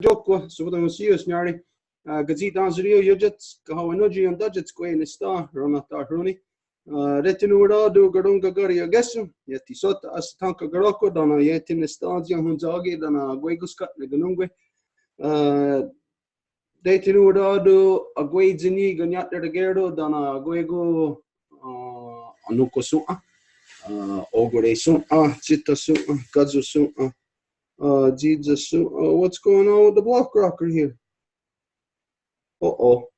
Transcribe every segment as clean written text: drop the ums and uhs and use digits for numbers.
Joko, so the Musius Nari, Gazit Anzrio, Yujets, Kahawanoji and Dudgets, Queen Star, Ronata Hruni, Retinu do Garunga Gari Agesum, Yeti Sota Astanka Garoko, Donna Yetin Estancia Hunzagi, Donna Gueguscat, Neganungwe, Detinu do Aguedzini, Ganyat de Gerdo, Donna Guego Anuko Sua, Ogre Sua, Chita Sua, Kazu Sua. Jesus, what's going on with the block rocker here? Uh-oh.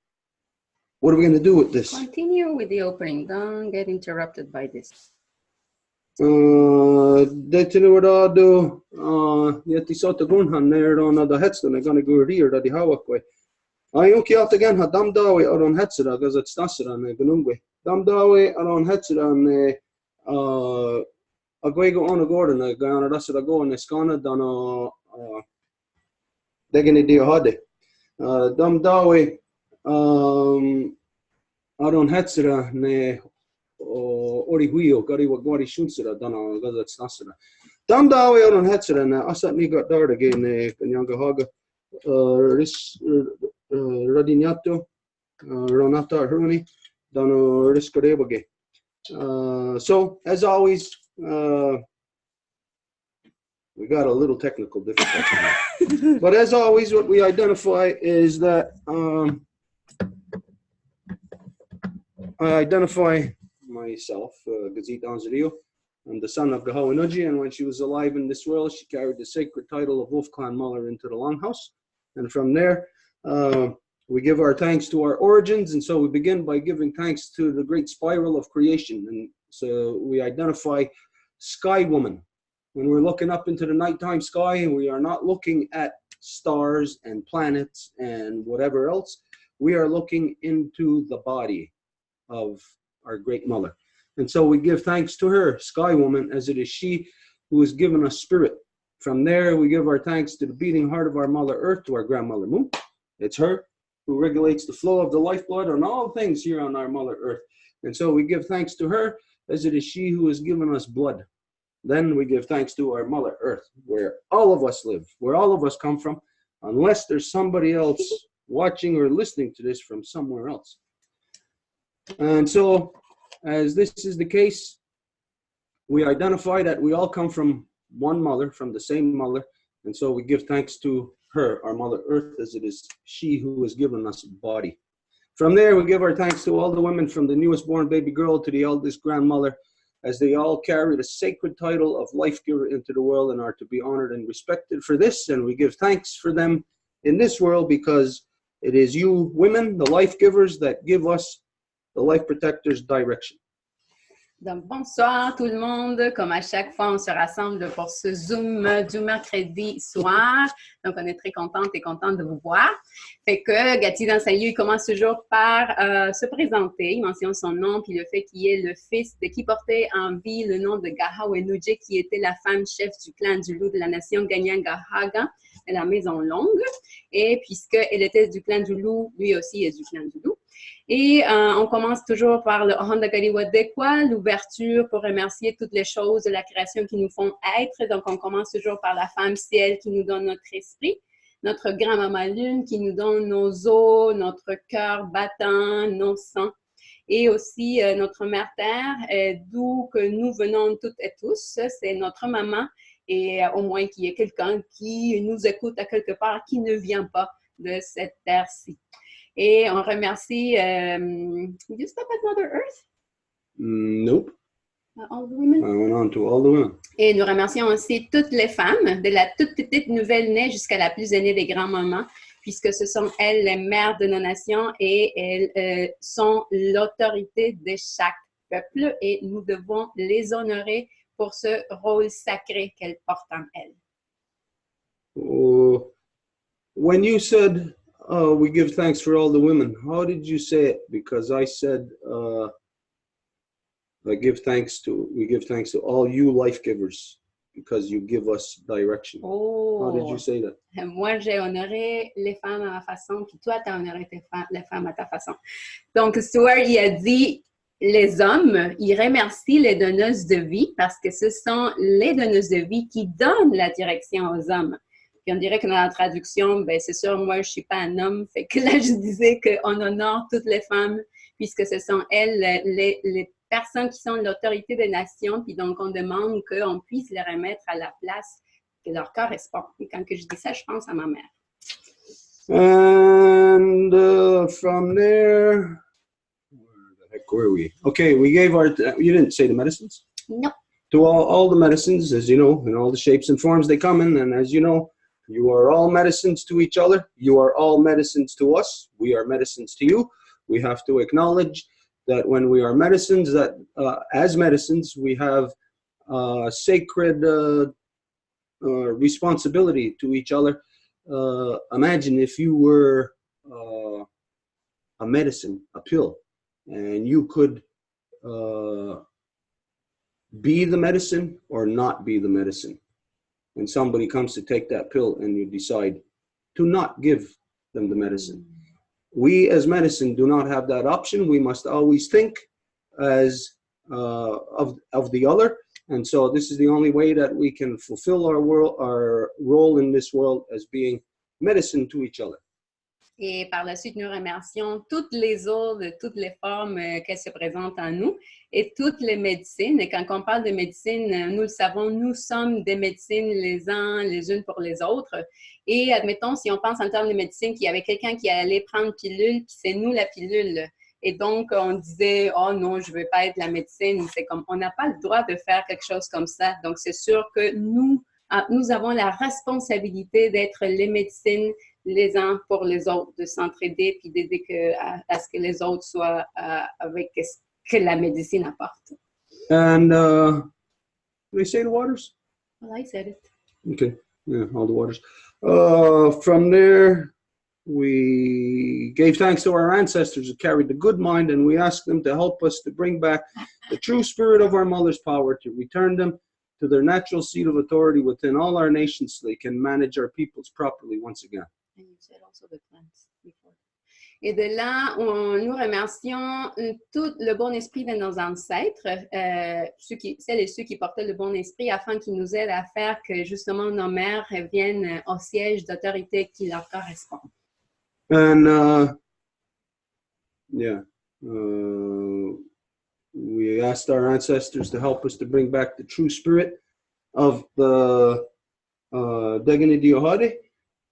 What are we going to do with this? Continue with the opening. Don't get interrupted by this. Detinurado, yeti sota gunhan ner on the headstone. I'm going to go here to the hawakwe. I don't care again. Dam dawe aron hetsera because it's tasera ne gunungwe. Dam dawe aron hetsera ne Aguego on a Gordon, a Gana Rasa go and Escana Dano Degani Dio Hade. Dam Dawe Aron Hetzera ne Orihuio, Gariwa Gori Shunsera, Dana Gazat Nasera. Dam Dawe Aron Hetzera, and Asat Nigat Dard again, Kanyanga Haga, Radinato, Ronata Hermani, Dano Riscarebage. So, as always, we got a little technical difficulty. But as always, what we identify is that I identify myself, Gazit Anzario. I'm the son of Gahawanuji, and when she was alive in this world, she carried the sacred title of Wolf Clan Muller into the Longhouse. And from there, we give our thanks to our origins, and so we begin by giving thanks to the great spiral of creation. And so we identify Sky Woman. When we're looking up into the nighttime sky and we are not looking at stars and planets and whatever else, we are looking into the body of our great mother. And so we give thanks to her, Sky Woman, as it is she who has given us spirit. From there, we give our thanks to the beating heart of our Mother Earth, to our grandmother Moon. It's her who regulates the flow of the lifeblood on all things here on our Mother Earth. And so we give thanks to her, as it is she who has given us blood. Then we give thanks to our Mother Earth, where all of us live, where all of us come from, unless there's somebody else watching or listening to this from somewhere else. And so, as this is the case, we identify that we all come from one mother, from the same mother, and so we give thanks to her, our Mother Earth, as it is she who has given us a body. From there, we give our thanks to all the women, from the newest born baby girl to the eldest grandmother, as they all carry the sacred title of life giver into the world and are to be honored and respected for this. And we give thanks for them in this world, because it is you women, the life givers, that give us the life protectors direction. Donc, bonsoir tout le monde. Comme à chaque fois, on se rassemble pour ce Zoom du mercredi soir. Donc, on est très contente et contente de vous voir. Fait que Gati dans sa lieu, il commence toujours par se présenter. Il mentionne son nom, puis le fait qu'il est le fils de qui portait en vie le nom de Gahawanuji, qui était la femme chef du clan du loup de la nation Ganyangahaga, de la Maison Longue. Et puisqu'elle était du clan du loup, lui aussi est du clan du loup. Et on commence toujours par le Hondagari Wadekwa, l'ouverture pour remercier toutes les choses de la création qui nous font être. Donc, on commence toujours par la femme ciel qui nous donne notre esprit, notre grand-maman lune qui nous donne nos os, notre cœur battant, nos sangs, et aussi notre mère terre, d'où que nous venons toutes et tous. C'est notre maman, et au moins qu'il y ait quelqu'un qui nous écoute à quelque part, qui ne vient pas de cette terre-ci. Et on remercie, did you stop at Mother Earth? Nope. All the women? I went on to all the women. Et nous remercions aussi toutes les femmes, de la toute petite nouvelle-née jusqu'à la plus aînée des grands-mamans, puisque ce sont elles les mères de nos nations et elles sont l'autorité de chaque peuple et nous devons les honorer pour ce rôle sacré qu'elles portent en elles. When you said we give thanks for all the women, how did you say it? Because I said we give thanks to all you life givers because you give us direction. Oh. How did you say that? Moi, j'ai honoré les femmes à ma façon, puis toi, tu as honoré les femmes à ta façon. Donc, Stuart, il a dit les hommes, il remercie les donneuses de vie parce que ce sont les donneuses de vie qui donnent la direction aux hommes. Puis on dirait que dans la traduction, ben c'est sûr, moi, je ne suis pas un homme. Fait que là, je disais qu'on honore toutes les femmes, puisque ce sont elles les personnes qui sont l'autorité des nations. Puis donc, on demande qu'on puisse les remettre à la place que leur correspond. Et quand que je dis ça, je pense à ma mère. And from there, where the heck were we? Okay, we gave our, you didn't say the medicines? No. To all the medicines, as you know, in all the shapes and forms they come in. And as you know, you are all medicines to each other. You are all medicines to us. We are medicines to you. We have to acknowledge that when we are medicines, that as medicines, we have sacred responsibility to each other. Imagine if you were a medicine, a pill, and you could be the medicine or not be the medicine. And somebody comes to take that pill and you decide to not give them the medicine. We as medicine do not have that option. We must always think as of the other. And so this is the only way that we can fulfill our role in this world as being medicine to each other. Et par la suite, nous remercions toutes les eaux de toutes les formes qu'elles se présentent en nous et toutes les médecines. Et quand on parle de médecine, nous le savons, nous sommes des médecines les uns les unes pour les autres. Et admettons, si on pense en termes de médecine, qu'il y avait quelqu'un qui allait prendre pilule, puis c'est nous la pilule. Et donc, on disait, oh non, je ne veux pas être la médecine. C'est comme, on n'a pas le droit de faire quelque chose comme ça. Donc, c'est sûr que nous avons la responsabilité d'être les médecines les uns pour les autres, de s'entraider puis d'aider à ce que les autres soient avec ce que la médecine apporte. And did they say the waters? Well, I said it. Okay, yeah, all the waters. From there, we gave thanks to our ancestors who carried the good mind, and we asked them to help us to bring back the true spirit of our mother's power, to return them to their natural seat of authority within all our nations so they can manage our peoples properly once again. Et de là, nous remercions tout le bon esprit de nos ancêtres, celles et ceux qui portaient le bon esprit, afin qu'ils nous aident à faire que justement nos mères reviennent au siège d'autorité qui leur correspond. And we asked our ancestors to help us to bring back the true spirit of the Degani Diohade.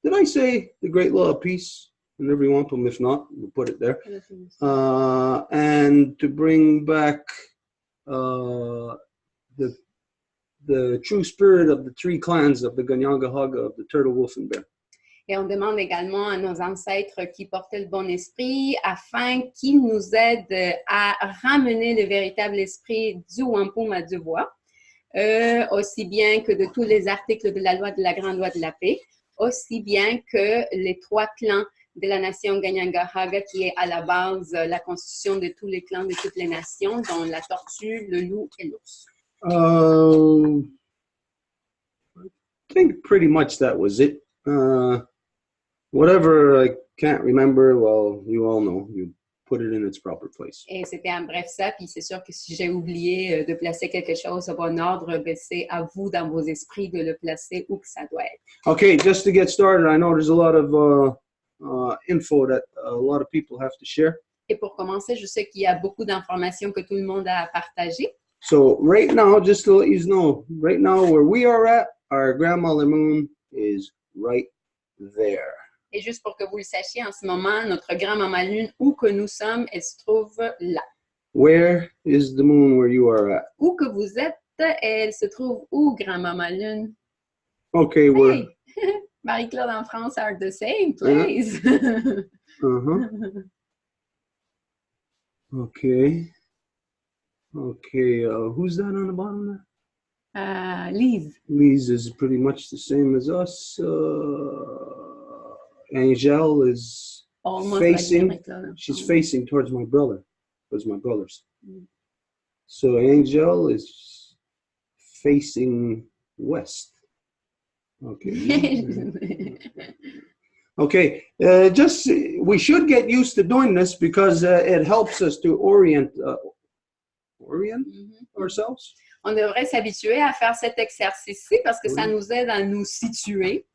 Did I say the great law of peace in every wampum? If not, we'll put it there. And to bring back the true spirit of the three clans of the Ganyanga Haga, of the turtle, wolf, and bear. Et on demande également à nos ancêtres qui portaient le bon esprit afin qu'ils nous aident à ramener le véritable esprit du wampum à Deux Voies, aussi bien que de tous les articles de la loi de la grande loi de la paix, aussi bien que les trois clans de la nation Ganyangahaga, qui est à la base la constitution de tous les clans de toutes les nations, dont la tortue, le loup et l'ours. I think pretty much that was it. Whatever I can't remember, well, you all know, you put it in its proper place. Et c'était en bref ça, puis c'est sûr que si j'ai oublié de placer quelque chose au bon ordre, ben c'est à vous dans vos esprits de le placer où que ça doit être. Okay, just to get started, I know there's a lot of info that a lot of people have to share. Et pour commencer, je sais qu'il y a beaucoup d'informations que tout le monde a à partager. So right now, just to let you know, right now where we are at, our grandmother moon is right there. Et juste pour que vous le sachiez, en ce moment, notre grand-maman Lune, où que nous sommes, elle se trouve là. Where is the moon where you are at? Où que vous êtes, elle se trouve où, grand-maman Lune? Okay, we're... Hey! Marie-Claude en France are the same place. Okay. Okay, who's that on the bottom there? Lise. Lise is pretty much the same as us. Angel is Almost facing, like she's facing towards my brother, towards my brothers. So Angel is facing west. Okay. Okay, we should get used to doing this because it helps us to orient ourselves. On devrait s'habituer à faire cet exercice-ci parce que ça nous aide à nous situer.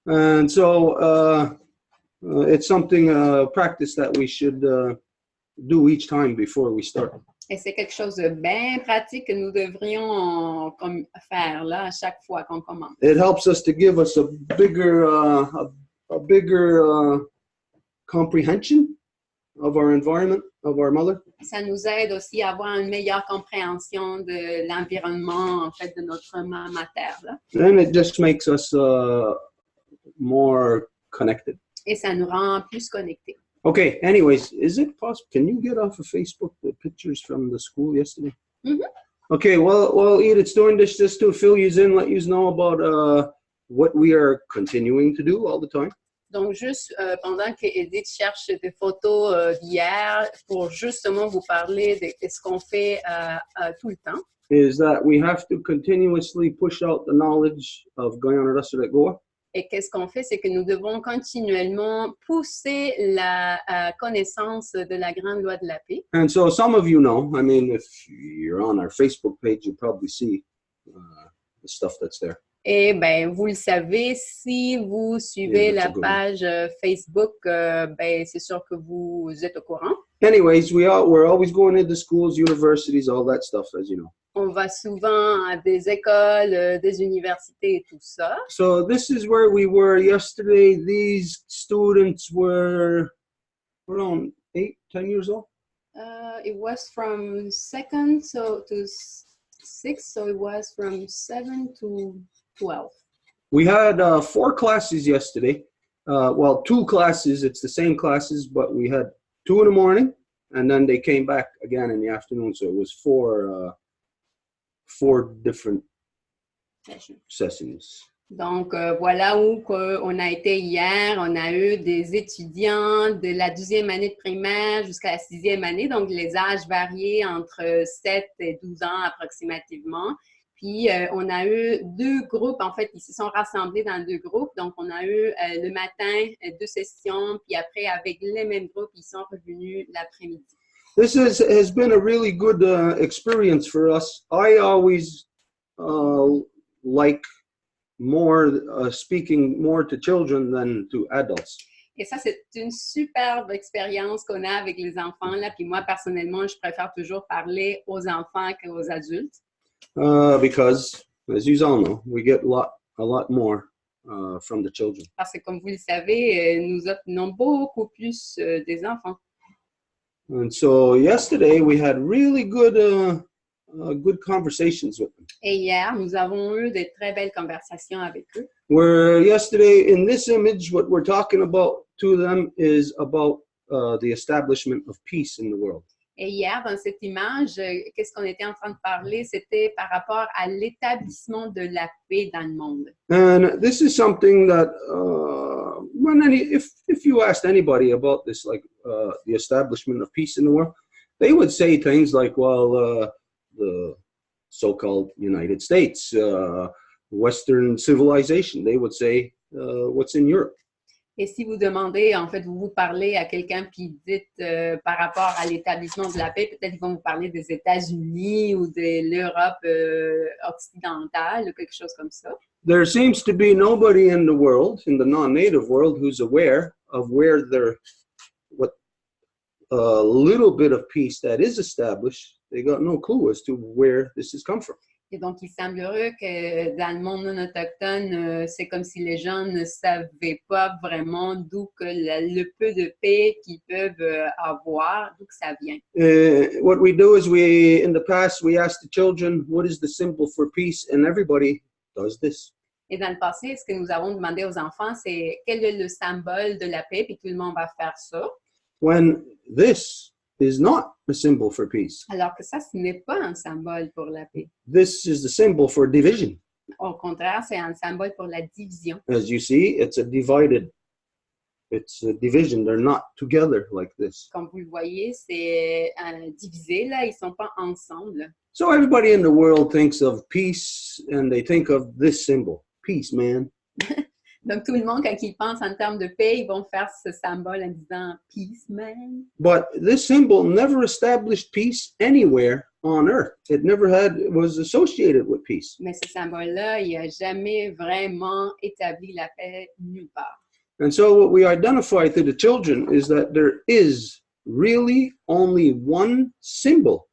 And so it's something, practice that we should do each time before we start. Et c'est quelque chose de bien pratique que nous devrions faire là à chaque fois qu'on commence. It helps us to give us a bigger comprehension of our environment, of our mother. Ça nous aide aussi à avoir une meilleure compréhension de l'environnement, en fait, de notre maman terre. Là. And it just makes us more connected. Et ça nous rend plus connectés. Okay, anyways, is it possible, can you get off of Facebook the pictures from the school yesterday? Mm-hmm. Okay, well, Edith's doing this just to fill you in, let you know about what we are continuing to do all the time. Donc, juste pendant que Edith cherche des photos d'hier pour justement vous parler de ce qu'on fait tout le temps. Is that we have to continuously push out the knowledge of Guyana Restaurant Goa. Et qu'est-ce qu'on fait, c'est que nous devons continuellement pousser la connaissance de la grande loi de la paix. And so some of you know, I mean, if you're on our Facebook page, you probably see the stuff that's there. Et bien, vous le savez, si vous suivez la page Facebook, ben, c'est sûr que vous êtes au courant. Anyways, we're always going into schools, universities, all that stuff, as you know. On va souvent à des écoles, des universités et tout ça. So this is where we were yesterday. These students were around 8, 10 years old. It was from 2nd to 6th, so it was from 7 to 12. We had 4 classes yesterday. Well, 2 classes. It's the same classes, but we had 2 in the morning, and then they came back again in the afternoon. So it was 4 different sessions. Donc, voilà où on a été hier. On a eu des étudiants de la 12e année de primaire jusqu'à la 6e année. Donc, les âges variés entre 7 et 12 ans approximativement. Puis, on a eu 2 groupes. En fait, ils se sont rassemblés dans 2 groupes. Donc, on a eu le matin 2 sessions. Puis après, avec les mêmes groupes, ils sont revenus l'après-midi. This has been a really good experience for us. I always like more speaking more to children than to adults. Et ça, c'est une superbe expérience qu'on a avec les enfants. Là. Puis moi, personnellement, je préfère toujours parler aux enfants qu'aux adultes. Because, as you all know, we get a lot more from the children. Parce que, comme vous le savez, nous obtenons beaucoup plus des enfants. And so yesterday we had really good conversations with them. Et hier, nous avons eu de très belles conversations avec eux. Where yesterday in this image, what we're talking about to them is about the establishment of peace in the world. Et hier, dans cette image, qu'est-ce qu'on était en train de parler? C'était par rapport à l'établissement de la paix dans le monde. And this is something that if you asked anybody about this, like the establishment of peace in the world, they would say things like, well, the so-called United States, Western civilization. They would say, what's in Europe? Et si vous demandez, en fait, vous parlez à quelqu'un qui dit par rapport à l'établissement de la paix, peut-être qu'ils vont vous parler des États-Unis ou de l'Europe occidentale ou quelque chose comme ça. There seems to be nobody in the world, in the non-native world, who's aware of where what little bit of peace that is established. They got no clue as to where this has come from. Et donc, il semblerait que dans le monde non autochtone, c'est comme si les gens ne savaient pas vraiment d'où que le peu de paix qu'ils peuvent avoir, d'où que ça vient. What we do is in the past, we asked the children, what is the symbol for peace? And everybody does this. Et dans le passé, ce que nous avons demandé aux enfants, c'est quel est le symbole de la paix, puis tout le monde va faire ça. When this is not a symbol for peace. Alors que ça, ce n'est pas un symbole pour la paix. This is the symbol for division. Au contraire, c'est un symbole pour la division. As you see, it's a division. They're not together like this. Comme vous le voyez, c'est divisé, là, ils ne sont pas ensemble. So everybody in the world thinks of peace, and they think of this symbol, peace, man. Donc, tout le monde, quand ils pensent en termes de paix, ils vont faire ce symbole en disant « peace, man ». But this symbol never established peace anywhere on earth. It never was associated with peace. Mais ce symbole-là, il n'a jamais vraiment établi la paix nulle part. And so what we identify to the children is that there is really only one symbol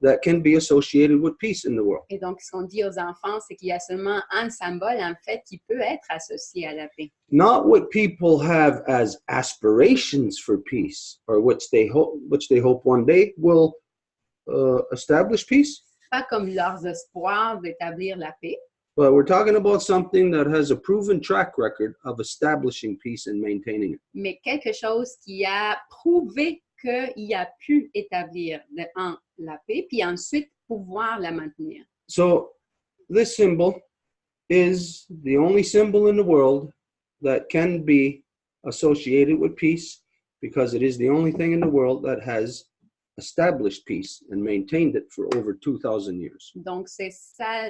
that can be associated with peace in the world. Et donc, ce qu'on dit aux enfants, c'est qu'il y a seulement un symbole, en fait, qui peut être associé à la paix. Not what people have as aspirations for peace, or which they hope one day will establish peace. Pas comme leurs espoirs d'établir la paix, But we're talking about something that has a proven track record of establishing peace and maintaining it. mais quelque chose qui a prouvé qu'il a pu établir la paix, puis ensuite pouvoir la maintenir. So this symbol is the only symbol in the world that can be associated with peace, because it is the only thing in the world that has established peace and maintained it for over 2,000 years. Donc, c'est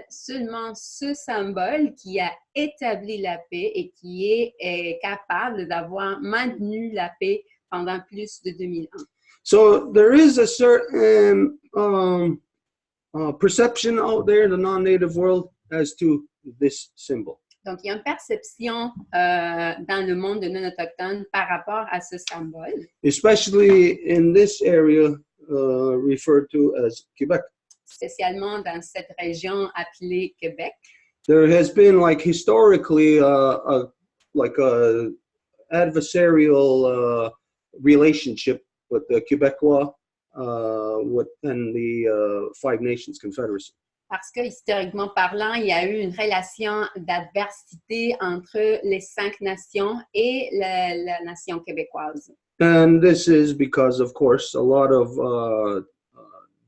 seulement ce symbole qui a établi la paix et qui est capable d'avoir maintenu la paix pendant plus de 2000 ans. So there is a certain perception out there in the non-native world as to this symbol. Donc, il y a une perception dans le monde de non-autochtones par rapport à ce symbole, Especially in this area referred to as Quebec. spécialement dans cette région appelée Québec. There has been historically like a adversarial relationship with the Québécois within the Five Nations Confederacy. Parce que, historiquement parlant, il y a eu une relation d'adversité entre les 5 nations et la nation québécoise. And this is because, of course, a lot of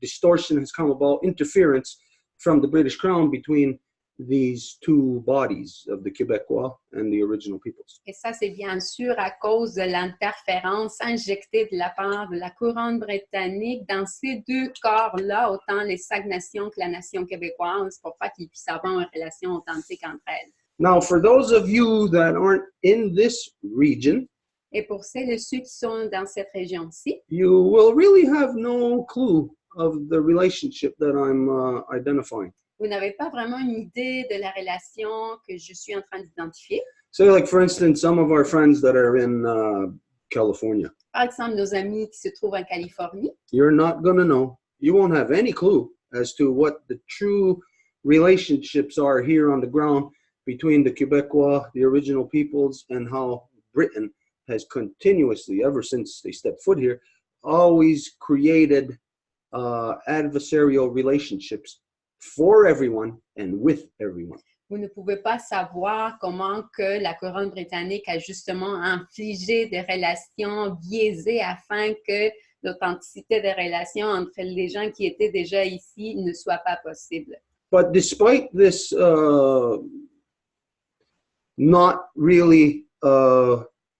distortion has come about, interference from the British Crown between these two bodies of the Québécois and the original peoples. Et ça, c'est bien sûr à cause de l'interférence injectée de la part de la couronne britannique dans ces deux corps-là, autant les 5 nations que la nation québécoise, pour pas qu'ils puissent avoir une relation authentique entre elles. Now, for those of you that aren't in this region, Et pour celles et ceux qui sont dans cette région-ci, you will really have no clue of the relationship that I'm identifying. vous n'avez pas vraiment une idée de la relation que je suis en train d'identifier. So, like, for instance, some of our friends that are in California, Par exemple, nos amis qui se trouvent en Californie, you're not going to know. You won't have any clue as to what the true relationships are here on the ground between the Quebecois, the original peoples, and how Britain has continuously, ever since they stepped foot here, always created adversarial relationships for everyone and with everyone. vous ne pouvez pas savoir comment que la couronne britannique a justement infligé des relations biaisées afin que l'authenticité des relations entre les gens qui étaient déjà ici ne soit pas possible. But despite this not really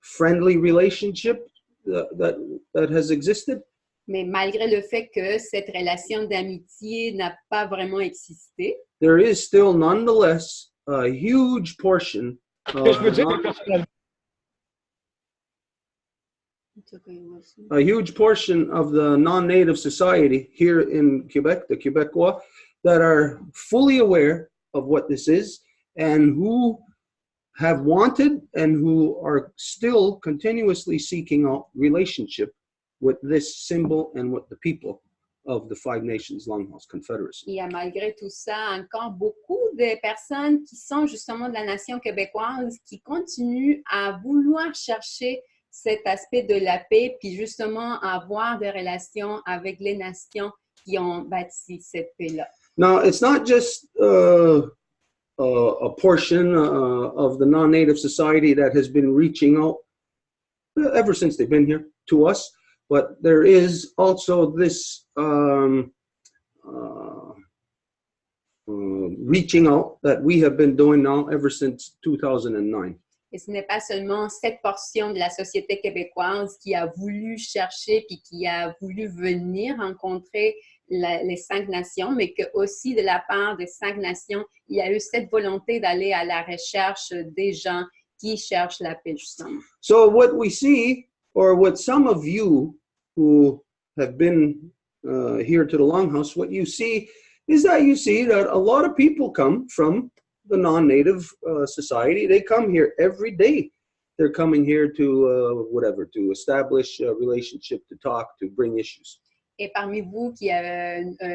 friendly relationship that has existed, Mais malgré le fait que cette relation d'amitié n'a pas vraiment existé, there is still nonetheless a huge portion of the non-native society here in Quebec, the Quebecois, that are fully aware of what this is and who have wanted and who are still continuously seeking out relationship with this symbol and with the people of the Five Nations Longhouse Confederacy. il y a malgré tout ça encore beaucoup de personnes qui sont justement de la nation québécoise qui continuent à vouloir chercher cet aspect de la paix, puis justement avoir des relations avec les nations qui ont bâti cette paix-là. Now, it's not just a portion of the non-native society that has been reaching out ever since they've been here to us, but there is also this reaching out that we have been doing now ever since 2009. Et ce n'est pas seulement cette portion de la société québécoise qui a voulu chercher puis qui a voulu venir rencontrer les 5 nations, mais que aussi de la part des 5 nations, il y a eu cette volonté d'aller à la recherche des gens qui cherchent la paix, justement. So what we see, or what some of you who have been here to the Longhouse, what you see is that a lot of people come from the non-native society. They come here every day. They're coming here to to establish a relationship, to talk, to bring issues. Et parmi vous qui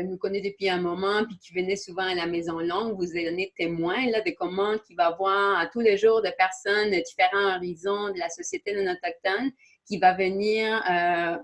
nous connaissez depuis un moment puis qui venez souvent à la Maison Longue, vous êtes témoins là, de comment il va voir à tous les jours de personnes de différents horizons de la société non autochtone qui va venir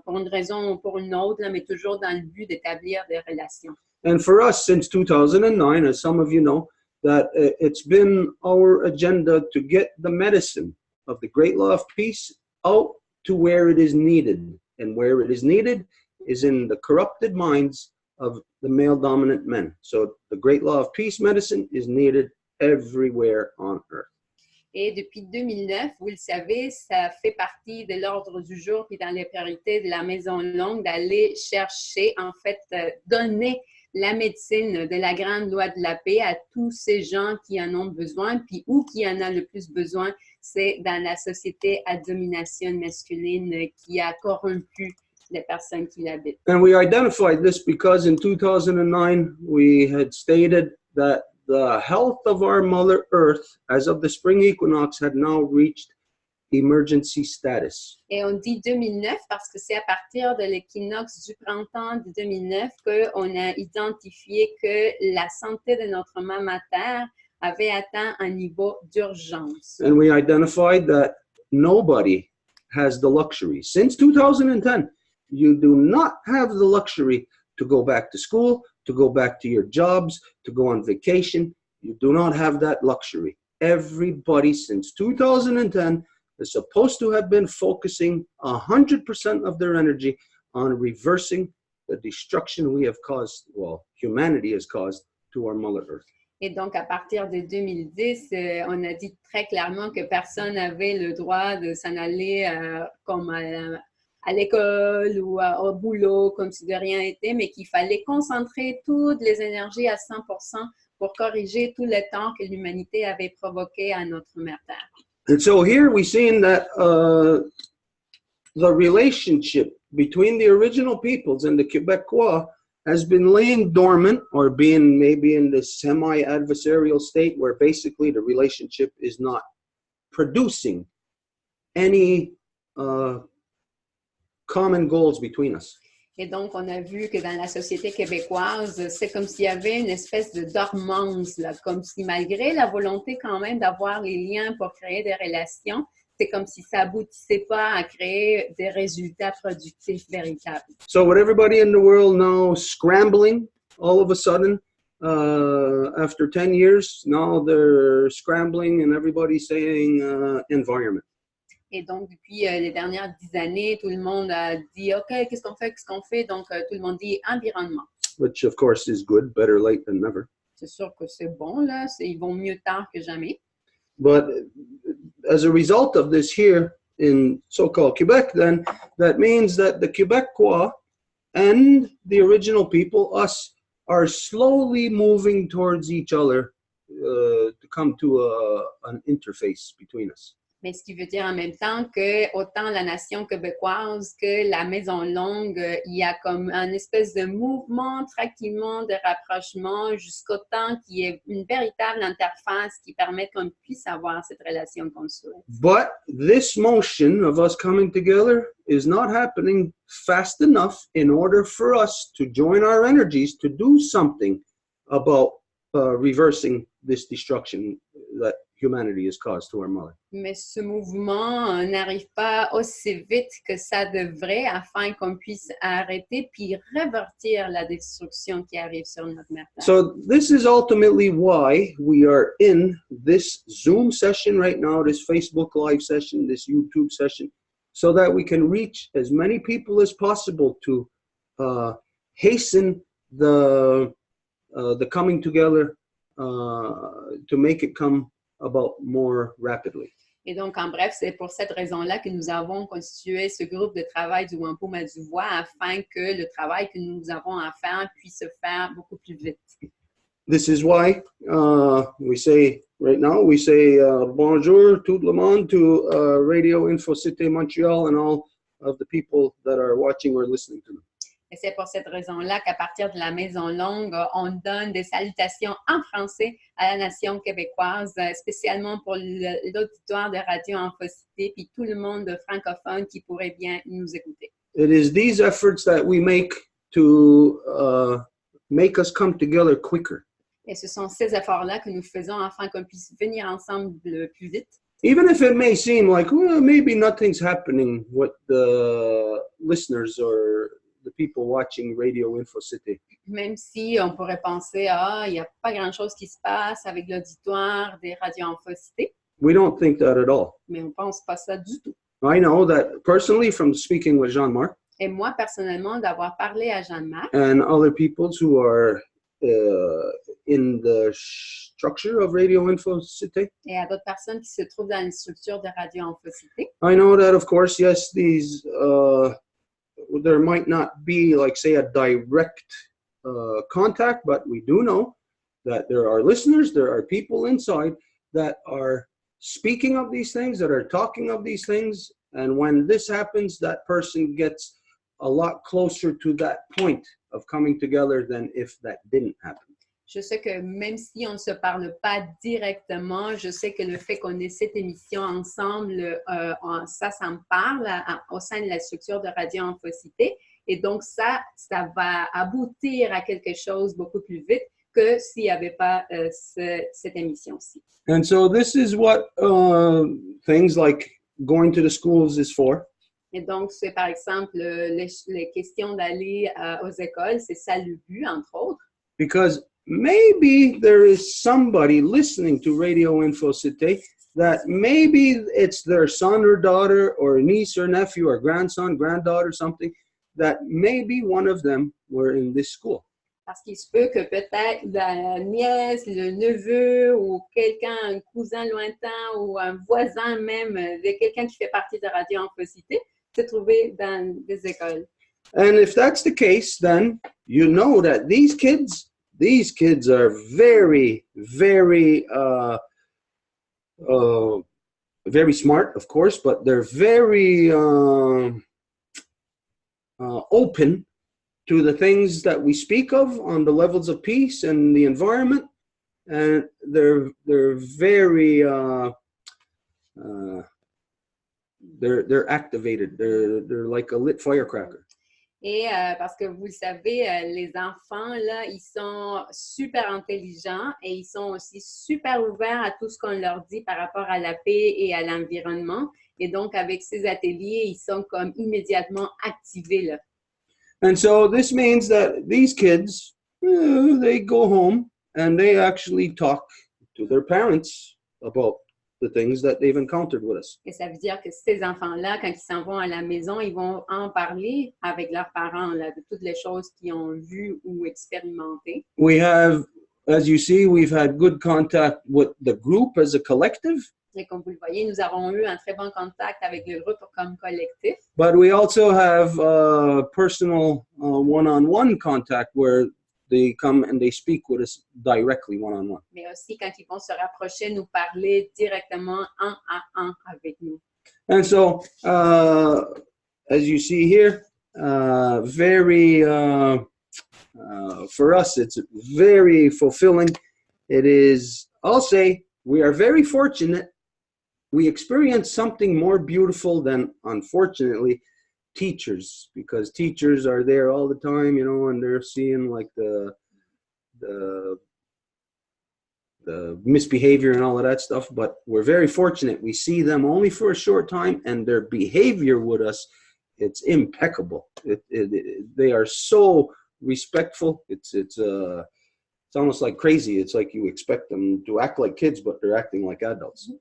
pour une raison ou pour une autre, là, mais toujours dans le but d'établir des relations. And for us, since 2009, as some of you know, that it's been our agenda to get the medicine of the Great Law of Peace out to where it is needed. And where it is needed is in the corrupted minds of the male-dominant men. So the Great Law of Peace medicine is needed everywhere on earth. Et depuis 2009, vous le savez, ça fait partie de l'ordre du jour puis dans les priorités de la Maison Longue d'aller chercher, en fait, donner la médecine de la grande loi de la paix à tous ces gens qui en ont besoin, puis où qui en a le plus besoin, c'est dans la société à domination masculine qui a corrompu les personnes qui l'habitent. And we identified this because in 2009, we had stated that the health of our Mother Earth as of the spring equinox had now reached emergency status. Et on dit 2009 parce que c'est à partir de l'équinoxe du printemps de 2009 qu'on a identifié que la santé de notre maman Terre avait atteint un niveau d'urgence. And we identified that nobody has the luxury. Since 2010, you do not have the luxury to go back to school, to go back to your jobs, to go on vacation. You do not have that luxury. Everybody since 2010 is supposed to have been focusing 100% of their energy on reversing the destruction we have caused, well, humanity has caused to our Mother Earth. Et donc, à partir de 2010, on a dit très clairement que personne n'avait le droit de s'en aller comme à l'école ou au boulot, comme si de rien n'était, mais qu'il fallait concentrer toutes les énergies à 100% pour corriger tout le temps que l'humanité avait provoqué à notre mère Terre. And so here we see that the relationship between the original peoples and the Quebecois has been laying dormant or being maybe in this semi-adversarial state where basically the relationship is not producing any common goals between us. Et donc, on a vu que dans la société québécoise, c'est comme s'il y avait une espèce de dormance, là, comme si malgré la volonté quand même d'avoir les liens pour créer des relations, c'est comme si ça aboutissait pas à créer des résultats productifs véritables. So with everybody in the world now scrambling, all of a sudden, after 10 years, now they're scrambling and everybody's saying environment. Et donc, depuis les dernières 10 années, tout le monde a dit, OK, qu'est-ce qu'on fait? Donc, tout le monde dit environnement. Which, of course, is good, better late than never. C'est sûr que c'est bon, là. Ils vont mieux tard que jamais. But as a result of this here in so-called Quebec, then, that means that the Quebecois and the original people, us, are slowly moving towards each other to come to an interface between us. Mais ce qui veut dire en même temps que autant la nation québécoise que la Maison Longue, il y a comme un espèce de mouvement tranquillement de rapprochement jusqu'au temps qu'il y ait une véritable interface qui permette qu'on puisse avoir cette relation qu'on souhaite. But this motion of us coming together is not happening fast enough in order for us to join our energies to do something about reversing this destruction that humanity has caused to our mother. Mais ce mouvement n'arrive pas aussi vite que ça devrait afin qu'on puisse arrêter puis revertir la destruction qui arrive sur notre mère. So this is ultimately why we are in this Zoom session right now, this Facebook Live session, this YouTube session, so that we can reach as many people as possible to hasten the coming together, to make it come about more rapidly. Et donc, en bref, c'est pour cette raison-là que nous avons constitué ce groupe de travail du Wampum à Deux Voies afin que le travail que nous avons à faire puisse se faire beaucoup plus vite. This is why we say right now, we say bonjour tout le monde to Radio Info Cité Montreal and all of the people that are watching or listening to them. Et c'est pour cette raison-là qu'à partir de la Maison Longue, on donne des salutations en français à la nation québécoise, spécialement pour l'auditoire de Radio Infocité, puis tout le monde francophone qui pourrait bien nous écouter. It is these efforts that we make to make us come together quicker. Et ce sont ces efforts-là que nous faisons afin qu'on puisse venir ensemble plus vite. Even if it may seem like, well, maybe nothing's happening with the listeners or the people watching Radio Infocity. Même si on pourrait penser, il n'y a pas grand-chose qui se passe avec l'auditoire des radios Infocité. We don't think that at all. Mais on ne pense pas ça du tout. I know that personally from speaking with Jean-Marc Et moi, personnellement, d'avoir parlé à Jean-Marc and other people who are in the structure of Radio Infocity, et à d'autres personnes qui se trouvent dans une structure de Radio Infocité, I know that, of course, yes, these there might not be, like, say, a direct contact, but we do know that there are listeners, there are people inside that are speaking of these things, that are talking of these things, and when this happens, that person gets a lot closer to that point of coming together than if that didn't happen. je sais que même si on ne se parle pas directement, je sais que le fait qu'on ait cette émission ensemble, ça me parle au sein de la structure de Radio Infocité. Et donc, ça va aboutir à quelque chose beaucoup plus vite que s'il n'y avait pas cette émission-ci. And so this is what things like going to the schools is for. Et donc, c'est par exemple les questions d'aller aux écoles, c'est ça le but, entre autres. Because maybe there is somebody listening to Radio Infocity that maybe it's their son or daughter or niece or nephew or grandson, granddaughter, something, that maybe one of them were in this school. Parce qu'il se peut que peut-être la nièce, le neveu ou quelqu'un, un cousin lointain ou un voisin même de quelqu'un qui fait partie de Radio Infocité se trouvait dans des écoles. And if that's the case, then you know that these kids are very, very, very smart, of course, but they're very open to the things that we speak of on the levels of peace and the environment, and they're very they're activated. They're like a lit firecracker. Et parce que vous le savez, les enfants, là, ils sont super intelligents et ils sont aussi super ouverts à tout ce qu'on leur dit par rapport à la paix et à l'environnement. Et donc, avec ces ateliers, ils sont comme immédiatement activés, là. And so this means that these kids, they go home and they actually talk to their parents about the things that they've encountered with us. Et ça veut dire que ces enfants-là, quand ils s'en vont à la maison, ils vont en parler avec leurs parents là, de toutes les choses qu'ils ont vues ou expérimentées. We have, as you see, we've had good contact with the group as a collective. Et comme vous le voyez, nous avons eu un très bon contact avec le groupe comme collectif. But we also have personal one-on-one contact where they come and they speak with us directly one-on-one. Mais aussi quand ils vont se rapprocher, nous parler directement un à un avec nous. And so, as you see here, very, for us, it's very fulfilling. It is, I'll say, we are very fortunate. We experience something more beautiful than, unfortunately, teachers, because teachers are there all the time, you know, and they're seeing like the misbehavior and all of that stuff. But we're very fortunate. We see them only for a short time, and their behavior with us, it's impeccable. They are so respectful. It's almost like crazy. It's like you expect them to act like kids, but they're acting like adults.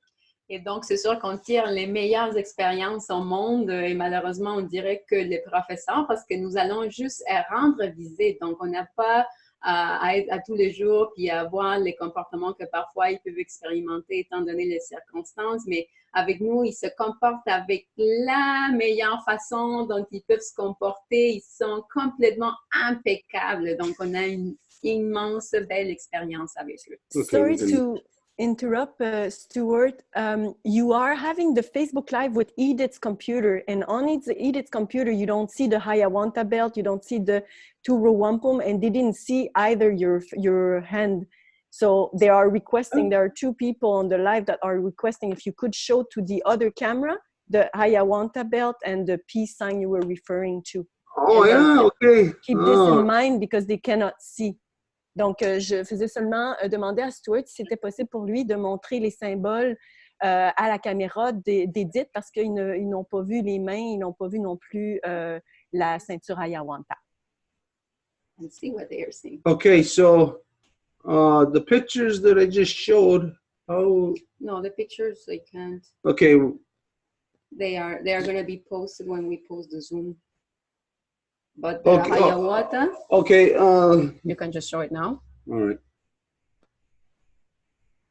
Et donc, c'est sûr qu'on tire les meilleures expériences au monde et malheureusement, on dirait que les professeurs, parce que nous allons juste rendre visite. Donc, on n'a pas à être à tous les jours puis à voir les comportements que parfois ils peuvent expérimenter étant donné les circonstances. Mais avec nous, ils se comportent avec la meilleure façon dont ils peuvent se comporter. Ils sont complètement impeccables. Donc, on a une immense belle expérience avec eux. Okay, interrupt, Stuart, you are having the Facebook Live with Edith's computer, and on Edith's computer, you don't see the Hiawatha belt, you don't see the two Row Wampum, and they didn't see either your hand. So they are requesting, there are two people on the live that are requesting if you could show to the other camera the Hiawatha belt and the peace sign you were referring to. Oh, yeah, okay. Keep this in mind because they cannot see. Donc, je faisais seulement demander à Stuart si c'était possible pour lui de montrer les symboles à la caméra d'Edith parce qu'ils n'ont pas vu les mains, ils n'ont pas vu non plus la ceinture Hiawatha. And see what they are seeing. Okay, so the pictures that I just showed, oh. No, the pictures, they can't. Okay. They are going to be posted when we post the Zoom. But the Hiawatha, okay, you can just show it now. All right.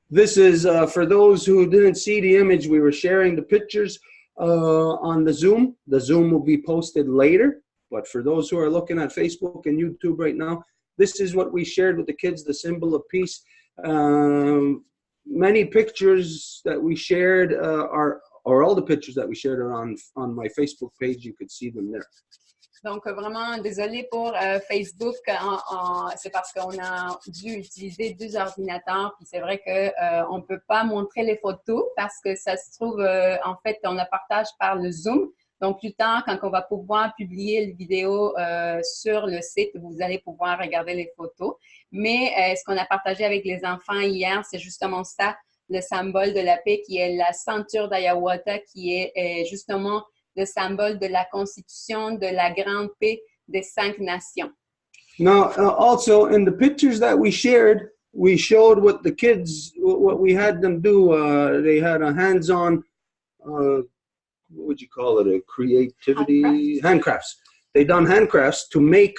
This is, for those who didn't see the image, we were sharing the pictures on the Zoom. The Zoom will be posted later. But for those who are looking at Facebook and YouTube right now, this is what we shared with the kids, the symbol of peace. Many pictures that we shared or all the pictures that we shared are on my Facebook page. You could see them there. Donc, vraiment, désolé pour Facebook. C'est parce qu'on a dû utiliser 2 ordinateurs. Puis c'est vrai qu'on ne peut pas montrer les photos parce que ça se trouve, en fait, on la partage par le Zoom. Donc, plus tard, quand on va pouvoir publier les vidéos sur le site, vous allez pouvoir regarder les photos. Mais ce qu'on a partagé avec les enfants hier, c'est justement ça, le symbole de la paix qui est la ceinture d'Hiawatha, qui est justement le symbole de la constitution de la grande paix des 5 nations. Now, also in the pictures that we shared, we showed what the kids, what we had them do. They had a hands-on, what would you call it, a creativity? Handcrafts. They done handcrafts to make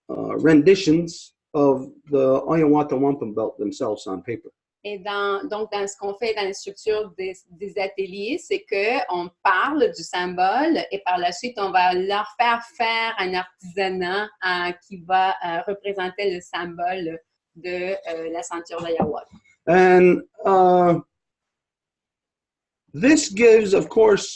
renditions of the Hiawatha Wampum belt themselves on paper. Et donc, dans ce qu'on fait dans la structure des ateliers, c'est qu'on parle du symbole et par la suite, on va leur faire un artisanat qui va représenter le symbole de la ceinture d'Hiawatha. And this gives, of course,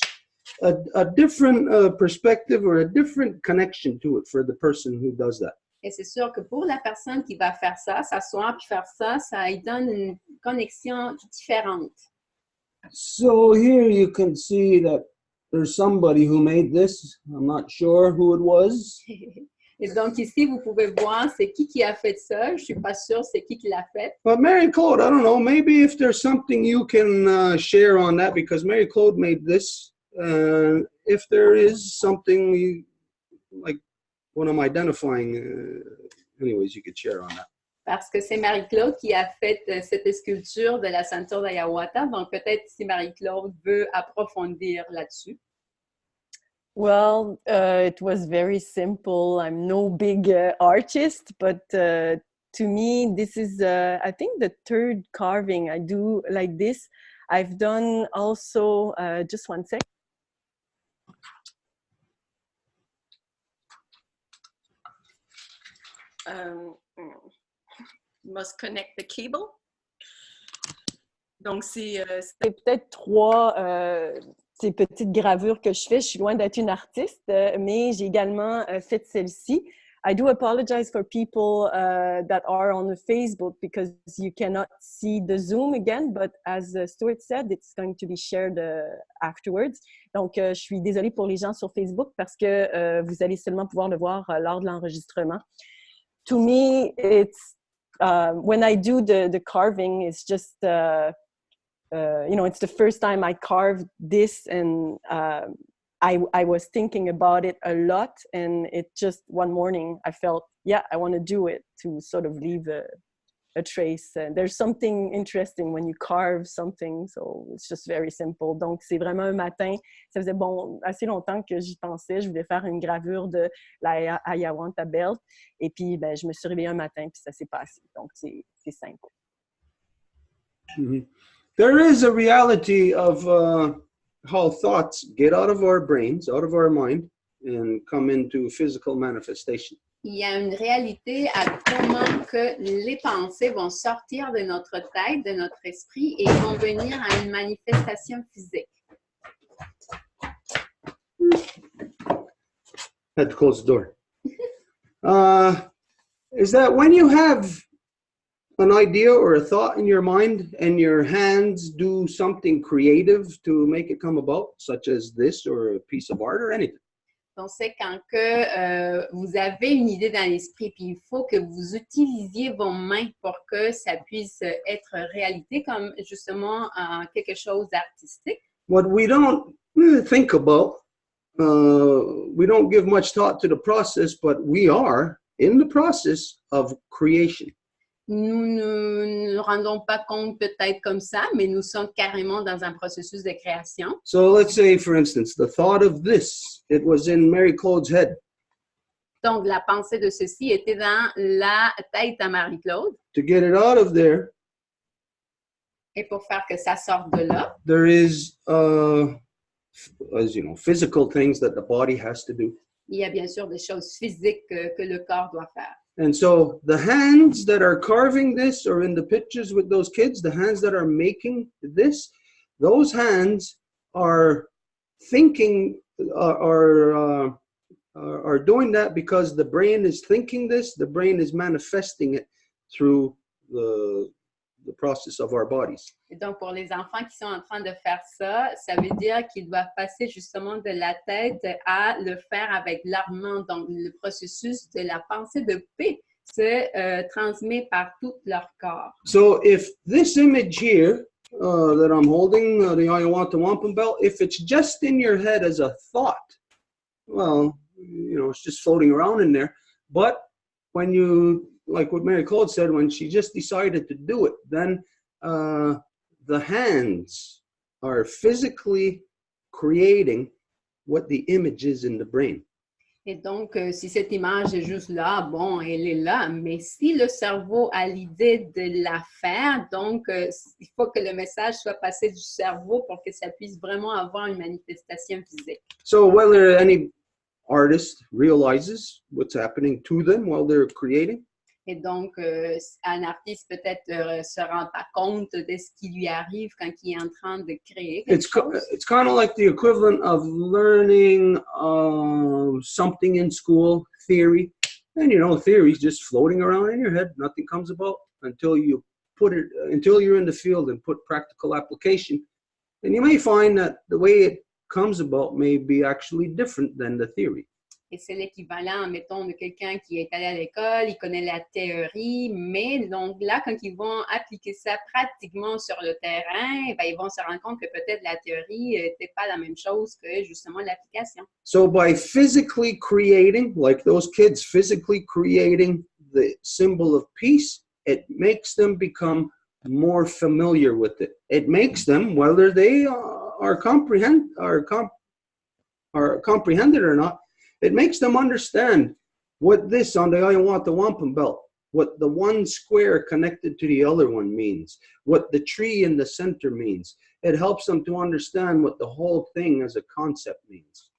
a different perspective or a different connection to it for the person who does that. Et c'est sûr que pour la personne qui va faire ça, s'asseoir puis faire ça, ça lui donne une connexion différente. So here you can see that there's somebody who made this. I'm not sure who it was. Et donc ici, vous pouvez voir c'est qui a fait ça. Je suis pas sûre c'est qui l'a fait. But Mary Claude, I don't know, maybe if there's something you can share on that, because Mary Claude made this. If there is something like what I'm identifying, anyways, you could share on that. Parce que c'est Marie-Claude qui a fait cette sculpture de la ceinture d'Hiawatha. Donc, peut-être si Marie-Claude veut approfondir là-dessus. Well, it was very simple. I'm no big artist, but to me, this is, I think, the 3rd carving I do like this. I've done also, just one sec. Must connect the cable. Donc, c'est peut-être 3 ces petites gravures que je fais. Je suis loin d'être une artiste, mais j'ai également fait celle-ci. I do apologize for people that are on the Facebook because you cannot see the Zoom again, but as Stuart said, it's going to be shared afterwards. Donc, je suis désolée pour les gens sur Facebook parce que vous allez seulement pouvoir le voir lors de l'enregistrement. To me, it's when I do the carving, it's just you know, it's the first time I carved this, and I was thinking about it a lot, and it just one morning I felt, yeah, I want to do it to sort of leave a trace. And there's something interesting when you carve something, so it's just very simple. Donc, c'est vraiment un matin. Ça faisait assez longtemps que j'y pensais. Je voulais faire une gravure de la Hiawatha belt. Et puis, ben, je me suis réveillée un matin, puis ça s'est passé. Donc, c'est simple. Mm-hmm. There is a reality of how thoughts get out of our brains, out of our mind, and come into physical manifestation. Il y a une réalité à comment que les pensées vont sortir de notre tête, de notre esprit et vont venir à une manifestation physique. Had to close the door. Is that when you have an idea or a thought in your mind and your hands do something creative to make it come about, such as this or a piece of art or anything? Donc, c'est quand que, vous avez une idée dans l'esprit, puis il faut que vous utilisiez vos mains pour que ça puisse être réalité, comme justement quelque chose d'artistique. What we don't think about, we don't give much thought to the process, but we are in the process of creation. Nous ne nous rendons pas compte peut-être comme ça, mais nous sommes carrément dans un processus de création. So let's say, for instance, the thought of this, it was in Mary Claude's head. Donc, la pensée de ceci était dans la tête à Marie-Claude. To get it out of there, Et pour faire que ça sorte de là, there is, as you know, physical things that the body has to do. il y a bien sûr des choses physiques que le corps doit faire. And so the hands that are carving this, or in the pictures with those kids, the hands that are making this, those hands are thinking, are doing that because the brain is thinking this, the brain is manifesting it through the process of our bodies. Et donc, pour les enfants qui sont en train de faire ça, ça veut dire qu'ils doivent passer justement de la tête à le faire avec leurs mains. Donc, le processus de la pensée de paix se transmet par tout leur corps. So if this image here that I'm holding, the Ayahuasca Wampum belt, if it's just in your head as a thought, well, you know, it's just floating around in there. But when you, like what Mary Claude said, when she just decided to do it, then the hands are physically creating what the image is in the brain. Et donc, si cette image est juste là, bon, elle est là. Mais si le cerveau a l'idée de la faire, donc, il faut que le message soit passé du cerveau pour que ça puisse vraiment avoir une manifestation physique. So whether any artist realizes what's happening to them while they're creating, Et donc, un artiste peut-être se rend pas compte de ce qui lui arrive quand il est en train de créer quelque chose. it's kind of like the equivalent of learning something in school, theory. And you know, theory's just floating around in your head. Nothing comes about until you put it, until you're in the field and put practical application. And you may find that the way it comes about may be actually different than the theory. Et c'est l'équivalent, mettons, de quelqu'un qui est allé à l'école, il connaît la théorie, mais donc là, quand ils vont appliquer ça pratiquement sur le terrain, ben, ils vont se rendre compte que peut-être la théorie n'était pas la même chose que justement l'application. So by physically creating, like those kids physically creating the symbol of peace, it makes them become more familiar with it. It makes them, whether they are comprehended or not, it makes them understand what this on the Ayahuasca Wampum belt, what the one square connected to the other one means, what the tree in the center means. It helps them to understand what the whole thing as a concept means.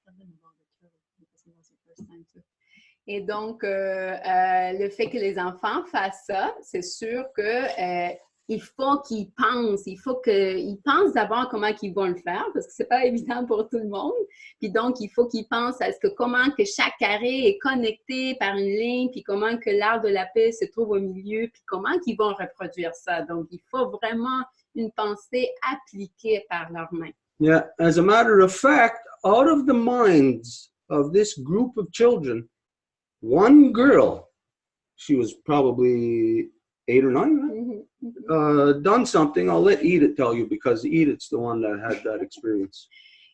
Et donc, le fait que les enfants fassent ça, c'est sûr que il faut qu'ils pensent, d'abord comment ils vont le faire, parce que c'est pas évident pour tout le monde. Puis donc, il faut qu'ils pensent à ce que comment que chaque carré est connecté par une ligne, puis comment que l'arbre de la paix se trouve au milieu, puis comment qu'ils vont reproduire ça. Donc, il faut vraiment une pensée appliquée par leurs mains. Yeah, as a matter of fact, out of the minds of this group of children, one girl, she was probably 8 or 9, right? Done something. I'll let Edith tell you because Edith's the one that had that experience.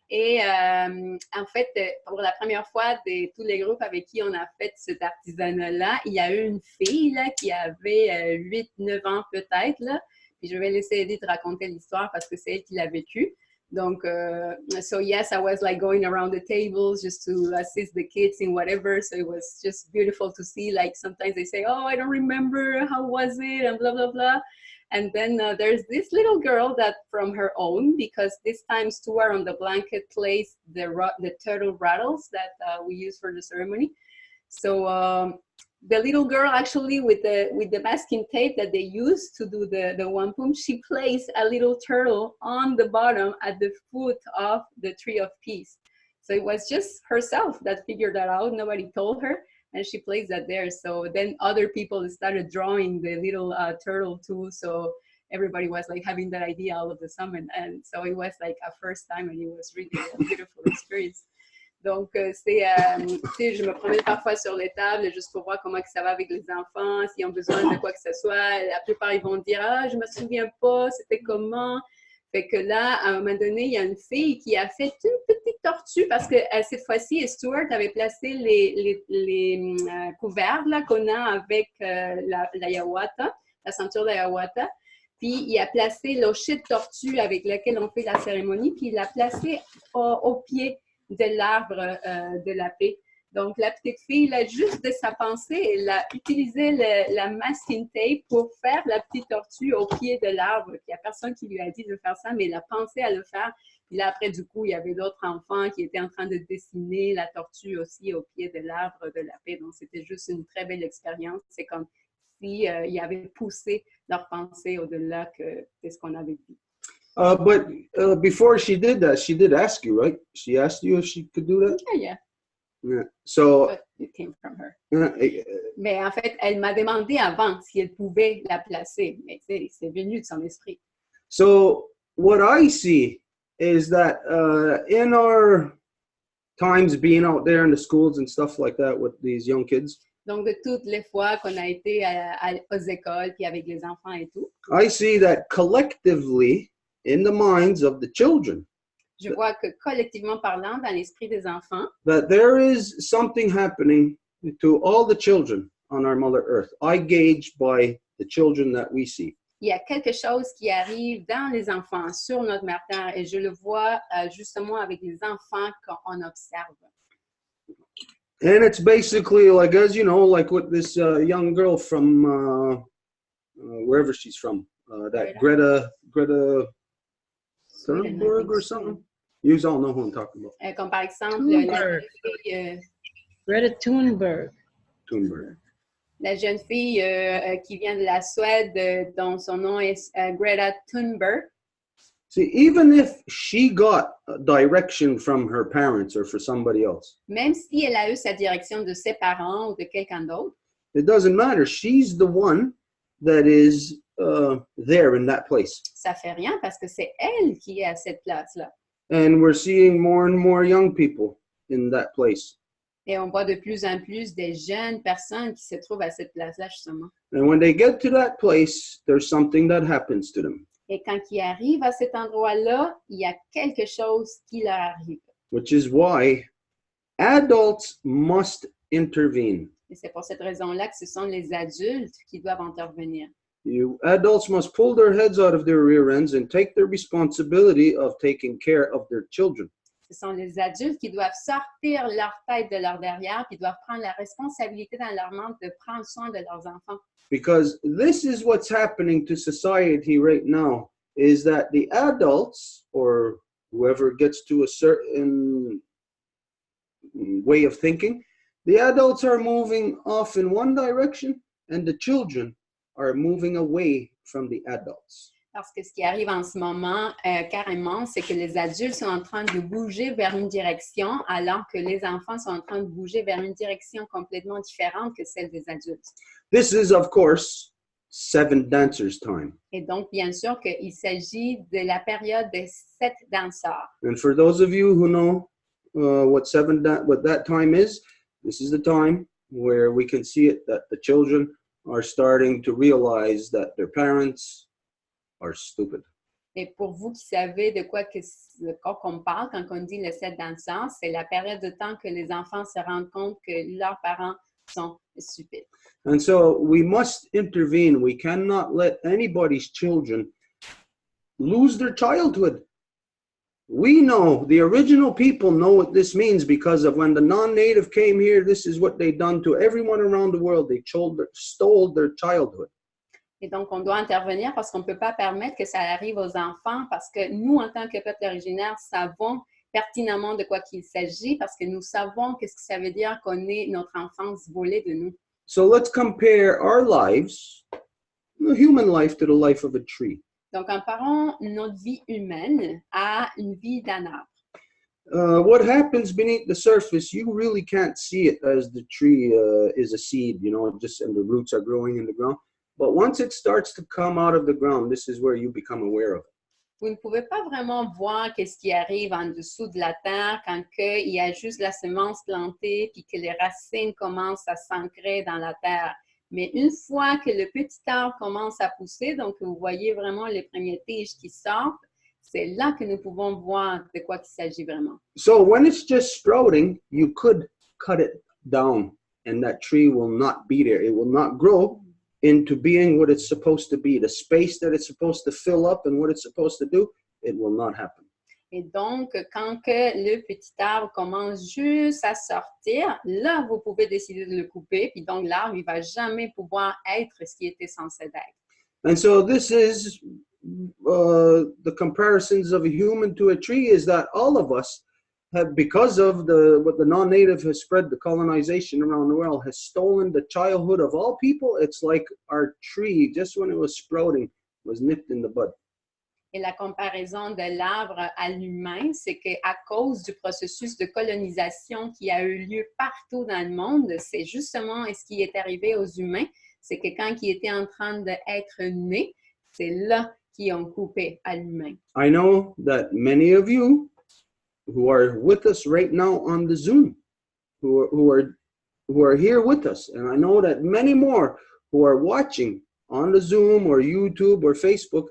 Et en fait, pour la première fois de tous les groupes avec qui on a fait cet artisanat-là, il y a eu une fille là, qui avait 8-9 ans peut-être. Là. Puis je vais laisser Edith raconter l'histoire parce que c'est elle qui l'a vécu. Donc, so yes, I was like going around the tables just to assist the kids in whatever. So it was just beautiful to see. Like sometimes they say, "Oh, I don't remember. How was it?" and blah blah blah. And then there's this little girl that from her own, because this time Stuart on the blanket plays the turtle rattles that we use for the ceremony. So the little girl actually with the masking tape that they used to do the wampum, she placed a little turtle on the bottom at the foot of the tree of peace. So it was just herself that figured that out. Nobody told her, and she placed that there. So then other people started drawing the little turtle too. So everybody was like having that idea all of the summer, and so it was like a first time, and it was really a beautiful experience. Donc, je me promène parfois sur les tables juste pour voir comment que ça va avec les enfants, s'ils ont besoin de quoi que ce soit. La plupart, ils vont dire « Ah, je me souviens pas, c'était comment? » Fait que là, à un moment donné, il y a une fille qui a fait une petite tortue parce que cette fois-ci, Stuart avait placé les couverts qu'on a avec la yawata, la ceinture de yawata. Puis, il a placé l'ochet de tortue avec lequel on fait la cérémonie, puis il l'a placé au pied de l'arbre de la paix. Donc, la petite fille, là, juste de sa pensée, elle a utilisé la masking tape pour faire la petite tortue au pied de l'arbre. Il n'y a personne qui lui a dit de faire ça, mais elle a pensé à le faire. Puis là, après, du coup, il y avait d'autres enfants qui étaient en train de dessiner la tortue aussi au pied de l'arbre de la paix. Donc, c'était juste une très belle expérience. C'est comme si ils avaient poussé leur pensée au-delà de ce qu'on avait vu. But before she did that, she did ask you, right? She asked you if she could do that? Yeah. Yeah. So, But it came from her. Mais en fait, elle m'a demandé avant si elle pouvait la placer. Mais c'est venu de son esprit. So what I see is that in our times being out there in the schools and stuff like that with these young kids, Donc, de toutes les fois qu'on a été aux écoles puis avec les enfants et tout, I see that collectively in the minds of the children, je vois que collectivement parlant, dans l'esprit des enfants, that there is something happening to all the children on our Mother Earth. I gauge by the children that we see. il y a quelque chose qui arrive dans les enfants sur notre mère Terre et je le vois justement avec les enfants qu'on observe. And it's basically like, as you know, like with this young girl from wherever she's from, that Greta Thunberg or something. You all know who I'm talking about. Comme par exemple, Greta Thunberg. La jeune fille qui vient de la Suède, dont son nom est Greta Thunberg. See, even if she got direction from her parents or for somebody else, Même si elle a eu sa direction de ses parents ou de quelqu'un d'autre, it doesn't matter. She's the one that is there in that place. ça fait rien parce que c'est elle qui est à cette place-là. And we're seeing more and more young people in that place. Et on voit de plus en plus des jeunes personnes qui se trouvent à cette place-là, justement. And when they get to that place, there's something that happens to them, Et quand ils arrivent à cet endroit-là, il y a quelque chose qui leur arrive. which is why adults must intervene. Et c'est pour cette raison-là que ce sont les adultes qui doivent intervenir. You adults must pull their heads out of their rear ends and take their responsibility of taking care of their children. Ce sont les adultes qui doivent sortir leur tête de leur derrière puis doivent prendre la responsabilité dans leur monde de prendre soin de leurs enfants. Because this is what's happening to society right now, is that the adults, or whoever gets to a certain way of thinking, the adults are moving off in one direction and the children are moving away from the adults. Parce que ce qui arrive en ce moment, carrément, c'est que les adultes sont en train de bouger vers une direction, alors que les enfants sont en train de bouger vers une direction complètement différente que celle des adultes. This is, of course, 7 dancers' time. Et donc, bien sûr qu'il s'agit de la période des 7 danseurs. And for those of you who know what that time is, this is the time where we can see it, that the children are starting to realize that their parents are stupid. Et pour vous qui savez de quoi qu'on parle quand on dit les 7 danseurs, c'est la période de temps que les enfants se rendent compte que leurs parents sont stupides. And so we must intervene. We cannot let anybody's children lose their childhood. We know, the original people know what this means because of when the non-native came here, this is what they done to everyone around the world. They stole their childhood. Et donc, on doit intervenir parce qu'on ne peut pas permettre que ça arrive aux enfants parce que nous, en tant que peuple originaire, savons pertinemment de quoi qu'il s'agit parce que nous savons qu'est-ce que ça veut dire qu'on ait notre enfance volée de nous. So let's compare our lives, the human life, to the life of a tree. Donc, comparons notre vie humaine à une vie d'un arbre. What happens beneath the surface, you really can't see it as the tree is a seed, you know, just and the roots are growing in the ground. But once it starts to come out of the ground, this is where you become aware of it. Vous ne pouvez pas vraiment voir qu'est-ce qui arrive en dessous de la terre quand il y a juste la semence plantée puis que les racines commencent à s'ancrer dans la terre. Mais une fois que le petit arbre commence à pousser, donc vous voyez vraiment les premières tiges qui sortent, c'est là que nous pouvons voir de quoi il s'agit vraiment. So when it's just sprouting, you could cut it down and that tree will not be there. It will not grow into being what it's supposed to be. The space that it's supposed to fill up and what it's supposed to do, it will not happen. Et donc, quand que le petit arbre commence juste à sortir, là, vous pouvez décider de le couper. Puis donc, l'arbre, il ne va jamais pouvoir être ce qui était censé être. And so this is the comparisons of a human to a tree is that all of us have, because of what the non-native has spread, the colonization around the world has stolen the childhood of all people. It's like our tree, just when it was sprouting, was nipped in the bud. Et la comparaison de l'arbre à l'humain, c'est qu'à cause du processus de colonisation qui a eu lieu partout dans le monde, c'est justement ce qui est arrivé aux humains, c'est que quand ils étaient en train d'être nés, c'est là qu'ils ont coupé à l'humain. I know that many of you who are with us right now on the Zoom, who are here with us, and I know that many more who are watching on the Zoom or YouTube or Facebook,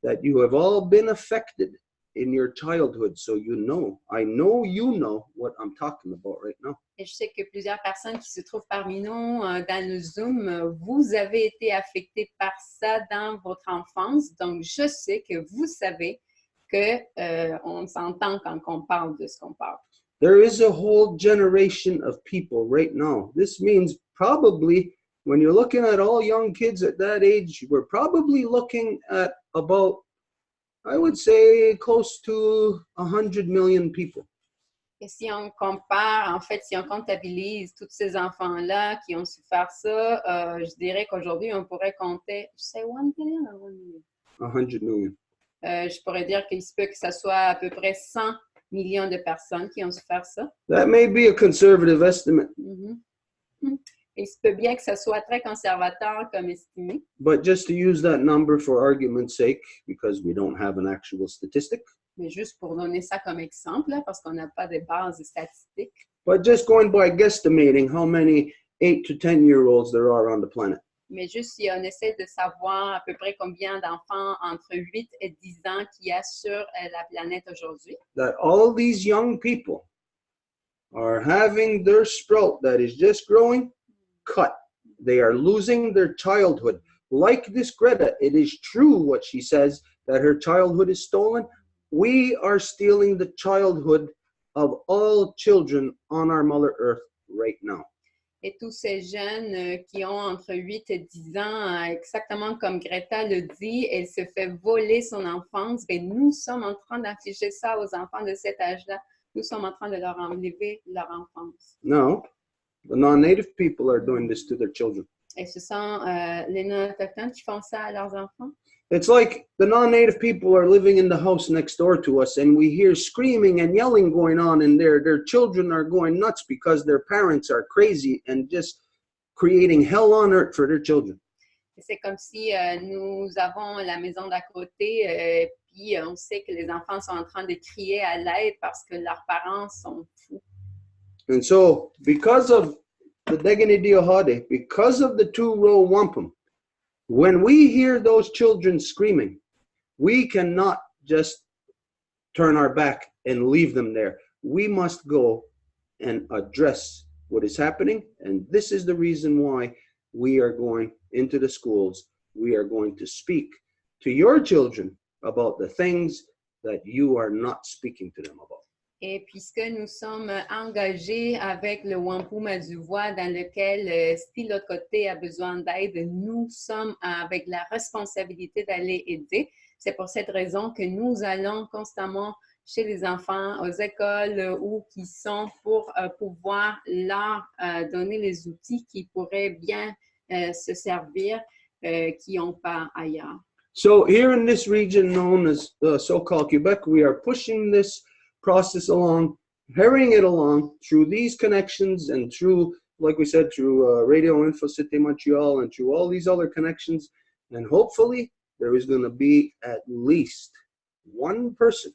that you have all been affected in your childhood. So I know you know what I'm talking about right now. Et je sais que plusieurs personnes qui se trouvent parmi nous dans le Zoom, vous avez été affectés par ça dans votre enfance. Donc, je sais que vous savez qu'on s'entend quand on parle de ce qu'on parle. There is a whole generation of people right now. This means probably when you're looking at all young kids at that age, we're probably looking at about, I would say, close to 100 million people. Et si on compare, en fait, si on comptabilise tous ces enfants-là qui ont su faire ça, je dirais qu'aujourd'hui, on pourrait compter, je sais, 1 million ou 1 million? 100 million. Je pourrais dire qu'il se peut que ça soit à peu près 100 millions de personnes qui ont su faire ça. That may be a conservative estimate. Il se peut bien que ça soit très conservateur comme estimé. But just to use that number for argument's sake, because we don't have an actual statistic. Mais juste pour donner ça comme exemple, là, parce qu'on n'a pas de bases statistiques. But just going by guesstimating how many 8 to 10-year-olds there are on the planet. Mais juste si on essaie de savoir à peu près combien d'enfants entre 8 et 10 ans qu'il y a sur la planète aujourd'hui. That all these young people are having their sprout that is just growing cut. They are losing their childhood. Like this Greta, it is true what she says, that her childhood is stolen. We are stealing the childhood of all children on our Mother Earth right now. Et tous ces jeunes qui ont entre 8 et 10 ans, exactement comme Greta le dit, elle se fait voler son enfance. Et nous sommes en train d'afficher ça aux enfants de cet âge-là. Nous sommes en train de leur enlever leur enfance. No, the non-native people are doing this to their children. Et ce sont les non-autochtones qui font ça à leurs enfants. It's like the non-native people are living in the house next door to us and we hear screaming and yelling going on and their children are going nuts because their parents are crazy and just creating hell on earth for their children. C'est comme si nous avons la maison d'à côté puis on sait que les enfants sont en train de crier à l'aide parce que leurs parents sont fous. And so because of the Degani Diohade, because of the two Row Wampum, when we hear those children screaming, we cannot just turn our back and leave them there. We must go and address what is happening. And this is the reason why we are going into the schools. We are going to speak to your children about the things that you are not speaking to them about. Et puisque nous sommes engagés avec le Wampum à Deux Voies, dans lequel, si l'autre côté a besoin d'aide, nous sommes avec la responsabilité d'aller aider. C'est pour cette raison que nous allons constamment chez les enfants, aux écoles ou qui sont pour pouvoir leur donner les outils qui pourraient bien se servir, qui n'ont pas ailleurs. So here in this region known as so-called Quebec, we are pushing this process along, hurrying it along through these connections and through, like we said, through Radio Info Cité Montreal and through all these other connections. And hopefully there is going to be at least one person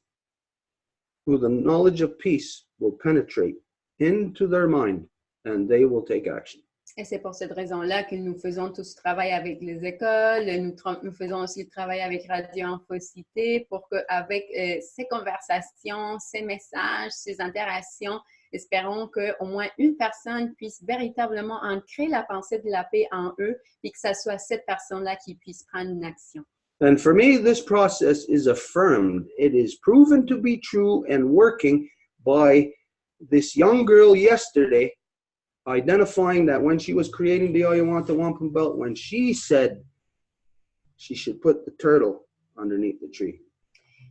who the knowledge of peace will penetrate into their mind and they will take action. Et c'est pour cette raison-là que nous faisons tout ce travail avec les écoles, nous faisons aussi le travail avec Radio Info Cité pour qu'avec ces conversations, ces messages, ces interactions, espérons qu'au moins une personne puisse véritablement ancrer la pensée de la paix en eux et que ce soit cette personne-là qui puisse prendre une action. And for me, this process is affirmed. It is proven to be true and working by this young girl yesterday, identifying that when she was creating the Row Wampum belt, when she said she should put the turtle underneath the tree.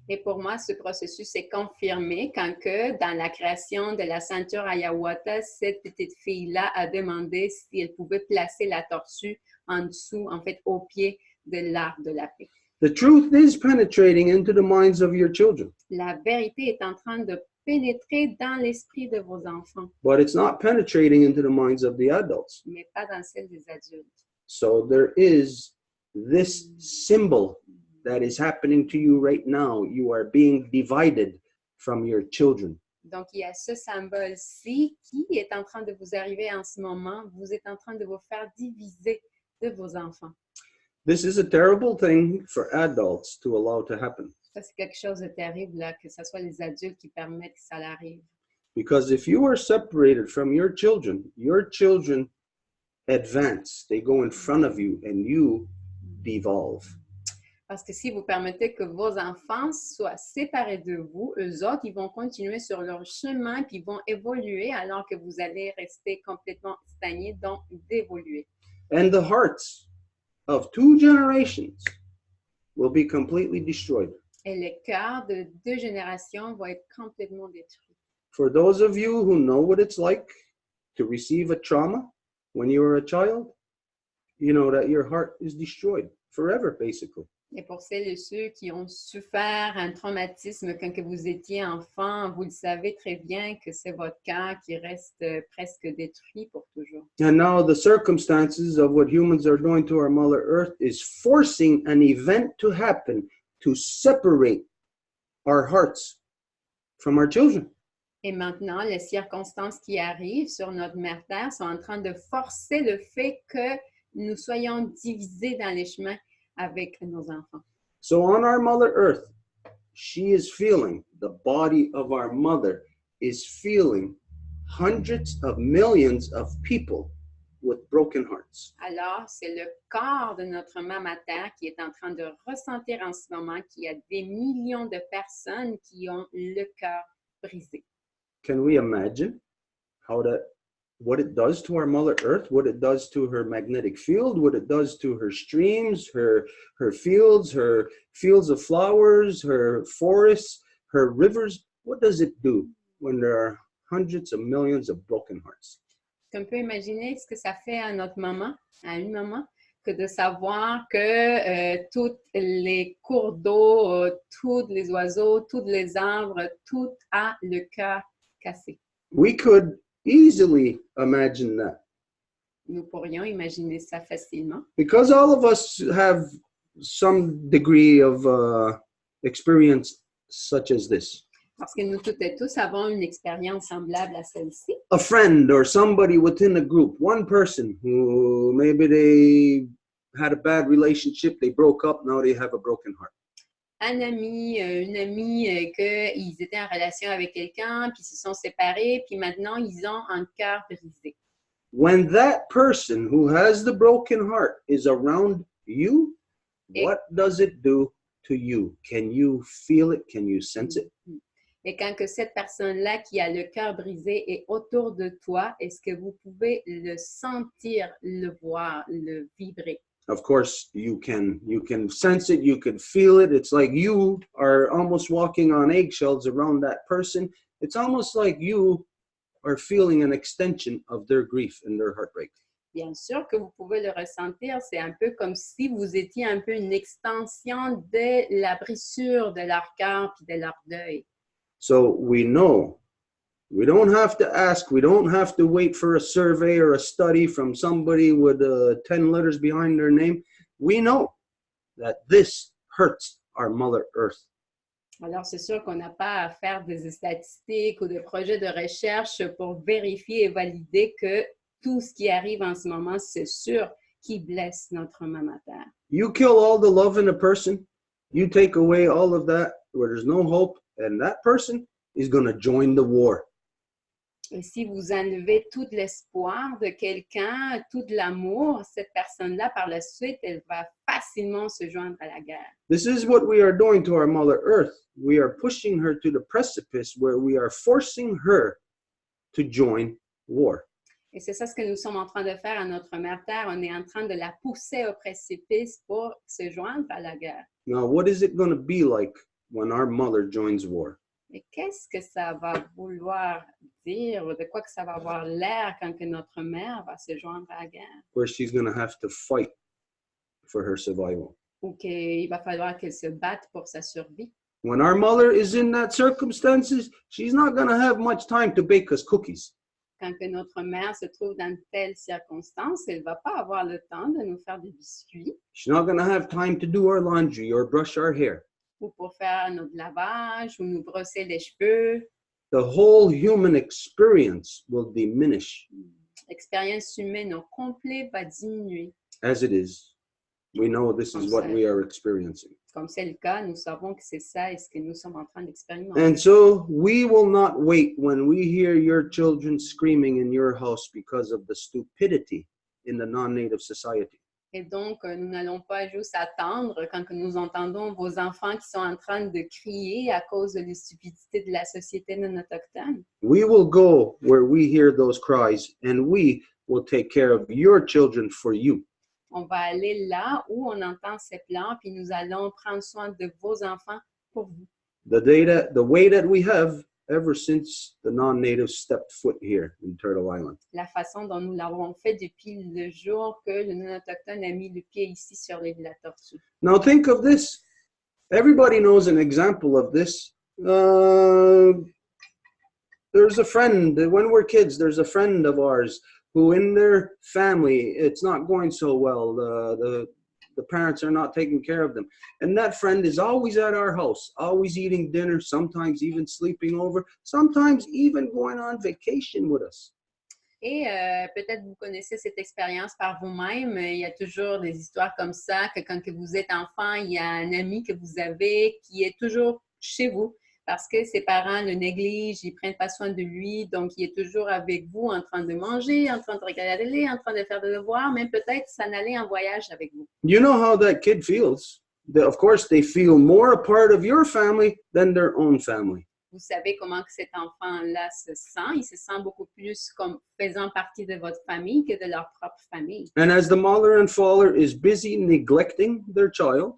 Et pour moi, ce processus est confirmé quand que dans la création de la ceinture Hiawatha, cette petite fille-là a demandé si elle pouvait placer la tortue en dessous, en fait, au pied de l'arbre de la paix. The truth is penetrating into the minds of your children. La vérité est en train de pénétrer dans l'esprit de vos enfants, But it's not penetrating into the minds of the adults. mais pas dans celle des adultes. So there is this symbol that is happening to you right now. You are being divided from your children. Donc, il y a ce symbole-ci qui est en train de vous arriver en ce moment. Vous êtes en train de vous faire diviser de vos enfants. This is a terrible thing for adults to allow to happen. Ça, c'est quelque chose de terrible, là, que ce soit les adultes qui permettent que ça arrive. Because if you are separated from your children advance. They go in front of you and you devolve. Parce que si vous permettez que vos enfants soient séparés de vous, eux autres, ils vont continuer sur leur chemin puis ils vont évoluer alors que vous allez rester complètement stagné, donc d'évoluer. And the hearts of 2 generations will be completely destroyed. Et le cœur de 2 générations va être complètement détruit. For those of you who know what it's like to receive a trauma when you were a child, you know that your heart is destroyed forever, basically. Et pour celles et ceux qui ont souffert un traumatisme quand que vous étiez enfant, vous le savez très bien que c'est votre cœur qui reste presque détruit pour toujours. And now the circumstances of what humans are doing to our Mother Earth is forcing an event to happen to separate our hearts from our children. Et maintenant, les circonstances qui arrivent sur notre mère Terre sont en train de forcer le fait que nous soyons divisés dans les chemins avec nos enfants. So on our Mother Earth, she is feeling, the body of our mother is feeling hundreds of millions of people with broken hearts. Alors, c'est le corps de notre maman Terre qui est en train de ressentir en ce moment qu'il y a des millions de personnes qui ont le cœur brisé. Can we imagine what it does to our Mother Earth, what it does to her magnetic field, what it does to her streams, her fields of flowers, her forests, her rivers? What does it do when there are hundreds of millions of broken hearts? On peut imaginer ce que ça fait à notre maman, à une maman, que de savoir que tous les cours d'eau, tous les oiseaux, tous les arbres, tout a le cœur cassé. We could easily imagine that. Nous pourrions imaginer ça facilement. Because all of us have some degree of experience such as this. Parce que nous toutes et tous avons une expérience semblable à celle-ci. A friend or somebody within a group, one person who maybe they had a bad relationship, they broke up, now they have a broken heart. Un ami, une amie, qu'ils étaient en relation avec quelqu'un, puis se sont séparés, puis maintenant ils ont un cœur brisé. When that person who has the broken heart is around you, what does it do to you? Can you feel it? Can you sense it? Et quand que cette personne-là qui a le cœur brisé est autour de toi, est-ce que vous pouvez le sentir, le voir, le vibrer? Of course, you can sense it, you can feel it. It's like you are almost walking on eggshells around that person. It's almost like you are feeling an extension of their grief and their heartbreak. Bien sûr que vous pouvez le ressentir, c'est un peu comme si vous étiez un peu une extension de la brisure de leur cœur puis de leur deuil. So we know. We don't have to ask. We don't have to wait for a survey or a study from somebody with 10 letters behind their name. We know that this hurts our Mother Earth. Alors, c'est sûr qu'on n'a pas à faire des statistiques ou des projets de recherche pour vérifier et valider que tout ce qui arrive en ce moment, c'est sûr qui blesse notre maman terre. You kill all the love in a person. You take away all of that where there's no hope, and that person is going to join the war. Et si vous enlevez tout l'espoir de quelqu'un, tout l'amour, cette personne-là, par la suite, elle va facilement se joindre à la guerre. This is what we are doing to our Mother Earth. We are pushing her to the precipice where we are forcing her to join war. Et c'est ça ce que nous sommes en train de faire à notre mère Terre. On est en train de la pousser au précipice pour se joindre à la guerre. Now, what is it going to be like when our mother joins war? Mais qu'est-ce que ça va vouloir dire, de quoi que ça va avoir l'air quand que notre mère va se joindre à la guerre? Where she's going to have to fight for her survival. Ou qu'il va falloir qu'elle se batte pour sa survie. When our mother is in that circumstances, she's not going to have much time to bake us cookies. Quand que notre mère se trouve dans telle circonstance, elle ne va pas avoir le temps de nous faire des biscuits She's not going to have time to do our laundry or brush our hair. ou pour faire notre lavage ou nous brosser les cheveux. The whole human experience will diminish. L'expérience humaine au complet va diminuer. As it is, we know this is what we are experiencing. Comme c'est le cas, nous savons que c'est ça et ce que nous sommes en train d'expérimenter. And so we will not wait when we hear your children screaming in your house because of the stupidity in the non-native society. Et donc, nous n'allons pas juste attendre quand que nous entendons vos enfants qui sont en train de crier à cause de la stupidité de la société non autochtone. We will go where we hear those cries, and we will take care of your children for you. On va aller là où on entend ces plans, puis nous allons prendre soin de vos enfants pour vous. The way that we have ever since the non-natives stepped foot here in Turtle Island. La façon dont nous l'avons fait depuis le jour que le non-autochtone a mis le pied ici sur l'île de la Tortue. Now think of this. Everybody knows an example of this. There's a friend, when we're kids, there's a friend of ours who in their family, it's not going so well. The parents are not taking care of them. And that friend is always at our house, always eating dinner, sometimes even sleeping over, sometimes even going on vacation with us. Et peut-être vous connaissez cette expérience par vous-même. Il y a toujours des histoires comme ça, que quand que vous êtes enfant, il y a un ami que vous avez qui est toujours chez vous parce que ses parents le négligent, ils ne prennent pas soin de lui, donc il est toujours avec vous en train de manger, en train de regarder la télé, en train de faire des devoirs, même peut-être s'en aller en voyage avec vous. You know how that kid feels. Of course, they feel more a part of your family than their own family. Vous savez comment que cet enfant-là se sent. Il se sent beaucoup plus comme faisant partie de votre famille que de leur propre famille. And as the mother and father is busy neglecting their child,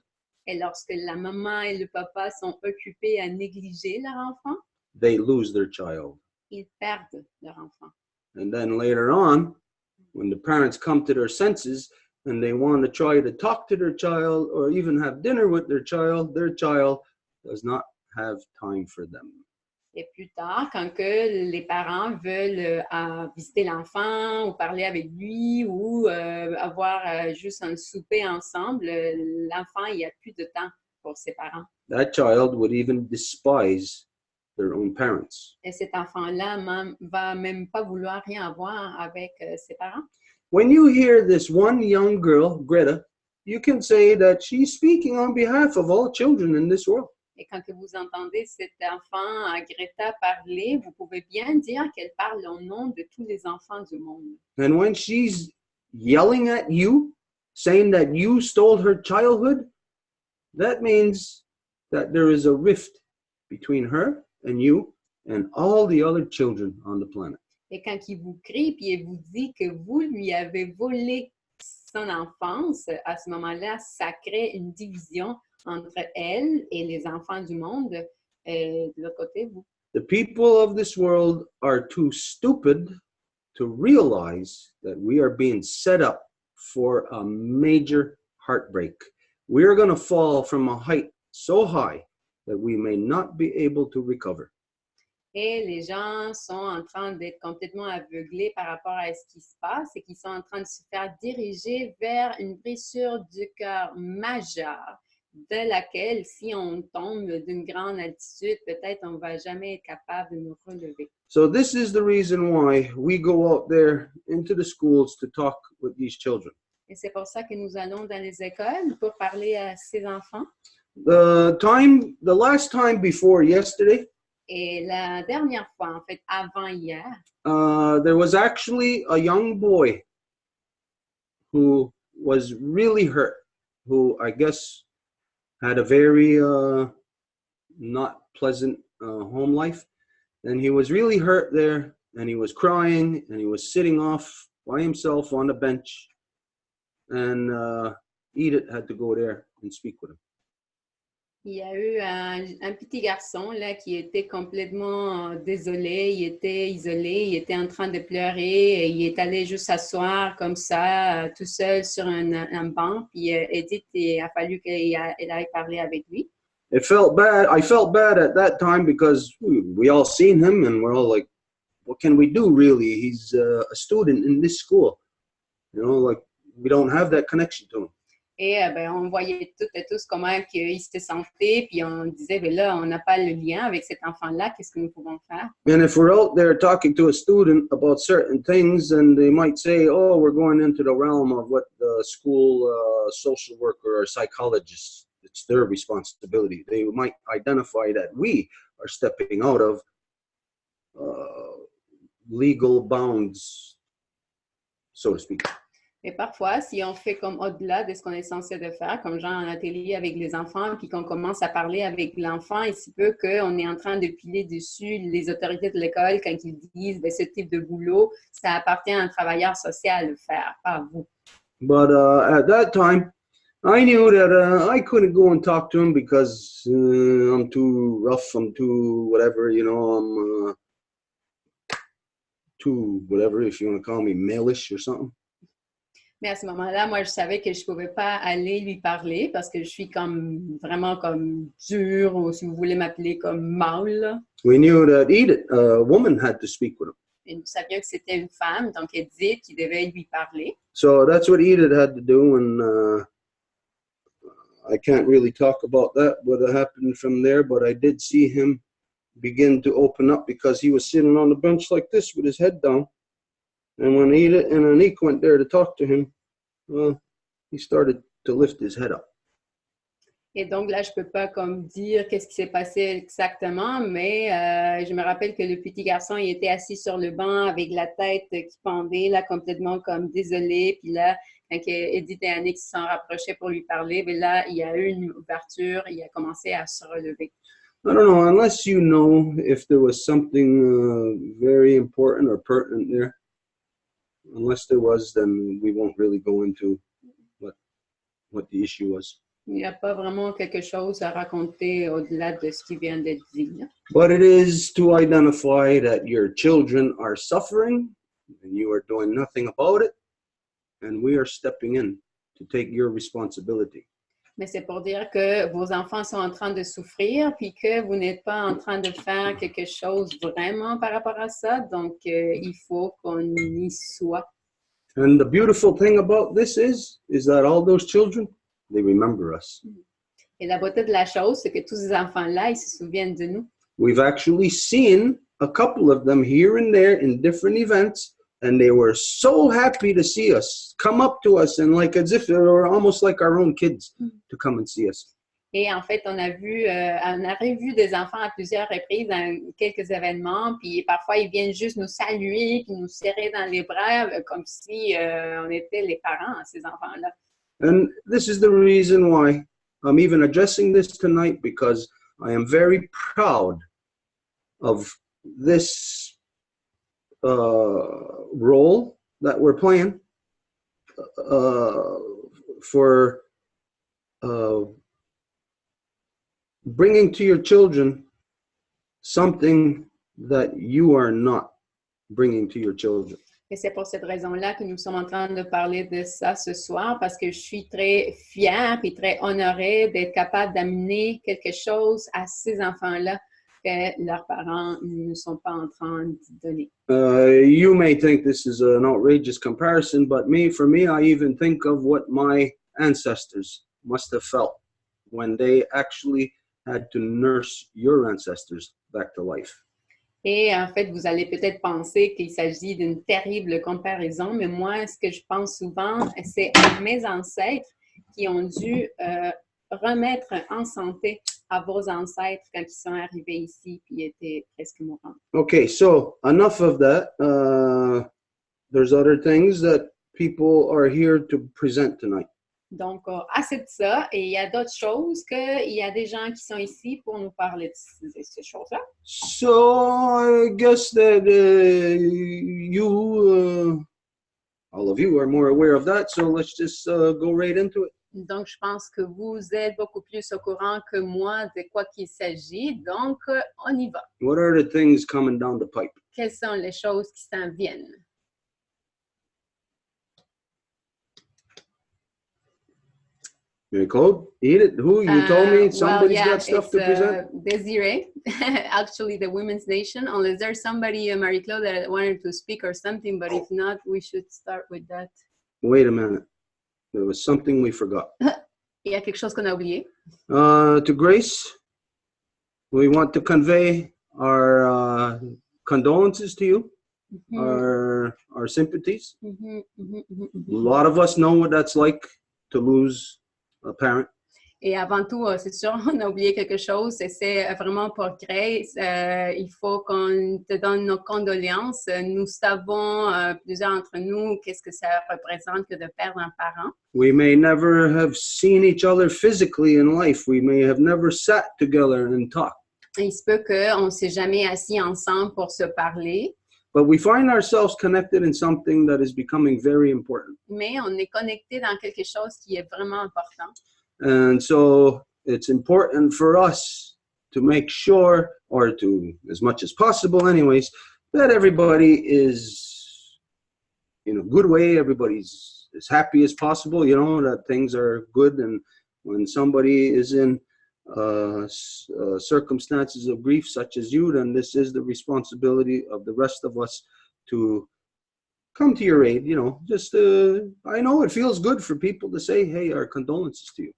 et lorsque la maman et le papa sont occupés à négliger leur enfant, they lose their child. Ils perdent leur enfant. And then later on, when the parents come to their senses and they want to try to talk to their child or even have dinner with their child does not have time for them. Et plus tard, quand que les parents veulent visiter l'enfant ou parler avec lui ou avoir juste un souper ensemble, l'enfant, il n'y a plus de temps pour ses parents. That child would even despise their own parents. Et cet enfant-là va même pas vouloir rien avoir avec ses parents. When you hear this one young girl, Greta, you can say that she's speaking on behalf of all children in this world. Et quand que vous entendez cet enfant, Greta, parler, vous pouvez bien dire qu'elle parle au nom de tous les enfants du monde. And when she's yelling at you, saying that you stole her childhood, that means that there is a rift between her and you and all the other children on the planet. Et quand il vous crie, puis il vous dit que vous lui avez volé son enfance, à ce moment-là, ça crée une division entre elle et les enfants du monde. Et de l'autre côté, vous. The people of this world are too stupid to realize that we are being set up for a major heartbreak. We are going to fall from a height so high that we may not be able to recover. Et les gens sont en train d'être complètement aveuglés par rapport à ce qui se passe et qui sont en train de se faire diriger vers une brisure du cœur majeure de laquelle, si on tombe d'une grande altitude, peut-être on ne va jamais être capable de nous relever. So this is the reason why we go out there into the schools to talk with these children. Et c'est pour ça que nous allons dans les écoles pour parler à ces enfants. The last time before yesterday, Et la dernière fois, en fait, avant hier, there was actually a young boy who was really hurt, who I guess had a very not pleasant home life. And he was really hurt there, and he was crying, and he was sitting off by himself on the bench. And Edith had to go there and speak with him. il y a eu un petit garçon là, qui était complètement désolé, il était isolé, il était en train de pleurer, et il est allé juste s'asseoir comme ça, tout seul sur un banc, puis Edith, il a fallu qu'elle aille parler avec lui. It felt bad. I felt bad at that time because we all seen him, and we're all like, what can we do really? He's a student in this school. You know, like, we don't have that connection to him. Et ben, on voyait toutes et tous comment il se sentait, puis on disait, ben là, on n'a pas le lien avec cet enfant-là, qu'est-ce que nous pouvons faire? And if we're out there talking to a student about certain things, and they might say, oh, we're going into the realm of what the school social worker or psychologist, it's their responsibility. They might identify that we are stepping out of legal bounds, so to speak. Et parfois, si on fait comme au-delà de ce qu'on est censé de faire, comme genre en atelier avec les enfants, puis qu'on commence à parler avec l'enfant, il se peut qu'on est en train de piler dessus les autorités de l'école quand ils disent ben, ce type de boulot, ça appartient à un travailleur social de le faire, pas à vous. But at that time, I knew that I couldn't go and talk to him because I'm too rough, I'm too whatever, you know, I'm too whatever, if you want to call me malish or something. Mais à ce moment-là, moi, je savais que je ne pouvais pas aller lui parler parce que je suis comme vraiment comme dure, ou si vous voulez m'appeler comme mâle. We knew that Edith, a woman, had to speak with him. Et nous savions que c'était une femme, donc Edith, qui devait lui parler. So that's what Edith had to do, and I can't really talk about that, what happened from there, but I did see him begin to open up because he was sitting on the bench like this with his head down. And when Edith and Anique went there to talk to him, well, he started to lift his head up. Et donc là, je ne peux pas comme dire qu'est-ce qui s'est passé exactement, mais je me rappelle que le petit garçon, il était assis sur le banc avec la tête qui pendait, là, complètement comme désolé. Puis là, quand Edith et Annick se sont rapprochés pour lui parler, mais là, il y a eu une ouverture, il a commencé à se relever. I don't know, unless you know if there was something very important or pertinent there. Unless there was, then we won't really go into what the issue was. Il n'y a pas vraiment quelque chose à raconter au-delà de ce qui vient d'être dit. But it is to identify that your children are suffering and you are doing nothing about it, and we are stepping in to take your responsibility. Mais c'est pour dire que vos enfants sont en train de souffrir, puis que vous n'êtes pas en train de faire quelque chose vraiment par rapport à ça. Donc, il faut qu'on y soit. And the beautiful thing about this is that all those children, they remember us. Et la beauté de la chose, c'est que tous ces enfants-là, ils se souviennent de nous. We've actually seen a couple of them here and there in different events, and they were so happy to see us, come up to us, and like as if they were almost like our own kids to come and see us. Et en fait, on a revu des enfants à plusieurs reprises dans quelques événements, puis parfois ils viennent juste nous saluer, puis nous serrer dans les bras, comme si on était les parents à ces enfants-là. And this is the reason why I'm even addressing this tonight, because I am very proud of this role that we're playing. for bringing to your children something that you are not bringing to your children. Et c'est pour cette raison-là que nous sommes en train de parler de ça ce soir, parce que je suis très fière et très honorée d'être capable d'amener quelque chose à ces enfants-là que leurs parents ne sont pas en train de donner. You may think this is an outrageous comparison, but for me, I even think of what my ancestors must have felt when they actually had to nurse your ancestors back to life. Et en fait, vous allez peut-être penser qu'il s'agit d'une terrible comparaison, mais moi, ce que je pense souvent, c'est à mes ancêtres qui ont dû remettre en santé à vos ancêtres quand ils sont arrivés ici puis étaient presque mourants. Okay, so enough of that. There's other things that people are here to present tonight. Donc, assez de ça. Et il y a d'autres choses qu'il y a des gens qui sont ici pour nous parler de ces choses-là. So I guess that all of you are more aware of that. So let's just go right into it. Donc, je pense que vous êtes beaucoup plus au courant que moi de quoi qu'il s'agit. Donc, on y va. What are the things coming down the pipe? Quelles sont les choses qui s'en viennent? Very cold. Eat it. Who? You told me somebody's got stuff to present? Desiree, actually the Women's Nation, unless there's somebody, Marie-Claude, that wanted to speak or something, but if not, we should start with that. Wait a minute. There was something we forgot. Il y a quelque chose qu'on a oublié. To Grace, we want to convey our condolences to you, our sympathies. A lot of us know what that's like to lose a parent. Et avant tout, c'est sûr, on a oublié quelque chose, et c'est vraiment pour Grace. Il faut qu'on te donne nos condoléances. Nous savons, plusieurs d'entre nous, qu'est-ce que ça représente que de perdre un parent. We may never have seen each other physically in life. We may have never sat together and talked. Il se peut qu'on ne s'est jamais assis ensemble pour se parler. But we find ourselves connected in something that is becoming very important. Mais on est connecté dans quelque chose qui est vraiment important. And so it's important for us to make sure, or to, as much as possible anyways, that everybody is in a good way, everybody's as happy as possible, that things are good. And when somebody is in circumstances of grief such as you, then this is the responsibility of the rest of us to come to your aid. I know it feels good for people to say, hey, our condolences to you.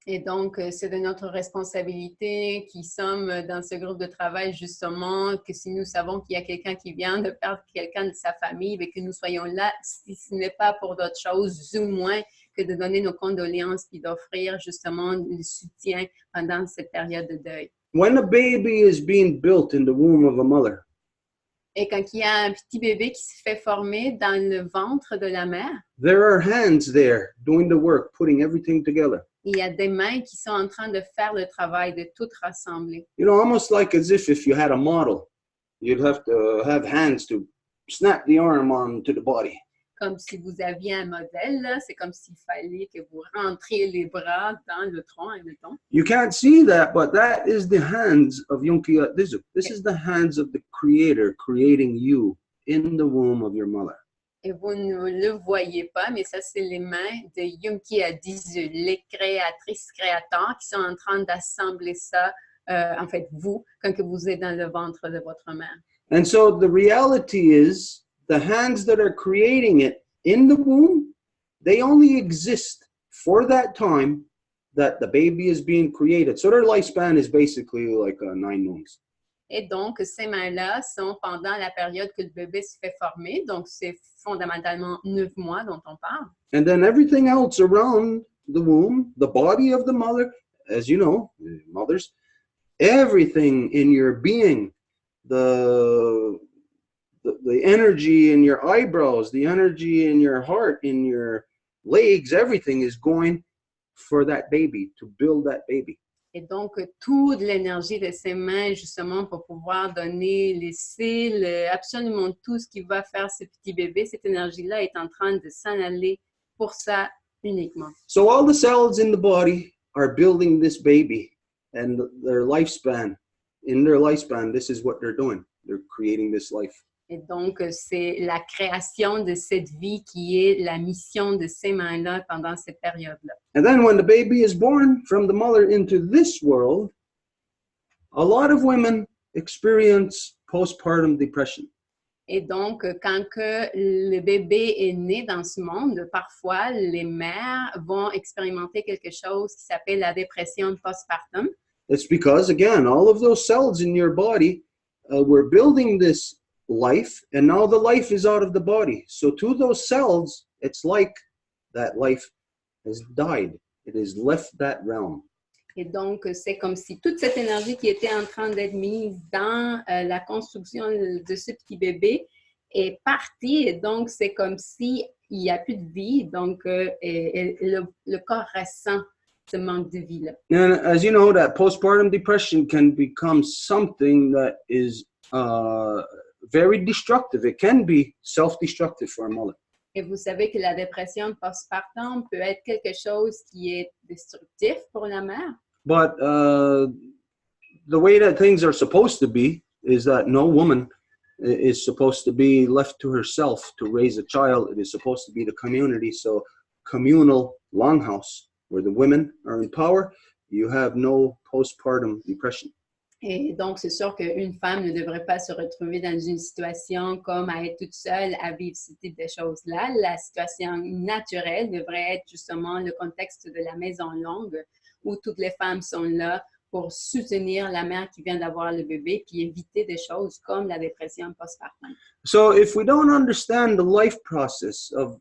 Et donc, c'est de notre responsabilité qui sommes dans ce groupe de travail, justement, que si nous savons qu'il y a quelqu'un qui vient de perdre quelqu'un de sa famille, mais que nous soyons là, si ce n'est pas pour d'autres choses, ou moins que de donner nos condoléances et d'offrir justement le soutien pendant cette période de deuil. When a baby is being built in the womb of a mother, et quand il y a un petit bébé qui se fait former dans le ventre de la mère, there are hands there doing the work, putting everything together. Il y a des mains qui sont en train de faire le travail, de tout rassembler. Almost like as if you had a model, you'd have to have hands to snap the arm onto the body. Comme si vous aviez un modèle, là, c'est comme s'il fallait que vous rentriez les bras dans le tronc, admettons. You can't see that, but that is the hands of Yunki Dizu. This is the hands of the Creator creating you in the womb of your mother. Et vous ne le voyez pas, mais ça, c'est les mains de Yunki Adizu, les créatrices, créateurs qui sont en train d'assembler ça, en fait, vous, quand que vous êtes dans le ventre de votre mère. And so the reality is, the hands that are creating it in the womb, they only exist for that time that the baby is being created. So their lifespan is basically like 9 months. Et donc, ces mains-là sont pendant la période que le bébé se fait former. Donc, c'est fondamentalement 9 mois dont on parle. And then everything else around the womb, the body of the mother, as you know, mothers, everything in your being, the energy in your eyebrows, the energy in your heart, in your legs, everything is going for that baby, to build that baby. Et donc, toute l'énergie de ses mains, justement, pour pouvoir donner les cils, absolument tout ce qui va faire ce petit bébé, cette énergie-là est en train de s'en aller pour ça uniquement. So all the cells in the body are building this baby, and their lifespan, this is what they're doing. They're creating this life. Et donc, c'est la création de cette vie qui est la mission de ces mains-là pendant cette période-là. And then when the baby is born from the mother into this world, a lot of women experience postpartum depression. Et donc, quand que le bébé est né dans ce monde, parfois, les mères vont expérimenter quelque chose qui s'appelle la dépression postpartum. It's because, again, all of those cells in your body were building this life, and now the life is out of the body. So to those cells, it's like that life has died. It has left that realm. Et donc, c'est comme si toute cette énergie qui était en train d'être mise dans la construction de ce petit bébé est partie. Et donc, c'est comme s'il n'y a plus de vie. Donc, le corps ressent ce manque de vie-là. And as you know, that postpartum depression can become something that is very destructive. It can be self-destructive for a mother. Et vous savez que la dépression postpartum peut être quelque chose qui est destructif pour la mère. But the way that things are supposed to be is that no woman is supposed to be left to herself to raise a child. It is supposed to be the community. So communal longhouse where the women are in power, you have no postpartum depression. Et donc, c'est sûr qu'une femme ne devrait pas se retrouver dans une situation comme à être toute seule à vivre ce type de choses-là. La situation naturelle devrait être justement le contexte de la maison longue où toutes les femmes sont là pour soutenir la mère qui vient d'avoir le bébé puis éviter des choses comme la dépression postpartum. So if we don't understand the life process of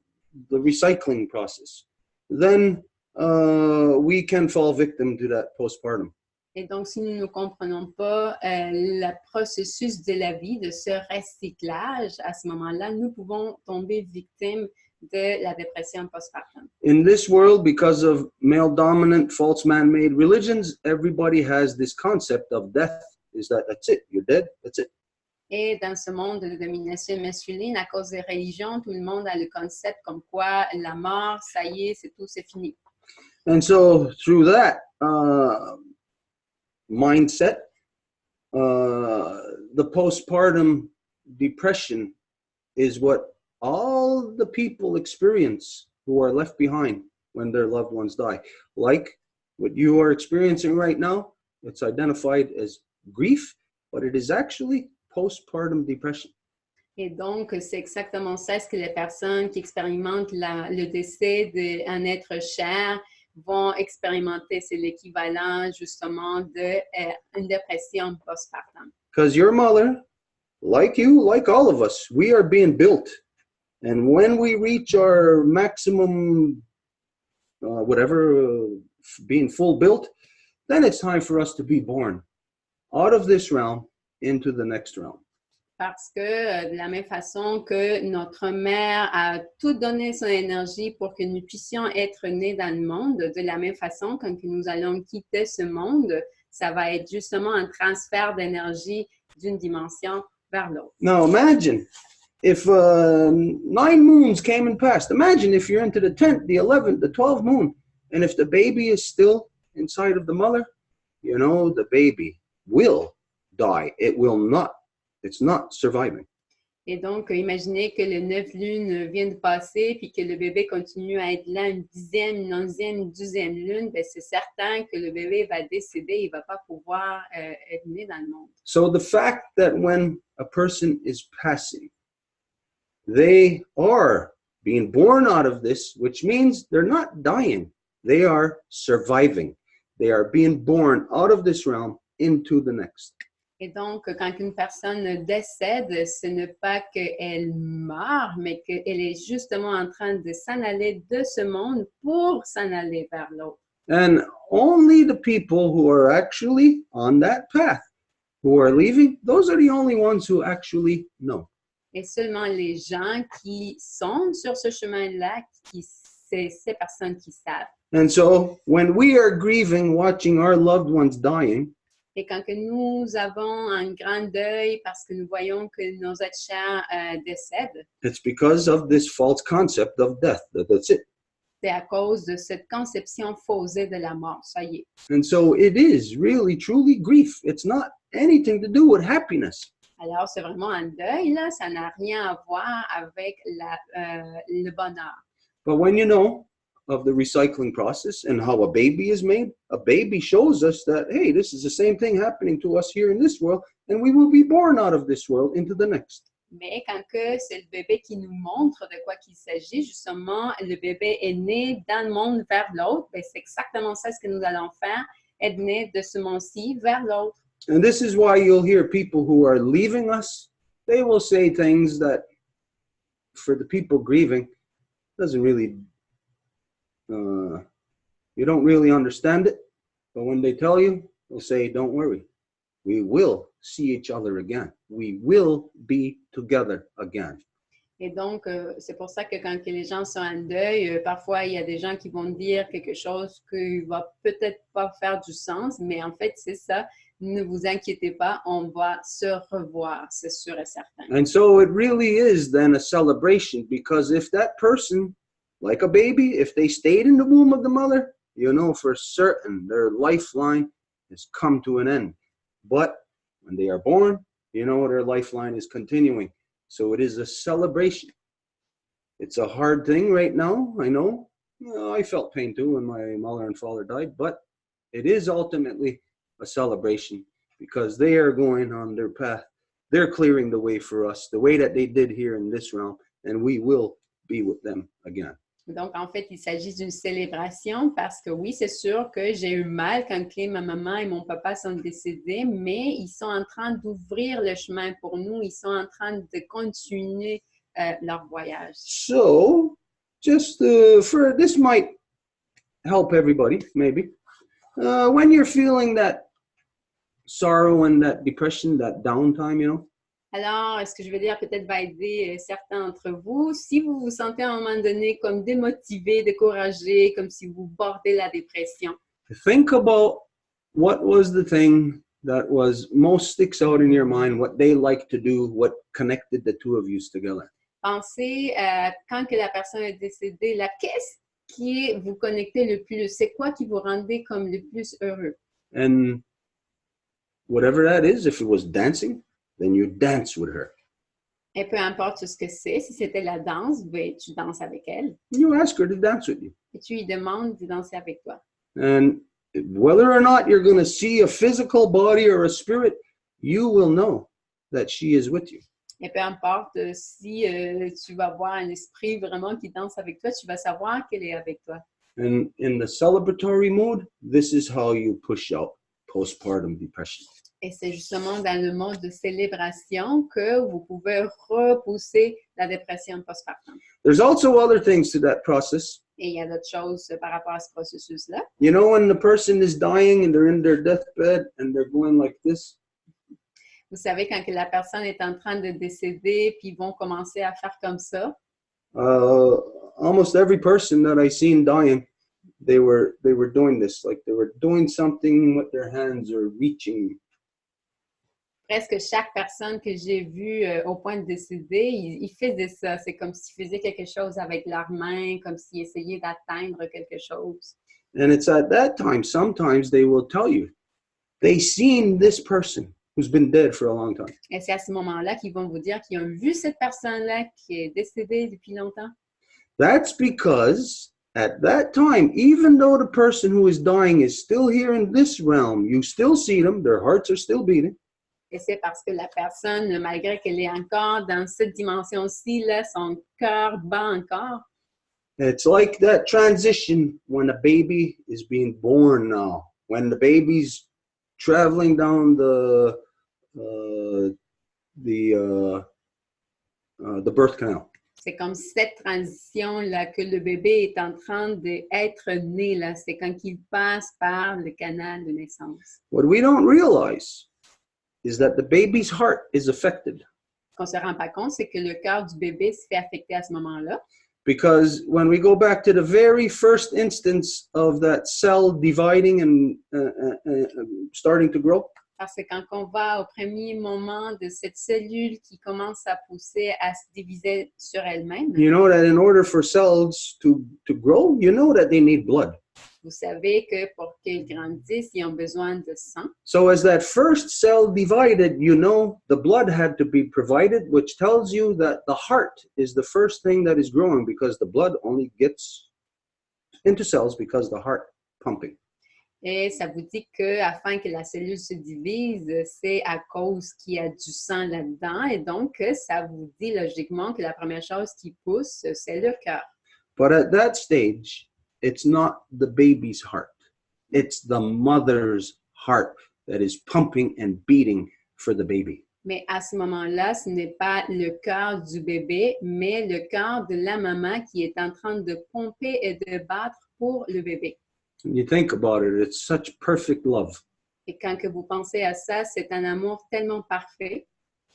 the recycling process, then we can fall victim to that postpartum. Et donc, si nous ne comprenons pas le processus de la vie, de ce recyclage, à ce moment-là, nous pouvons tomber victimes de la dépression postpartum. In this world, because of male-dominant, false man-made religions, everybody has this concept of death. Is that's it? You're dead? That's it. Et dans ce monde de domination masculine, à cause des religions, tout le monde a le concept comme quoi la mort, ça y est, c'est tout, c'est fini. And so through that mindset, the postpartum depression is what all the people experience who are left behind when their loved ones die. Like what you are experiencing right now, it's identified as grief, but it is actually postpartum depression. Et donc, c'est exactement ça ce que les personnes qui expérimentent le décès d'un être cher vont expérimenter. C'est l'équivalent justement d'une dépression postpartum. Because your mother, like you, like all of us, we are being built. And when we reach our maximum, being full built, then it's time for us to be born out of this realm into the next realm. Parce que de la même façon que notre mère a tout donné son énergie pour que nous puissions être nés dans le monde, de la même façon, quand nous allons quitter ce monde, ça va être justement un transfert d'énergie d'une dimension vers l'autre. Now imagine if 9 moons came and passed. Imagine if you're into the 10th, the 11th, the 12th moon, and if the baby is still inside of the mother, you know, the baby will die. It will not. It's not surviving. Et donc, imaginez que le 9 lunes vient de passer puis que le bébé continue à être là une 10e, une 11e, une 12e lune, bien, c'est certain que le bébé va décéder, il ne va pas pouvoir être né dans le monde. So the fact that when a person is passing, they are being born out of this, which means they're not dying. They are surviving. They are being born out of this realm into the next. Et donc, quand une personne décède, ce n'est pas qu'elle meurt, mais qu'elle est justement en train de s'en aller de ce monde pour s'en aller vers l'autre. And only the people who are actually on that path, who are leaving, those are the only ones who actually know. Et seulement les gens qui sont sur ce chemin-là, c'est ces personnes qui savent. And so, when we are grieving, watching our loved ones dying, Et quand que nous avons un grand deuil parce que nous voyons que nos êtres chers décèdent, it's because of this false concept of death, that's it. c'est à cause de cette conception faussée de la mort. Ça y est. And so it is really, truly grief. It's not anything to do with happiness. Alors, c'est vraiment un deuil, là. Ça n'a rien à voir avec le bonheur. But when you know of the recycling process and how a baby is made, a baby shows us that, hey, this is the same thing happening to us here in this world, and we will be born out of this world into the next. Mais quand que c'est le bébé qui nous montre de quoi qu'il s'agit, justement, le bébé est né dans le monde vers l'autre, ben, c'est exactement ça ce que nous allons faire, être né de ce monde-ci vers l'autre. And this is why you'll hear people who are leaving us, they will say things that, for the people grieving, doesn't really, you don't really understand it. But when they tell you, they'll say, don't worry, we will see each other again. We will be together again. Et donc, c'est pour ça que quand que les gens sont en deuil, parfois, il y a des gens qui vont dire quelque chose qui va peut-être pas faire du sens, mais en fait, c'est ça. Ne vous inquiétez pas, on va se revoir, c'est sûr et certain. And so it really is then a celebration, because if that person, like a baby, if they stayed in the womb of the mother, you know for certain their lifeline has come to an end. But when they are born, you know their lifeline is continuing. So it is a celebration. It's a hard thing right now, I know. I felt pain too when my mother and father died, but it is ultimately a celebration because they are going on their path. They're clearing the way for us, the way that they did here in this realm, and we will be with them again. Donc, en fait, il s'agit d'une célébration parce que oui, c'est sûr que j'ai eu mal quand ma maman et mon papa sont décédés, mais ils sont en train d'ouvrir le chemin pour nous. Ils sont en train de continuer leur voyage. So, just for this might help everybody, maybe. When you're feeling that sorrow and that depression, that downtime, you know. Alors, ce que je veux dire peut-être va aider certains d'entre vous. Si vous vous sentez à un moment donné comme démotivé, découragé, comme si vous bordez la dépression. Think about what was the thing that was most sticks out in your mind, what they like to do, what connected the two of you together. Pensez quand que la personne est décédée, là, qu'est-ce qui vous connectait le plus? C'est quoi qui vous rendait comme le plus heureux? And whatever that is, if it was dancing, then you dance with her. Et peu importe ce que c'est, si c'était la danse, ben, tu danses avec elle. You ask her to dance with you. Et tu lui demandes de danser avec toi. And whether or not you're going to see a physical body or a spirit, you will know that she is with you. Et peu importe si tu vas voir un esprit vraiment qui danse avec toi, tu vas savoir qu'elle est avec toi. And in the celebratory mood, this is how you push out postpartum depression. Et c'est justement dans le mode de célébration que vous pouvez repousser la dépression postpartum. There's also other things to that process. Et il y a d'autres choses par rapport à ce processus-là. You know, when the person is dying and they're in their deathbed and they're going like this. Vous savez, quand que la personne est en train de décéder, puis ils vont commencer à faire comme ça. Almost every person that I seen dying, they were doing this, like they were doing something with their hands or reaching. Presque chaque personne que j'ai vue au point de décéder, il faisait ça. C'est comme s'ils faisaient quelque chose avec leurs mains, comme s'ils essayaient d'atteindre quelque chose. And it's at that time, sometimes they will tell you, they seen this person who's been dead for a long time. Et c'est à ce moment-là qu'ils vont vous dire qu'ils ont vu cette personne-là qui est décédée depuis longtemps. That's because at that time, even though the person who is dying is still here in this realm, you still see them, their hearts are still beating. Et c'est parce que la personne, malgré qu'elle est encore dans cette dimension-ci, là, son cœur bat encore. It's like that transition when a baby is being born now. When the baby's traveling down the birth canal. C'est comme cette transition-là que le bébé est en train d'être né, là. C'est quand il passe par le canal de naissance. What we don't realize is that the baby's heart is affected. Ce qu'on ne se rend pas compte, c'est que le cœur du bébé se fait affecter à ce moment-là. Because when we go back to the very first instance of that cell dividing and starting to grow. Parce que quand on va au premier moment de cette cellule qui commence à pousser, à se diviser sur elle-même, you know that in order for cells to grow, you know that they need blood. vous savez que pour qu'ils grandissent, ils ont besoin de sang. So as that first cell divided, you know the blood had to be provided, which tells you that the heart is the first thing that is growing because the blood only gets into cells because the heart pumping. Et ça vous dit que afin que la cellule se divise, c'est à cause qu'il y a du sang là-dedans. Et donc, ça vous dit logiquement que la première chose qui pousse, c'est le cœur. But at that stage, it's not the baby's heart. It's the mother's heart that is pumping and beating for the baby. Mais à ce moment-là, ce n'est pas le cœur du bébé, mais le cœur de la maman qui est en train de pomper et de battre pour le bébé. When you think about it, it's such perfect love. Et quand que vous pensez à ça, c'est un amour tellement parfait.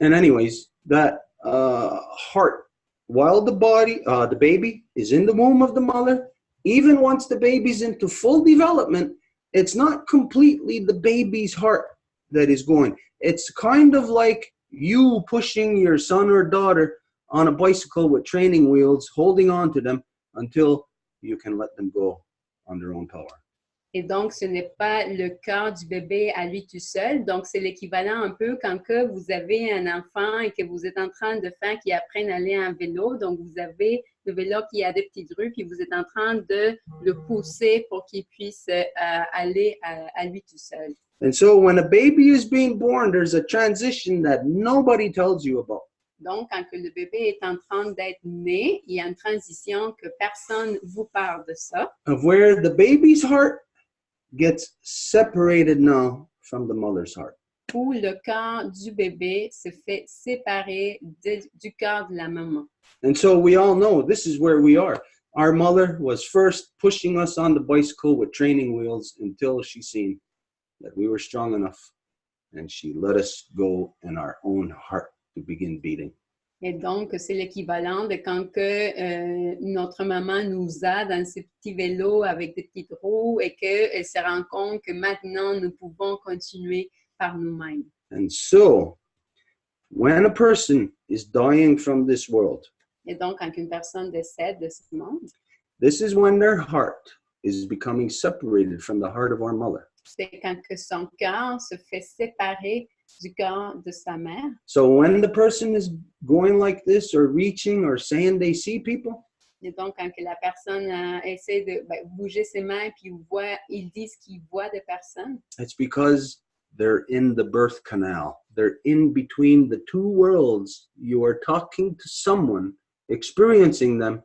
And anyways, that heart, while the baby is in the womb of the mother, even once the baby's into full development, it's not completely the baby's heart that is going. It's kind of like you pushing your son or daughter on a bicycle with training wheels, holding on to them until you can let them go on their own power. Et donc, ce n'est pas le cœur du bébé à lui tout seul. Donc, c'est l'équivalent un peu quand que vous avez un enfant et que vous êtes en train de faire qu'il apprenne à aller en vélo. Donc, vous avez le vélo qui a des petites roues, puis vous êtes en train de le pousser pour qu'il puisse aller à lui tout seul. And so when a baby is being born, there's a transition that nobody tells you about. Donc, quand que le bébé est en train d'être né, il y a une transition que personne vous parle de ça. Of where the baby's heart gets separated now from the mother's heart. Où le cœur du bébé se fait séparer du cœur de la maman. And so we all know this is where we are. Our mother was first pushing us on the bicycle with training wheels until she seen that we were strong enough and she let us go in our own heart to begin beating. Et donc, c'est l'équivalent de quand que, notre maman nous a dans ce petit vélo avec des petites roues et qu'elle se rend compte que maintenant, nous pouvons continuer par nous-mêmes. And so, when a person is dying from this world, Et donc, quand une personne décède de ce monde, this is when their heart is becoming separated from the heart of our mother. c'est quand que son cœur se fait séparer du cœur de sa mère. So when the person is going like this or reaching or saying they see people, Et donc, quand que la personne essaie de bouger ses mains puis ils disent qu'ils voient des personnes, it's because they're in the birth canal. They're in between the two worlds. You are talking to someone, experiencing them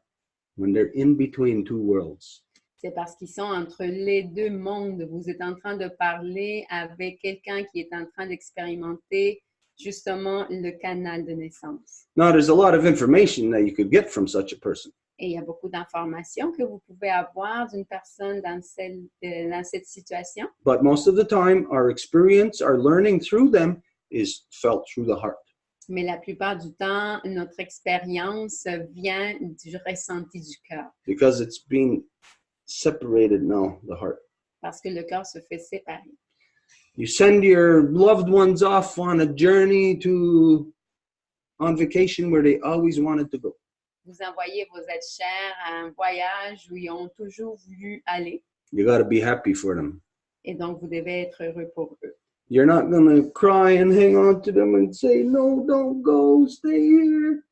when they're in between two worlds. c'est parce qu'ils sont entre les deux mondes. Vous êtes en train de parler avec quelqu'un qui est en train d'expérimenter justement le canal de naissance. Now, there's a lot of information that you could get from such a person. Et il y a beaucoup d'informations que vous pouvez avoir d'une personne dans cette situation. But most of the time, our experience, our learning through them is felt through the heart. Mais la plupart du temps, notre expérience vient du ressenti du cœur. Because it's being separated now, the heart. Parce que le cœur se fait séparer. You send your loved ones off on a journey on vacation where they always wanted to go. Vous envoyez vos êtres chers à un voyage où ils ont toujours voulu aller. You got to be happy for them. Et donc, vous devez être heureux pour eux. You're not going to cry and hang on to them and say, no, don't go, stay here.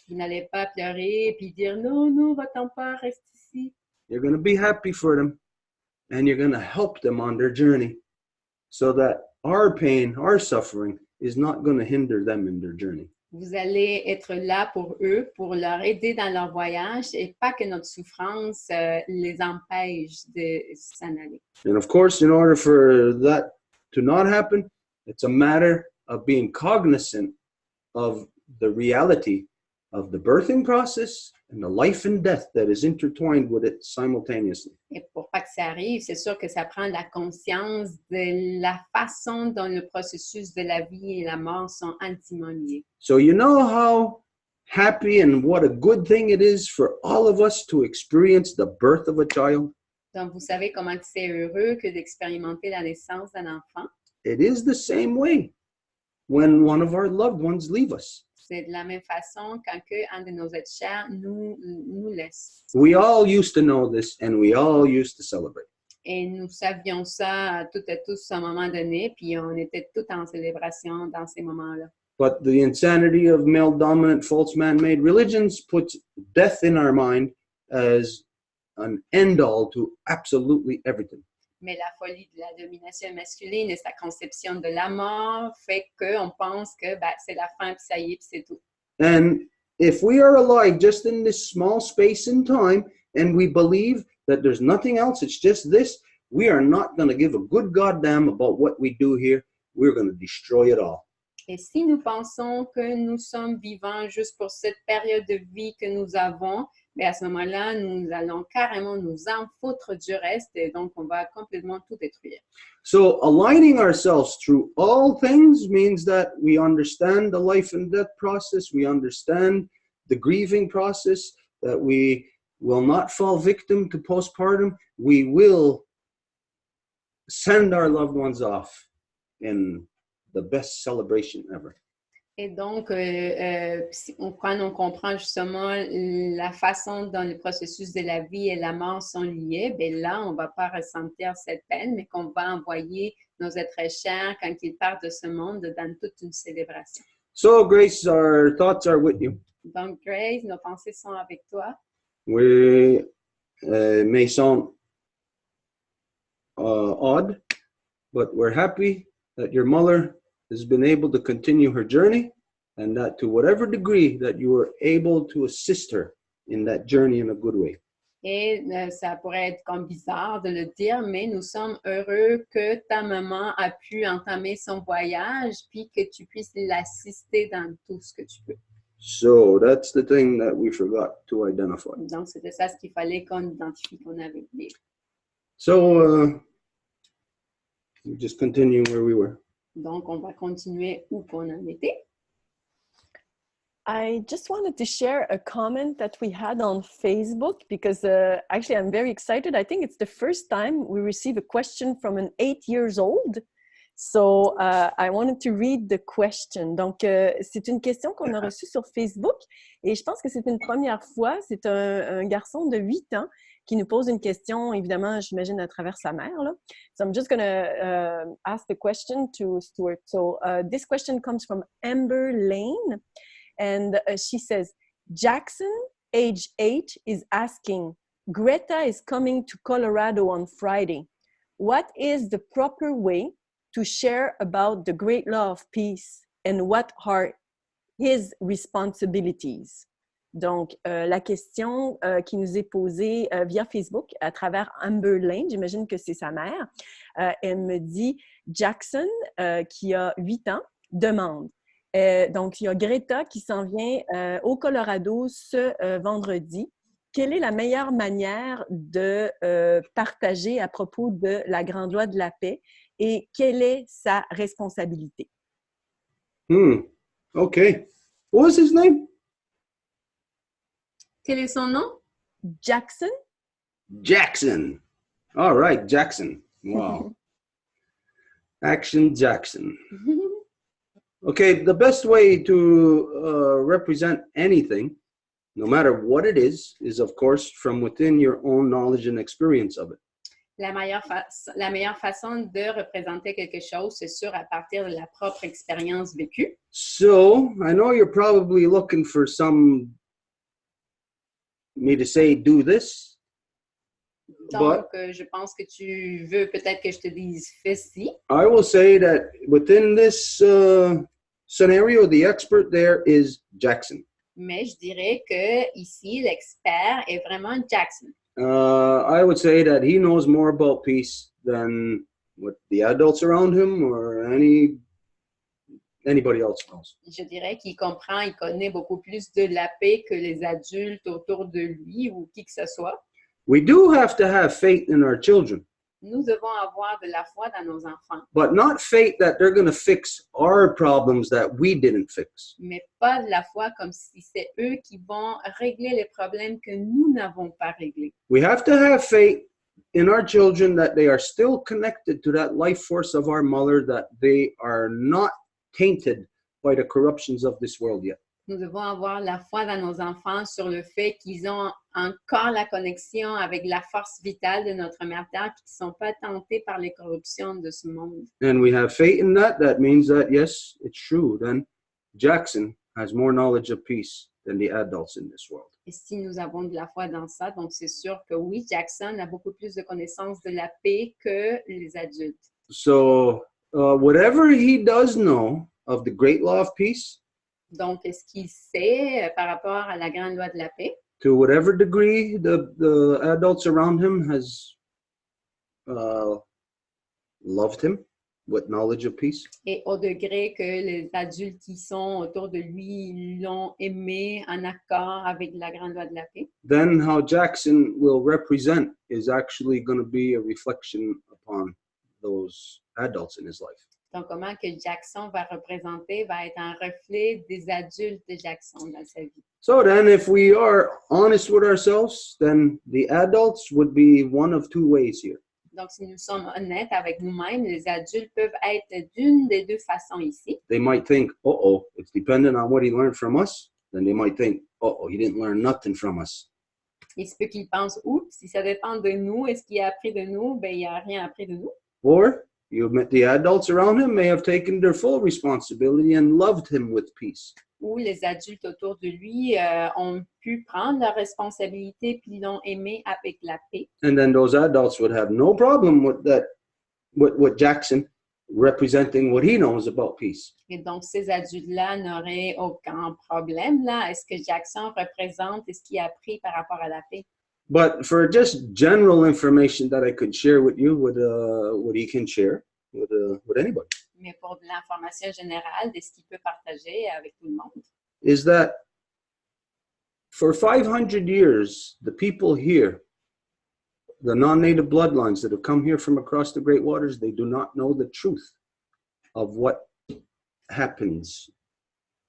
Vous n'allez pas pleurer et puis dire non, non, va-t'en pas, reste ici. You're going to be happy for them and you're going to help them on their journey so that our pain, our suffering is not going to hinder them in their journey. Vous allez être là pour eux, pour leur aider dans leur voyage et pas que notre souffrance les empêche de s'en aller. And of course, in order for that to not happen, it's a matter of being cognizant of the reality of the birthing process and the life and death that is intertwined with it simultaneously. Et pour pas que ça arrive, c'est sûr que ça prend la conscience de la façon dont le processus de la vie et la mort sont intimement liés. So you know how happy and what a good thing it is for all of us to experience the birth of a child? Donc, vous savez comment c'est heureux que d'expérimenter la naissance d'un enfant. it is the same way when one of our loved ones leave us. C'est de la même façon quand un de nos êtres chers nous laisse. We all used to know this, and we all used to celebrate. Et nous savions ça toutes et tous à un moment donné, puis on était tous en célébration dans ces moments-là. But the insanity of male-dominant, false man-made religions puts death in our mind as an end-all to absolutely everything. Mais la folie de la domination masculine et sa conception de la mort fait qu'on pense que c'est la fin, puis ça y est, puis c'est tout. And if we are alive just in this small space in time, and we believe that there's nothing else, it's just this, we are not going to give a good goddamn about what we do here. We're going to destroy it all. Et si nous pensons que nous sommes vivants juste pour cette période de vie que nous avons, à ce moment-là, nous allons carrément nous en foutre du reste et donc on va complètement tout détruire. So aligning ourselves through all things means that we understand the life and death process, we understand the grieving process, that we will not fall victim to postpartum. We will send our loved ones off in the best celebration ever. Et donc, quand on comprend justement la façon dont le processus de la vie et la mort sont liés, là, on ne va pas ressentir cette peine, mais qu'on va envoyer nos êtres chers quand ils partent de ce monde dans toute une célébration. So, Grace, our thoughts are with you. Donc, Grace, nos pensées sont avec toi. We may sound odd, but we're happy that your mother has been able to continue her journey, and that to whatever degree that you were able to assist her in that journey in a good way. Et ça pourrait être comme bizarre de le dire, mais nous sommes heureux que ta maman a pu entamer son voyage, puis que tu puisses l'assister dans tout ce que tu peux. So that's the thing that we forgot to identify. Donc, c'était ça ce qu'il fallait qu'on identifie qu'on avait oublié. So we just continue where we were. Donc, on va continuer où qu'on en était. I just wanted to share a comment that we had on Facebook because actually I'm very excited. I think it's the first time we receive a question from an 8-year-old. So I wanted to read the question. Donc, c'est une question qu'on a reçue sur Facebook et je pense que c'est une première fois. C'est un garçon de 8 ans qui nous pose une question, évidemment, j'imagine, à travers sa mère. Là. So I'm just going to ask the question to Stuart. So this question comes from Amber Lane. And she says, Jackson, age 8, is asking, Greta is coming to Colorado on Friday. What is the proper way to share about the great law of peace and what are his responsibilities? Donc, la question qui nous est posée via Facebook à travers Amber Lane, j'imagine que c'est sa mère, elle me dit, Jackson, qui a 8 ans, demande, donc, il y a Greta qui s'en vient au Colorado ce vendredi. Quelle est la meilleure manière de partager à propos de la grande loi de la paix et quelle est sa responsabilité? Okay. What was his name? Quel est son nom? Jackson. Jackson. All right, Jackson. Wow. Action Jackson. Okay, the best way to represent anything, no matter what it is of course from within your own knowledge and experience of it. La meilleure façon de représenter quelque chose, c'est sûr, à partir de la propre expérience vécue. So, I know you're probably looking for me to say, do this. Donc, je pense que tu veux peut-être que je te dise fais ci. I will say that within this scenario, the expert there is Jackson. Mais je dirais que ici, l'expert est vraiment Jackson. I would say that he knows more about peace than what the adults around him or anybody else knows. Je dirais qu'il comprend, il connaît beaucoup plus de la paix que les adultes autour de lui ou qui que ce soit. We do have to have faith in our children. Nous devons avoir de la foi dans nos enfants. But not faith that they're going to fix our problems that we didn't fix. Mais pas de la foi comme si c'est eux qui vont régler les problèmes que nous n'avons pas réglés. We have to have faith in our children that they are still connected to that life force of our mother, that they are not tainted by the corruptions of this world yet. Nous devons avoir la foi dans nos enfants sur le fait qu'ils ont encore la connexion avec la force vitale de notre mère terre et qu'ils ne sont pas tentés par les corruptions de ce monde. And we have faith in that. That means that, yes, it's true. Then Jackson has more knowledge of peace than the adults in this world. Et si nous avons de la foi dans ça, donc c'est sûr que oui, Jackson a beaucoup plus de connaissances de la paix que les adultes. So whatever he does know of the great law of peace, Donc, est-ce qu'il sait par rapport à la grande loi de la paix? to whatever degree the adults around him has loved him with knowledge of peace, Et au degré que les adultes qui sont autour de lui l'ont aimé en accord avec la grande loi de la paix, then how Jackson will represent is actually going to be a reflection upon those adults in his life. donc comment que Jackson va représenter, va être un reflet des adultes de Jackson dans sa vie. So then, if we are honest with ourselves, then the adults would be one of two ways here. Donc, si nous sommes honnêtes avec nous-mêmes, les adultes peuvent être d'une des deux façons ici. They might think, uh-oh, it's dependent on what he learned from us. Then they might think, uh-oh, he didn't learn nothing from us. Il se peut qu'ils pensent, oups, si ça dépend de nous, est-ce qu'il a appris de nous? Ben, il n'a rien appris de nous. Or the adults around him may have taken their full responsibility and loved him with peace. Où les adultes autour de lui ont pu prendre leurs responsabilités puis l'ont aimé avec la paix. And then those adults would have no problem with that, with Jackson representing what he knows about peace. Et donc, ces adultes-là n'auraient aucun problème, là. Est-ce que Jackson représente ce qu'il a appris par rapport à la paix? But for just general information that I could share with you, what he can share with anybody, Mais pour de l'information générale de ce qu'il peut partager avec tout le monde, is that for 500 years, the people here, the non-native bloodlines that have come here from across the great waters, they do not know the truth of what happens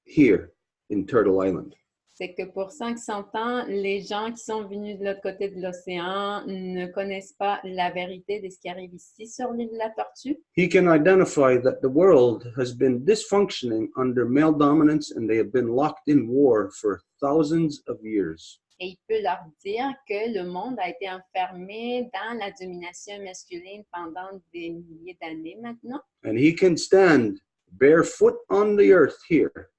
here in Turtle Island. c'est que pour 500 ans, les gens qui sont venus de l'autre côté de l'océan ne connaissent pas la vérité de ce qui arrive ici sur l'île de la Tortue. He can identify that the world has been dysfunctioning under male dominance and they have been locked in war for thousands of years. Et il peut leur dire que le monde a été enfermé dans la domination masculine pendant des milliers d'années maintenant. And he can stand barefoot on the earth here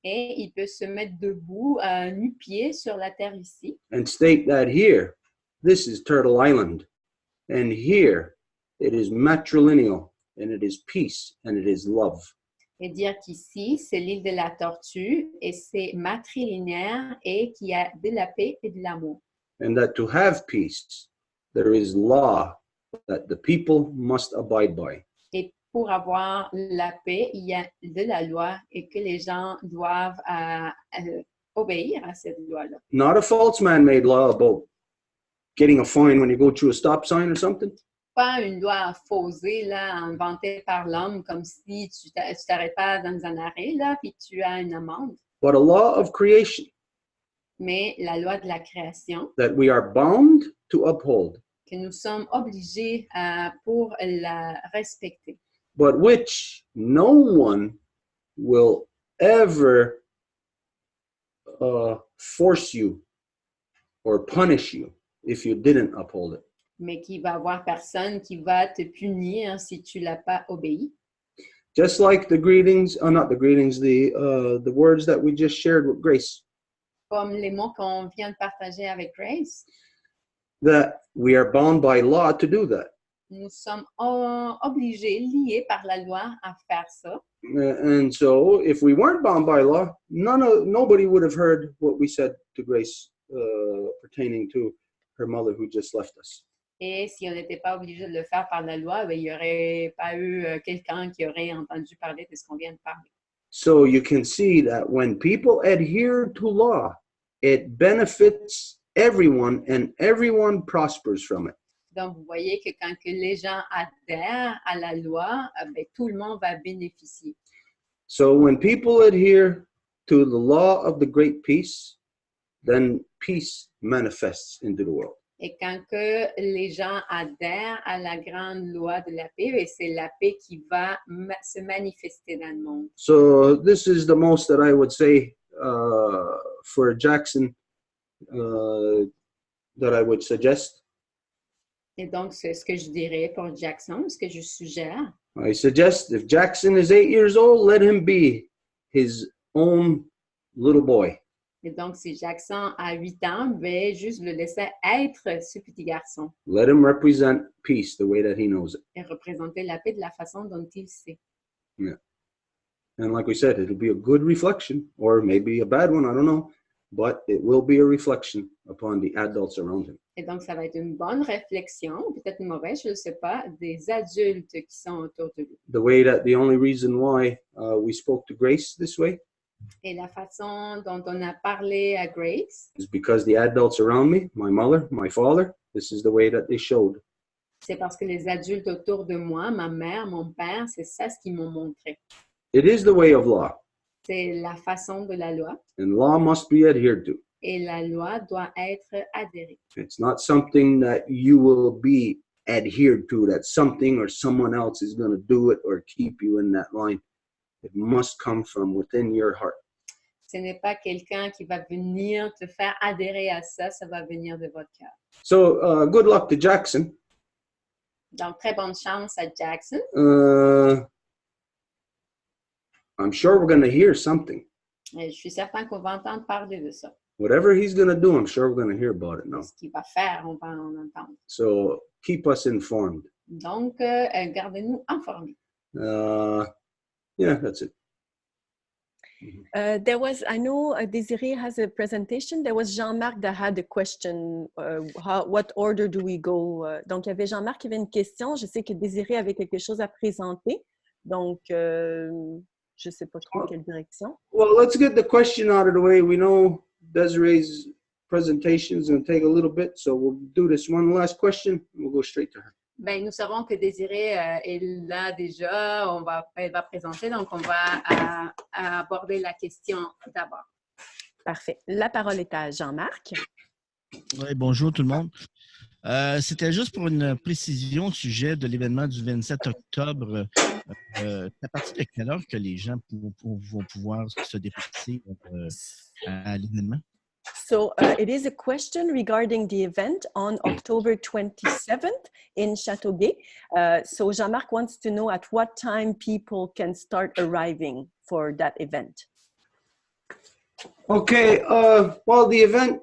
Et il peut se mettre debout, nu-pied sur la terre ici, and state that here, this is Turtle Island, and here it is matrilineal, and it is peace, and it is love. et dire qu'ici, c'est l'île de la Tortue et c'est matrilinéaire et qu'il y a de la paix et de l'amour. And that to have peace, there is law that the people must abide by. Et pour avoir la paix, il y a de la loi et que les gens doivent obéir à cette loi-là. Not a false man-made law about getting a fine when you go through a stop sign or something. Pas une loi faussée, là, inventée par l'homme, comme si tu t'arrêtes pas dans un arrêt, là, puis tu as une amende. But a law of creation Mais la loi de la création, that we are bound to uphold, que nous sommes obligés pour la respecter. but which no one will ever force you or punish you if you didn't uphold it. Mais qu'il va y avoir personne qui va te punir si tu l'as pas obéi. Just like the greetings, not the greetings, the words that we just shared with Grace, Comme les mots qu'on vient de partager avec Grace, that we are bound by law to do that. nous sommes obligés, liés par la loi à faire ça. And so if we weren't bound by law, nobody would have heard what we said to Grace pertaining to her mother who just left us. Et si on n'était pas obligé de le faire par la loi, ben, il n'y aurait pas eu quelqu'un qui aurait entendu parler de ce qu'on vient de parler. So you can see that when people adhere to law, it benefits everyone and everyone prospers from it. Donc, vous voyez que quand que les gens adhèrent à la loi, ben, tout le monde va bénéficier. So when people adhere to the law of the great peace, then peace manifests into the world. Et quand que les gens adhèrent à la grande loi de la paix, ben, c'est la paix qui va se manifester dans le monde. So this is the most that I would say for Jackson that I would suggest. Et donc, c'est ce que je dirais pour Jackson, ce que je suggère. I suggest if Jackson is 8 years old, let him be his own little boy. Et donc, si Jackson a 8 ans, ben, juste le laisser être ce petit garçon Let him represent peace the way that he knows it. et représenter la paix de la façon dont il sait. Yeah. And like we said, it'll be a good reflection, or maybe a bad one, I don't know, but it will be a reflection upon the adults around him. Et donc, ça va être une bonne réflexion, peut-être une mauvaise, je ne sais pas, des adultes qui sont autour de lui. The way that the only reason why we spoke to Grace this way Et la façon dont on a parlé à Grace, is because the adults around me, my mother, my father, this is the way that they showed. c'est parce que les adultes autour de moi, ma mère, mon père, c'est ça ce qu'ils m'ont montré. It is the way of law, C'est la façon de la loi. and law must be adhered to. Et la loi doit être adhérée. It's not something that you will be adhered to, that something or someone else is going to do it or keep you in that line. It must come from within your heart. Ce n'est pas quelqu'un qui va venir te faire adhérer à ça, ça va venir de votre cœur. So good luck to Jackson. Donc, très bonne chance à Jackson. I'm sure we're going to hear something. Et je suis certain qu'on va entendre parler de ça. Whatever he's going to do, I'm sure we're going to hear about it now. Ce qu'il va faire, on va en entendre. So keep us informed. Donc, gardez-nous informés. Yeah, that's it. There was, I know Desiree has a presentation. There was Jean-Marc that had a question. What order do we go? Donc, il y avait Jean-Marc qui avait une question. Je sais que Desiree avait quelque chose à présenter. Donc, je ne sais pas trop quelle direction. Well, let's get the question out of the way. We know Desiree's presentation is going to take a little bit, so we'll do this one last question and we'll go straight to her. Ben, nous savons que Désirée est là déjà. Elle va présenter, donc on va aborder la question d'abord. Parfait. La parole est à Jean-Marc. Oui, bonjour tout le monde. C'était juste pour une précision au sujet de l'événement du 27 octobre. À partir de quelle heure que les gens vont pouvoir se déplacer à l'événement? So it is a question regarding the event on October 27th in Châteauguay. So Jean-Marc wants to know at what time people can start arriving for that event. Okay, well, the event,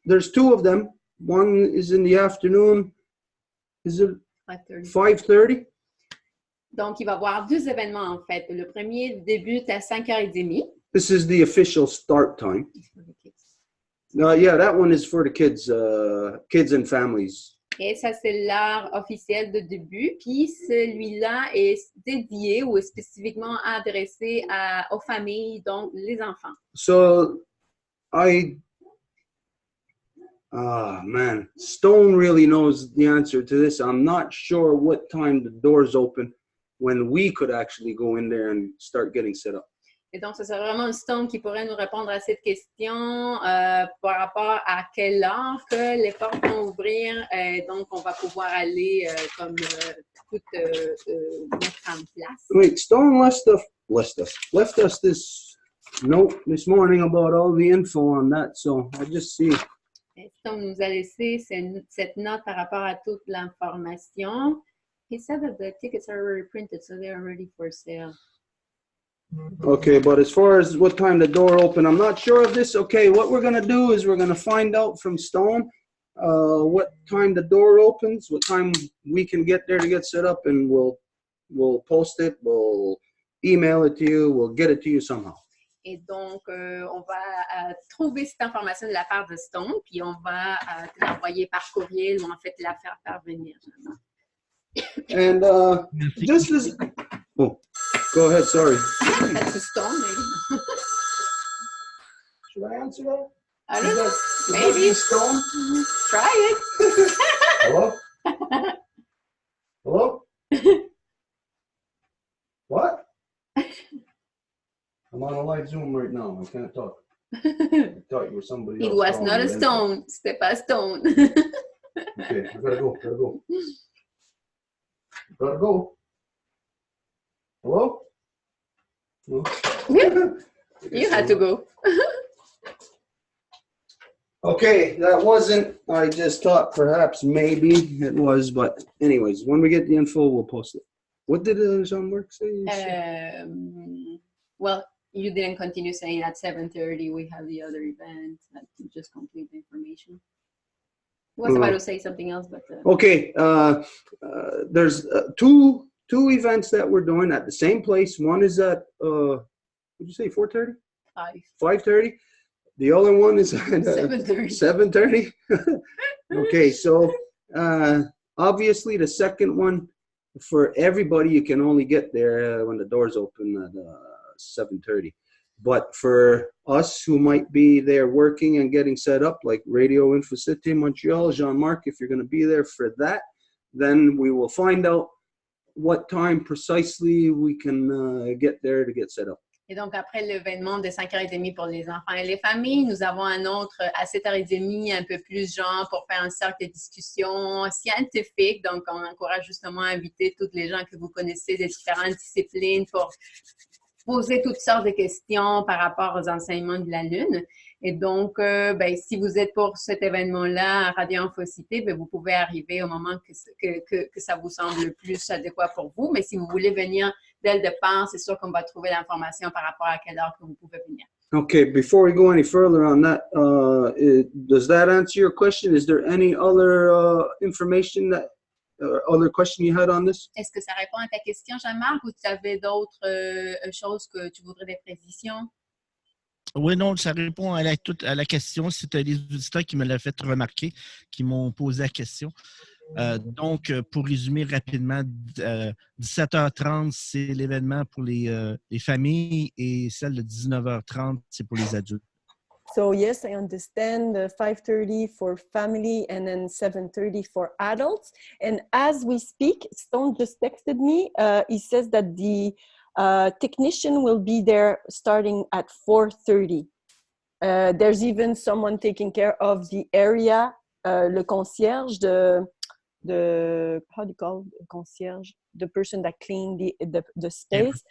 there's two of them. One is in the afternoon. Is it 5:30? Donc, il va y avoir deux événements, en fait. Le premier débute à 5h30. This is the official start time. Yeah, that one is for the kids and families. Et ça, c'est l'heure officielle de début. Puis, celui-là est dédié ou est spécifiquement adressé aux familles, donc les enfants. So, man, Stone really knows the answer to this. I'm not sure what time the doors open when we could actually go in there and start getting set up. Et donc, ce serait vraiment Stone qui pourrait nous répondre à cette question par rapport à quelle heure que les portes vont ouvrir. Donc, on va pouvoir aller tout mettre en place. Wait, Stone left us this note this morning about all the info on that. So I just see. Et Stone nous a laissé cette note par rapport à toute l'information. He said that the tickets are already printed, so they're ready for sale. Okay, but as far as what time the door open, I'm not sure of this. Okay, what we're going to do is we're going to find out from Stone what time the door opens, what time we can get there to get set up, and we'll post it, we'll email it to you, we'll get it to you somehow. Et donc, on va trouver cette information de la part de Stone, puis on va te l'envoyer par courriel ou en fait la faire parvenir. And just as... Oh, go ahead, sorry. That's a Stone, maybe. Should I answer that? I don't know. Is Maybe. that Stone? Try it. Hello? Hello? What? I'm on a live Zoom right now. I can't talk. I thought you were somebody else. It was calling not a me. Stone. C'était pas Stone. Okay, I gotta go. Gotta go. Hello? No? You had to go. Okay, that wasn't, I just thought perhaps maybe it was, but anyways, when we get the info, we'll post it. What did Jean-Marc say? Well, you didn't continue saying at 7:30 we have the other event. That just complete the information. He was about to say something else, but Okay, there's two events that we're doing at the same place. One is at what did you say, 4:30? 5:30. The other one is at 7:30. 7:30. Okay, so obviously the second one for everybody, you can only get there when the doors open at 7:30. But for us who might be there working and getting set up, like Radio Infocity Montreal, Jean-Marc, if you're going to be there for that, then we will find out what time precisely we can get there to get set up. Et donc, après l'événement de 5h30 pour les enfants et les familles, nous avons un autre à 7h30, un peu plus genre pour faire un cercle de discussion scientifique. Donc, on encourage justement à inviter toutes les gens que vous connaissez de différentes disciplines pour poser toutes sortes de questions par rapport aux enseignements de la Lune. Et donc, si vous êtes pour cet événement-là à Radio Infocité, vous pouvez arriver au moment que ça vous semble le plus adéquat pour vous. Mais si vous voulez venir dès le départ, c'est sûr qu'on va trouver l'information par rapport à quelle heure que vous pouvez venir. Okay, before we go any further on that, does that answer your question? Is there any other information that other question you had on this? Est-ce que ça répond à ta question, Jean-Marc, ou tu avais d'autres choses que tu voudrais des précisions? Oui, non, ça répond à la question. C'était les auditeurs qui me l'ont fait remarquer, qui m'ont posé la question. Donc, pour résumer rapidement, 17h30, c'est l'événement pour les familles et celle de 19h30, c'est pour les adultes. So yes, I understand 5:30 for family and then 7:30 for adults. And as we speak, Stone just texted me. He says that the technician will be there starting at 4:30. There's even someone taking care of the area, le concierge, the how do you call it? Concierge? The person that cleaned the space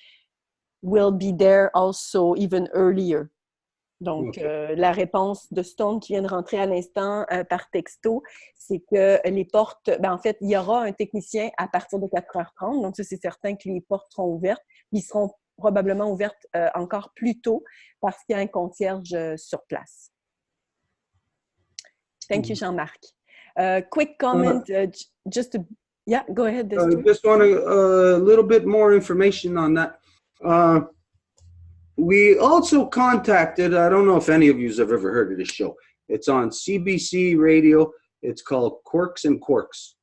will be there also even earlier. Donc, la réponse de Stone qui vient de rentrer à l'instant par texto, c'est que les portes, en fait, il y aura un technicien à partir de 4h30. Donc, ça, c'est certain que les portes seront ouvertes. Ils seront probablement ouvertes encore plus tôt parce qu'il y a un concierge sur place. Thank you, Jean-Marc. Quick comment, just to, yeah, go ahead. Just want a little bit more information on that. We also contacted, I don't know if any of you have ever heard of this show. It's on CBC Radio. It's called Quirks and Quarks.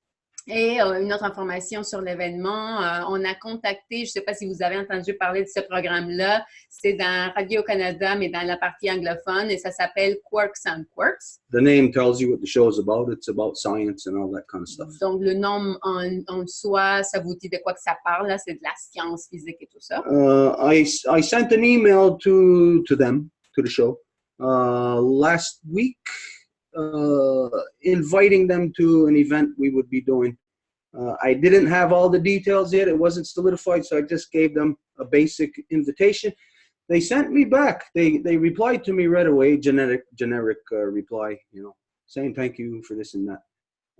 Et une autre information sur l'événement, on a contacté, je ne sais pas si vous avez entendu parler de ce programme-là, c'est dans Radio-Canada, mais dans la partie anglophone, et ça s'appelle Quirks and Quarks. The name tells you what the show is about. It's about science and all that kind of stuff. Donc, le nom en soi, ça vous dit de quoi que ça parle, là, c'est de la science physique et tout ça. I sent an email to them, to the show, last week, inviting them to an event we would be doing. I didn't have all the details yet. It wasn't solidified, so I just gave them a basic invitation. They sent me back. They replied to me right away, generic reply, you know, saying thank you for this and that.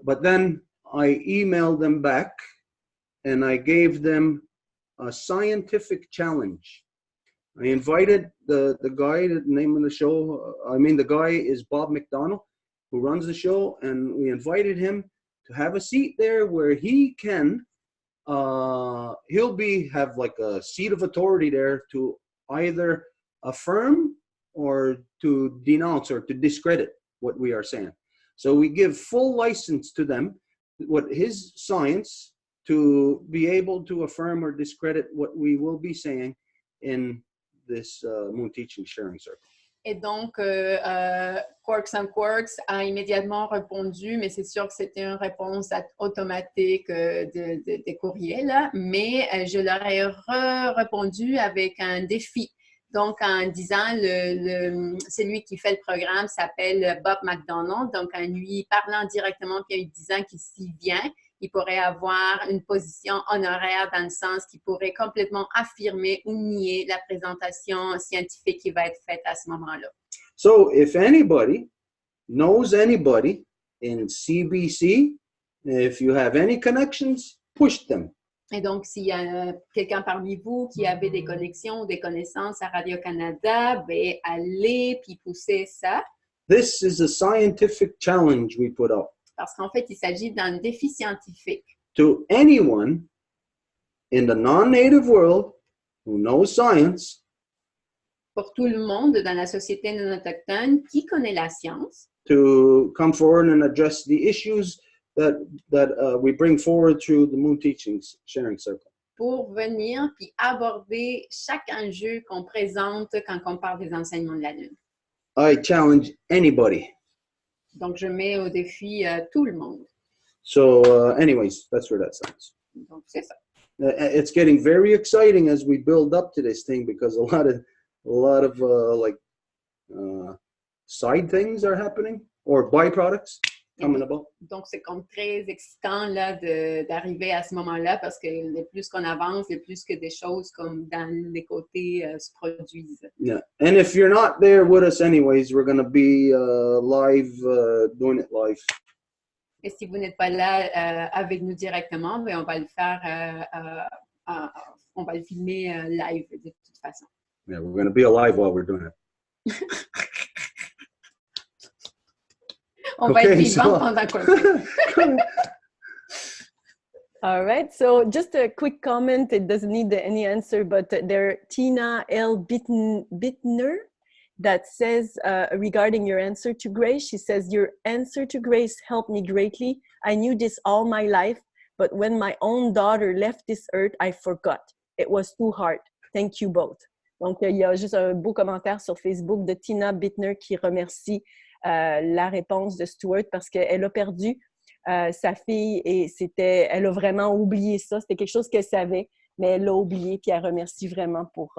But then I emailed them back, and I gave them a scientific challenge. I invited the guy, the name of the show, the guy is Bob McDonald, who runs the show, and we invited him to have a seat there where he can, he'll have like a seat of authority there to either affirm or to denounce or to discredit what we are saying. So we give full license to them, what his science, to be able to affirm or discredit what we will be saying in this Moon Teaching Sharing Circle. Et donc, Quirks and Quarks a immédiatement répondu, mais c'est sûr que c'était une réponse automatique des courriels, mais je leur ai répondu avec un défi. Donc, en disant, celui qui fait le programme s'appelle Bob McDonald. Donc, en lui parlant directement puis en lui disant qu'il s'y vient, il pourrait avoir une position honoraire dans le sens qu'il pourrait complètement affirmer ou nier la présentation scientifique qui va être faite à ce moment-là. So if anybody knows anybody in CBC, if you have any connections, push them. Et donc, s'il y a quelqu'un parmi vous qui avait des connexions ou des connaissances à Radio-Canada, ben, allez puis poussez ça. This is a scientific challenge we put up. Parce qu'en fait, il s'agit d'un défi scientifique. To anyone in the non-native world who knows science, pour tout le monde dans la société non autochtone qui connaît la science, to come forward and address the issues that we bring forward through the Moon Teachings Sharing Circle. Pour venir puis aborder chaque enjeu qu'on présente quand on parle des enseignements de la Lune. I challenge anybody. Donc, je mets au défi tout le monde. So, anyways, that's where that stands. Donc, c'est ça. It's getting very exciting as we build up to this thing because a lot of side things are happening or byproducts coming about. Donc, c'est comme très excitant là, d'arriver à ce moment-là parce que le plus qu'on avance, le plus que des choses comme dans les côtés se produisent. Yeah. And if you're not there with us anyways, we're going to be live, doing it live. Et si vous n'êtes pas là avec nous directement, ben, on va le faire, on va le filmer live de toute façon. Yeah, we're going to be alive while we're doing it. On va être vivant pendant qu'on fait. All right, so just a quick comment. It doesn't need any answer, but there, Tina L. Bittner, that says regarding your answer to Grace, she says, your answer to Grace helped me greatly. I knew this all my life, but when my own daughter left this earth, I forgot. It was too hard. Thank you both. Donc, il y a juste un beau commentaire sur Facebook de Tina Bittner qui remercie la réponse de Stuart parce qu'elle a perdu sa fille et elle a vraiment oublié ça. C'était quelque chose qu'elle savait, mais elle l'a oublié puis elle remercie vraiment pour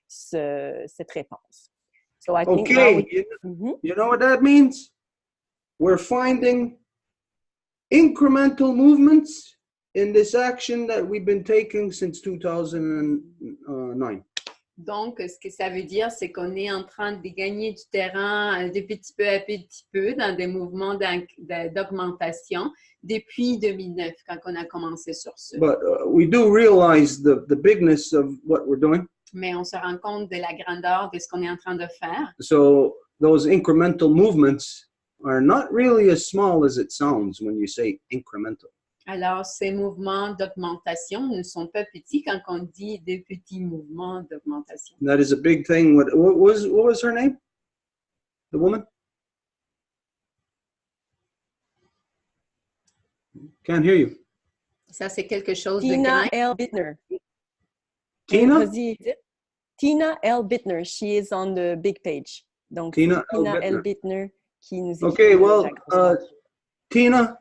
cette réponse. So I think you know what that means? We're finding incremental movements in this action that we've been taking since 2009. Donc, ce que ça veut dire, c'est qu'on est en train de gagner du terrain de petit peu à petit peu dans des mouvements d'augmentation depuis 2009, quand on a commencé sur ce. But we do realize the bigness of what we're doing. Mais on se rend compte de la grandeur de ce qu'on est en train de faire. So those incremental movements are not really as small as it sounds when you say incremental. Alors, ces mouvements d'augmentation ne sont pas petits quand on dit des petits mouvements d'augmentation. That is a big thing. What was her name? The woman? Can't hear you. Ça, c'est quelque chose Tina de grand. L. Bittner. Tina? Tina L. Bittner. She is on the big page. Donc, Tina L. Bittner qui nous écrit. Okay, well, Tina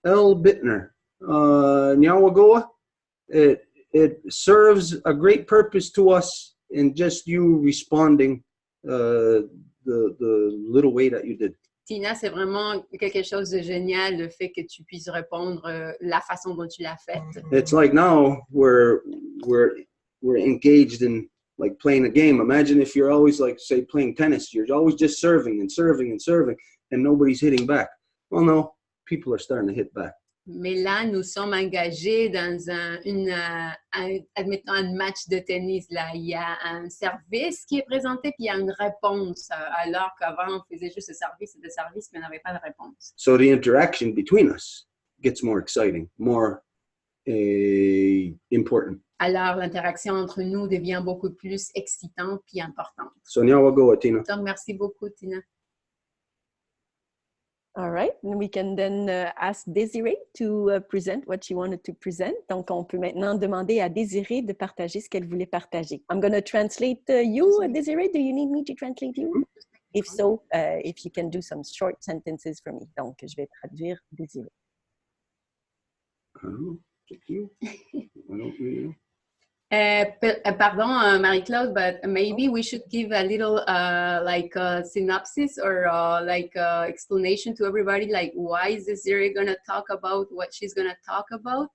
L. Bittner. Nyawagoa, it serves a great purpose to us in just you responding the little way that you did. Tina, c'est vraiment quelque chose de génial, le fait que tu puisses répondre la façon dont tu l'as fait. It's like now we're engaged in like playing a game. Imagine if you're always like, say, playing tennis. You're always just serving and serving and serving and nobody's hitting back. Well, no, people are starting to hit back. Mais là, nous sommes engagés dans admettons, un match de tennis. Là. Il y a un service qui est présenté, puis il y a une réponse, alors qu'avant, on faisait juste le service et le service, mais on n'avait pas de réponse. So the interaction between us gets more exciting, more important. Alors, l'interaction entre nous devient beaucoup plus excitante puis importante. So Nyawagoa, Tina. Donc, merci beaucoup, Tina. All right, and we can then ask Désirée to present what she wanted to present. Donc, on peut maintenant demander à Désirée de partager ce qu'elle voulait partager. I'm going to translate you, Désirée. Do you need me to translate you? If so, if you can do some short sentences for me. Donc, je vais traduire Désirée. I don't know. I don't really know. Pardon, Marie-Claude, but maybe we should give a little like synopsis or like explanation to everybody, like why is Desiree gonna talk about what she's gonna talk about.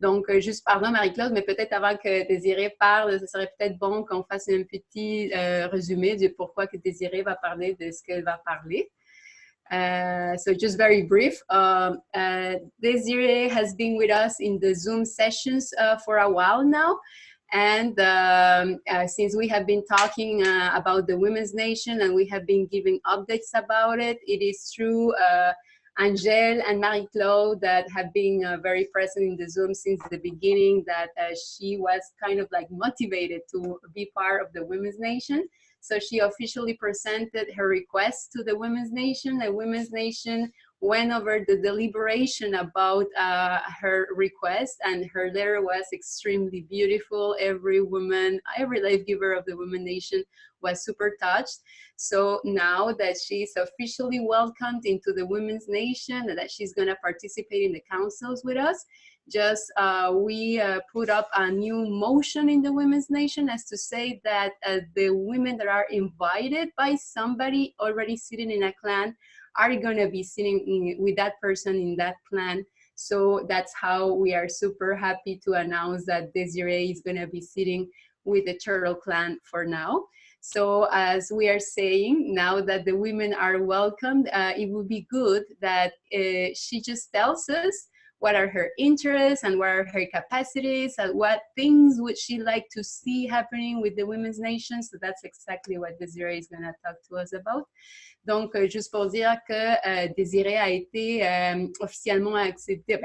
Donc, juste pardon Marie-Claude, mais peut-être avant que Désirée parle, ce serait peut-être bon qu'on fasse un petit résumé de pourquoi que Désirée va parler de ce qu'elle va parler. So just very brief, Desiree has been with us in the Zoom sessions for a while now. And since we have been talking about the Women's Nation and we have been giving updates about it, it is through Angèle and Marie-Claude that have been very present in the Zoom since the beginning, that she was kind of like motivated to be part of the Women's Nation. So she officially presented her request to the Women's Nation. The Women's Nation went over the deliberation about her request, and her letter was extremely beautiful. Every woman, every life giver of the Women's Nation was super touched. So now that she's officially welcomed into the Women's Nation and that she's gonna participate in the councils with us, just we put up a new motion in the Women's Nation as to say that the women that are invited by somebody already sitting in a clan are gonna be sitting with that person in that clan. So that's how we are super happy to announce that Desiree is gonna be sitting with the Turtle clan for now. So as we are saying, now that the women are welcomed, it would be good that she just tells us what are her interests and what are her capacities and what things would she like to see happening with the Women's Nation. So that's exactly what Desiree is going to talk to us about. Donc, juste pour dire que Désirée a été officiellement acceptée,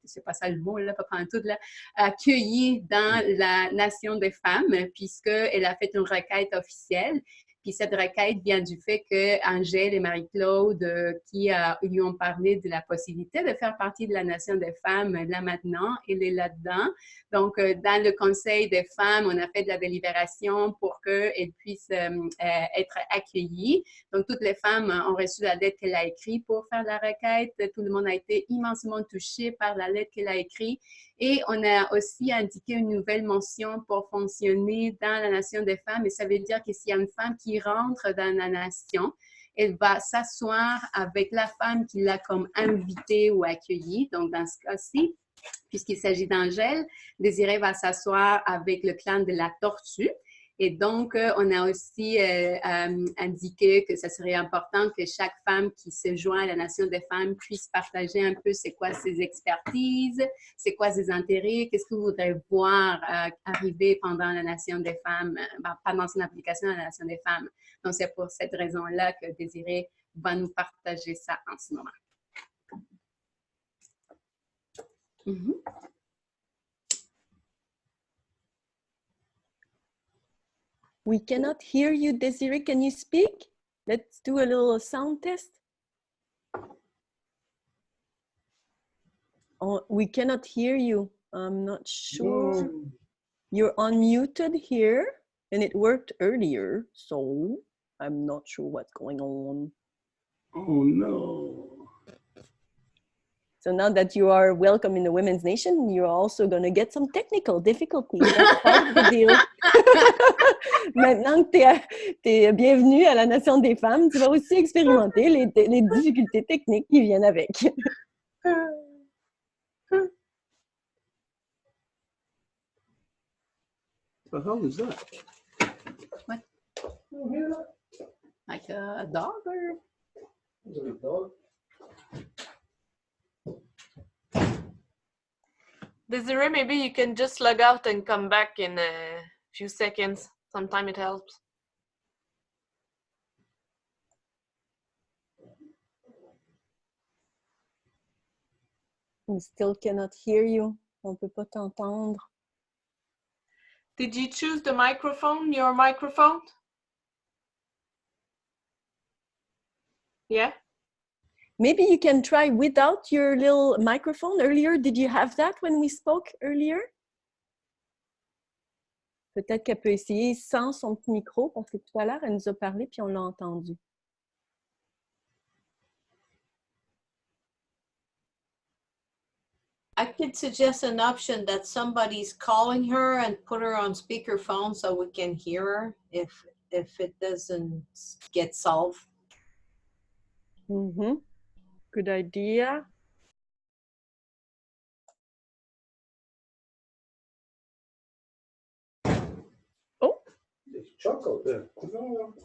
c'est pas ça le mot, là, pas prendre tout, là, accueillie dans la Nation des femmes, puisqu'elle a fait une requête officielle. Puis cette requête vient du fait que Angèle et Marie-Claude, qui lui ont parlé de la possibilité de faire partie de la Nation des femmes là maintenant, elle est là-dedans. Donc, dans le Conseil des femmes, on a fait de la délibération pour qu'elle puisse être accueillie. Donc, toutes les femmes ont reçu la lettre qu'elle a écrite pour faire la requête. Tout le monde a été immensément touché par la lettre qu'elle a écrite. Et on a aussi indiqué une nouvelle mention pour fonctionner dans la Nation des femmes. Et ça veut dire que s'il y a une femme qui rentre dans la nation, elle va s'asseoir avec la femme qui l'a comme invitée ou accueillie. Donc, dans ce cas-ci, puisqu'il s'agit d'Angèle, Désirée va s'asseoir avec le clan de la tortue. Et donc, on a aussi indiqué que ce serait important que chaque femme qui se joint à la Nation des femmes puisse partager un peu c'est quoi ses expertises, c'est quoi ses intérêts, qu'est-ce que vous voudrez voir arriver pendant la Nation des femmes, pendant son application à la Nation des femmes. Donc, c'est pour cette raison-là que Désirée va nous partager ça en ce moment. We cannot hear you, Desiree. Can you speak? Let's do a little sound test. Oh, we cannot hear you. I'm not sure. No. You're unmuted here, and it worked earlier, so I'm not sure what's going on. Oh, no. So now that you are welcome in the Women's Nation, you're also going to get some technical difficulties. That's part of the deal. Maintenant que tu es bienvenue à la Nation des femmes, tu vas aussi expérimenter les difficultés techniques qui viennent avec. What the hell is that? What? Like a dog or? Is it a dog? Desiree, maybe you can just log out and come back in a few seconds. Sometimes it helps. We still cannot hear you. On peut pas t'entendre. Did you choose the microphone, your microphone? Yeah? Maybe you can try without your little microphone earlier. Did you have that when we spoke earlier? Peut-être qu'elle peut essayer sans son petit micro, parce que tout à l'heure, elle nous a parlé puis on l'a entendu. I could suggest an option that somebody's calling her and put her on speakerphone so we can hear her if it doesn't get solved. Mm-hmm. Good idea. Oh, There's Chuck out there. I don't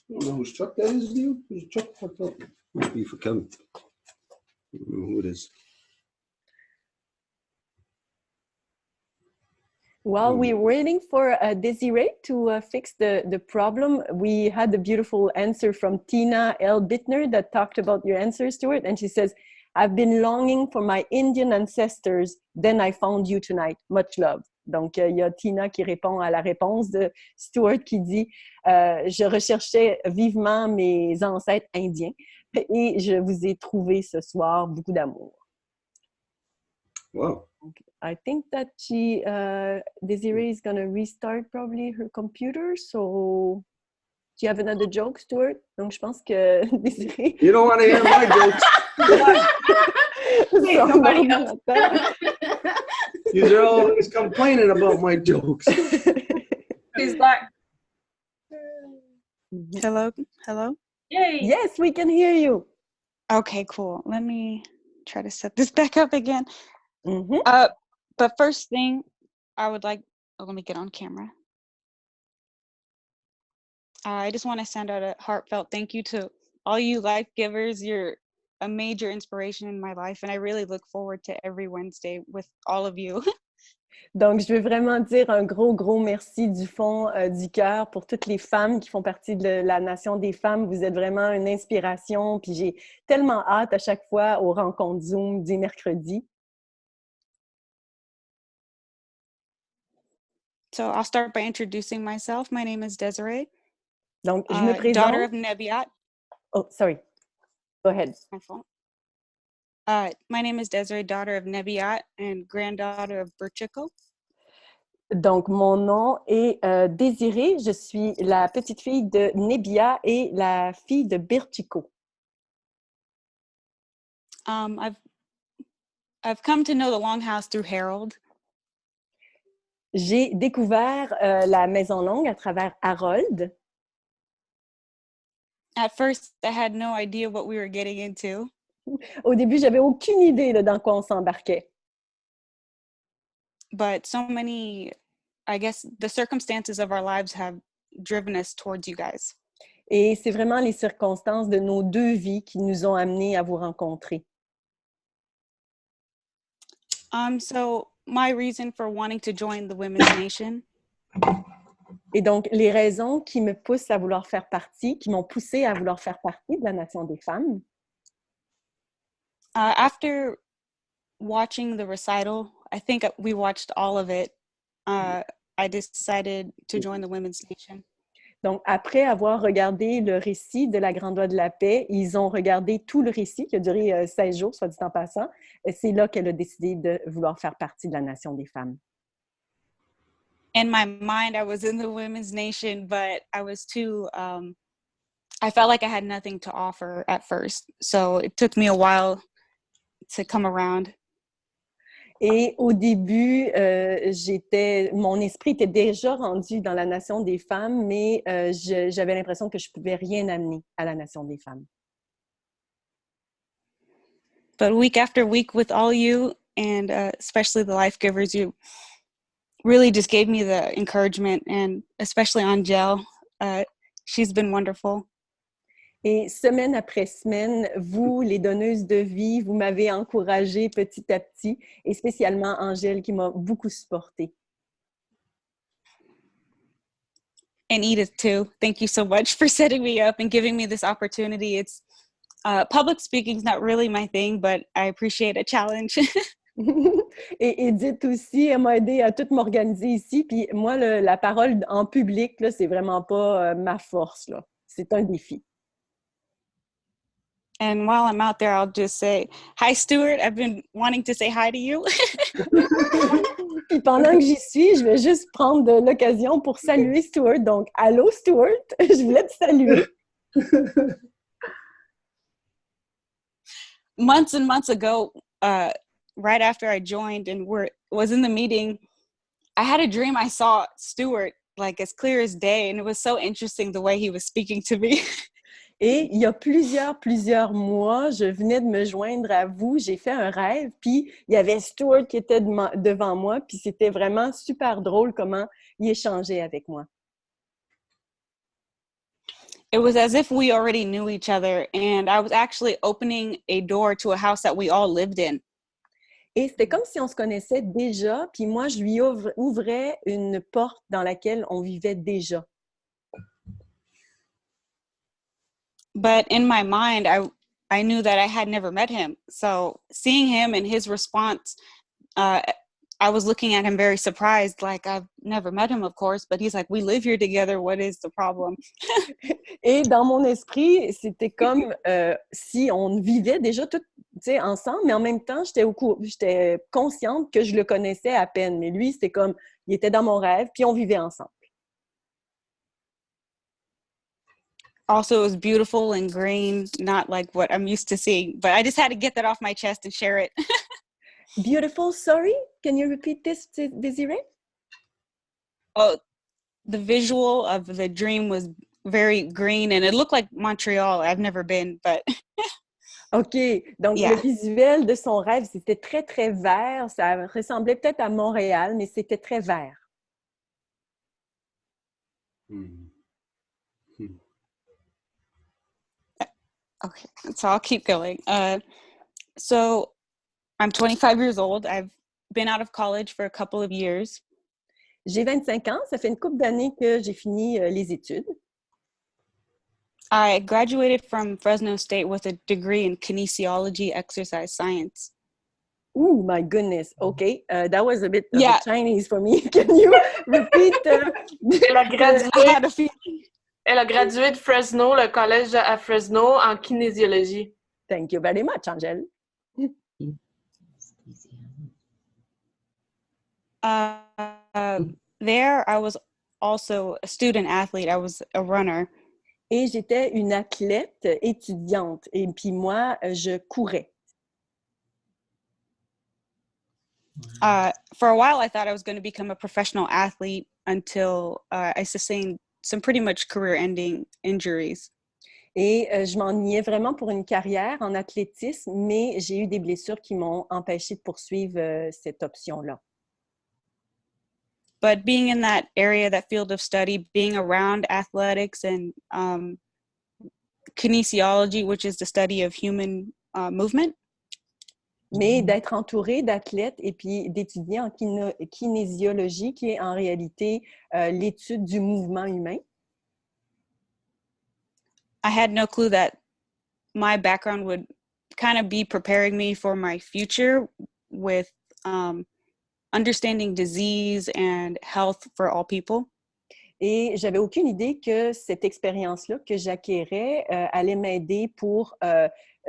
know whose truck that is, do you? Whose truck parked out? Must be for Kevin. I don't know who it is. while we're waiting for Desiree to fix the problem, we had a beautiful answer from Tina L. Bittner that talked about your answers to it. And she says, I've been longing for my Indian ancestors, then I found you tonight. Much love. Donc, il y a Tina qui répond à la réponse de Stuart qui dit je recherchais vivement mes ancêtres indiens et je vous ai trouvé ce soir beaucoup d'amour. Wow. I think that Desiree is going to restart probably her computer. So, do you have another joke, Stuart? Donc, je pense que Desiree... You don't want to hear my jokes. Nobody else. You're always complaining about my jokes. She's back. Hello? Hello? Yay! Yes, we can hear you. Okay, cool. Let me try to set this back up again. Mm-hmm. But first thing, I would like, let me get on camera. I just want to send out a heartfelt thank you to all you life givers. You're a major inspiration in my life, and I really look forward to every Wednesday with all of you. Donc, je veux vraiment dire un gros merci du fond du cœur pour toutes les femmes qui font partie de la Nation des femmes. Vous êtes vraiment une inspiration, puis j'ai tellement hâte à chaque fois aux rencontres Zoom des mercredis. So I'll start by introducing myself. My name is Desiree. Donc, je me présente. Daughter of Nebiat. Oh, sorry. Go ahead. My fault. My name is Desiree, daughter of Nebiat and granddaughter of Burchico. Donc, mon nom est Désirée. Je suis la petite fille de Nebia et la fille de Birchico. I've come to know the Longhouse through Harold. J'ai découvert la Maison Longue à travers Harold. At first, I had no idea what we were getting into. Au début, j'avais aucune idée de dans quoi on s'embarquait. But so many, I guess, the circumstances of our lives have driven us towards you guys. Et c'est vraiment les circonstances de nos deux vies qui nous ont amenés à vous rencontrer. So my reason for wanting to join the Women's Nation. Et donc, les raisons qui me poussent à vouloir faire partie, qui m'ont poussée à vouloir faire partie de la Nation des femmes. After watching the recital, I think we watched all of it. I decided to join the Women's Nation. Donc, après avoir regardé le récit de la Grande Loi de la Paix, ils ont regardé tout le récit qui a duré 16 jours, soit dit en passant. C'est là qu'elle a décidé de vouloir faire partie de la Nation des femmes. In my mind, I was in the Women's Nation, but I was too, I felt like I had nothing to offer at first. So it took me a while to come around. Et au début, mon esprit était déjà rendu dans la Nation des femmes, mais j'avais l'impression que je ne pouvais rien amener à la Nation des femmes. But week after week with all you, and especially the life givers, you really just gave me the encouragement, and especially Angel, she's been wonderful. Et semaine après semaine, vous, les donneuses de vie, vous m'avez encouragée petit à petit, et spécialement Angèle qui m'a beaucoup supportée. And Edith too. Thank you so much for setting me up and giving me this opportunity. It's public speaking is not really my thing, but I appreciate a challenge. Et Edith aussi, elle m'a aidé à tout m'organiser ici. Puis moi, la parole en public, là, c'est vraiment pas ma force, là. C'est un défi. And while I'm out there, I'll just say, hi, Stuart. I've been wanting to say hi to you. Puis pendant que j'y suis, je vais juste prendre l'occasion pour saluer Stuart. Donc, allô, Stuart, je voulais te saluer. Months and months ago, right after I joined and was in the meeting, I had a dream I saw Stuart like as clear as day, and it was so interesting the way he was speaking to me. Et il y a plusieurs mois, je venais de me joindre à vous, j'ai fait un rêve, puis il y avait Stuart qui était devant moi, puis c'était vraiment super drôle comment il échangeait avec moi. It was as if we already knew each other, and I was actually opening a door to a house that we all lived in. Et c'était comme si on se connaissait déjà, puis moi, je lui ouvrais une porte dans laquelle on vivait déjà. But in my mind, I knew that I had never met him. So seeing him and his response, I was looking at him very surprised, like I've never met him, of course, but he's like, we live here together. What is the problem? Et dans mon esprit, c'était comme si on vivait déjà tout ensemble, mais en même temps, j'étais consciente que je le connaissais à peine. Mais lui, c'était comme, il était dans mon rêve, puis on vivait ensemble. Also, it was beautiful and green, not like what I'm used to seeing. But I just had to get that off my chest and share it. Beautiful, sorry? Can you repeat this, Desiree? Oh, the visual of the dream was very green, and it looked like Montreal. I've never been, but... OK. Donc, Yeah. Le visuel de son rêve, c'était très, très vert. Ça ressemblait peut-être à Montréal, mais c'était très vert. Okay, so I'll keep going. So I'm 25 years old. I've been out of college for a couple of years. J'ai 25 ans. Ça fait une couple d'années que j'ai fini les études. I graduated from Fresno State with a degree in kinesiology, exercise science. Oh, my goodness. OK. That was a bit Yeah. Chinese for me. Can you repeat? Elle a gradué de Fresno, le collège à Fresno, en kinésiologie. Thank you very much, Angèle. There, I was also a student athlete. I was a runner. Et j'étais une athlète étudiante. Et puis moi, je courais. For a while, I thought I was going to become a professional athlete until I sustained some pretty much career-ending injuries. Et je m'ennuyais vraiment pour une carrière en athlétisme, mais j'ai eu des blessures qui m'ont empêché de poursuivre cette option-là. But being in that area, that field of study, being around athletics and kinesiology, which is the study of human movement. Mais d'être entourée d'athlètes et puis d'étudier en kinésiologie, qui est en réalité l'étude du mouvement humain. I had no clue that my background would kind of be preparing me for my future with understanding disease and health for all people. Et j'avais aucune idée que cette expérience-là que j'acquérais allait m'aider pour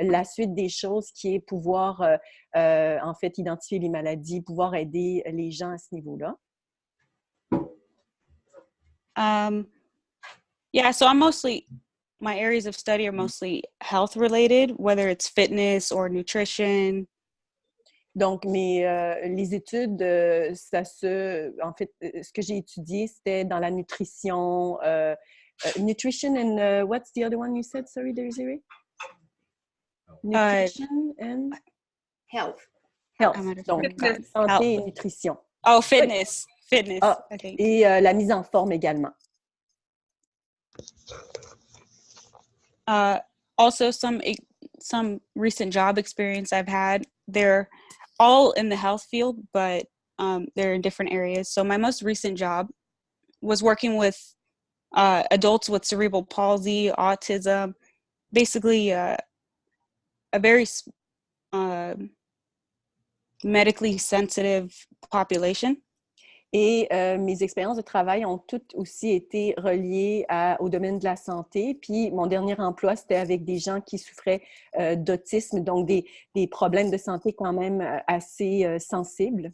la suite des choses, qui est pouvoir en fait identifier les maladies, pouvoir aider les gens à ce niveau-là. Yeah, so my areas of study are mostly health related, whether it's fitness or nutrition. Donc, les études, en fait, ce que j'ai étudié, c'était dans la nutrition, nutrition and what's the other one you said? Sorry, Desiree? Nutrition and Health. health. Donc, santé et nutrition. Oh, fitness. Oui. Fitness, I think. Et la mise en forme également. Also, some recent job experience I've had, they're all in the health field, but they're in different areas. So my most recent job was working with adults with cerebral palsy, autism, basically a very medically sensitive population. Et mes expériences de travail ont toutes aussi été reliées au domaine de la santé. Puis mon dernier emploi, c'était avec des gens qui souffraient d'autisme, donc des problèmes de santé quand même assez sensibles.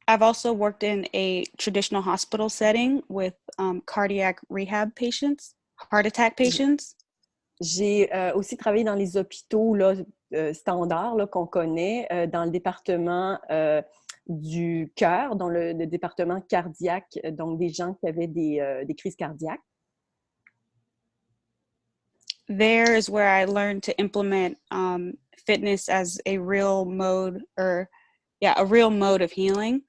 I've also worked in a traditional hospital setting with cardiac rehab patients, heart attack patients. J'ai aussi travaillé dans les hôpitaux là, standards là, qu'on connaît, dans le département du cœur, dans le département cardiaque, donc des gens qui avaient des crises cardiaques. There is where I learned to implement fitness as a real mode, a real mode of healing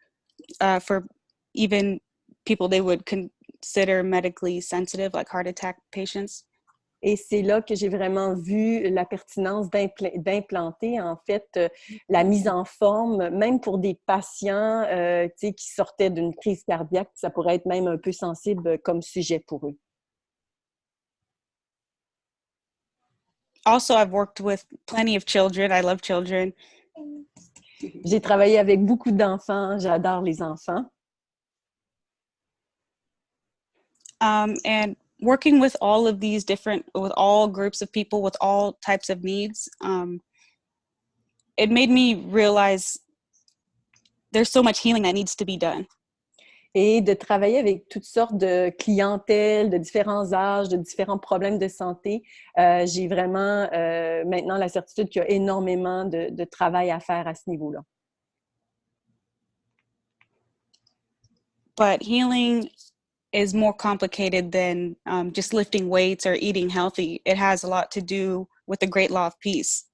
for even people they would consider medically sensitive, like heart attack patients. Et c'est là que j'ai vraiment vu la pertinence d'implanter, en fait, la mise en forme, même pour des patients qui sortaient d'une crise cardiaque, ça pourrait être même un peu sensible comme sujet pour eux. Also, I've worked with plenty of children. I love children. J'ai travaillé avec beaucoup d'enfants. J'adore les enfants. And working with all of these with all groups of people with all types of needs, it made me realize there's so much healing that needs to be done. Et de travailler avec toutes sortes de clientèles, de différents âges, de différents problèmes de santé, j'ai vraiment maintenant la certitude qu'il y a énormément de travail à faire à ce niveau-là. But healing is more complicated than just lifting weights or eating healthy. It has a lot to do with the great law of peace,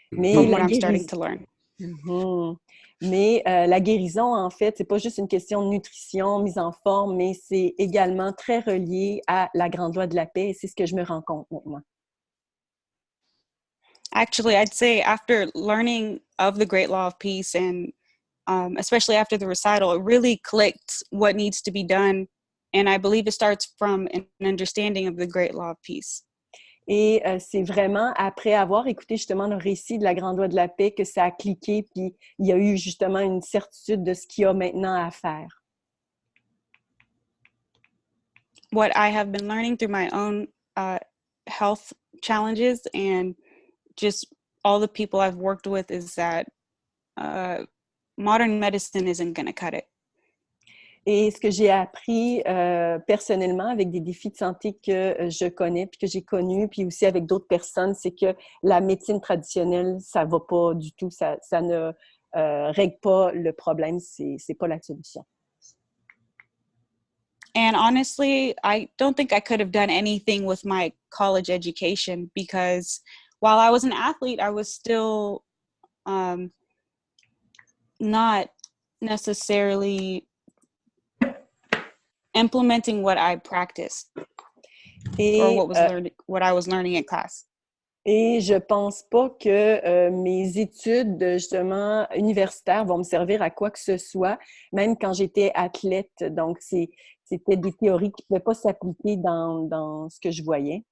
from what I'm starting to learn. Mm-hmm. Mais la guérison, en fait, c'est pas juste une question de nutrition, mise en forme, mais c'est également très relié à la grande loi de la paix, et c'est ce que je me rends compte maintenant. Actually, I'd say after learning of the great law of peace and especially after the recital, it really clicked what needs to be done. And I believe it starts from an understanding of the great law of peace. Et c'est vraiment après avoir écouté justement le récit de la grande loi de la paix que ça a cliqué, puis il y a eu justement une certitude de ce qu'il y a maintenant à faire. What I have been learning through my own health challenges and just all the people I've worked with is that modern medicine isn't going to cut it. Et ce que j'ai appris personnellement avec des défis de santé que je connais, puis que j'ai connus, puis aussi avec d'autres personnes, c'est que la médecine traditionnelle, ça va pas du tout, ça ne règle pas le problème, c'est pas la solution. And honestly, I don't think I could have done anything with my college education because while I was an athlete, I was still not necessarily implementing what I practiced or what I was learning in class. Et je pense pas que mes études justement universitaires vont me servir à quoi que ce soit, même quand j'étais athlète. Donc c'était des théories qui ne pouvaient pas s'appliquer dans ce que je voyais.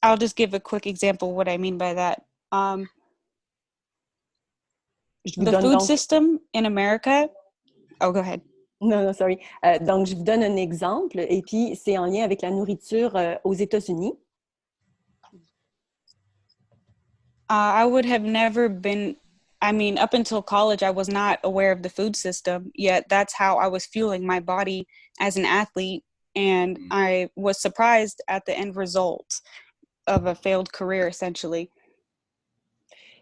I'll just give a quick example of what I mean by that. The food system in America. Oh, go ahead. Non, sorry. Donc, je vous donne un exemple, et puis c'est en lien avec la nourriture aux États-Unis. I would have never been, up until college, I was not aware of the food system, yet that's how I was fueling my body as an athlete, and I was surprised at the end result of a failed career, essentially.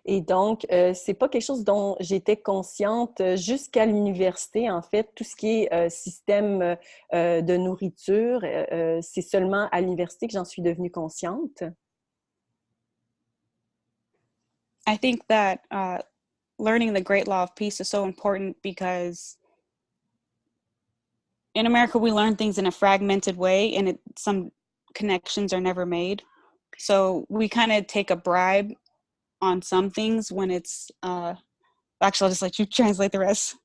Et donc, c'est pas quelque chose dont j'étais consciente jusqu'à l'université. En fait, tout ce qui est système de nourriture, c'est seulement à l'université que j'en suis devenue consciente. I think that learning the great law of peace is so important because in America, we learn things in a fragmented way and some connections are never made. So we kind of take a bribe on some things when it's actually I'll just let you translate the rest.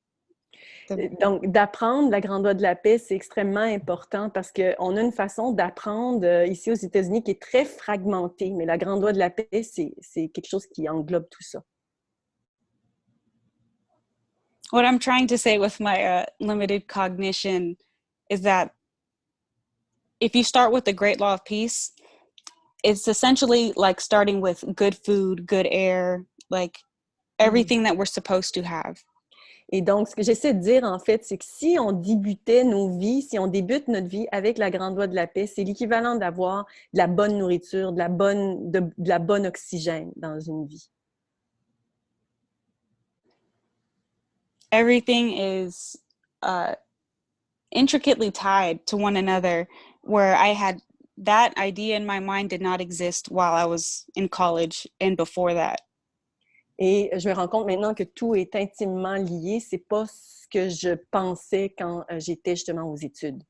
Donc, d'apprendre la grande loi de la paix, c'est extrêmement important parce qu'on a une façon d'apprendre ici aux États-Unis qui est très fragmentée, mais la grande loi de la paix, c'est quelque chose qui englobe tout ça. What I'm trying to say with my limited cognition is that if you start with the great law of peace, it's essentially like starting with good food, good air, like everything that we're supposed to have. Et donc, ce que j'essaie de dire, en fait, c'est que si on débutait nos vies, si on débute notre vie avec la grande voie de la paix, c'est l'équivalent d'avoir de la bonne nourriture, de la bonne oxygène dans une vie. Everything is intricately tied to one another, where I had that idea in my mind did not exist while I was in college and before that. Et je me rends compte maintenant que tout est intimement lié. C'est pas ce que je pensais quand j'étais justement aux études.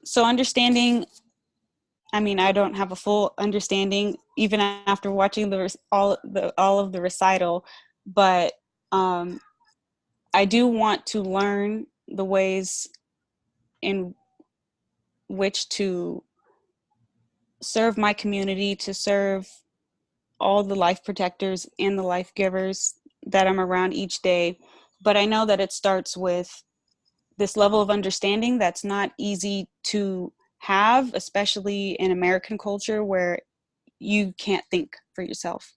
So understanding, I mean, I don't have a full understanding even after watching all of the recital, but I do want to learn the ways in which to serve my community, to serve all the life protectors and the life givers that I'm around each day. But I know that it starts with this level of understanding that's not easy to have, especially in American culture where you can't think for yourself.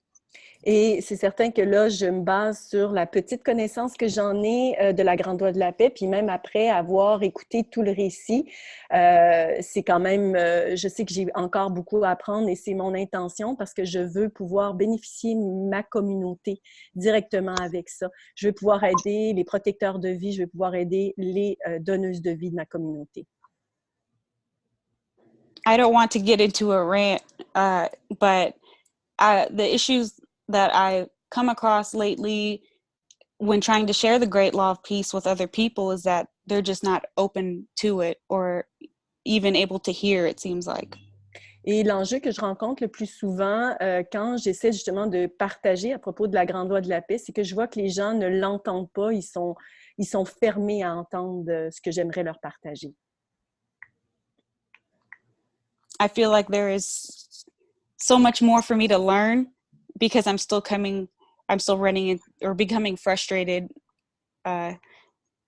Et c'est certain que là, je me base sur la petite connaissance que j'en ai de la Grande Voie de la Paix, puis même après avoir écouté tout le récit, c'est quand même, je sais que j'ai encore beaucoup à apprendre et c'est mon intention parce que je veux pouvoir bénéficier ma communauté directement avec ça. Je veux pouvoir aider les protecteurs de vie, je veux pouvoir aider les donneuses de vie de ma communauté. I don't want to get into a rant, but the issues that I come across lately when trying to share the great law of peace with other people is that they're just not open to it or even able to hear, it seems like. Et l'enjeu que je rencontre le plus souvent quand j'essaie justement de partager à propos de la Grande Voie de la Paix, c'est que je vois que les gens ne l'entendent pas, ils sont fermés à entendre ce que j'aimerais leur partager. I feel like there is so much more for me to learn because I'm still running or becoming frustrated. But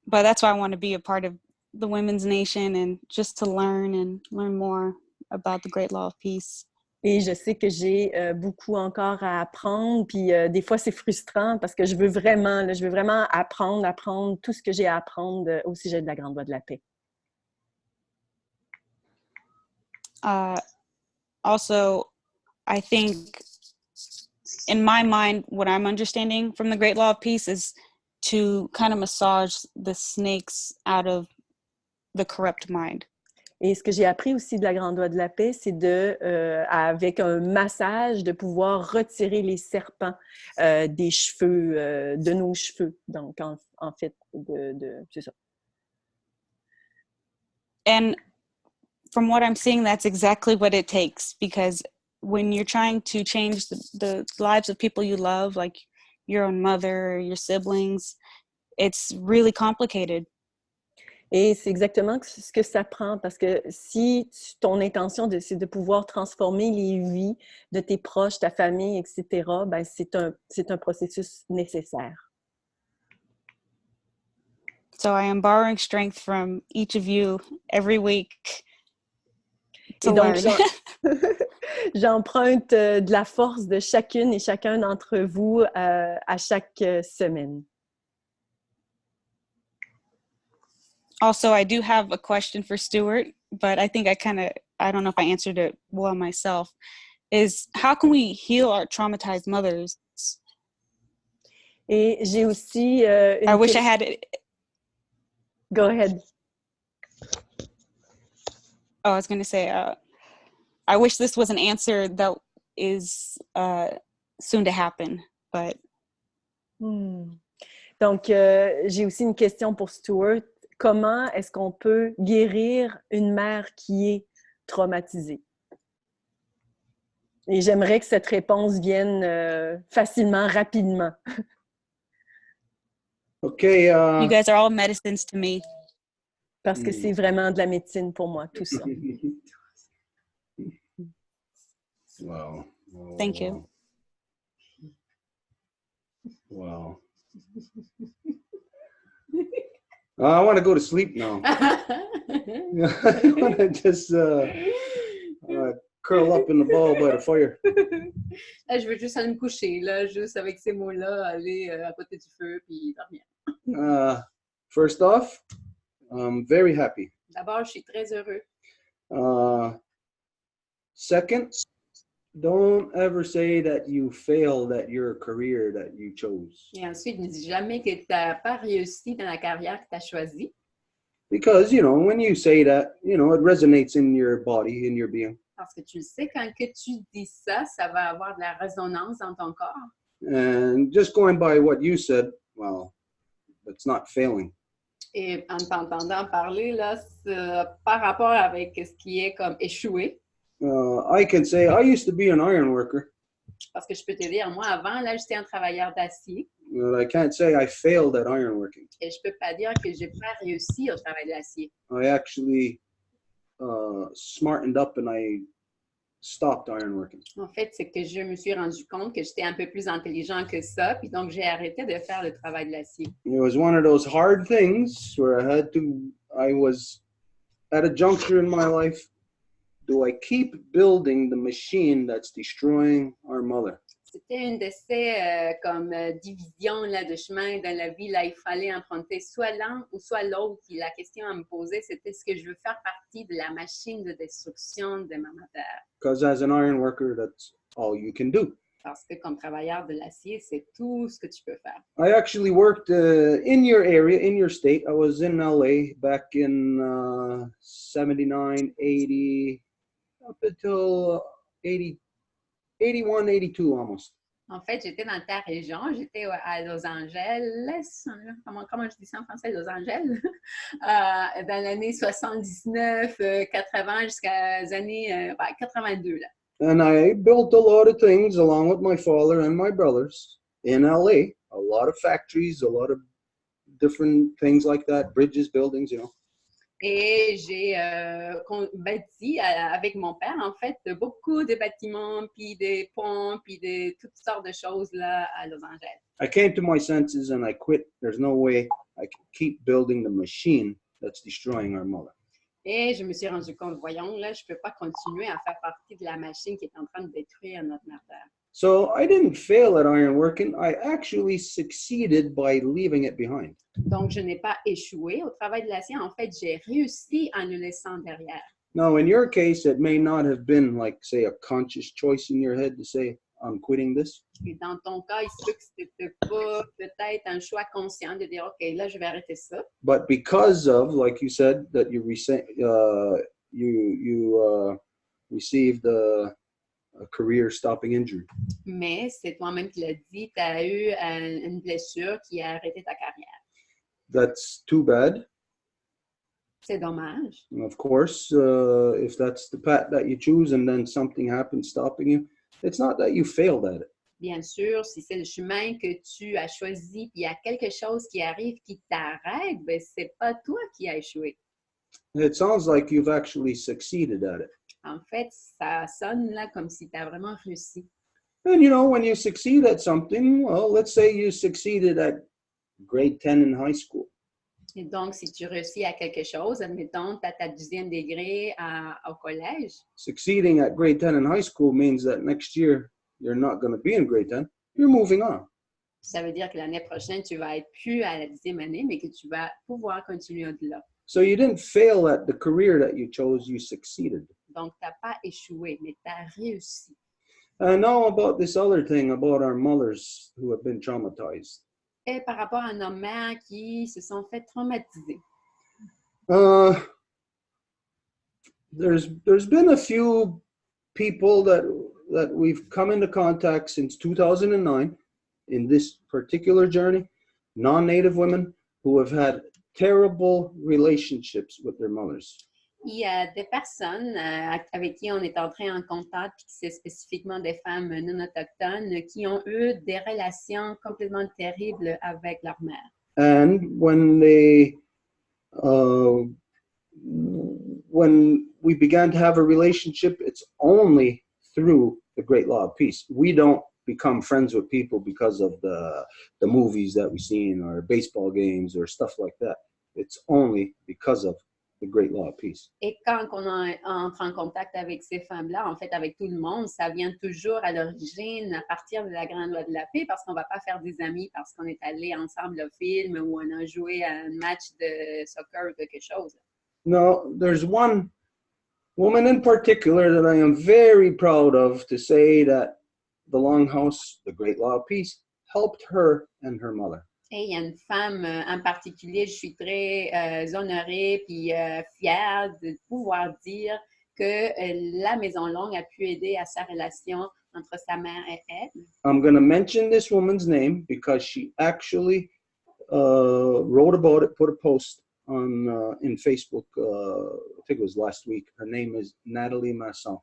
that's why I want to be a part of the Women's Nation and just to learn more about the great law of peace. Et je sais que j'ai beaucoup encore à apprendre, puis des fois c'est frustrant parce que je veux vraiment apprendre tout ce que j'ai à apprendre au sujet de la Grande Voie de la Paix. Also, I think in my mind, what I'm understanding from the Great Law of Peace is to kind of massage the snakes out of the corrupt mind. Et ce que j'ai appris aussi de la Grande Voie de la Paix, c'est avec un massage, de pouvoir retirer les serpents des cheveux, de nos cheveux. Donc, en fait, c'est ça. And from what I'm seeing, that's exactly what it takes, because when you're trying to change the lives of people you love, like your own mother, your siblings, it's really complicated. Et c'est exactement ce que ça prend, parce que si ton intention c'est de pouvoir transformer les vies de tes proches, ta famille, etc., ben c'est un processus nécessaire. So I am borrowing strength from each of you every week. Et donc, j'emprunte de la force de chacune et chacun d'entre vous à chaque semaine. Also, I do have a question for Stuart, but I think I don't know if I answered it well myself, is how can we heal our traumatized mothers? Et j'ai aussi... I wish I had it. Go ahead. Oh, I was going to say, I wish this was an answer that is soon to happen, but... Donc, j'ai aussi une question pour Stuart. Comment est-ce qu'on peut guérir une mère qui est traumatisée? Et j'aimerais que cette réponse vienne facilement, rapidement. Okay. You guys are all medicines to me. Parce que c'est vraiment de la médecine pour moi, tout ça. Wow. Thank you. Wow. I want to go to sleep now. I want to just curl up in the ball by the fire. Là, je veux juste aller me coucher, là, juste avec ces mots-là, aller à côté du feu puis dormir. First off, I'm very happy. D'abord, je suis très heureux. Second, don't ever say that you failed at your career that you chose. Et ensuite, ne dis jamais que tu n'as pas réussi dans la carrière que tu as choisie. Because, you know, when you say that, you know, it resonates in your body, in your being. Parce que tu le sais, quand que tu dis ça, ça va avoir de la résonance dans ton corps. And just going by what you said, well, it's not failing. Et en t'entendant parler, là, par rapport avec ce qui est comme échoué, I can say I used to be an iron worker, parce que je peux te dire, moi, avant, là, j'étais un travailleur d'acier. but I can't say I failed at iron working. Et je peux pas dire que j'ai pas réussi au travail de l'acier. I actually smartened up and I stopped iron working. En fait, c'est que je me suis rendu compte que j'étais un peu plus intelligent que ça, puis donc j'ai arrêté de faire le travail de l'acier. It was one of those hard things where I was at a juncture in my life. Do I keep building the machine that's destroying our mother? C'était une de ces divisions là, de chemin dans la vie. Là, il fallait emprunter soit l'un ou soit l'autre. Puis la question à me poser, c'était est-ce que je veux faire partie de la machine de destruction de ma mère? Because as an iron worker, that's all you can do. Parce que comme travailleur de l'acier, c'est tout ce que tu peux faire. I actually worked in your area, in your state. I was in LA back in 79, 80, up until 80. 81, 82 almost. En fait, j'étais dans ta région, j'étais à Los Angeles, comment je dis ça en français, Los Angeles, dans l'année 79, 80 jusqu'à les années 82. Là. And I built a lot of things along with my father and my brothers in LA, a lot of factories, a lot of different things like that, bridges, buildings, you know. Et j'ai bâti avec mon père, en fait, beaucoup de bâtiments, puis des ponts, puis de toutes sortes de choses là à Los Angeles. I came to my senses and I quit. There's no way I can keep building the machine that's destroying our mother. Et je me suis rendu compte, voyons, là, je ne peux pas continuer à faire partie de la machine qui est en train de détruire notre mère. So I didn't fail at ironworking. I actually succeeded by leaving it behind. Donc, je n'ai pas échoué au travail de l'acier. En fait, j'ai réussi en le laissant derrière. Now, in your case, it may not have been like, say, a conscious choice in your head to say, I'm quitting this. Et dans ton cas, il se peut que ce n'était pas peut-être un choix conscient de dire, OK, là, je vais arrêter ça. But because of, like you said, that you received a career-stopping injury. Mais c'est toi-même qui l'as dit, tu as eu une blessure qui a arrêté ta carrière. That's too bad. C'est dommage. And of course, if that's the path that you choose and then something happens stopping you, it's not that you failed at it. Bien sûr, si c'est le chemin que tu as choisi, puis il y a quelque chose qui arrive qui t'arrête, ben c'est pas toi qui as échoué. It sounds like you've actually succeeded at it. En fait, ça sonne là comme si tu as vraiment réussi. And you know, when you succeed at something, well, let's say you succeeded at grade 10 in high school. Et donc, si tu réussis à quelque chose, admettons, tu as ta 10e degré au collège. Succeeding at grade 10 in high school means that next year you're not going to be in grade 10. You're moving on. Ça veut dire que l'année prochaine, tu vas être plus à la 10e année, mais que tu vas pouvoir continuer au-delà. So you didn't fail at the career that you chose, you succeeded. Donc, tu n'as pas échoué, mais tu as réussi. Now about this other thing about our mothers who have been traumatized. Et par rapport à nos mères qui se sont fait traumatiser. There's been a few people that we've come into contact since 2009 in this particular journey, non-native women who have had terrible relationships with their mothers. Il y a des personnes avec qui on est entré en contact, puis c'est spécifiquement des femmes non autochtones, qui ont eu des relations complètement terribles avec leur mère. And when we began to have a relationship, it's only through the Great Law of Peace. We don't become friends with people because of the movies that we've seen or baseball games or stuff like that. It's only because of the great law of peace. Et quand entre en contact avec ces femmes-là, en fait, avec tout le monde, ça vient toujours à l'origine à partir de la grande loi de la paix, parce qu'on ne va pas faire des amis parce qu'on est allés ensemble au film ou on a joué à un match de soccer ou quelque chose. No, there's one woman in particular that I am very proud of to say that the Longhouse, the great law of peace, helped her and her mother. Et il y a une femme en particulier, je suis très honorée puis fière de pouvoir dire que la Maison Longue a pu aider à sa relation entre sa mère et elle. I'm going to mention this woman's name because she actually wrote about it, put a post on in Facebook, I think it was last week. Her name is Nathalie Masson.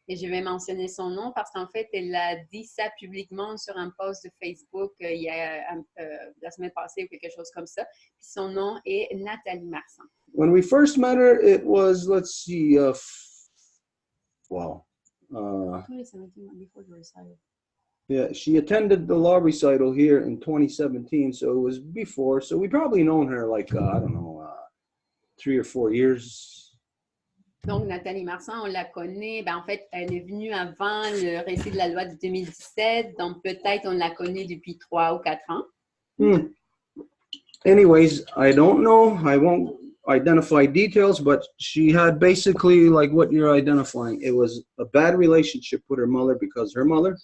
Et je vais mentionner son nom parce qu'en fait, elle a dit ça publiquement sur un post de Facebook il y a la semaine passée ou quelque chose comme ça. Puis son nom est Nathalie Marsan. When we first met her, it was, let's see, yeah, she attended the law recital here in 2017, so it was before. So we probably known her like, I don't know, 3 or 4 years. Donc, Nathalie Marsan, on la connaît. Ben, en fait, elle est venue avant le récit de la loi de 2017. Donc, peut-être on la connaît depuis 3 ou 4 ans. Anyways, I don't know. I won't identify details, but she had basically like what you're identifying. It was a bad relationship with her mother because her mother,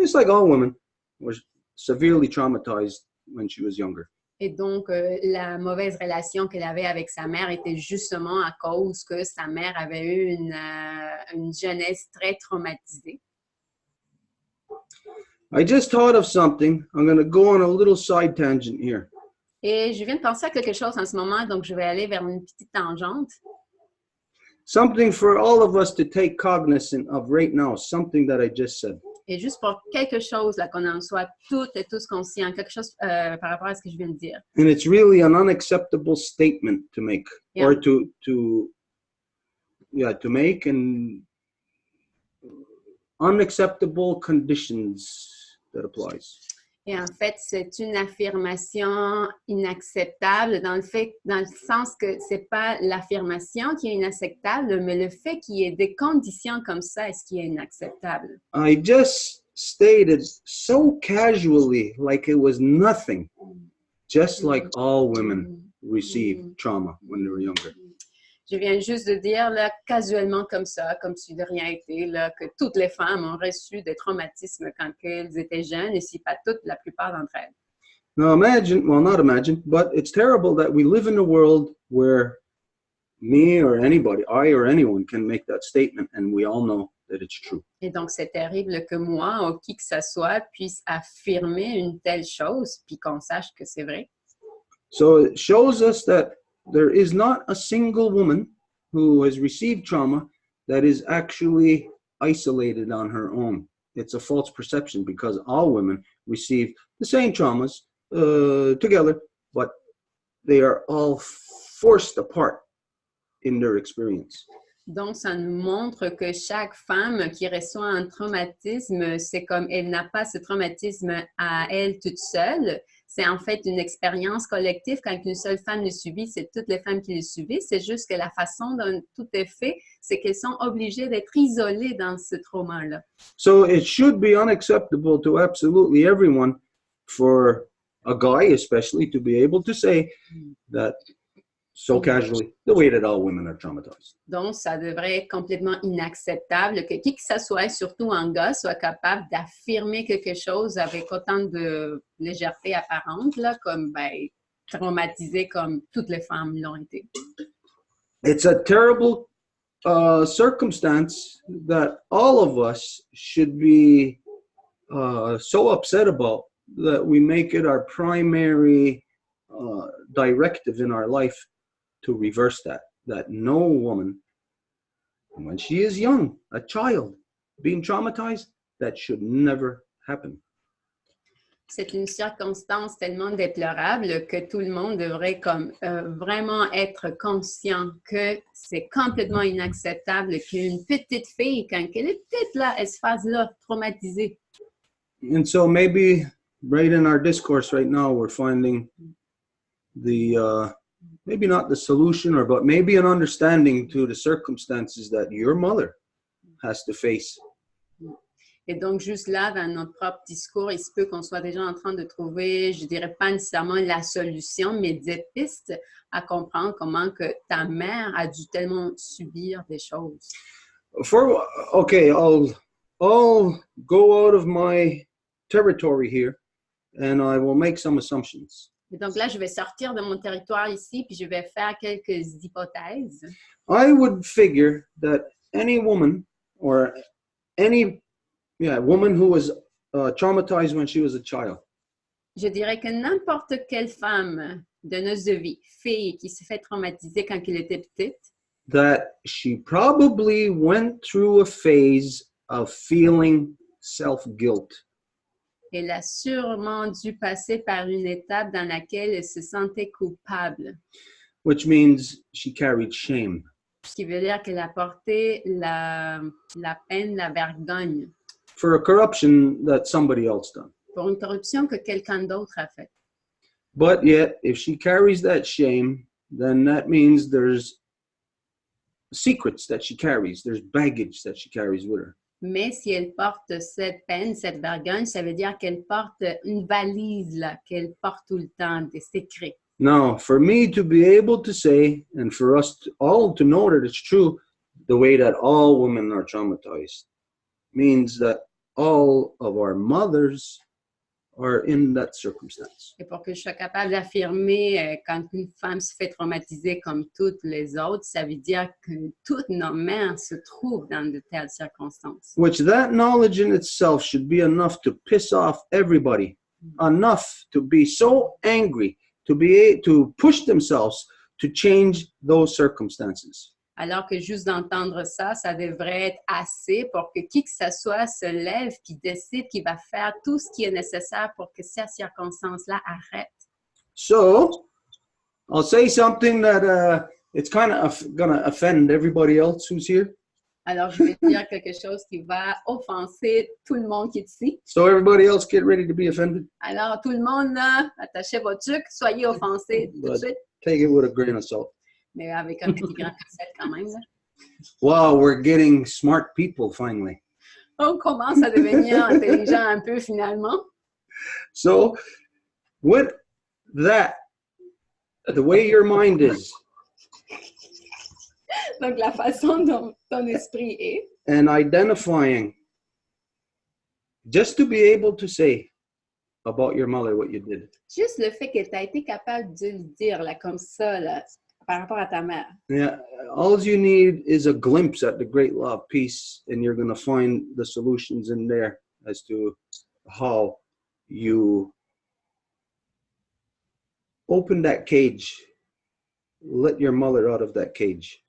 just like all women, was severely traumatized when she was younger. Et donc, la mauvaise relation qu'elle avait avec sa mère était justement à cause que sa mère avait eu une jeunesse très traumatisée. I just thought of something. I'm going to go on a little side tangent here. Et je viens de penser à quelque chose en ce moment, donc je vais aller vers une petite tangente. Something for all of us to take cognizance of right now, something that I just said. Et juste pour quelque chose, là, qu'on en soit toutes et tous conscients, quelque chose par rapport à ce que je viens de dire. And it's really an unacceptable statement to make, Yeah. or to make, and unacceptable conditions that applies. Et en fait, c'est une affirmation inacceptable dans le sens que c'est pas l'affirmation qui est inacceptable, mais le fait qu'il y ait des conditions comme ça est ce qui est inacceptable. I just stated so casually, like it was nothing, just like all women receive trauma when they were younger. Je viens juste de dire, là, casuellement comme ça, comme si de rien n'était, là, que toutes les femmes ont reçu des traumatismes quand elles étaient jeunes, et si pas toutes, la plupart d'entre elles. Now imagine, well, not imagine, but it's terrible that we live in a world where me or anybody, I or anyone can make that statement, and we all know that it's true. Et donc, c'est terrible que moi, ou qui que ce soit, puisse affirmer une telle chose, puis qu'on sache que c'est vrai. So it shows us that there is not a single woman who has received trauma that is actually isolated on her own. It's a false perception because all women receive the same traumas together, but they are all forced apart in their experience. Donc, ça nous montre que chaque femme qui reçoit un traumatisme, c'est comme elle n'a pas ce traumatisme à elle toute seule. C'est en fait une expérience collective. Quand une seule femme le subit, c'est toutes les femmes qui le subissent. C'est juste que la façon dont tout est fait, c'est qu'elles sont obligées d'être isolées dans ce trauma-là. So it should be unacceptable to absolutely everyone, for a guy especially, to be able to say that so casually, the way that all women are traumatized. Donc, ça devrait être complètement inacceptable que qui que ce soit, surtout un gars, soit capable d'affirmer quelque chose avec autant de légèreté apparente, là, comme traumatisé comme toutes les femmes l'ont été. It's a terrible circumstance that all of us should be so upset about that we make it our primary directive in our life to reverse that no woman, when she is young, a child, being traumatized, that should never happen. C'est une circonstance tellement déplorable que tout le monde devrait vraiment être conscient que c'est complètement inacceptable qu'une petite fille, quand elle est petite, là, elle se fasse là, traumatisée. And so maybe right in our discourse right now, we're finding the maybe not the solution, but maybe an understanding to the circumstances that your mother has to face. Et donc, juste là, dans notre propre discours, il se peut qu'on soit déjà en train de trouver, je dirais pas nécessairement la solution, mais des pistes à comprendre comment que ta mère a dû tellement subir des choses. Okay, I'll go out of my territory here and I will make some assumptions. Et donc là, je vais sortir de mon territoire ici, puis je vais faire quelques hypothèses. I would figure that any woman or any woman who was traumatized when she was a child, Je dirais que n'importe quelle femme donneuse de vie, fille qui se fait traumatiser quand elle était petite, that she probably went through a phase of feeling self-guilt. elle a sûrement dû passer par une étape dans laquelle elle se sentait coupable, Which means she carried shame. ce qui veut dire qu'elle a porté la peine, la vergogne For a corruption that somebody else done. pour une corruption que quelqu'un d'autre a faite. But yet, if she carries that shame, then that means there's secrets that she carries. There's baggage that she carries with her. Mais si elle porte cette peine, cette vergogne, ça veut dire qu'elle porte une valise là, qu'elle porte tout le temps, des secrets. Now, for me to be able to say, and for us all to know that it's true, the way that all women are traumatized, means that all of our mothers are in that circumstance. Et pour que je sois capable d'affirmer quand une femme se fait traumatiser comme toutes les autres, ça veut dire que toutes nos mères se trouvent dans de telles circonstances. Which that knowledge in itself should be enough to piss off everybody, enough to be so angry, to push themselves to change those circumstances. Alors que juste d'entendre ça, ça devrait être assez pour que qui que ce soit se lève et décide qu'il va faire tout ce qui est nécessaire pour que ces circonstances-là arrêtent. So, I'll say something that it's kind of going to offend everybody else who's here. Alors, je vais dire quelque chose qui va offenser tout le monde qui est ici. So everybody else get ready to be offended. Alors, tout le monde, là, attachez votre truc, soyez offensés tout de But suite, take it with a grain of salt. mais avec un petit grain de sel quand même. Là. Wow, we're getting smart people finally. On commence à devenir intelligent un peu finalement. So, with that, the way your mind is, Donc, la façon dont ton esprit est, and identifying, just to be able to say about your mother what you did. juste le fait que tu as été capable de le dire là, comme ça, là, par rapport à ta mère. Yeah, all you need is a glimpse at the great law of peace, and you're going to find the solutions in there as to how you open that cage, let your mother out of that cage.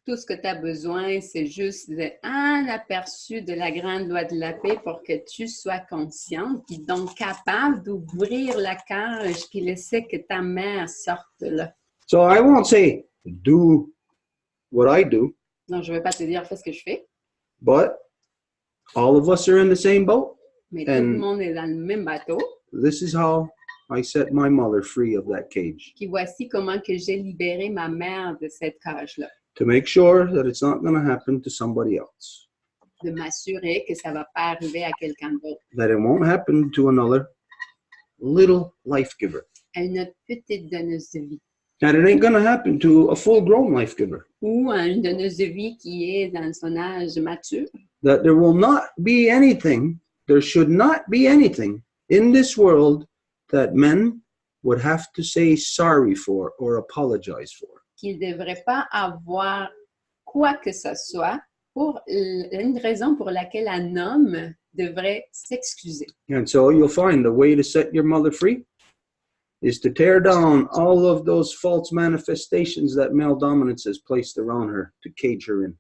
Tout ce que tu as besoin, c'est juste un aperçu de la grande loi de la paix pour que tu sois consciente et donc capable d'ouvrir la cage qui laissait que ta mère sorte là. So I won't say do what I do, Donc, je ne vais pas te dire fais ce que je fais, but all of us are in the same boat. mais tout le And monde est dans le même bateau. this is how I set my mother free of that cage, Puis voici comment que j'ai libéré ma mère de cette cage-là, to make sure that it's not going to happen to somebody else, de m'assurer que ça ne va pas arriver à quelqu'un d'autre, that it won't happen to another little life giver, à une autre petite donneuse de vie, that it ain't going to happen to a full-grown life giver, ou à une donneuse de vie qui est dans son âge mature, that there will not be anything, there should not be anything in this world that men would have to say sorry for or apologize for. qu'il ne devrait pas avoir quoi que ce soit pour une raison pour laquelle un homme devrait s'excuser. And so you'll find the way to set your mother free is to tear down all of those false manifestations that male dominance has placed around her to cage her in.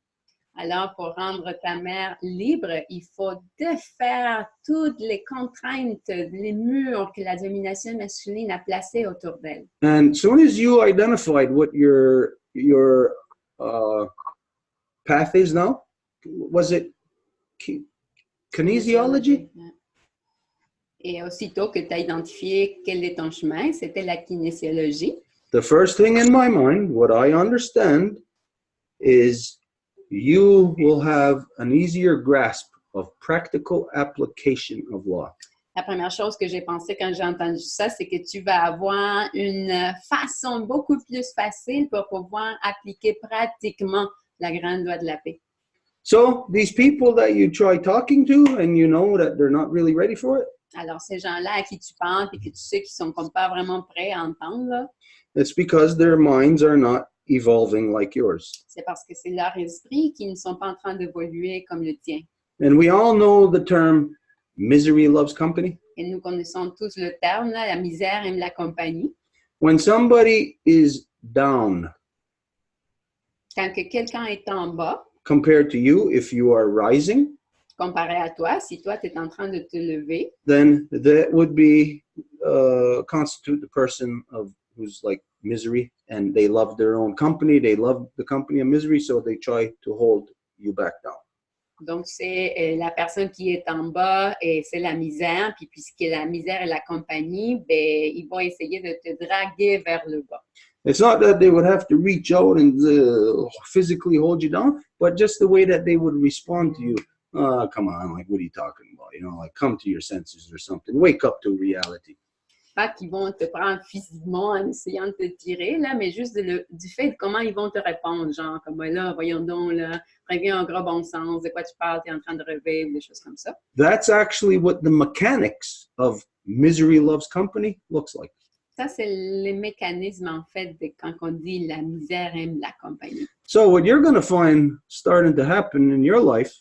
Alors, pour rendre ta mère libre, il faut défaire toutes les contraintes, les murs que la domination masculine a placés autour d'elle. And as soon as you identified what your path is now, was it kinesiology? Et aussitôt que tu as identifié quel est ton chemin, c'était la kinésiologie. The first thing in my mind, what I understand, is you will have an easier grasp of practical application of law. La première chose que j'ai pensé quand j'ai entendu ça, c'est que tu vas avoir une façon beaucoup plus facile pour pouvoir appliquer pratiquement la grande loi de la paix. So these people that you try talking to and you know that they're not really ready for it, Alors, ces gens-là à qui tu parles et que tu sais qu'ils sont comme pas vraiment prêts à entendre, là, it's because their minds are not evolving like yours. c'est parce que c'est leur esprit qui ne sont pas en train d'évoluer comme le tien. And we all know the term misery loves company. Et nous connaissons tous le terme, là, la misère aime la compagnie. When somebody is down Quand que quelqu'un est en bas, compared to you, if you are rising, comparé à toi, si toi, tu es en train de te lever, then that would be constitute the person of who's like misery, and they love their own company, they love the company of misery, so they try to hold you back down. donc c'est la personne qui est en bas et c'est la misère, puis puisque la misère est la compagnie, ben, ils vont essayer de te draguer vers le bas. It's not that they would have to reach out and physically hold you down, but just the way that they would respond to you. Come on, like, what are you talking about? You know, like, come to your senses or something. Wake up to reality. Pas qu'ils vont te prendre physiquement en essayant de te tirer, là, mais juste du fait de comment ils vont te répondre, genre, comme là, voyons donc, là, reviens en gros bon sens, de quoi tu parles, tu es en train de rêver, ou des choses comme ça. That's actually what the mechanics of misery loves company looks like. Ça, c'est les mécanismes, en fait, de quand on dit la misère aime la compagnie. So what you're going to find starting to happen in your life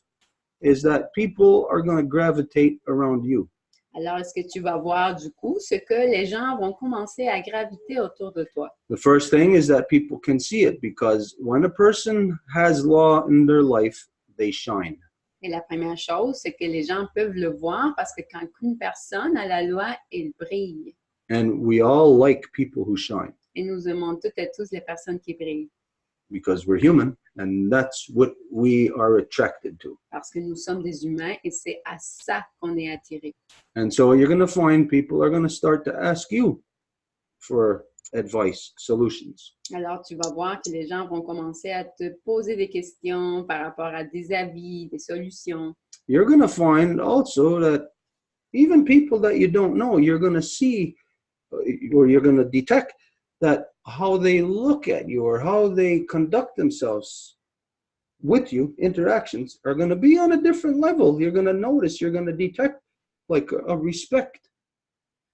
is that people are going to gravitate around you. Alors, ce que tu vas voir, du coup, c'est que les gens vont commencer à graviter autour de toi. The first thing is that people can see it, because when a person has law in their life, they shine. Et la première chose, c'est que les gens peuvent le voir parce que quand une personne a la loi, elle brille. And we all like people who shine, Et nous aimons toutes et tous les personnes qui brillent because we're human, and that's what we are attracted to. parce que nous sommes des humains et c'est à ça qu'on est attirés. And so you're going to find people are going to start to ask you for advice, solutions. Alors, tu vas voir que les gens vont commencer à te poser des questions par rapport à des avis, des solutions. You're going to find also that even people that you don't know, you're going to see, or you're going to detect that how they look at you or how they conduct themselves with you, interactions, are going to be on a different level. You're going to notice, you're going to detect like a respect.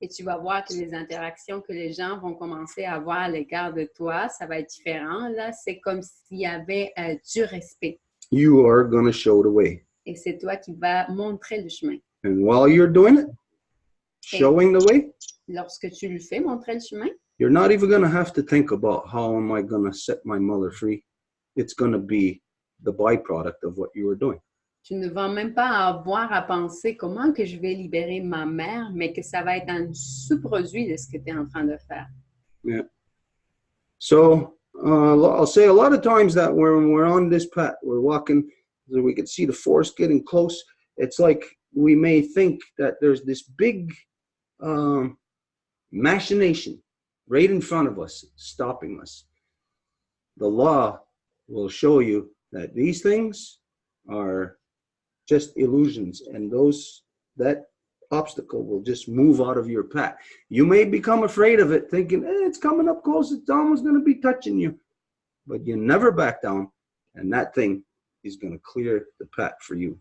Et tu vas voir que les interactions que les gens vont commencer à avoir à l'égard de toi, ça va être différent. Là, c'est comme s'il y avait du respect. You are going to show the way. Et c'est toi qui vas montrer le chemin. And while you're doing it, showing the way, Lorsque tu le fais, montrer le chemin, you're not even going to have to think about how am I going to set my mother free. It's going to be the byproduct of what you are doing. tu ne vas même pas avoir à penser comment que je vais libérer ma mère, mais que ça va être un sous-produit de ce que tu es en train de faire. Yeah. So I'll say a lot of times that when we're on this path, we're walking, so we can see the forest getting close. It's like we may think that there's this big machination right in front of us, stopping us. The law will show you that these things are just illusions, and that obstacle will just move out of your path. You may become afraid of it, thinking, it's coming up close, it's almost going to be touching you. But you never back down, and that thing is going to clear the path for you.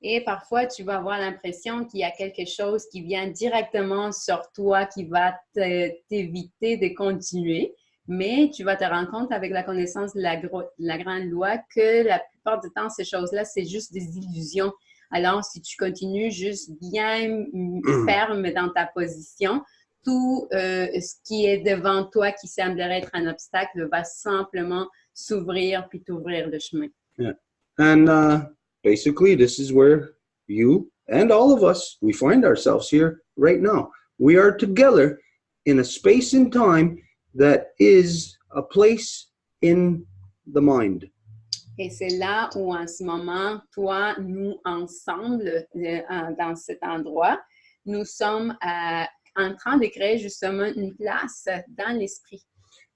Et parfois, tu vas avoir l'impression qu'il y a quelque chose qui vient directement sur toi, qui va t'éviter de continuer. Mais tu vas te rendre compte avec la connaissance de la grande loi que la plupart du temps, ces choses-là, c'est juste des illusions. Alors, si tu continues juste bien ferme dans ta position, tout ce qui est devant toi qui semblerait être un obstacle va simplement s'ouvrir puis t'ouvrir le chemin. Yeah. And basically, this is where you and all of us, we find ourselves here right now. We are together in a space and time that is a place in the mind. Et c'est là où, en ce moment, toi, nous, ensemble, dans cet endroit, nous sommes en train de créer justement une place dans l'esprit.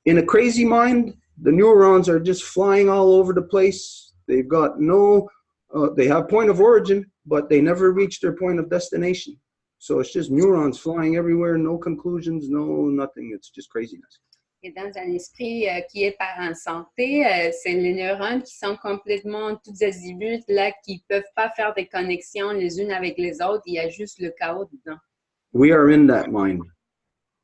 In a crazy mind, the neurons are just flying all over the place. They've got no, they have point of origin, but they never reach their point of destination. So it's just neurons flying everywhere, no conclusions, no nothing. It's just craziness. Et dans un esprit qui est en santé, c'est les neurones qui sont complètement tous azimuts, là, qui ne peuvent pas faire des connexions les unes avec les autres. Il y a juste le chaos dedans. We are in that mind.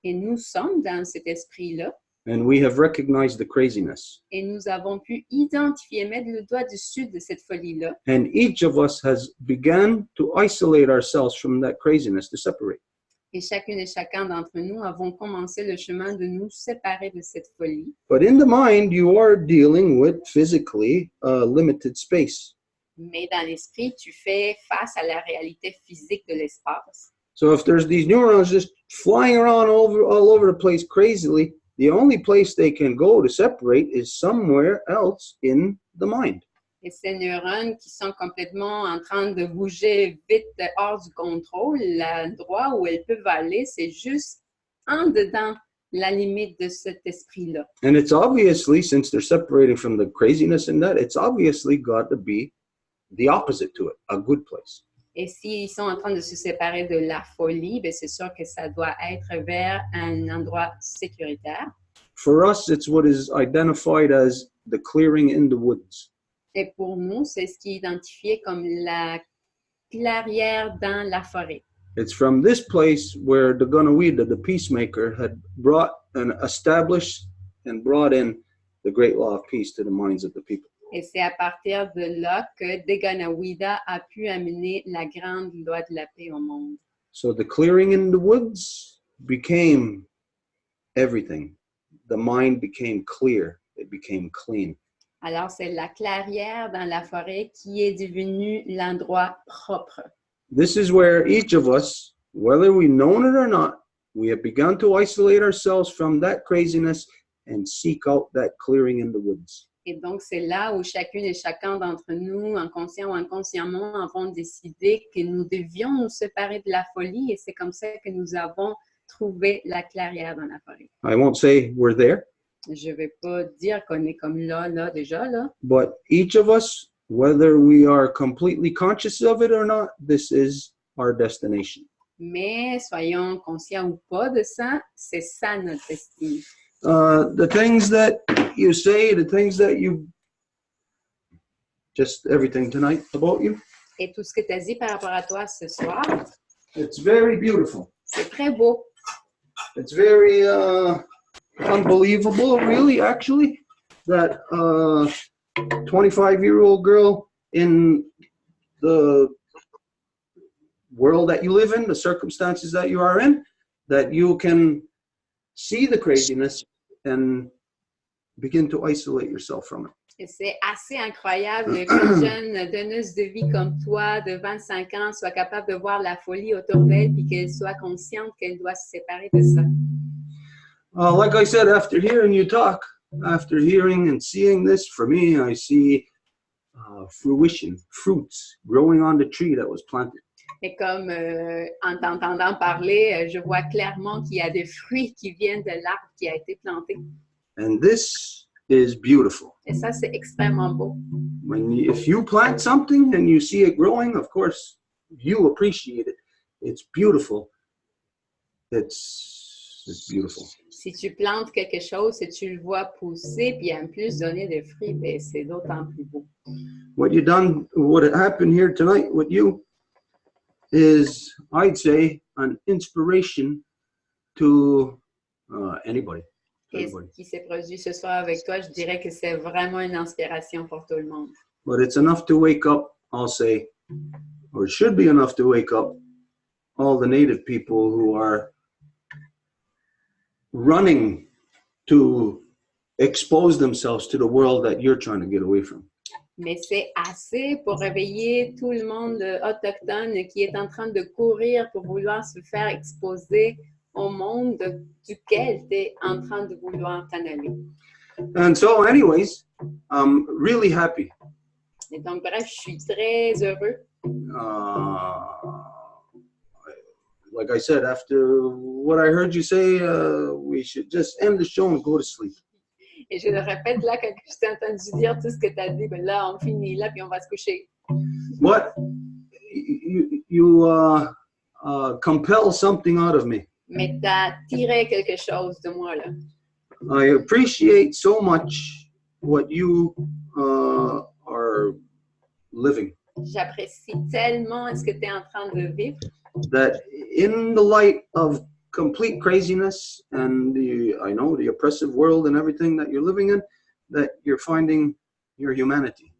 Et nous sommes dans cet esprit-là. And we have recognized the craziness. Et nous avons pu identifier, mettre le doigt dessus de cette folie-là. And each of us has begun to isolate ourselves from that craziness, to separate. Et chacune et chacun d'entre nous avons commencé le chemin de nous séparer de cette folie. But in the mind, you are dealing with physically a limited space. Mais dans l'esprit, tu fais face à la réalité physique de l'espace. So if there's these neurons just flying around all over the place crazily, the only place they can go to separate is somewhere else in the mind. Et ces neurones qui sont complètement en train de bouger vite hors du contrôle, l'endroit où elles peuvent aller, c'est juste en dedans la limite de cet esprit-là. And it's obviously, since they're separating from the craziness in that, it's obviously got to be the opposite to it, a good place. Et s'ils sont en train de se séparer de la folie, bien c'est sûr que ça doit être vers un endroit sécuritaire. For us, it's what is identified as the clearing in the woods. Et pour nous, c'est ce qui est identifié comme la clairière dans la forêt. It's from this place where the Gunawida, the peacemaker, had brought and established and brought in the great law of peace to the minds of the people. Et c'est à partir de là que Deganawida a pu amener la grande loi de la paix au monde. So the clearing in the woods became everything. The mind became clear. It became clean. Alors, c'est la clairière dans la forêt qui est devenue l'endroit propre. This is where each of us, whether we've known it or not, we have begun to isolate ourselves from that craziness and seek out that clearing in the woods. Et donc, c'est là où chacune et chacun d'entre nous, inconscient ou inconsciemment, avons décidé que nous devions nous séparer de la folie et c'est comme ça que nous avons trouvé la clairière dans la forêt. I won't say we're there, Je ne vais pas dire qu'on est comme là, déjà, là. but each of us, whether we are completely conscious of it or not, this is our destination. Mais soyons conscients ou pas de ça, c'est ça notre destinée. The things that you say, the things that you, just everything tonight about you, Et tout ce que tu as dit par rapport à toi ce soir, it's very beautiful. c'est très beau. It's very unbelievable, really, actually, that 25-year-old girl in the world that you live in, the circumstances that you are in, that you can see the craziness and begin to isolate yourself from it. Et c'est assez incroyable qu'une jeune donneuse de vie comme toi, de 25 ans, soit capable de voir la folie autour d'elle et qu'elle soit consciente qu'elle doit se séparer de ça. Like I said, after hearing you talk, after hearing and seeing this, for me, I see fruition, fruits growing on the tree that was planted. Et comme en t'entendant parler, je vois clairement qu'il y a des fruits qui viennent de l'arbre qui a été planté. And this is beautiful. Et ça, c'est extrêmement beau. If you plant something and you see it growing, of course, you appreciate it. It's beautiful. It's beautiful. Si tu plantes quelque chose et tu le vois pousser, puis en plus donner des fruits, ben, c'est d'autant plus beau. What happened here tonight with you is, I'd say, an inspiration to anybody. Et ce qui s'est produit ce soir avec toi, je dirais que c'est vraiment une inspiration pour tout le monde. But it's enough to wake up, I'll say, or it should be enough to wake up all the native people who are running to expose themselves to the world that you're trying to get away from. Mais c'est assez pour réveiller tout le monde autochtone qui est en train de courir pour vouloir se faire exposer au monde duquel tu es en train de vouloir t'en aller. And so anyways, I'm really happy. Et donc, bref, je suis très heureux. Like I said, after what I heard you say, we should just end the show and go to sleep. Et je le répète là, quand je t'ai entendu dire tout ce que tu as dit, ben là, on finit là, puis on va se coucher. What? You compel something out of me. Mais tu as tiré quelque chose de moi là. I appreciate so much what you are living. J'apprécie tellement ce que tu es en train de vivre. That in the light of complete craziness and the oppressive world and everything that you're living in, that you're finding your humanity.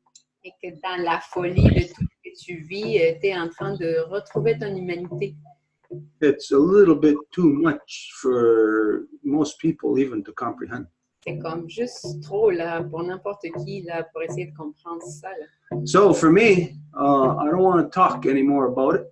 Et que dans la folie de tout ce que tu vis, tu es en train de retrouver ton humanité. It's a little bit too much for most people even to comprehend. C'est comme juste trop là pour n'importe qui là pour essayer de comprendre ça là. So for me, I don't want to talk anymore about it.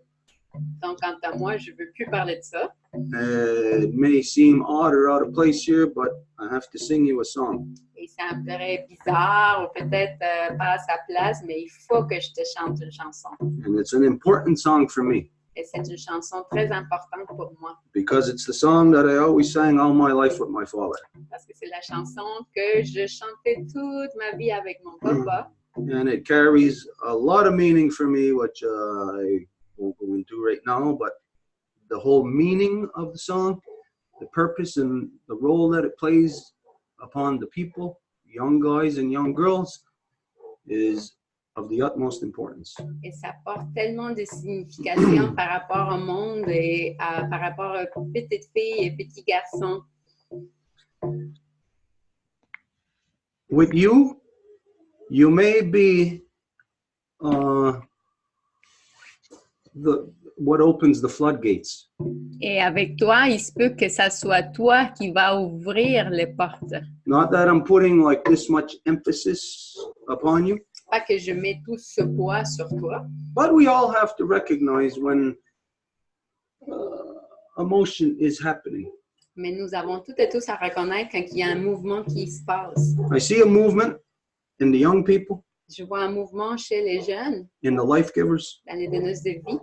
Donc quant à moi, je veux plus parler de ça. It may seem odd or out of place here, but I have to sing you a song. Et ça me paraît bizarre ou peut-être pas à sa place, mais il faut que je te chante une chanson. And it's an important song for me. Et c'est une chanson très importante pour moi. Because it's the song that I always sang all my life with my father. Parce que c'est la chanson que je chantais toute ma vie avec mon papa. And it carries a lot of meaning for me, which I won't go into right now, but the whole meaning of the song, the purpose and the role that it plays upon the people, young guys and young girls, is of the utmost importance. Et ça porte tellement de signification par rapport au monde et par rapport aux petites filles et petits garçons. With you, you may be what opens the floodgates. Et avec toi, il se peut que ça soit toi qui va ouvrir les portes. Not that I'm putting like this much emphasis upon you. Pas que je mets tout ce poids sur toi. But we all have to recognize when emotion is happening. Mais nous avons toutes et tous à reconnaître quand il y a un mouvement qui se passe. I see a movement in the young people, Je vois un mouvement chez les jeunes, in the life givers, dans les donneuses de vie,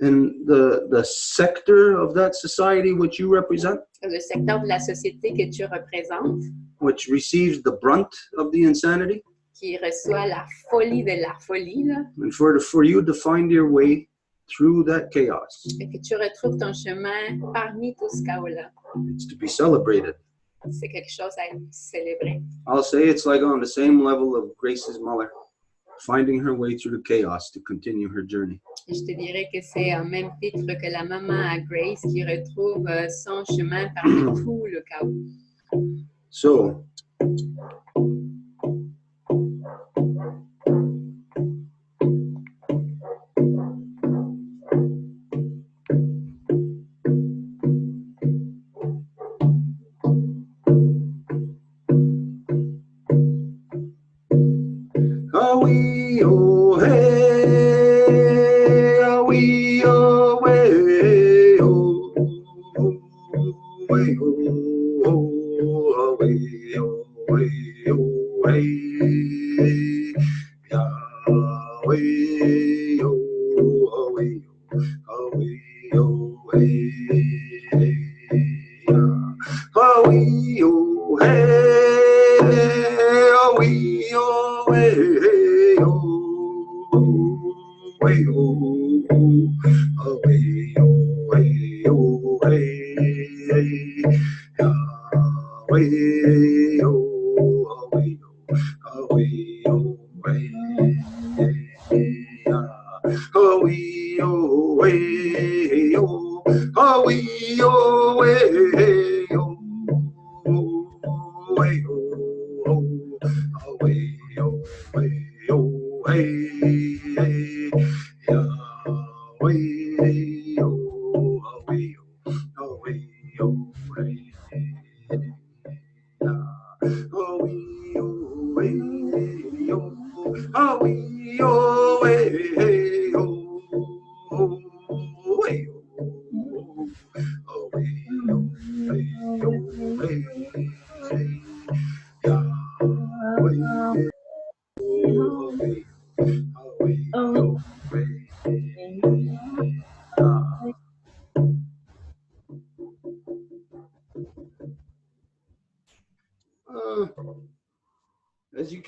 in the sector of that society which you represent, le secteur de la société que tu représentes, which receives the brunt of the insanity. qui reçoit la folie de la folie, là, And for you to find your way through that chaos, et que tu retrouves ton chemin parmi tout ce chaos-là. it's to be celebrated. C'est quelque chose à célébrer. I'll say it's like on the same level of Grace's mother, finding her way through the chaos to continue her journey. Et je te dirais que c'est au même titre que la maman à Grace qui retrouve son chemin parmi tout le chaos. So,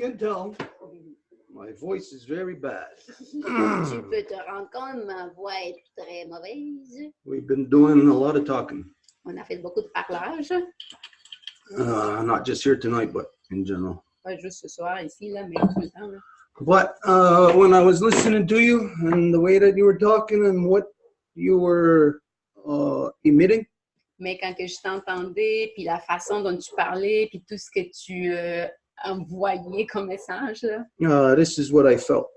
can tell, my voice is very bad. Tu peux te rendre compte, ma voix est très mauvaise. We've been doing a lot of talking, On a fait beaucoup de parlage, not just here tonight, but in general. pas juste ce soir ici, là, mais tout le temps. Là. But when I was listening to you and the way that you were talking and what you were emitting, Mais quand que je t'entendais, puis la façon dont tu parlais, puis tout ce que tu envoyais comme message, là, this is what I felt.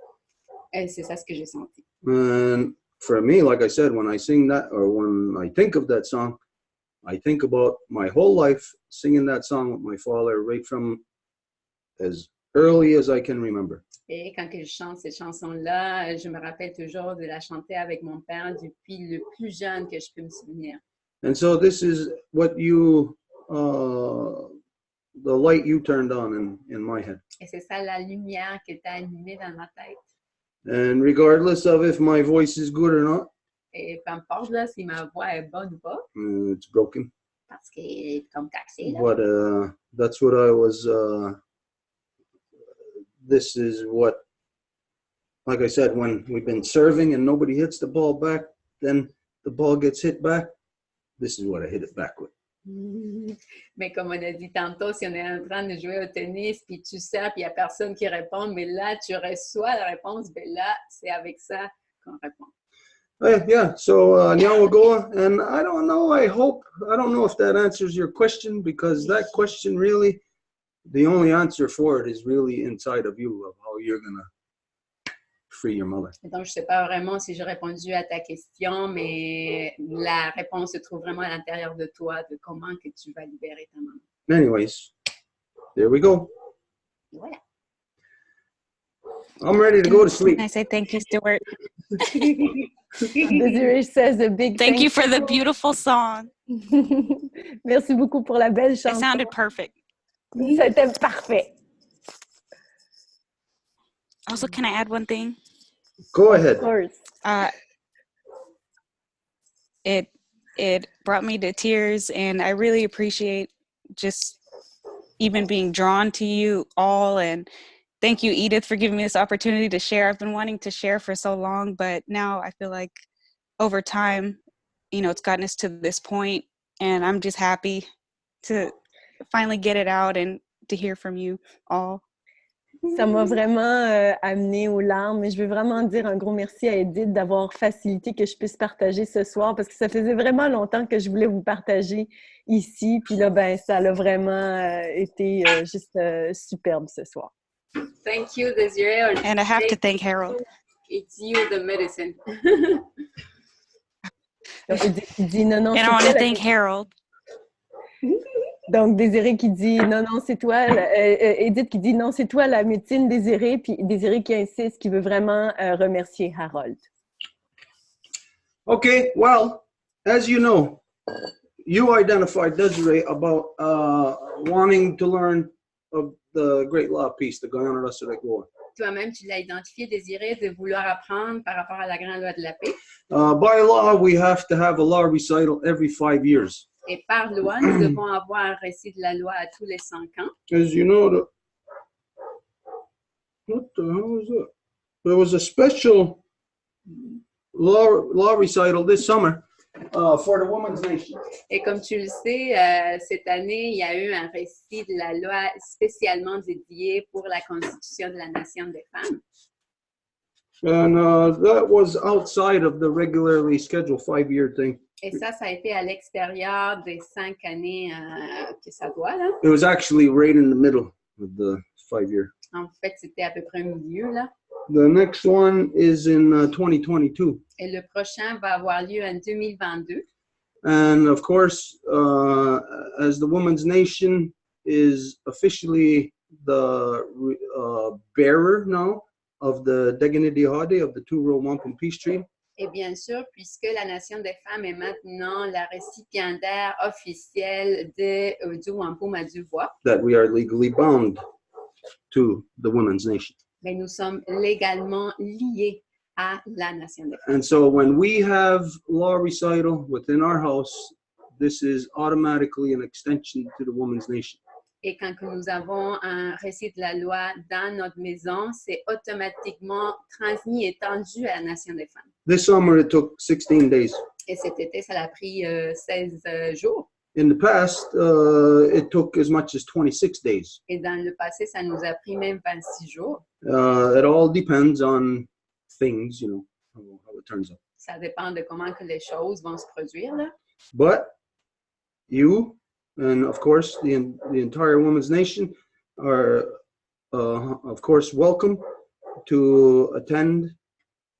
c'est ça ce que j'ai senti. And for me, like I said, when I sing that or when I think of that song, I think about my whole life singing that song with my father right from as early as I can remember. Et quand que je chante cette chanson-là, je me rappelle toujours de la chanter avec mon père depuis le plus jeune que je peux me souvenir. And so this is what you, the light you turned on in my head. Et c'est ça la lumière que tu as allumée dans ma tête. And regardless of if my voice is good or not, Et peu importe là, si ma voix est bonne ou pas, it's broken. parce qu'elle est comme cassée. Là. But that's what I was, this is what, like I said, when we've been serving and nobody hits the ball back, then the ball gets hit back. This is what I hit it back with. Mais comme on a dit tantôt, si on est en train de jouer au tennis, puis tu sers, puis il n'y a personne qui répond, mais là, tu reçois la réponse, mais là, c'est avec ça qu'on répond. Yeah, so Nyawagoa, and I don't know, I don't know if that answers your question, because that question really, the only answer for it is really inside of you, of how you're going to free your mother. Et donc, je ne sais pas vraiment si j'ai répondu à ta question, mais la réponse se trouve vraiment à l'intérieur de toi, de comment que tu vas libérer ta maman. Anyways, there we go. Et voilà. I'm ready to go to sleep. I say thank you, Stuart. Desiree says a big Thank you for the beautiful song. Merci beaucoup pour la belle It chanson. sounded perfect. C'était parfait. Also, can I add one thing? Go ahead. Of course. It brought me to tears, and I really appreciate just even being drawn to you all. And thank you, Edith, for giving me this opportunity to share. I've been wanting to share for so long, but now I feel like over time, you know, it's gotten us to this point, and I'm just happy to finally get it out and to hear from you all. Ça m'a vraiment amenée aux larmes, et je veux vraiment dire un gros merci à Edith d'avoir facilité que je puisse partager ce soir, parce que ça faisait vraiment longtemps que je voulais vous partager ici, puis là, ben, ça a vraiment été juste superbe ce soir. Thank you, Desiree. And I have to thank Harold. It's you, the medicine. Donc, Edith qui dit non, And I c'est want toi to la... thank Harold. Donc, Désirée qui dit non, c'est toi. Edith qui dit non, c'est toi la médecine, Désirée. Puis Désirée qui insiste, qui veut vraiment remercier Harold. Okay, well, as you know, you identified, Desiree, about wanting to learn of the great law of peace, the Guyana Goa. Toi-même, tu l'as identifié, Désirée, de vouloir apprendre par rapport à la grande loi de la paix. By law, we have to have a law recital every 5 years. Et par loi, nous devons avoir un récit de la loi à tous les 5 ans. As you know, what the hell was that? There was a special law recital this summer for the Women's Nation. Et comme tu le sais, cette année, il y a eu un récit de la loi spécialement dédié pour la Constitution de la Nation des femmes. And that was outside of the regularly scheduled 5-year thing. Et ça a été à l'extérieur des 5 années que ça doit, là. It was actually right in the middle of the 5-year. En fait, c'était à peu près au milieu, là. The next one is in 2022. Et le prochain va avoir lieu en 2022. And of course, as the Women's Nation is officially the bearer now of the Deganidi Hade of the two Row Wampum Peace Treaty. Et bien sûr, puisque la Nation des femmes est maintenant la récipiendaire officielle du Wampum à Deux Voies, That we are legally bound to the Women's Nation. mais nous sommes légalement liés à la Nation des femmes. And so when we have law recital within our house, this is automatically an extension to the Women's Nation. Et quand que nous avons un récit de la loi dans notre maison, c'est automatiquement transmis et tendu à la nation des femmes. This summer, it took 16 days. Et cet été, ça a pris 16 jours. In the past, it took as much as 26 days. Et dans le passé, ça nous a pris même 26 jours. It all depends on things, you know, how it turns out. Ça dépend de comment que les choses vont se produire, là. But you, and of course the entire women's nation, are of course welcome to attend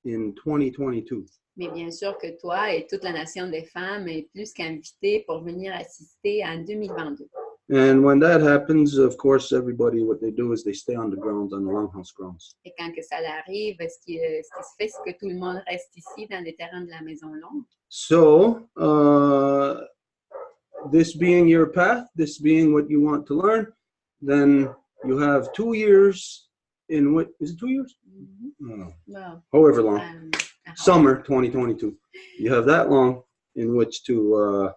in 2022. Mais bien sûr que toi et toute la nation des femmes est plus qu'invitée pour venir assister en 2022. And when that happens, of course, everybody, what they do is they stay on the grounds, on the longhouse grounds. Et quand que ça arrive, ce qui se fait, c'est que tout le monde reste ici dans les terrains de la Maison Longue. So, this being your path, this being what you want to learn, then you have 2 years in what, is it 2 years? Well, However long. Summer 2022. You have that long in which to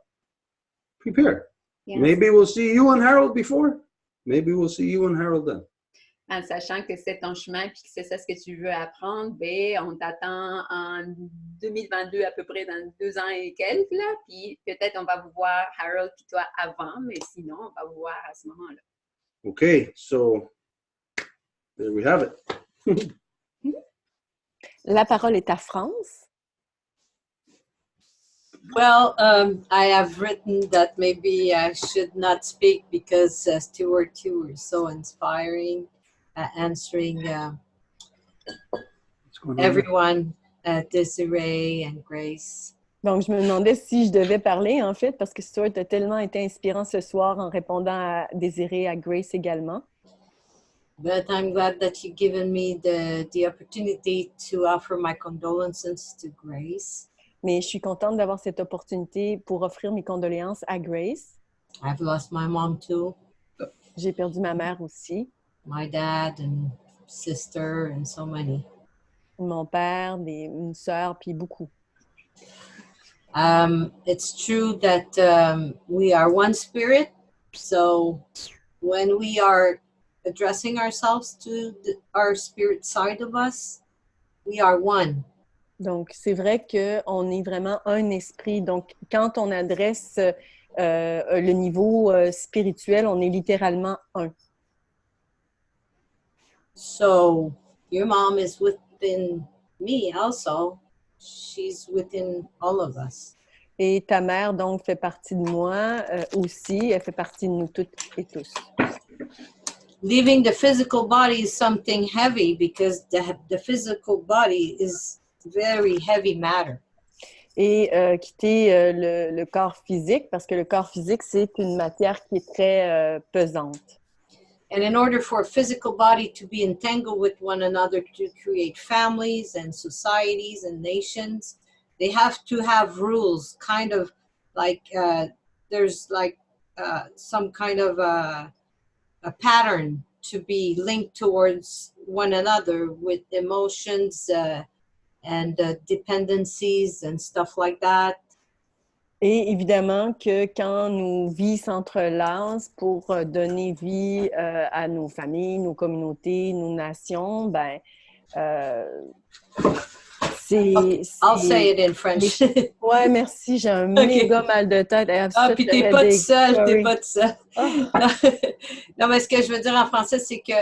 prepare. Yes. Maybe we'll see you and Harold before. Maybe we'll see you and Harold then. En sachant que c'est ton chemin et que c'est ça ce que tu veux apprendre, ben, on t'attend en 2022 à peu près dans 2 ans et quelques, là, puis peut-être on va vous voir, Harold puis toi, avant, mais sinon, on va vous voir à ce moment-là. Okay, so there we have it. La parole est à France. Well, I have written that maybe I should not speak because Stuart, you were so inspiring, answering What's going on? everyone, Desiree and Grace. Donc, je me demandais si je devais parler, en fait, parce que Stuart a tellement été inspirant ce soir en répondant à Désirée, à Grace également. But I'm glad that you've given me the opportunity to offer my condolences to Grace. Mais je suis contente d'avoir cette opportunité pour offrir mes condoléances à Grace. I've lost my mom too, J'ai perdu ma mère aussi, my dad and sister and so many. mon père, une sœur, puis beaucoup. It's true that we are one spirit. So when we are addressing ourselves to our spirit side of us, we are one. Donc, c'est vrai qu'on est vraiment un esprit. Donc, quand on adresse le niveau spirituel, on est littéralement un. So your mom is within me also. She's within all of us. Et ta mère, donc, fait partie de moi aussi. Elle fait partie de nous toutes et tous. Leaving the physical body is something heavy because the physical body is very heavy matter. Et quitter le corps physique, parce que le corps physique, c'est une matière qui est très pesante. And in order for a physical body to be entangled with one another to create families and societies and nations, they have to have rules, kind of like there's like some kind of a pattern to be linked towards one another with emotions and dependencies and stuff like that. Et évidemment que quand nos vies s'entrelacent pour donner vie à nos familles, nos communautés, nos nations, ben c'est... I'll say it in French. Ouais, merci, j'ai un méga mal de tête. Ah, puis t'es pas tout seul, t'es sorry. pas tout seul. Non, mais ce que je veux dire en français, c'est que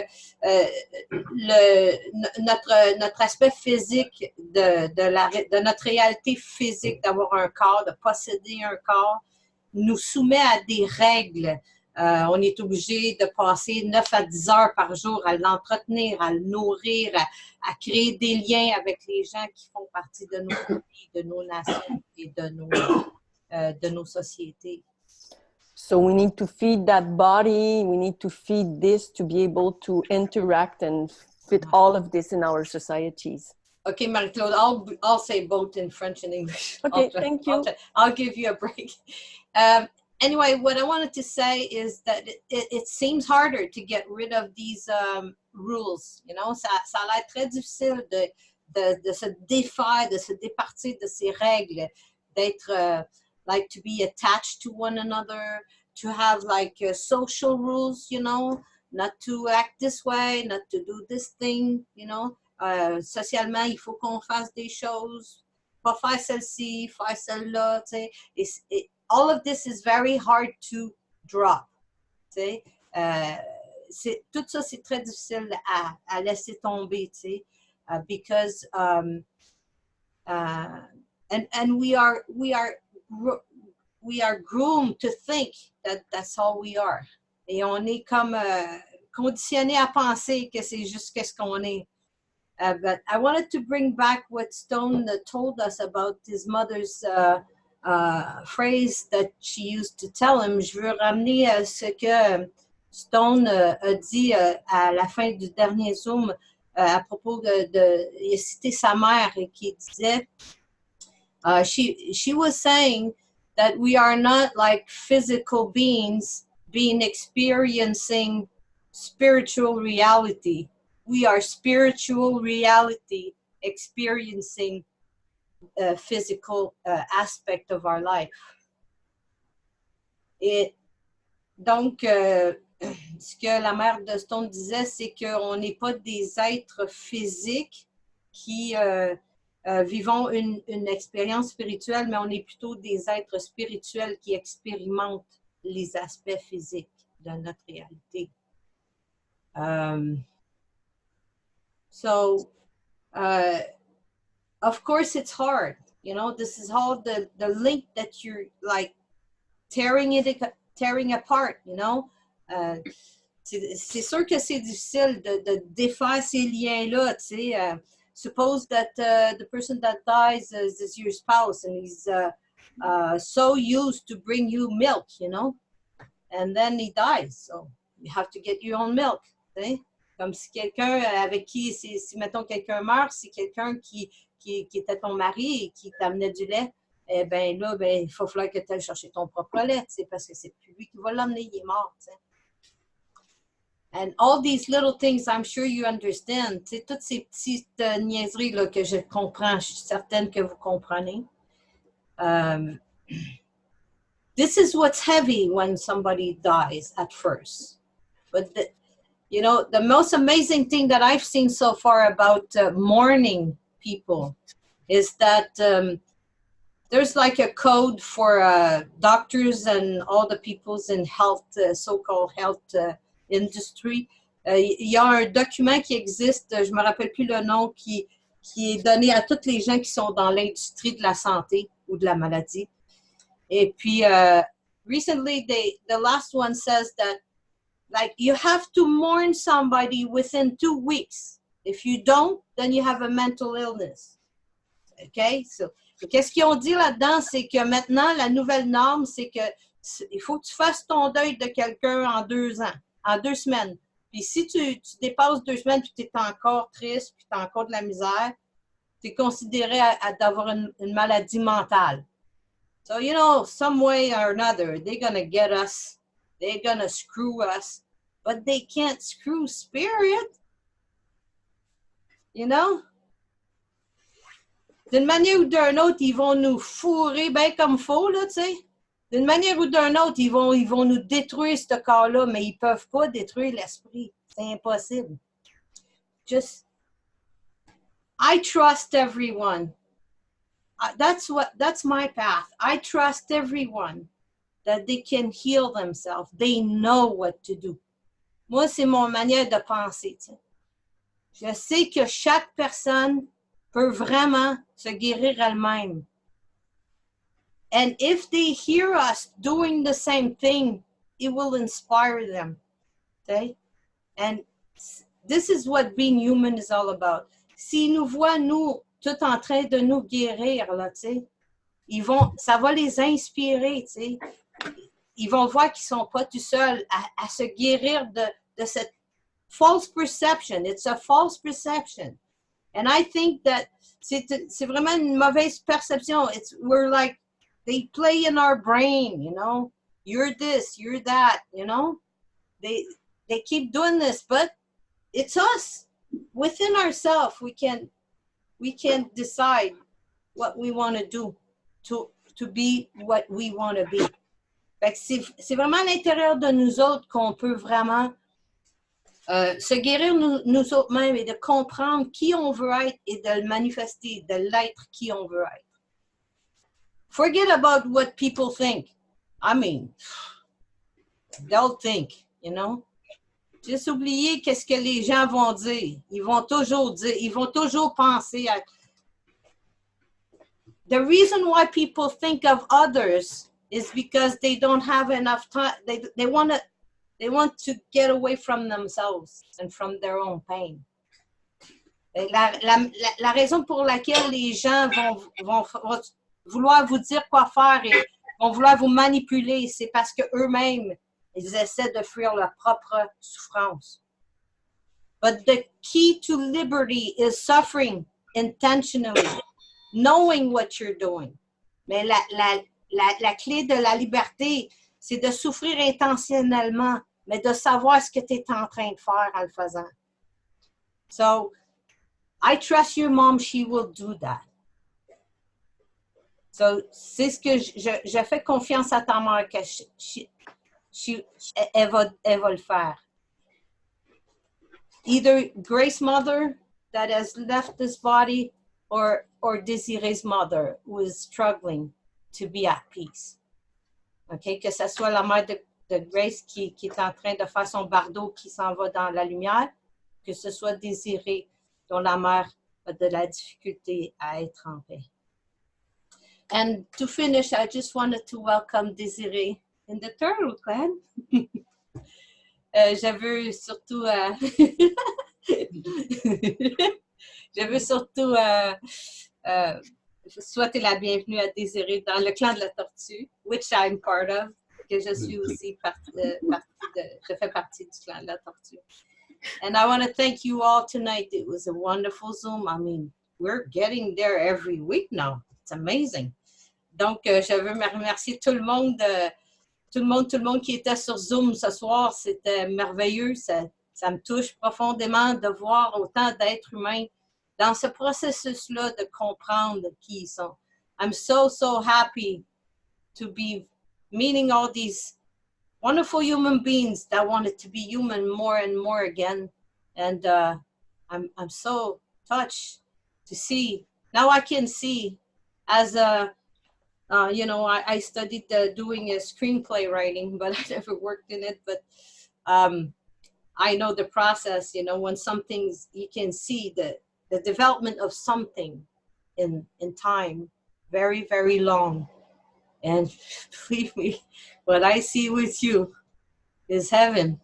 notre aspect physique de notre réalité physique, d'avoir un corps, de posséder un corps, nous soumet à des règles. On est obligé de passer 9 à 10 heures par jour à l'entretenir, à le nourrir, à créer des liens avec les gens qui font partie de nos pays, de nos nations et de nos sociétés. So we need to feed that body, we need to feed this to be able to interact and fit all of this in our societies. Okay, Marie-Claude, I'll say both in French and English. Okay, thank you. I'll give you a break. Anyway, what I wanted to say is that it seems harder to get rid of these rules. You know, ça a l'air très difficile de se défaire, de se départir de ces règles, d'être like to be attached to one another, to have like social rules, you know, not to act this way, not to do this thing, you know. Socialement, il faut qu'on fasse des choses, pas faire celle-ci, faire celle-là, tu sais. All of this is very hard to drop, tu sais. Tout ça, c'est très difficile à laisser tomber, tu sais, because and we are groomed to think that that's all we are. Et on est comme conditionné à penser que c'est juste qu'est-ce qu'on est. But I wanted to bring back what Stone told us about his mother's phrase that she used to tell him. Je veux ramener ce que Stone a dit à la fin du dernier Zoom à propos il a cité sa mère et qui disait, she was saying that we are not like physical beings experiencing spiritual reality. We are spiritual reality experiencing a physical aspect of our life. Et donc, ce que la mère de Stone disait, c'est qu'on n'est pas des êtres physiques qui vivons une expérience spirituelle, mais on est plutôt des êtres spirituels qui expérimentent les aspects physiques de notre réalité. So, of course, it's hard. You know, this is all the link that you're like tearing apart, you know. C'est sûr que c'est difficile de défaire ces liens-là, tu sais. Suppose that the person that dies is your spouse and he's so used to bring you milk, you know, and then he dies. So you have to get your own milk, tu sais. Comme si quelqu'un avec qui, si mettons quelqu'un meurt, c'est quelqu'un qui était ton mari et qui t'amenait du lait, eh bien là, ben, il faut falloir que tu ailles chercher ton propre lait, tu sais, parce que c'est plus lui qui va l'emmener, il est mort, tu sais. And all these little things, I'm sure you understand. Tu sais, toutes ces petites niaiseries là, que je comprends, je suis certaine que vous comprenez. This is what's heavy when somebody dies at first. But you know, the most amazing thing that I've seen so far about mourning people is that there's like a code for doctors and all the peoples in health, so-called health industry. Il y a un document qui existe, je me rappelle plus le nom, qui est donné à toutes les gens qui sont dans l'industrie de la santé ou de la maladie. Et puis, recently, the last one says that like you have to mourn somebody within 2 weeks. If you don't, then you have a mental illness. Okay? So, qu'est-ce qu'ils ont dit là-dedans, c'est que maintenant, la nouvelle norme, c'est que il faut que tu fasses ton deuil de quelqu'un en 2 ans, en 2 semaines. Puis si tu dépasses 2 semaines puis tu es encore triste, puis tu as encore de la misère, tu es considéré d'avoir une maladie mentale. So, you know, some way or another, they're going to get us. They're going to screw us, but they can't screw spirit. You know? D'une manière ou d'une autre, ils vont nous fourrer bien comme faut, là, tu sais. D'une manière ou d'une autre, ils vont nous détruire ce corps-là, mais ils ne peuvent pas détruire l'esprit. C'est impossible. Just, I trust everyone. That's my path. I trust everyone. That they can heal themselves. They know what to do. Moi, c'est mon manière de penser. T'sais. Je sais que chaque personne peut vraiment se guérir elle-même. And if they hear us doing the same thing, it will inspire them. Okay? And this is what being human is all about. S'ils nous voient, nous, tout en train de nous guérir, là, tu sais, ça va les inspirer, tu sais. Ils vont voir qu'ils ne sont pas tout seuls à se guérir de cette false perception. It's a false perception. And I think that c'est vraiment une mauvaise perception. We're like, they play in our brain, you know. You're this, you're that, you know. They keep doing this, but it's us. Within ourselves, we can decide what we want to do to be what we want to be. Fait que c'est vraiment à l'intérieur de nous autres qu'on peut vraiment se guérir nous autres mêmes et de comprendre qui on veut être et de le manifester, de l'être qui on veut être. Forget about what people think. I mean, they'll think, you know. Juste oublier qu'est-ce que les gens vont dire. Ils vont toujours penser à... The reason why people think of others is because they don't have enough time. They want to get away from themselves and from their own pain. La raison pour laquelle les gens vont vouloir vous dire quoi faire et vont vouloir vous manipuler, c'est parce qu'eux-mêmes, ils essaient de fuir leur propre souffrance. But the key to liberty is suffering intentionally, knowing what you're doing. Mais la clé de la liberté, c'est de souffrir intentionnellement, mais de savoir ce que tu es en train de faire en le faisant. So, I trust your mom, she will do that. So, c'est ce que je fais confiance à ta mère que elle va le faire. Either Grace's mother that has left this body or Désirée's mother who is struggling to be at peace. Okay? Que ce soit la mère de Grace qui est en train de faire son bardeau qui s'en va dans la lumière, que ce soit Désirée dont la mère a de la difficulté à être en paix. And to finish, I just wanted to welcome Désirée in the Turtle Clan. Je veux surtout souhaiter la bienvenue à Désirée dans le clan de la tortue, which I'm part of, que je suis aussi je fais partie du clan de la tortue. And I want to thank you all tonight. It was a wonderful Zoom. I mean, we're getting there every week now. It's amazing. Donc, je veux remercier tout le monde qui était sur Zoom ce soir. C'était merveilleux. Ça me touche profondément de voir autant d'êtres humains dans ce processus-là de comprendre qui ils sont. I'm so happy to be meeting all these wonderful human beings that wanted to be human more and more again. And I'm so touched to see. Now I can see as a, you know, I studied doing a screenplay writing, but I never worked in it. But I know the process, you know, when something's, you can see the development of something in time, very, very long. And believe me, what I see with you is heaven.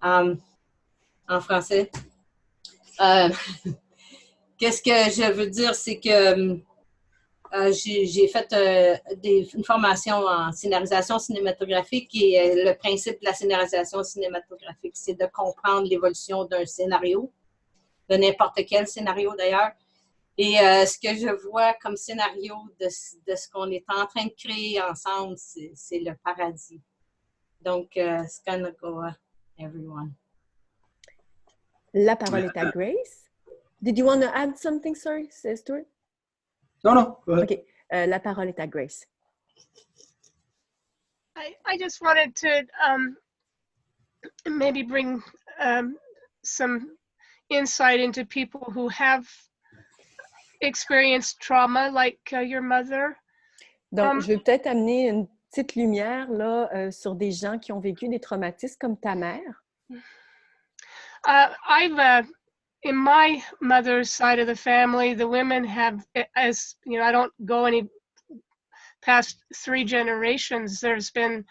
En français. Qu'est-ce que je veux dire, c'est que j'ai fait une formation en scénarisation cinématographique et le principe de la scénarisation cinématographique, c'est de comprendre l'évolution d'un scénario, de n'importe quel scénario d'ailleurs. Et ce que je vois comme scénario de ce qu'on est en train de créer ensemble, c'est le paradis. Donc, it's gonna go, everyone. La parole est à Grace. Did you want to add something, sorry, Stuart? No, go ahead. Okay, la parole est à Grace. I just wanted to maybe bring some insight into people who have experienced trauma like your mother. Donc, je vais peut-être amener une petite lumière là, sur des gens qui ont vécu des traumatismes comme ta mère. In my mother's side of the family, the women have, as you know, I don't go any past 3 generations. There's been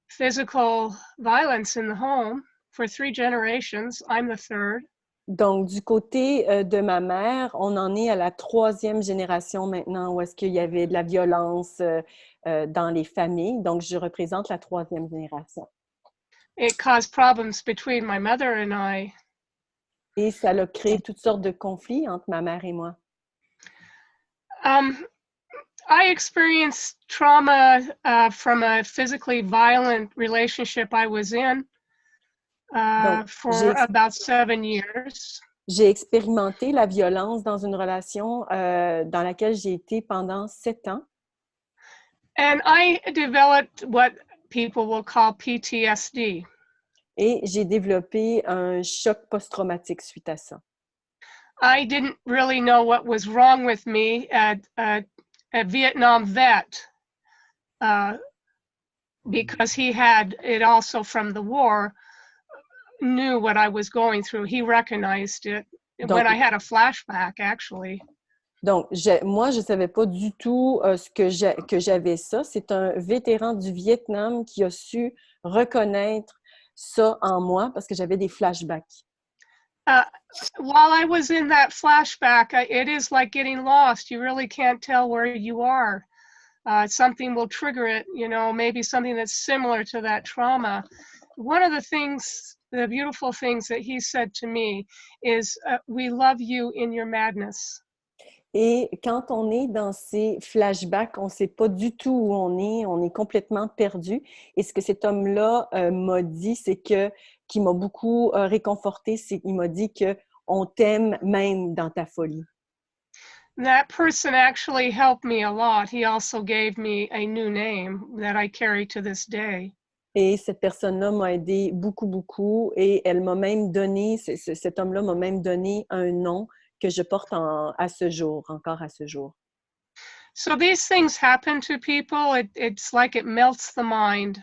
physical violence in the home for 3 generations. I'm the 3rd. Donc, du côté de ma mère, on en est à la 3e génération maintenant où est-ce qu'il y avait de la violence dans les familles. Donc, je représente la 3e génération. It caused problems between my mother and I. Et ça a créé toutes sortes de conflits entre ma mère et moi. I experienced trauma from a physically violent relationship I was in for about 7 years. J'ai expérimenté la violence dans une relation dans laquelle j'ai été pendant 7 ans. And I developed what people will call PTSD. Et j'ai développé un choc post-traumatique suite à ça. I didn't really know what was wrong with me. A Vietnam vet, because he had it also from the war, knew what I was going through. He recognized it when I had a flashback, actually. Donc, moi, je ne savais pas du tout que j'avais ça. C'est un vétéran du Vietnam qui a su reconnaître ça en moi parce que j'avais des flashbacks. While I was in that flashback, it is like getting lost. You really can't tell where you are. Something will trigger it, you know, maybe something that's similar to that trauma. One of the things, the beautiful things that he said to me is, we love you in your madness. Et quand on est dans ces flashbacks, on ne sait pas du tout où on est complètement perdu. Et ce que cet homme-là m'a dit, c'est qui m'a beaucoup réconforté, c'est qu'il m'a dit qu'on t'aime même dans ta folie. That person actually helped me a lot. He also gave me a new name that I carry to this day. Et cette personne-là m'a aidé beaucoup, beaucoup. Et elle m'a même donné, cet homme-là m'a même donné un nom que je porte à ce jour, encore à ce jour. So these things happen to people. It's like it melts the mind.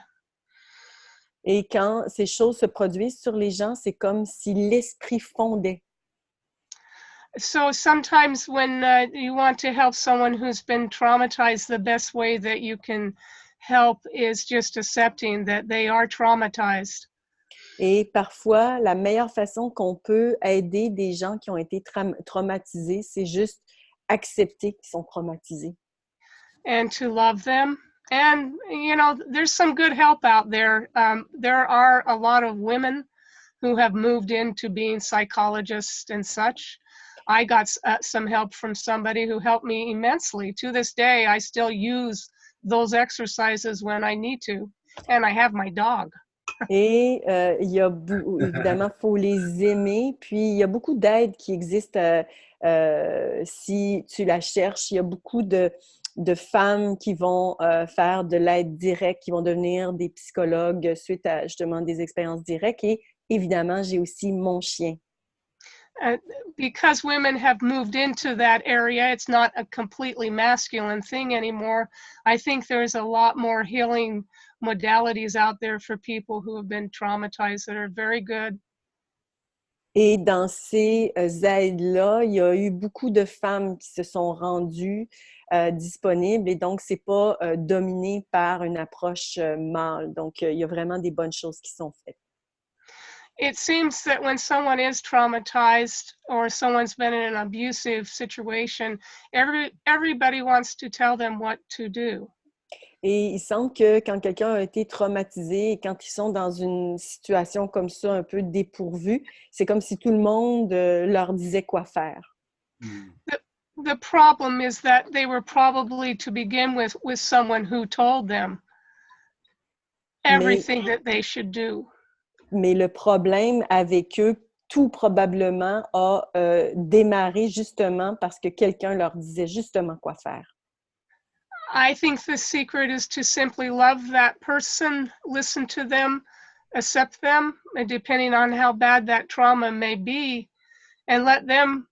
Et quand ces choses se produisent sur les gens, c'est comme si l'esprit fondait. So sometimes when you want to help someone who's been traumatized, the best way that you can help is just accepting that they are traumatized. Et parfois, la meilleure façon qu'on peut aider des gens qui ont été traumatisés, c'est juste accepter qu'ils sont traumatisés. And to love them. And, you know, there's some good help out there. There are a lot of women who have moved into being psychologists and such. I got some help from somebody who helped me immensely. To this day, I still use those exercises when I need to. And I have my dog. Et il y a évidemment, il faut les aimer. Puis, il y a beaucoup d'aides qui existent si tu la cherches. Il y a beaucoup de femmes qui vont faire de l'aide directe, qui vont devenir des psychologues suite à justement des expériences directes. Et évidemment, j'ai aussi mon chien. Because women have moved into that area, it's not a completely masculine thing anymore. I think there's a lot more healing modalities out there for people who have been traumatized that are very good. Et dans ces aides-là, il y a eu beaucoup de femmes qui se sont rendues disponibles et donc c'est pas dominé par une approche mâle. Donc, il y a vraiment des bonnes choses qui sont faites. It seems that when someone is traumatized or someone's been in an abusive situation, everybody wants to tell them what to do. Et il semble que quand quelqu'un a été traumatisé et quand ils sont dans une situation comme ça, un peu dépourvue, c'est comme si tout le monde leur disait quoi faire. The problem is that they were probably to begin with someone who told them everything that they should do. Mais le problème avec eux, tout probablement a démarré justement parce que quelqu'un leur disait justement quoi faire. I think the secret is to simply love that person, listen to them, accept them, and depending on how bad that trauma may be, and let them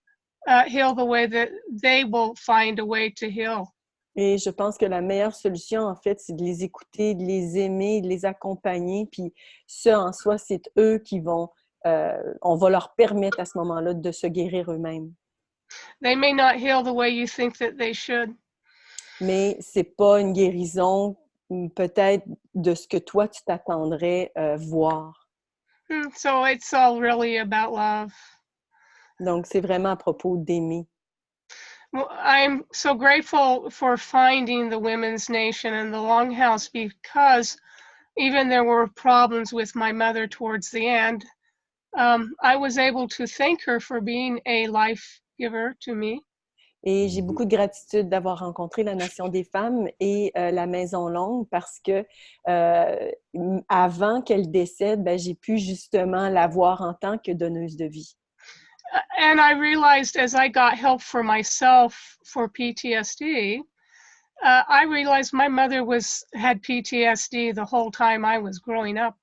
heal the way that they will find a way to heal. Et je pense que la meilleure solution, en fait, c'est de les écouter, de les aimer, de les accompagner. Puis ça, en soi, c'est eux qui vont... on va leur permettre à ce moment-là de se guérir eux-mêmes. They may not heal the way you think that they should. Mais c'est pas une guérison peut-être de ce que toi, tu t'attendrais voir. So it's all really about love. Donc, c'est vraiment à propos d'aimer. Well, I'm so grateful for finding the Women's Nation and the Longhouse because even there were problems with my mother towards the end, I was able to thank her for being a life giver to me. Et j'ai beaucoup de gratitude d'avoir rencontré la Nation des femmes et la Maison Longue parce que avant qu'elle décède, ben, j'ai pu justement la voir en tant que donneuse de vie. And I realized as I got help for myself for PTSD, I realized my mother had PTSD the whole time I was growing up.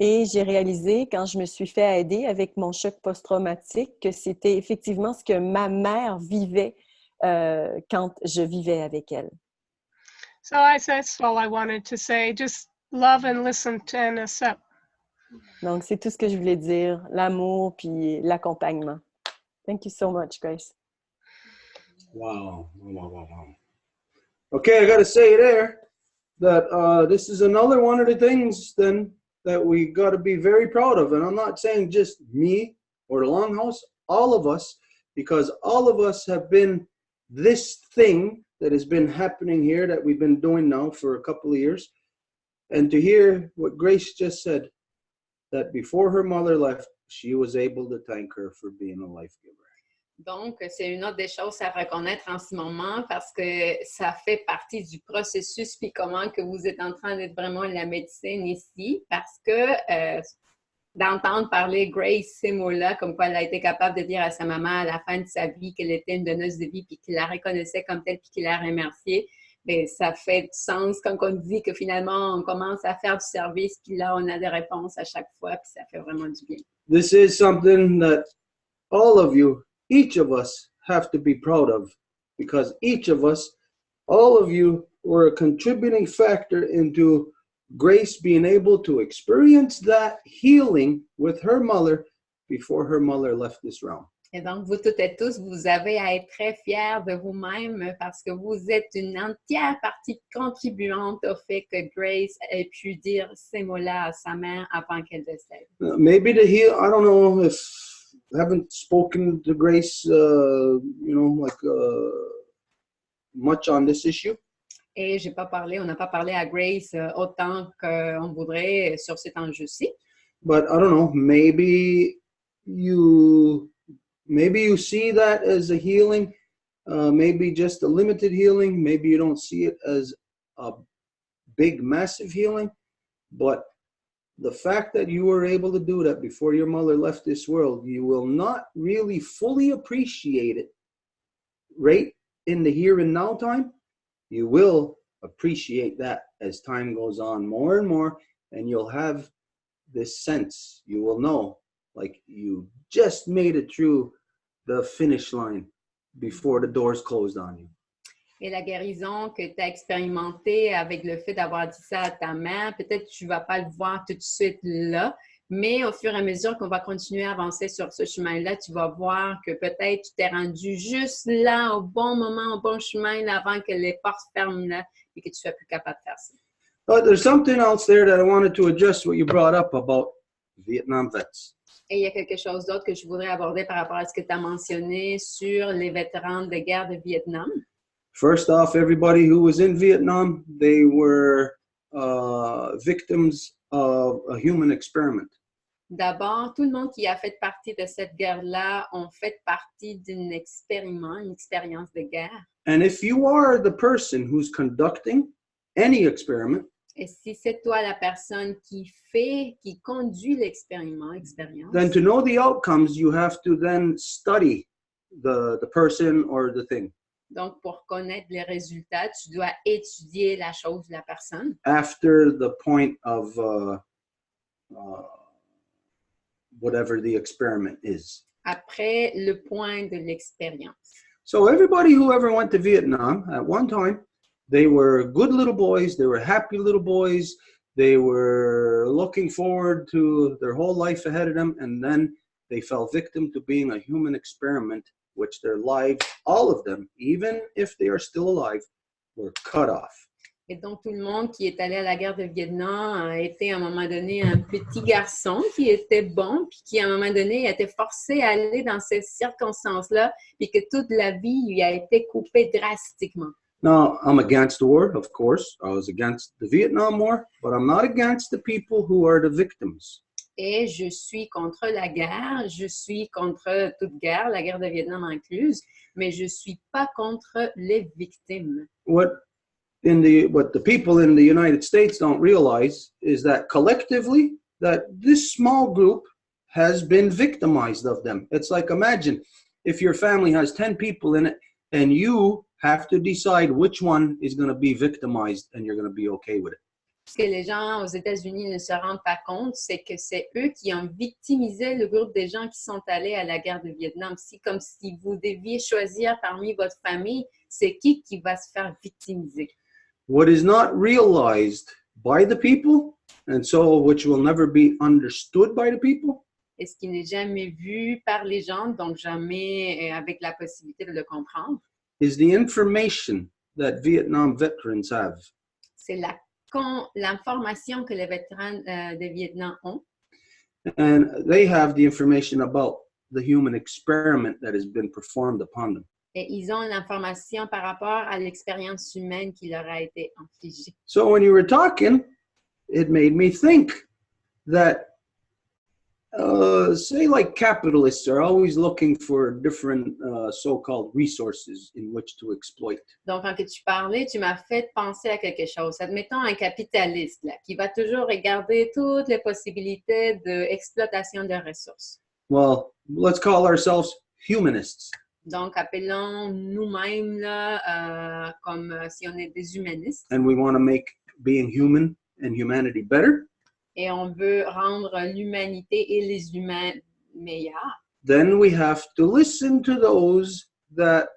Et j'ai réalisé, quand je me suis fait aider avec mon choc post-traumatique, que c'était effectivement ce que ma mère vivait quand je vivais avec elle. So that's all I wanted to say. Just love and listen and accept. Donc, c'est tout ce que je voulais dire, l'amour puis l'accompagnement. Thank you so much, Grace. Wow. Okay, I got to say there that this is another one of the things then that we got to be very proud of. And I'm not saying just me or the Longhouse, all of us, because all of us have been this thing that has been happening here that we've been doing now for a couple of years. And to hear what Grace just said, that before her mother left, she was able to thank her for being a life giver. Donc, c'est une autre des choses à reconnaître en ce moment parce que ça fait partie du processus puis comment que vous êtes en train d'être vraiment la médecine ici parce que d'entendre parler Grace ces mots-là, comme quoi elle a été capable de dire à sa maman à la fin de sa vie qu'elle était une donneuse de vie puis qu'il la reconnaissait comme telle puis qu'il la remerciait, bien, ça fait du sens quand on dit que finalement on commence à faire du service puis là on a des réponses à chaque fois puis ça fait vraiment du bien. This is something that all of you, each of us have to be proud of because each of us, all of you were a contributing factor into Grace being able to experience that healing with her mother before her mother left this realm. Et donc, vous toutes et tous, vous avez à être très fiers de vous-même parce que vous êtes une entière partie contribuante au fait que Grace ait pu dire ces mots-là à sa mère avant qu'elle décède. Maybe to heal, I don't know if I haven't spoken to Grace, much on this issue. Et on n'a pas parlé à Grace autant qu'on voudrait sur cet enjeu-ci. But I don't know, maybe you see that as a healing, maybe just a limited healing. Maybe you don't see it as a big, massive healing. But the fact that you were able to do that before your mother left this world, you will not really fully appreciate it right in the here and now time. You will appreciate that as time goes on more and more, and you'll have this sense, you will know, like you just made it through the finish line before the doors closed on you. Et la guérison que tu as expérimentée avec le fait d'avoir dit ça à ta mère, peut-être que tu ne vas pas le voir tout de suite là, mais au fur et à mesure qu'on va continuer à avancer sur ce chemin-là, tu vas voir que peut-être tu t'es rendu juste là, au bon moment, au bon chemin, là, avant que les portes ferment là, et que tu sois plus capable de faire ça. But there's something else there that I wanted to address what you brought up about Vietnam vets. Et il y a quelque chose d'autre que je voudrais aborder par rapport à ce que tu as mentionné sur les vétérans de guerre de Vietnam. First off, everybody who was in Vietnam, they were victims of a human experiment. D'abord, tout le monde qui a fait partie de cette guerre-là ont fait partie d'un expériment, une expérience de guerre. And if you are the person who's conducting any experiment, et si c'est toi la personne qui conduit l'expérience, then to know the outcomes, you have to then study the person or the thing. Donc, pour connaître les résultats, tu dois étudier la chose, la personne. After the point of whatever the experiment is. Après le point de l'expérience. So everybody who ever went to Vietnam at one time, they were good little boys, they were happy little boys, they were looking forward to their whole life ahead of them, and then they fell victim to being a human experiment, which their lives, all of them, even if they are still alive, were cut off. Et donc, tout le monde qui est allé à la guerre de Vietnam a été à un moment donné un petit garçon qui était bon, puis qui à un moment donné a été forcé à aller dans ces circonstances-là, puis que toute la vie lui a été coupée drastiquement. Now, I'm against the war, of course. I was against the Vietnam War, but I'm not against the people who are the victims. Et je suis contre la guerre, je suis contre toute guerre, la guerre de Vietnam incluse, mais je ne suis pas contre les victimes. What the people in the United States don't realize is that collectively, that this small group has been victimized of them. It's like, imagine if your family has 10 people in it and you have to decide which one is going to be victimized, and you're going to be okay with it. Ce que les gens aux États-Unis ne se rendent pas compte, c'est que c'est eux qui ont victimisé le groupe des gens qui sont allés à la guerre de Vietnam. C'est comme si vous deviez choisir parmi votre famille, c'est qui va se faire victimiser. What is not realized by the people, and so which will never be understood by the people, Et ce qui n'est jamais vu par les gens, donc jamais avec la possibilité de le comprendre, is the information that Vietnam veterans have. c'est l'information que les vétérans de Vietnam ont. And they have the information about the human experiment that has been performed upon them. Et ils ont l'information par rapport à l'expérience humaine qui leur a été infligée. So when you were talking, it made me think that, say like capitalists are always looking for different so-called resources in which to exploit. Donc, quand tu parlais, tu m'as fait penser à quelque chose. Admettons un capitaliste là, qui va toujours regarder toutes les possibilités d'exploitation de ressources. Well, let's call ourselves humanists. Donc, appelons nous-mêmes là, comme si on est des humanistes. And we want to make being human and humanity better. Et on veut rendre l'humanité et les humains meilleurs. Then we have to listen to those that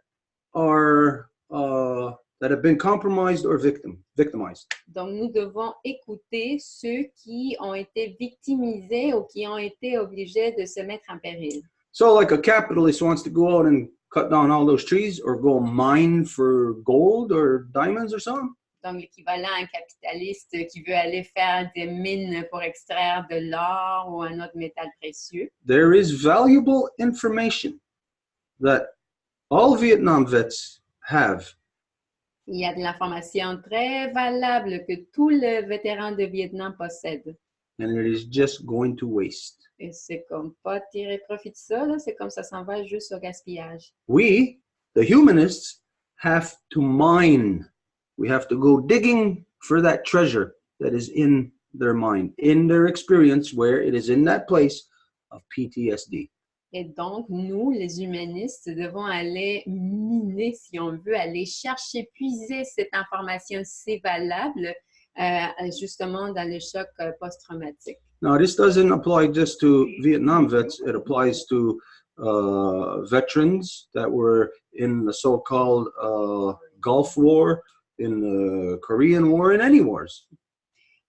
are that have been compromised or victimized. Donc, nous devons écouter ceux qui ont été victimisés ou qui ont été obligés de se mettre en péril. So like a capitalist wants to go out and cut down all those trees or go mine for gold or diamonds or something. Donc, l'équivalent à un capitaliste qui veut aller faire des mines pour extraire de l'or ou un autre métal précieux. There is valuable information that all Vietnam vets have. Il y a de l'information très valable que tous les vétérans de Vietnam possèdent. And it is just going to waste. Et c'est comme pas tirer profit de ça, là, c'est comme ça s'en va juste au gaspillage. We, the humanists, have to mine. We have to go digging for that treasure that is in their mind, in their experience, where it is in that place of PTSD. Et donc, nous, les humanistes, devons aller miner, si on veut, aller chercher, puiser cette information si valable, justement dans le choc post-traumatique. Now, this doesn't apply just to Vietnam vets. It applies to veterans that were in the so-called Gulf War, in the Korean War, in any wars.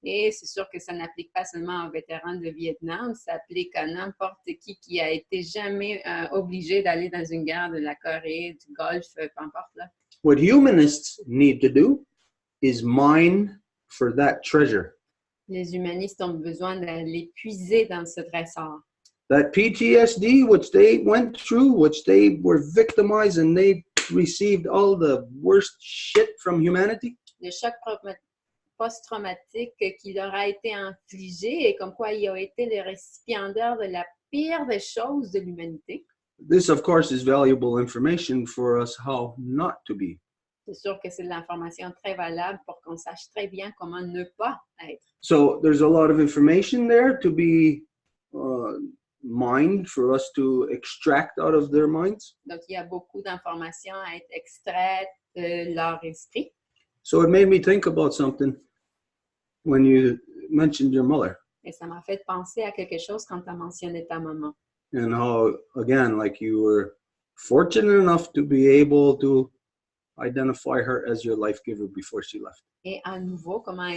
Et c'est sûr que ça n'applique pas seulement aux vétérans de Vietnam, ça applique à n'importe qui a été jamais obligé d'aller dans une guerre de la Corée, du Golfe, peu importe. Là. What humanists need to do is mine for that treasure. Les humanistes ont besoin d'aller puiser dans ce trésor. That PTSD, which they went through, which they were victimized and they received all the worst shit from humanity. Le choc post-traumatique qui leur a été infligé et comme quoi ils ont été les récipiendaires de la pire des choses de l'humanité. This, of course, is valuable information for us how not to be. C'est sûr que c'est de l'information très valable pour qu'on sache très bien comment ne pas être. So there's a lot of information there to be mined for us to extract out of their minds. Donc, il y a beaucoup d'informations à être extraites de leur esprit. So it made me think about something when you mentioned your mother. Et ça m'a fait penser à quelque chose quand tu as mentionné ta maman. And how, again, like you were fortunate enough to be able to identify her as your life giver before she left. Et à nouveau, comment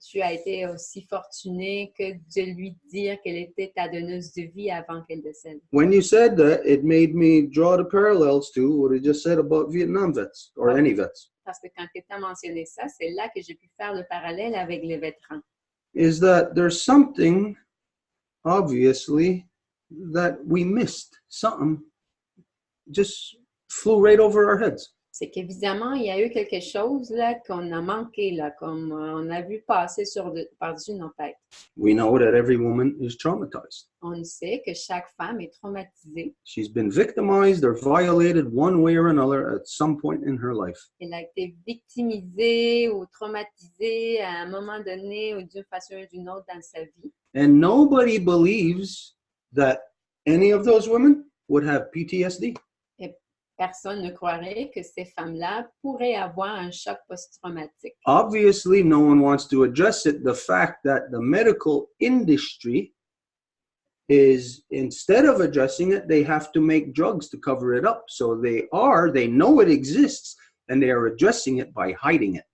tu as été aussi fortuné que de lui dire qu'elle était ta donneuse de vie avant qu'elle décède. When you said that, it made me draw the parallels to what I just said about Vietnam vets, or any vets. Parce que quand tu as mentionné ça, c'est là que j'ai pu faire le parallèle avec les vétérans. Is that there's something, obviously, that we missed. Something just flew right over our heads. C'est qu'évidemment, il y a eu quelque chose là qu'on a manqué, là, comme on a vu passer par-dessus nos têtes. We know that every woman is traumatized. On sait que chaque femme est traumatisée. She's been victimized or violated one way or another at some point in her life. Elle a été victimisée ou traumatisée à un moment donné ou d'une façon ou d'une autre dans sa vie. And nobody believes that any of those women would have PTSD. personne ne croirait que ces femmes-là pourraient avoir un choc post-traumatique. Obviously, no one wants to address it. The fact that the medical industry is, instead of addressing it, they have to make drugs to cover it up. So they know it exists, and they are addressing it by hiding it.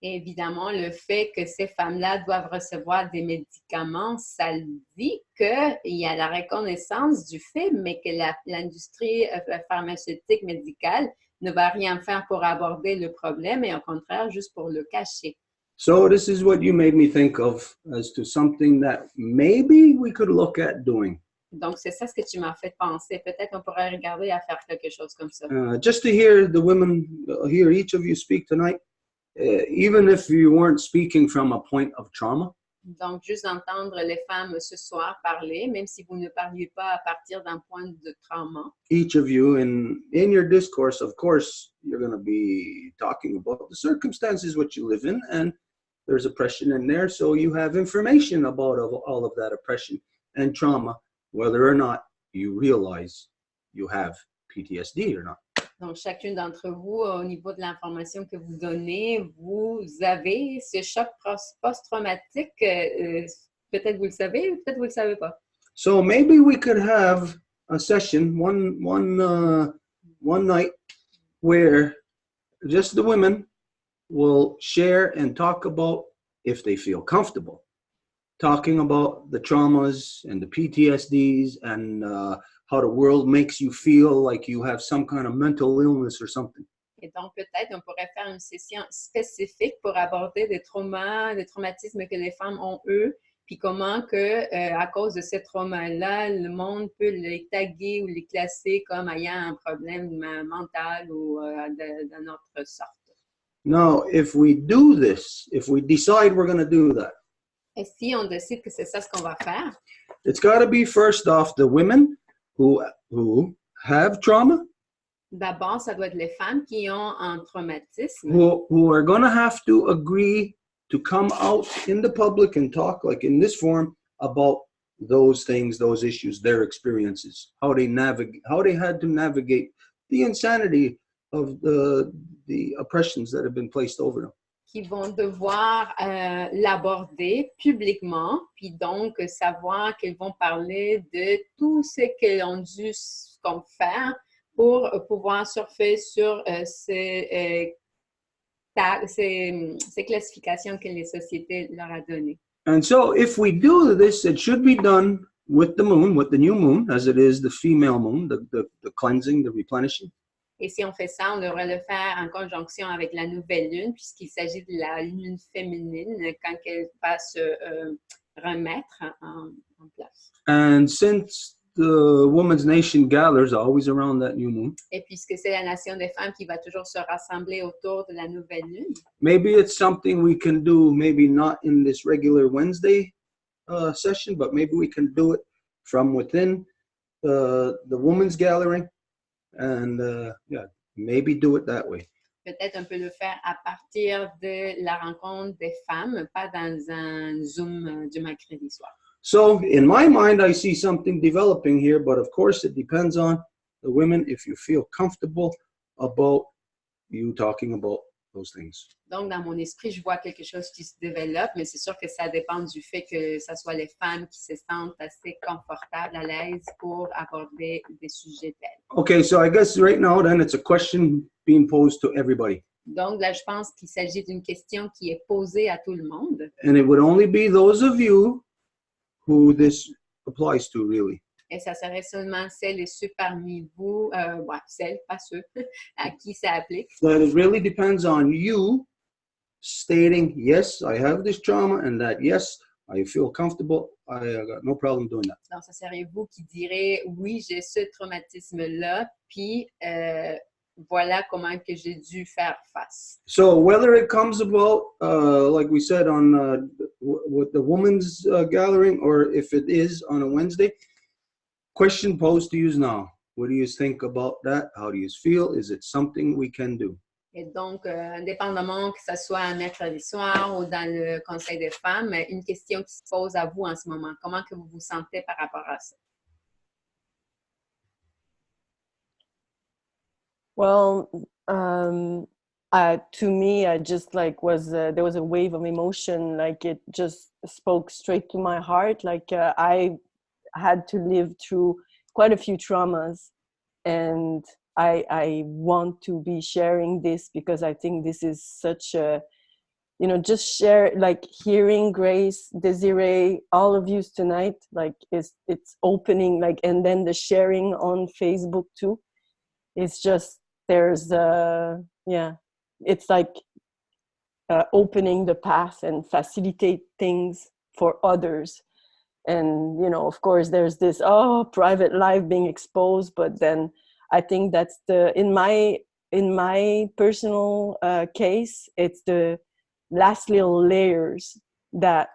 Et évidemment, le fait que ces femmes-là doivent recevoir des médicaments, ça dit qu'il y a la reconnaissance du fait, mais que l'industrie pharmaceutique médicale ne va rien faire pour aborder le problème, et au contraire, juste pour le cacher. So this is what you made me think of as to something that maybe we could look at doing. Donc, c'est ça ce que tu m'as fait penser. Peut-être on pourrait regarder à faire quelque chose comme ça. Just to hear the women, hear each of you speak tonight, even if you weren't speaking from a point of trauma. Donc, juste entendre les femmes ce soir parler, même si vous ne parliez pas à partir d'un point de trauma. Each of you, in your discourse, of course, you're going to be talking about the circumstances which you live in, and there's oppression in there, so you have information about all of that oppression and trauma, whether or not you realize you have PTSD or not. Donc, chacune d'entre vous, au niveau de l'information que vous donnez, vous avez ce choc post-traumatique. Peut-être vous le savez, peut-être vous le savez pas. So maybe we could have a session one night where just the women will share and talk about, if they feel comfortable, talking about the traumas and the PTSDs and how the world makes you feel like you have some kind of mental illness or something. Et donc, peut-être on pourrait faire une session spécifique pour aborder des traumas, des traumatismes que les femmes ont, eux, puis comment que, à cause de ces traumas-là, le monde peut les taguer ou les classer comme ayant un problème mental ou d'une autre sorte. Now, if we do this, if we decide we're going to do that, Et si on décide que c'est ça ce qu'on va faire, it's got to be first off the women who have trauma, d'abord, ça doit être les femmes qui ont un traumatisme, who are going to have to agree to come out in the public and talk, like in this forum, about those things, those issues, their experiences, how they had to navigate the insanity of the oppressions that have been placed over them. qui vont devoir l'aborder publiquement, puis donc savoir qu'ils vont parler de tout ce qu'ils ont dû faire pour pouvoir surfer sur ces classifications que les sociétés leur a données. And so if we do this, it should be done with the moon, with the new moon, as it is the female moon, the cleansing, the replenishing. Et si on fait ça, on devrait le faire en conjonction avec la nouvelle lune, puisqu'il s'agit de la lune féminine quand elle va se remettre en place. And since the woman's nation gathers always around that new moon, Et puisque c'est la nation des femmes qui va toujours se rassembler autour de la nouvelle lune, maybe it's something we can do, maybe not in this regular Wednesday session, but maybe we can do it from within the woman's gathering. And maybe do it that way. peut-être on peut le faire à partir de la rencontre des femmes, pas dans un Zoom du mercredi soir. So in my mind, I see something developing here, but of course it depends on the women if you feel comfortable about you talking about those things. Donc, dans mon esprit, je vois quelque chose qui se développe, mais c'est sûr que ça dépend du fait que ce soit les femmes qui se sentent assez confortables, à l'aise pour aborder des sujets tels. Okay, so I guess right now then it's a question being posed to everybody. Donc, là, je pense qu'il s'agit d'une question qui est posée à tout le monde. And it would only be those of you who this applies to, really. Et ça serait seulement celles et ceux parmi vous, celles, pas ceux, à qui ça applique. That it really depends on you stating, yes, I have this trauma, and that, yes, I feel comfortable. I got no problem doing that. Donc, ça serait vous qui direz, oui, j'ai ce traumatisme-là, puis voilà comment que j'ai dû faire face. So whether it comes about, like we said, on with the women's gathering, or if it is on a Wednesday, question posed to you now. What do you think about that? How do you feel? Is it something we can do? Et donc, indépendamment que ce soit un mercredi soir ou dans le Conseil des femmes, une question qui se pose à vous en ce moment. Comment que vous vous sentez par rapport à ça? Well, to me, I just like there was a wave of emotion, like it just spoke straight to my heart. Like I had to live through quite a few traumas, and I want to be sharing this because I think this is such a, you know, just share, like hearing Grace, Desiree, all of you tonight, like it's opening, like, and then the sharing on Facebook too. It's just, there's yeah, it's like opening the path and facilitate things for others. And, you know, of course there's this, oh, private life being exposed, but then I think that's in my personal case, it's the last little layers that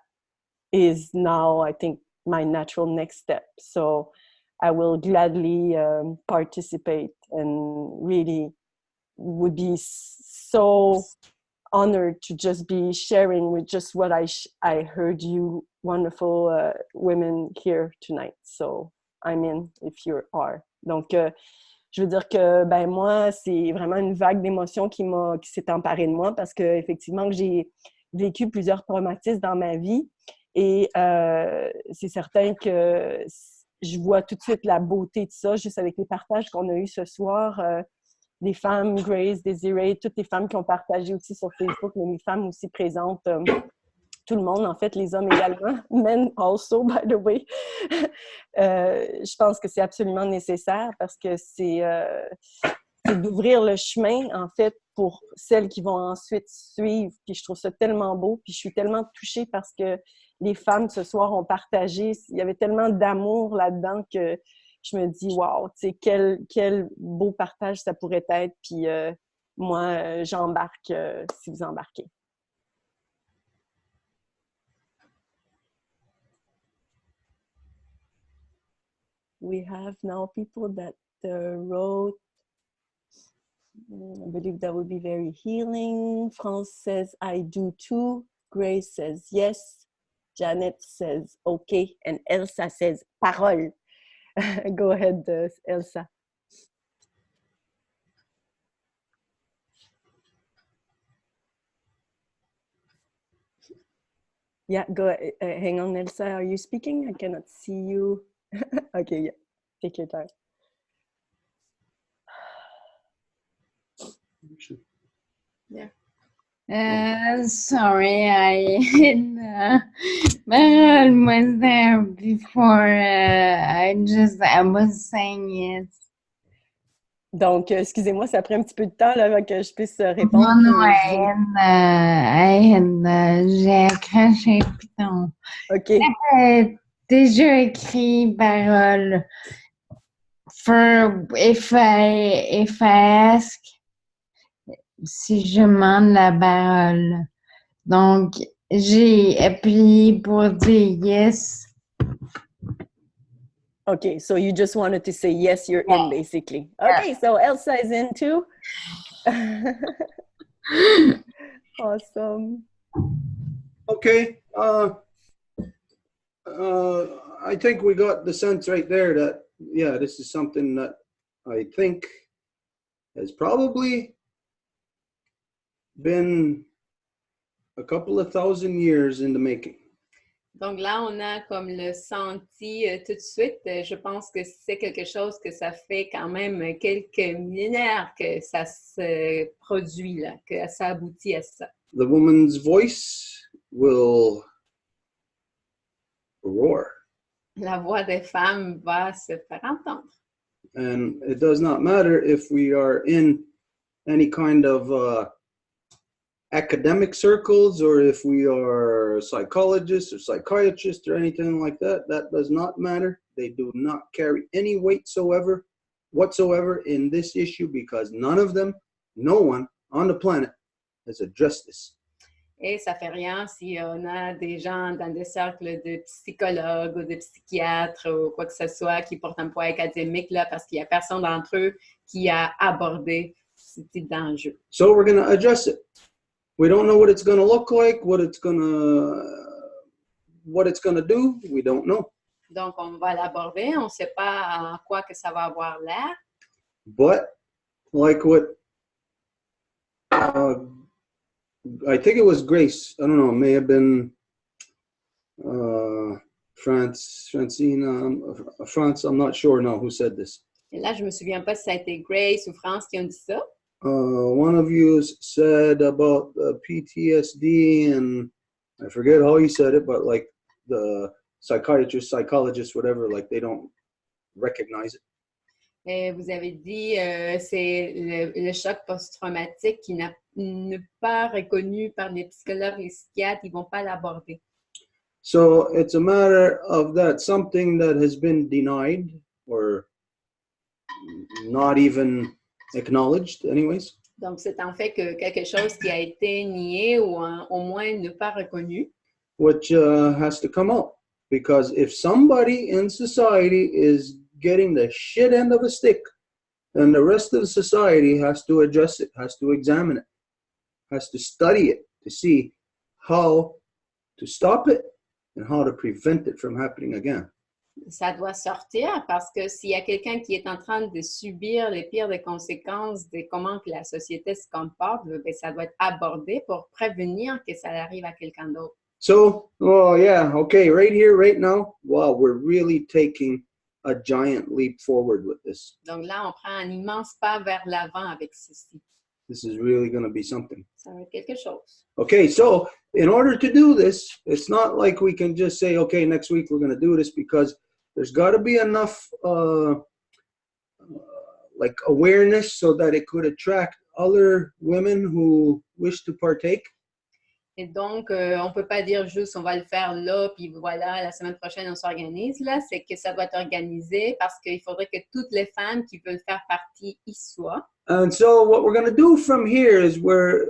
is now, I think, my natural next step. So I will gladly participate, and really would be so honored to just be sharing with just what I heard you wonderful women here tonight. So I'm in if you are. Donc, je veux dire que ben moi, c'est vraiment une vague d'émotions qui s'est emparée de moi, parce que effectivement j'ai vécu plusieurs traumatismes dans ma vie, et c'est certain que je vois tout de suite la beauté de ça, juste avec les partages qu'on a eus ce soir. Les femmes, Grace, Desiree, toutes les femmes qui ont partagé aussi sur Facebook, mais les femmes aussi présentes, tout le monde, en fait, les hommes également, men also, by the way. Je pense que c'est absolument nécessaire, parce que c'est d'ouvrir le chemin, en fait, pour celles qui vont ensuite suivre. Puis je trouve ça tellement beau, puis je suis tellement touchée parce que les femmes ce soir ont partagé, il y avait tellement d'amour là-dedans que je me dis, wow, tu sais, quel beau partage ça pourrait être. Puis moi, j'embarque si vous embarquez. We have now people that wrote, I believe that would be very healing. France says, I do too. Grace says, yes. Janet says, okay. And Elsa says, parole. Go ahead, Elsa. Yeah, go ahead. Hang on, Elsa. Are you speaking? I cannot see you. Okay, yeah. Take your time. Yeah. Sorry, Meryl was there before. I was saying yes. Donc, excusez-moi, ça a pris un petit peu de temps là, avant que je puisse répondre. J'ai accroché, putain. OK. J'avais déjà écrit parole. For if I ask, si je demande la parole. Donc, j'ai appuyé pour dire yes. Okay, so you just wanted to say yes, you're in, basically. Okay, so Elsa is in too. Awesome. Okay. I think we got the sense right there that, yeah, this is something that I think has probably been a couple of thousand years in the making. Donc là, on a comme le senti tout de suite. Je pense que c'est quelque chose que ça fait quand même quelques millénaires que ça se produit, là, que ça aboutit à ça. The woman's voice will roar. La voix des femmes va se faire entendre. And it does not matter if we are in any kind of academic circles, or if we are psychologists or psychiatrists or anything like that. That does not matter. They do not carry any weight whatsoever in this issue, because none of them, no one on the planet has addressed this. Et ça fait rien si on a des gens dans des cercles de psychologues ou de psychiatres ou quoi que ce soit qui portent un poids académique, là, parce qu'il n'y a personne d'entre eux qui a abordé ce type d'enjeu. So we're going to address it. We don't know what it's going to look like, what it's going to do. We don't know. Donc, on va l'aborder. On ne sait pas en quoi que ça va avoir l'air. But like what I think it was Grace. I don't know. It may have been Francine. France. I'm not sure now who said this. Et là, je me souviens pas si ça a été Grace ou France qui ont dit ça. One of you said about PTSD, and I forget how he said it, but like the psychologist, whatever, like they don't recognize it. Et vous avez dit c'est le choc post-traumatique qui n'est pas reconnu par les psychologues, les psychiatres, ils vont pas l'aborder. So it's a matter of that something that has been denied or not even acknowledged anyways. Donc, c'est en fait que quelque chose qui a été nié ou au moins ne pas reconnu. Which has to come out. Because if somebody in society is getting the shit end of a stick, then the rest of the society has to address it, has to examine it, has to study it to see how to stop it and how to prevent it from happening again. Ça doit sortir parce que s'il y a quelqu'un qui est en train de subir les pires des conséquences de comment que la société se comporte, bien, ça doit être abordé pour prévenir que ça arrive à quelqu'un d'autre. So, oh yeah, okay, right here, right now, wow, we're really taking a giant leap forward with this. Donc là, on prend un immense pas vers l'avant avec ceci. This is really going to be something. Ça va être quelque chose. Okay, so in order to do this, it's not like we can just say, okay, next week we're going to do this, because there's got to be enough like awareness so that it could attract other women who wish to partake. Et donc, on ne peut pas dire juste on va le faire là, puis voilà, la semaine prochaine on s'organise. Là, c'est que ça doit être organisé parce qu'il faudrait que toutes les femmes qui veulent faire partie y soient. And so what we're going to do from here is we're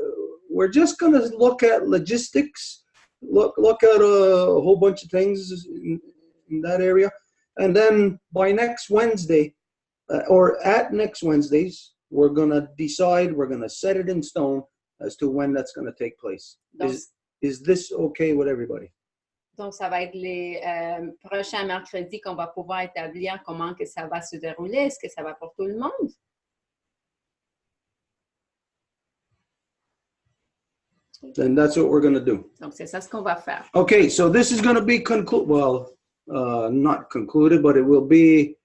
just going to look at logistics, look at a whole bunch of things in that area. And then by next Wednesday, or at next Wednesdays, we're going to decide, we're going to set it in stone as to when that's going to take place. Donc, Is this okay with everybody? Donc, ça va être les prochains mercredis qu'on va pouvoir établir comment que ça va se dérouler. Est-ce que ça va pour tout le monde? Then that's what we're going to do. Donc, c'est ça ce qu'on va faire. Okay, so this is going to be not concluded, but it will be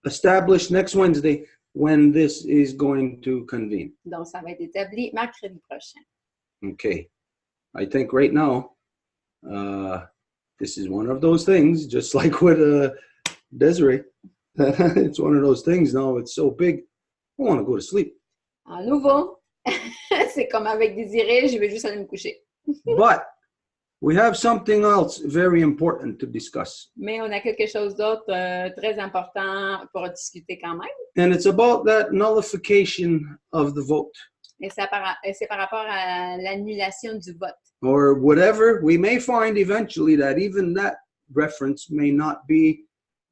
established next Wednesday when this is going to convene. Donc, ça va être établi mercredi prochain. Okay, I think right now, this is one of those things, just like with Desiree. It's one of those things now, it's so big, I want to go to sleep. À nouveau, c'est comme avec Désiré, je vais juste aller me coucher. But we have something else very important to discuss. Mais on a quelque chose d'autre très important pour discuter quand même. And it's about that nullification of the vote. Et c'est par rapport à l'annulation du vote. Or whatever, we may find eventually that even that reference may not be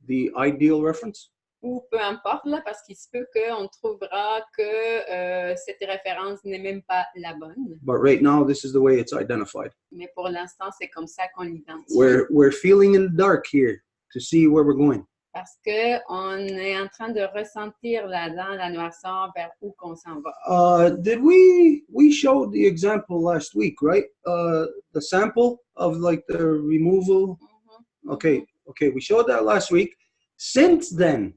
the ideal reference. Ou peu importe, là, parce qu'il se peut qu'on trouvera que cette référence n'est même pas la bonne. But right now, this is the way it's identified. Mais pour l'instant, c'est comme ça qu'on l'identifie. We're feeling in the dark here to see where we're going. Parce qu'on est en train de ressentir là-dedans la noirceur vers où qu'on s'en va. Did we showed the example last week, right? The sample of like the removal. Mm-hmm. Okay, we showed that last week. Since then,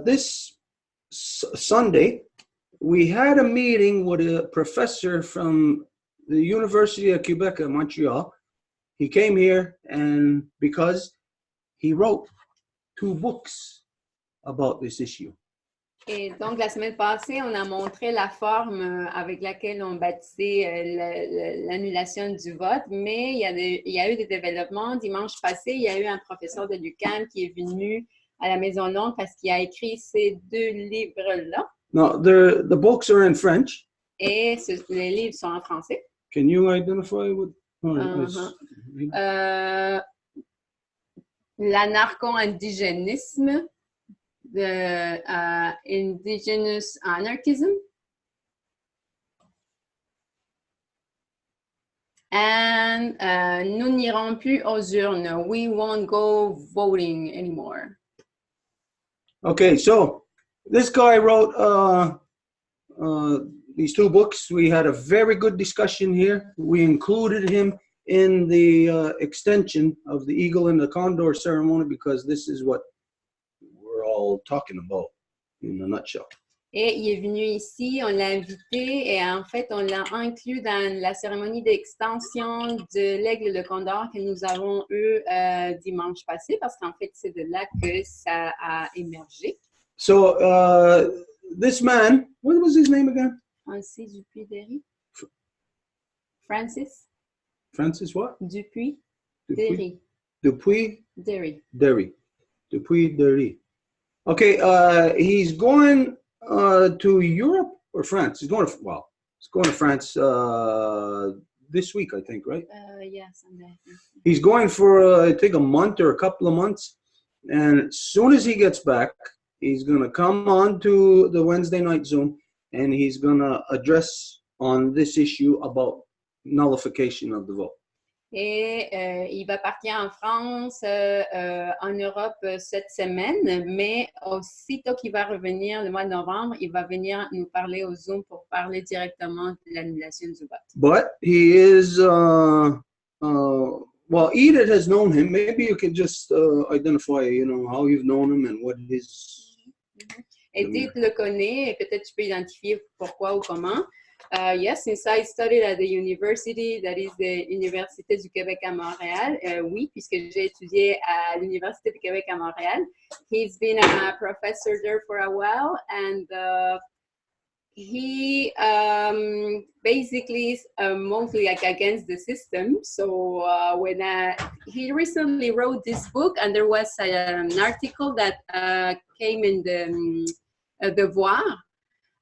this Sunday, we had a meeting with a professor from the University of Quebec in Montreal. He came here and because he wrote 2 books about this issue. Et donc, la semaine passée, on a montré la forme avec laquelle on bâtissait l'annulation du vote, mais il y a eu des développements. Dimanche passé, il y a eu un professeur de l'UQAM qui est venu à la Maison Longue parce qu'il a écrit ces 2 livres-là. No, the books are in French. Et les livres sont en français. Can you identify what? L'anarcho-indigénisme, indigenous anarchism, and nous n'irons plus aux urnes. We won't go voting anymore. Okay, so this guy wrote these 2 books. We had a very good discussion here. We included him in the extension of the Eagle and the Condor ceremony because this is what we're all talking about in a nutshell. Et il est venu ici, on l'a invité et en fait, on l'a inclus dans la cérémonie d'extension de l'Aigle et le Condor que nous avons eu dimanche passé parce qu'en fait, c'est de là que ça a émergé. So this man, what was his name again? Francis Dupuis-Derry. Francis Francis what? Dupuis-Derry. Dupuis-Derry. Derry. Dupuis-Derry. Okay, he's going to Europe or France? He's going to France this week, I think, right? Yeah, Sunday. He's going for, I think, a month or a couple of months. And as soon as he gets back, he's going to come on to the Wednesday night Zoom and he's going to address on this issue about nullification of the vote. Et il va partir en France, en Europe cette semaine, mais aussitôt qu'il va revenir le mois de novembre, il va venir nous parler au Zoom pour parler directement de l'annulation du vote. But he is, well, Edith has known him. Maybe you can just identify, how you've known him and what his... Edith le connaît et peut-être tu peux identifier pourquoi ou comment. Yes, since I studied at the university, that is the Université du Québec à Montréal. Oui, puisque j'ai étudié à l'Université du Québec à Montréal. He's been a professor there for a while, and he basically is mostly against the system. So when he recently wrote this book, and there was an article that came in the Deux Voies.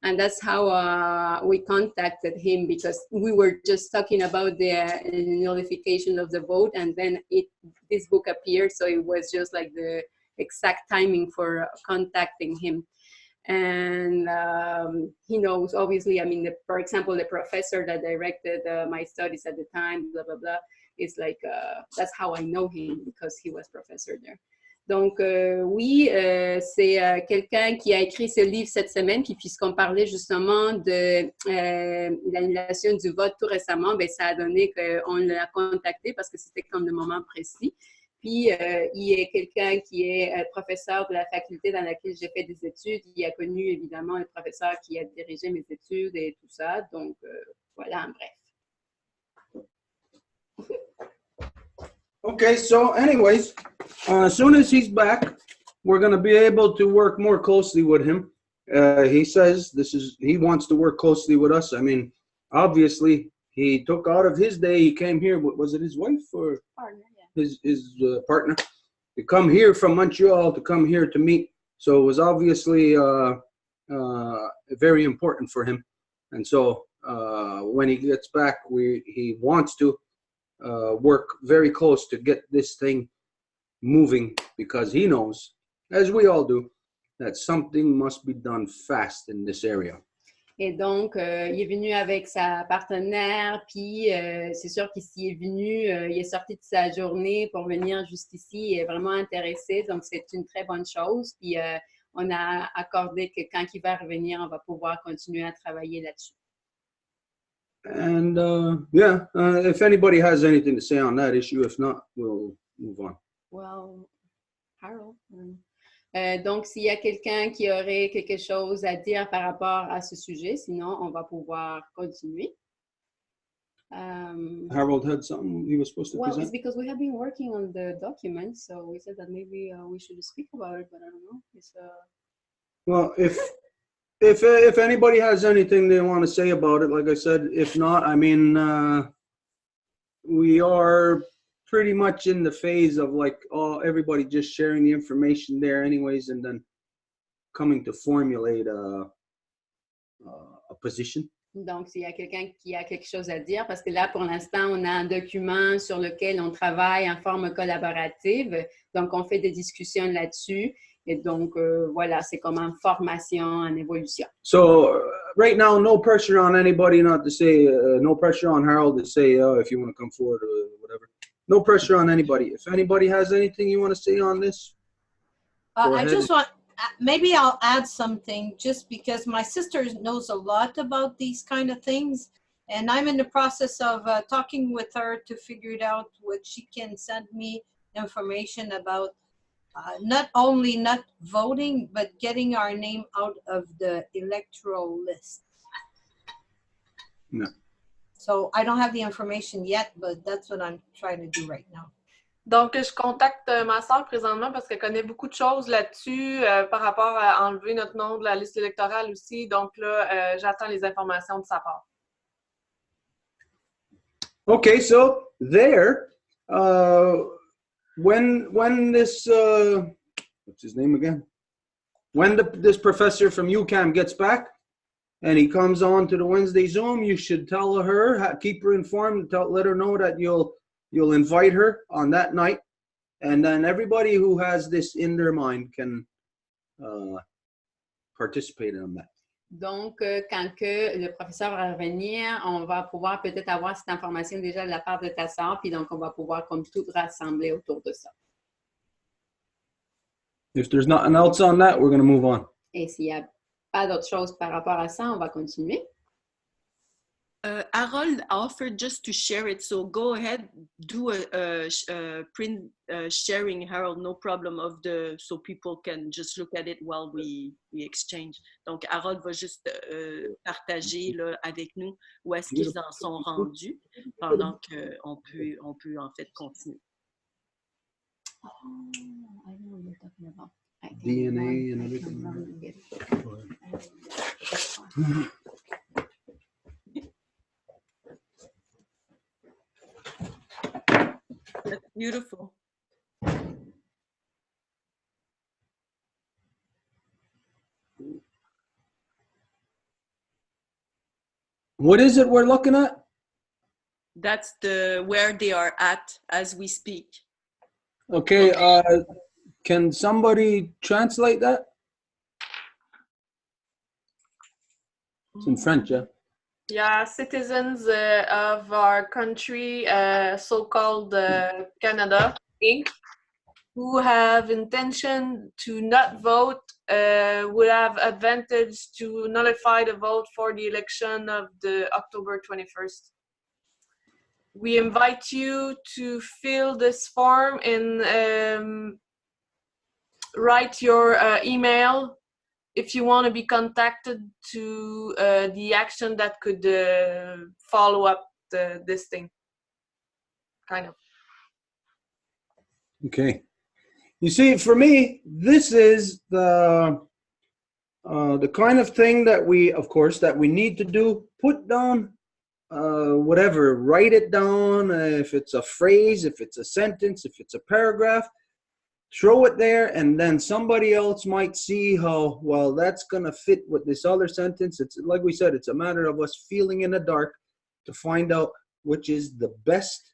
And that's how we contacted him because we were just talking about the nullification of the vote, and then this book appeared, so it was just like the exact timing for contacting him. And he knows, obviously, I mean, for example, the professor that directed my studies at the time, blah, blah, blah, is like, that's how I know him because he was professor there. Donc, oui, c'est quelqu'un qui a écrit ce livre cette semaine, puis puisqu'on parlait justement de l'annulation du vote tout récemment, bien, ça a donné qu'on l'a contacté parce que c'était comme le moment précis. Puis, il est quelqu'un qui est professeur de la faculté dans laquelle j'ai fait des études. Il a connu évidemment le professeur qui a dirigé mes études et tout ça. Donc, voilà, en bref. Okay, so anyways, as soon as he's back, we're going to be able to work more closely with him. He says he wants to work closely with us. I mean, obviously, he took out of his day, he came here, was it his wife or Partner, yeah. his partner, to come here from Montreal, to come here to meet. So it was obviously very important for him. And so when he gets back, he wants to work very close to get this thing moving because he knows, as we all do, that something must be done fast in this area. Et donc, il est venu avec sa partenaire, puis c'est sûr qu'il s'y est venu, il est sorti de sa journée pour venir jusqu'ici, il est vraiment intéressé, donc c'est une très bonne chose. Puis on a accordé que quand il va revenir, on va pouvoir continuer à travailler là-dessus. And if anybody has anything to say on that issue, if not, we'll move on. Well, Harold. Donc, s'il y a quelqu'un qui aurait quelque chose à dire par rapport à ce sujet, sinon on va pouvoir continuer. Harold had something he was supposed to Well, present? it's because we have been working on the document, so we said that maybe we should speak about it, but I don't know. Well, if anybody has anything they want to say about it, like I said, if not, I mean, we are pretty much in the phase of like everybody just sharing the information there anyways, and then coming to formulate a position. Donc, s'il y a quelqu'un qui a quelque chose à dire, parce que là, pour l'instant, on a un document sur lequel on travaille en forme collaborative. Donc, on fait des discussions là-dessus. Et donc, voilà, c'est comme en formation, en évolution. So right now, no pressure on anybody not to say, no pressure on Harold to say, if you want to come forward or whatever. No pressure on anybody. If anybody has anything you want to say on this, I maybe I'll add something just because my sister knows a lot about these kind of things. And I'm in the process of talking with her to figure it out what she can send me information about not only not voting, but getting our name out of the electoral list. No. So I don't have the information yet, but that's what I'm trying to do right now. Donc, je contacte ma soeur présentement parce qu'elle connaît beaucoup de choses là-dessus par rapport à enlever notre nom de la liste électorale aussi. Donc là, j'attends les informations de sa part. Okay, so there, when this, what's his name again? When this professor from UCAM gets back and he comes on to the Wednesday Zoom, you should tell her, keep her informed, let her know that you'll invite her on that night. And then everybody who has this in their mind can participate in that. Donc, quand que le professeur va revenir, on va pouvoir peut-être avoir cette information déjà de la part de ta sœur, puis donc on va pouvoir comme tout rassembler autour de ça. If there's nothing else on that, we're going to move on. Et s'il n'y a pas d'autre chose par rapport à ça, on va continuer. Harold offered just to share it, so go ahead, do a print sharing, Harold, no problem, so people can just look at it while we exchange. Donc, Harold va juste partager là, avec nous où est-ce qu'ils en sont rendus pendant qu'on peut en fait continuer. Oh, I know what you're talking about. DNA and everything. That's beautiful. What is it we're looking at? That's where they are at as we speak. Okay, can somebody translate that? It's in French, yeah? Yeah, citizens of our country, so-called Canada, Inc., who have intention to not vote would have advantage to nullify the vote for the election of the October 21st. We invite you to fill this form and write your email if you want to be contacted to the action that could follow up this thing, kind of. Okay. You see, for me, this is the kind of thing that we, of course, that we need to do. Put down whatever, write it down. If it's a phrase, if it's a sentence, if it's a paragraph, throw it there, and then somebody else might see how, well, that's going to fit with this other sentence. It's like we said, it's a matter of us feeling in the dark to find out which is the best,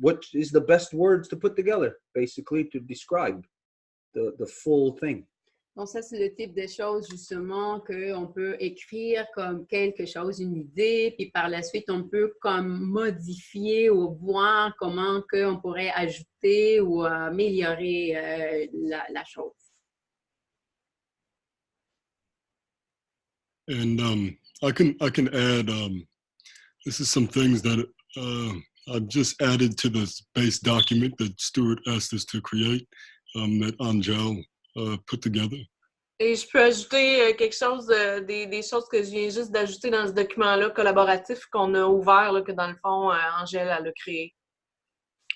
what is the best words to put together, basically, to describe the full thing. Donc, ça, c'est le type de choses, justement, qu'on peut écrire comme quelque chose, une idée, puis par la suite, on peut comme modifier ou voir comment on pourrait ajouter ou améliorer la chose. And I can add, this is some things that I've just added to this base document that Stuart asked us to create, that Angel put together. Et je peux ajouter quelque chose, des choses que je viens juste d'ajouter dans ce document-là collaboratif qu'on a ouvert, là, que dans le fond, Angèle, elle a créé.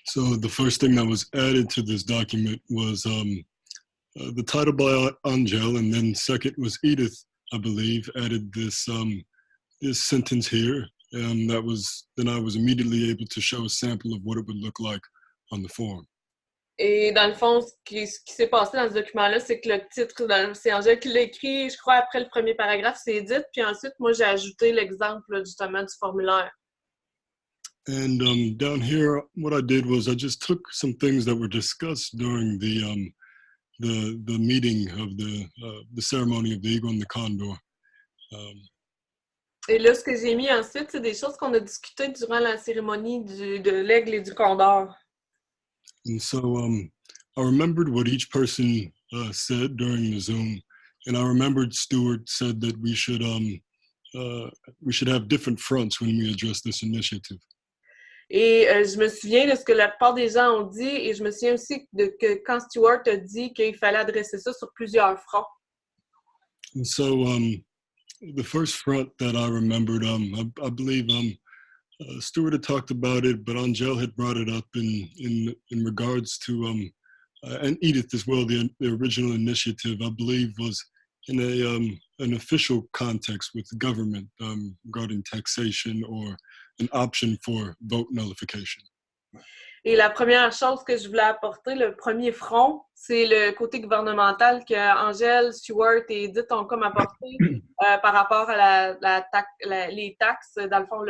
So the first thing that was added to this document was the title by Angel, and then second was Edith, I believe, added this this sentence here, and then I was immediately able to show a sample of what it would look like on the form. Et dans le fond, ce qui s'est passé dans ce document-là, c'est que le titre, c'est Angèle qui l'a écrit, je crois, après le premier paragraphe, c'est Edith, puis ensuite, moi, j'ai ajouté l'exemple, justement, du formulaire. And down here, what I did was I just took some things that were discussed during the meeting of the ceremony of the eagle and the condor. Et là, ce que j'ai mis ensuite, c'est des choses qu'on a discutées durant la cérémonie de l'aigle et du condor. And so I remembered what each person said during the Zoom, and I remembered Stuart said that we should have different fronts when we address this initiative. Et je me souviens de ce que la plupart des gens ont dit, et je me souviens aussi que quand Stuart a dit qu'il fallait adresser ça sur plusieurs fronts. And so the first front that I remembered, I believe Stuart had talked about it, but Angel had brought it up in regards to, and Edith as well, the original initiative, I believe, was in an official context with the government regarding taxation or an option for vote nullification. Et la première chose que je voulais apporter, le premier front, c'est le côté gouvernemental que Angèle, Stuart et Edith ont comme apporté par rapport à les taxes, dans le fond,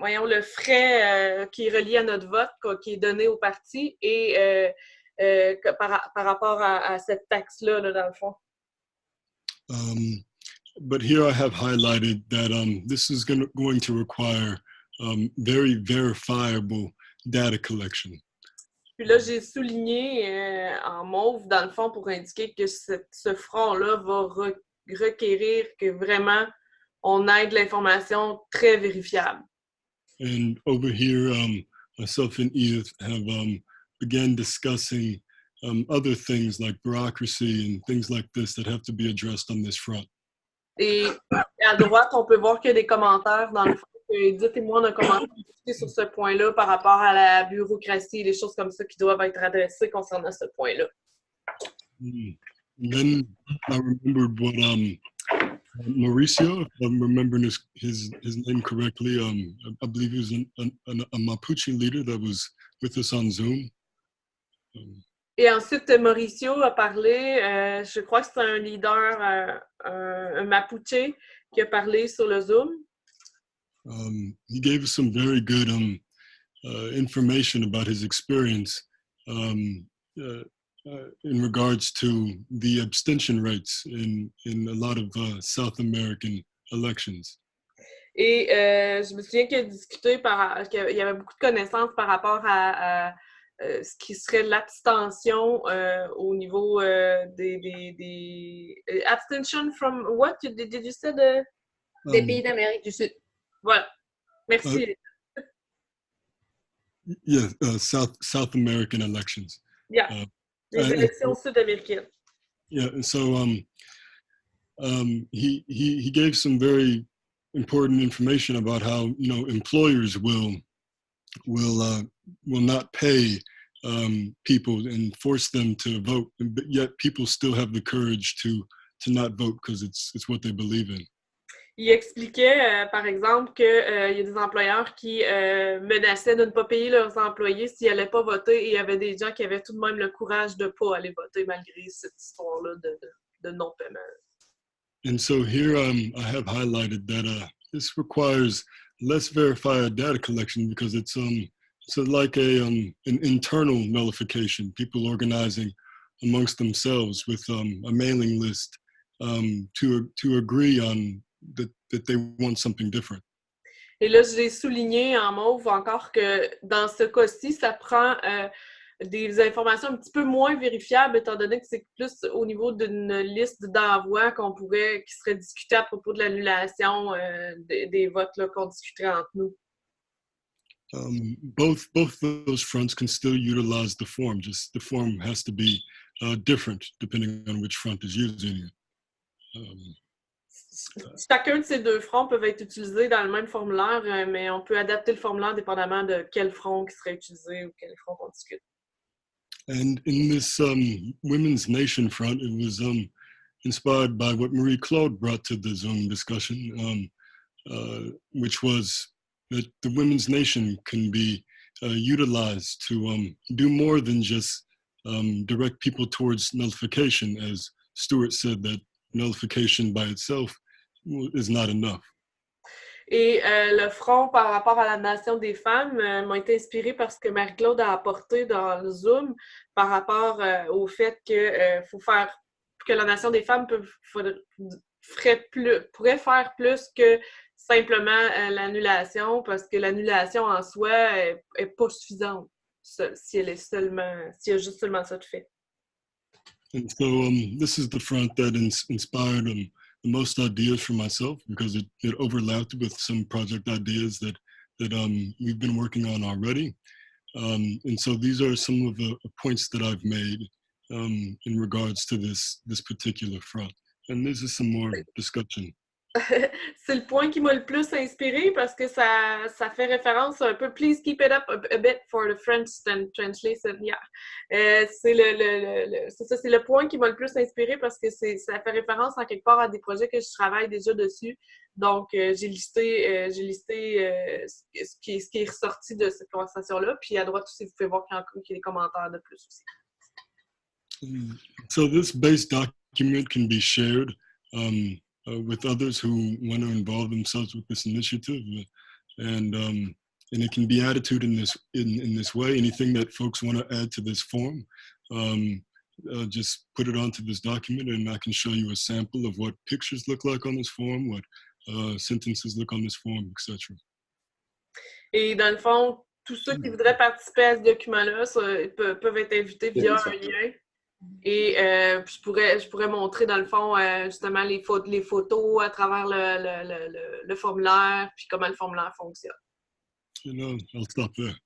le frais qui est relié à notre vote, qui est donné au parti, et par rapport à cette taxe-là, là, dans le fond. But here I have highlighted that this is going to require very verifiable data collection. Puis là, j'ai souligné en mauve, dans le fond, pour indiquer que ce front-là va requérir que vraiment on ait de l'information très vérifiable. And over here, myself and Edith have began discussing other things like bureaucracy and things like this that have to be addressed on this front. Et à droite, on peut voir qu'il y a des commentaires dans le fond. Edith et moi, on a commencé à discuter sur ce point-là par rapport à la bureaucratie et des choses comme ça qui doivent être adressées concernant ce point-là. Then I remembered what Mauricio, if I'm remembering his name correctly, I believe he was a Mapuche leader that was with us on Zoom. Et ensuite, Mauricio a parlé, je crois que c'est un leader, un Mapuche, qui a parlé sur le Zoom. He gave us some very good information about his experience in regards to the abstention rates in a lot of South American elections. Et je me souviens qu'il a discuté, qu'il y avait beaucoup de connaissances par rapport à ce qui serait l'abstention au niveau des abstention from what? Did you say Des pays d'Amérique du Sud. Voilà. Merci. Yeah, South American elections. Yeah. Les élections sud-américaines. Yeah, and so he gave some very important information about how employers will not pay people and force them to vote, but yet people still have the courage to not vote because it's what they believe in. Il expliquait, par exemple, qu'il y a des employeurs qui menaçaient de ne pas payer leurs employés s'ils n'allaient pas voter, et il y avait des gens qui avaient tout de même le courage de ne pas aller voter malgré cette histoire-là de non-paiement. And so here I have highlighted that this requires less verified data collection because it's like an internal nullification, people organizing amongst themselves with a mailing list to agree on that they want something different. Et là, je l'ai souligné en mauve encore que dans ce cas-ci, ça prend des informations un petit peu moins vérifiables, étant donné que c'est plus au niveau d'une liste d'envoi qui serait discutée à propos de l'annulation des votes qu'on discuterait entre nous. Both those fronts can still utilize the form. Just the form has to be different depending on which front is using it. Chacun de ces deux fronts peuvent être utilisés dans le même formulaire, mais on peut adapter le formulaire dépendamment de quel front qui serait utilisé ou quel front qu'on discute. And in this Women's Nation front, it was inspired by what Marie-Claude brought to the Zoom discussion, which was that the Women's Nation can be utilized to do more than just direct people towards nullification. As Stuart said, that nullification by itself is not enough. Et le front par rapport à la Nation des femmes m'a été inspiré par ce que Marie-Claude a apporté dans le Zoom par rapport au fait que que la Nation des femmes pourrait faire plus que simplement l'annulation, parce que l'annulation en soi est pas suffisante. si elle est seulement, s'il y a juste seulement ça de fait. And so this is the front that inspired the most ideas for myself because it overlapped with some project ideas that we've been working on already. And so these are some of the points that I've made in regards to this particular front. And this is some more discussion. C'est le point qui m'a le plus inspiré parce que ça fait référence un peu. Please keep it up a bit for the French translation. Yeah. C'est le point qui m'a le plus inspiré parce que ça fait référence en quelque part à des projets que je travaille déjà dessus. Donc, j'ai listé ce qui est ressorti de cette conversation-là. Puis à droite aussi, vous pouvez voir qu'il y a des commentaires de plus aussi. So this base document can be shared with others who want to involve themselves with this initiative, and it can be added to in this way. Anything that folks want to add to this form, just put it onto this document, and I can show you a sample of what pictures look like on this form, what sentences look on this form, etc. Et dans le fond, tous ceux qui voudraient participer à ce document-là peuvent être invités via un lien. Et je pourrais montrer dans le fond justement les photos à travers le formulaire, puis comment le formulaire fonctionne. I'll stop there.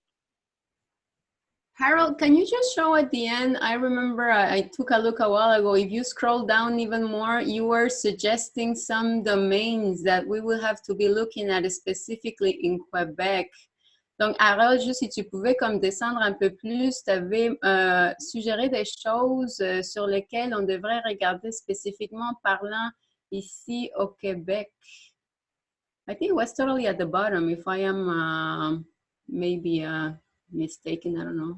Harold, can you just show at the end? I remember I took a look a while ago. If you scroll down even more, you were suggesting some domains that we will have to be looking at specifically in Quebec. Donc, Harold, juste si tu pouvais comme descendre un peu plus, tu avais suggéré des choses sur lesquelles on devrait regarder spécifiquement parlant ici au Québec. I think it was totally at the bottom, if I am maybe mistaken, I don't know.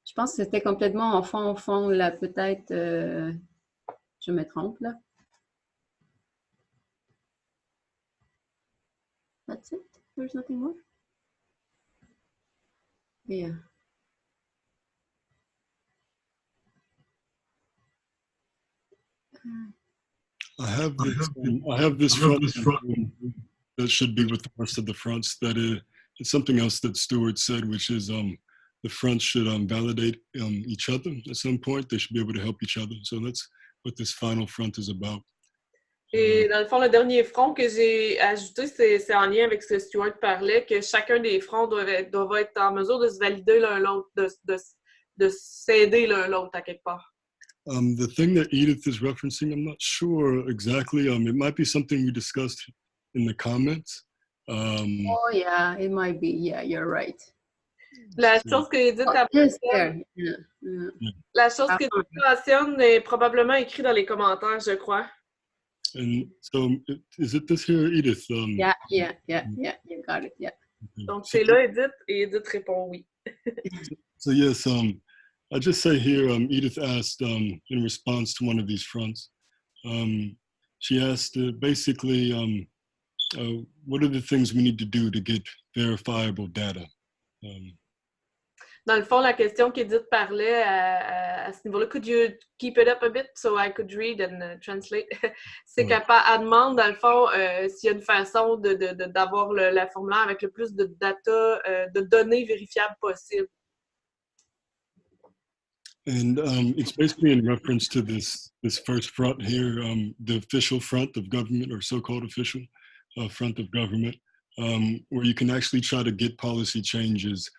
Je pense que c'était complètement au fond, là, peut-être, je me trompe, là. That's it? There's nothing more? Yeah. I have this front that should be with the rest of the fronts. It's something else that Stuart said, which is the fronts should validate each other at some point. They should be able to help each other. So that's what this final front is about. Et dans le fond, le dernier front que j'ai ajouté, c'est en lien avec ce que Stuart parlait, que chacun des fronts doit être en mesure de se valider l'un l'autre, de s'aider l'un l'autre à quelque part. The thing that Edith is referencing, I'm not sure exactly. It might be something we discussed in the comments. Oh yeah, it might be. Yeah, you're right. La chose que Edith La chose que Edith mentionne est probablement écrite dans les commentaires, je crois. And so, is it this here, Edith? Yeah, you got it, yeah. Donc, c'est là, Edith, et Edith répond oui. So, yes, I just say here, Edith asked, in response to one of these fronts, she asked basically, what are the things we need to do to get verifiable data? Dans le fond, la question qu'Edith parlait à ce niveau-là, could you keep it up a bit so I could read and translate? C'est qu'elle demande, dans le fond, s'il y a une façon d'avoir la formulaire avec le plus de data, de données vérifiables possible. And it's basically in reference to this first front here, the official front of government, or so-called official front of government, where you can actually try to get policy changes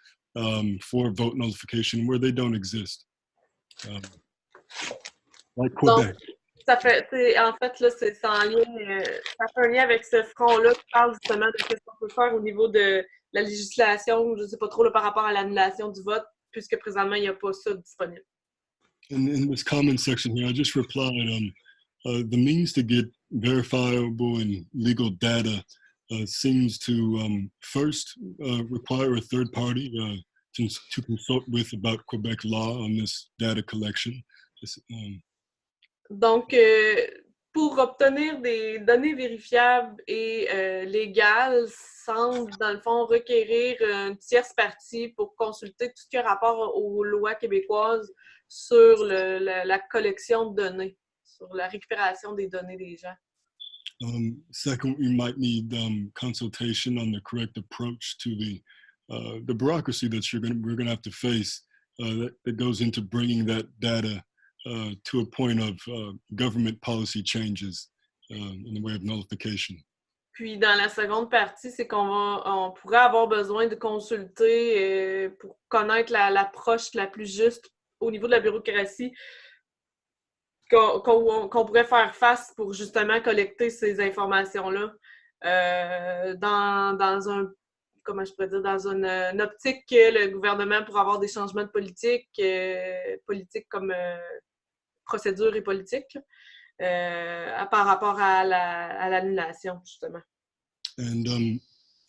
for vote notification where they don't exist. Like Quebec. Donc, en fait, là, c'est en lien, ça fait un lien avec ce front-là qui parle justement de ce qu'on peut faire au niveau de la législation, je ne sais pas trop là, par rapport à l'annulation du vote, puisque présentement, il n'y a pas ça disponible. In this comment section here, I just replied, the means to get verifiable and legal data seems to first require a third party to consult with about Quebec law on this data collection. Donc, pour obtenir des données vérifiables et légales, semble, dans le fond, requérir une tierce partie pour consulter tout ce qui a rapport aux lois québécoises sur la collection de données, sur la récupération des données des gens. Second, you might need consultation on the correct approach to the the bureaucracy that we're gonna have to face that goes into bringing that data to a point of government policy changes in the way of nullification. Puis dans la seconde partie, c'est on pourrait avoir besoin de consulter pour connaître l'approche la plus juste au niveau de la bureaucratie qu'on pourrait faire face pour justement collecter ces informations-là dans un, comment je pourrais dire, dans une optique que le gouvernement pourrait avoir des changements de politique, politique comme procédure et politique, par rapport à l'annulation, justement. And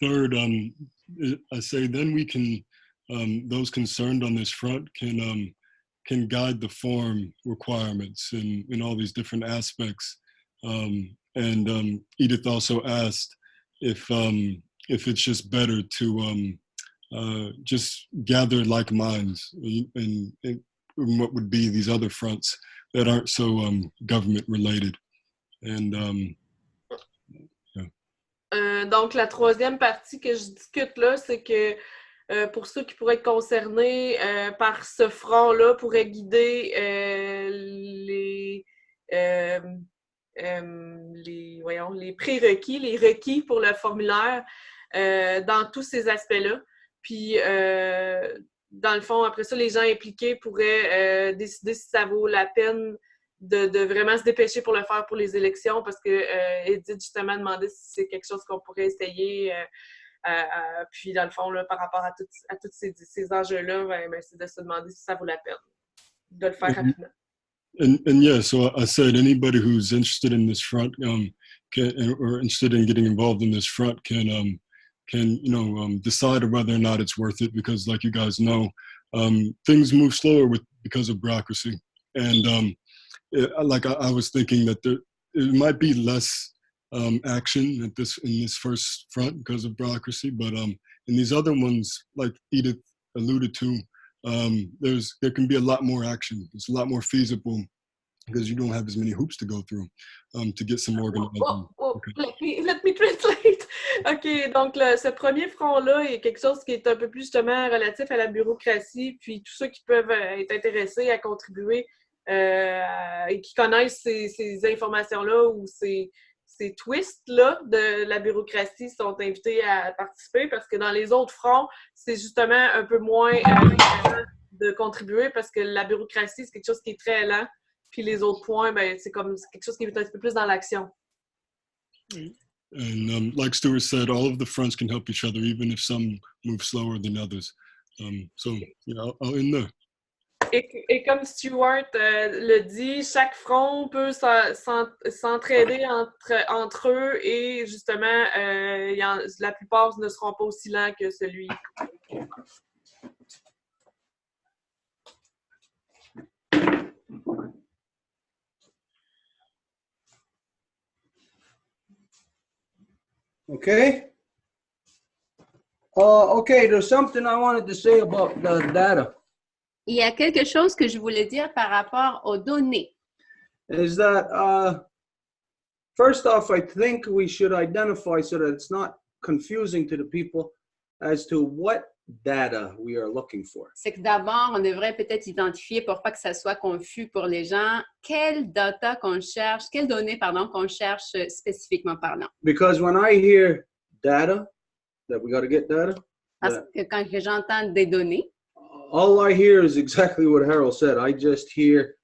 third, I say then we can, those concerned on this front can guide the form requirements in all these different aspects. And Edith also asked if it's just better to just gather like minds in what would be these other fronts that aren't so government related. And donc, la troisième partie que je discute là, c'est que pour ceux qui pourraient être concernés par ce front-là, pourrait guider les prérequis, les requis pour le formulaire dans tous ces aspects-là. Puis, dans le fond, après ça, les gens impliqués pourraient décider si ça vaut la peine de vraiment se dépêcher pour le faire pour les élections, parce que Edith justement demandait si c'est quelque chose qu'on pourrait essayer. Puis, dans le fond, là, par rapport à tous ces enjeux-là, ben, c'est de se demander si ça vaut la peine de le faire rapidement. And yeah, so I said anybody who's interested in this front or interested in getting involved in this front can decide whether or not it's worth it, because like you guys know, things move slower because of bureaucracy. And I was thinking that it might be less action in this first front because of bureaucracy, but in these other ones, like Edith alluded to, there can be a lot more action. It's a lot more feasible because you don't have as many hoops to go through to get some organizing. Okay. Let me translate. OK, donc ce premier front-là est quelque chose qui est un peu plus justement relatif à la bureaucratie, puis tous ceux qui peuvent être intéressés à contribuer et qui connaissent ces informations-là ou ces twists-là de la bureaucratie sont invités à participer, parce que dans les autres fronts, c'est justement un peu moins de contribuer, parce que la bureaucratie, c'est quelque chose qui est très lent, puis les autres points, ben, c'est quelque chose qui est un peu plus dans l'action. And like Stuart said, all of the fronts can help each other, even if some move slower than others. So yeah, I'll end there. Et comme Stuart le dit, chaque front peut s'entraider entre eux, et justement, la plupart ne seront pas aussi lents que celui. Okay. Okay, there's something I wanted to say about the data. Il y a quelque chose que je voulais dire par rapport aux données. Is that, first off, I think we should identify so that it's not confusing to the people as to what data we are looking for. C'est que d'abord, on devrait peut-être identifier, pour pas que ça soit confus pour les gens, quelles données, qu'on cherche spécifiquement parlant. Because when I hear data, that we got to get data, Parce que quand j'entends des données, all I hear is exactly what Harold said. I just hear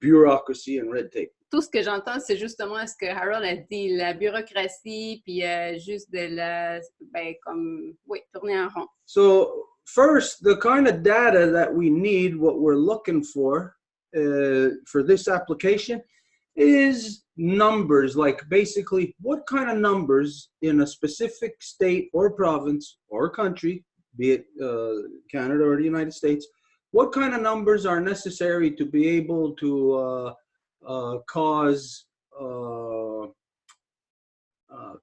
bureaucracy and red tape. tout ce que j'entends, c'est justement ce que Harold a dit, la bureaucratie, puis juste tourner en rond. So first, the kind of data that we need, what we're looking for this application, is numbers, like basically what kind of numbers in a specific state or province or country, be it Canada or the United States, what kind of numbers are necessary to be able to cause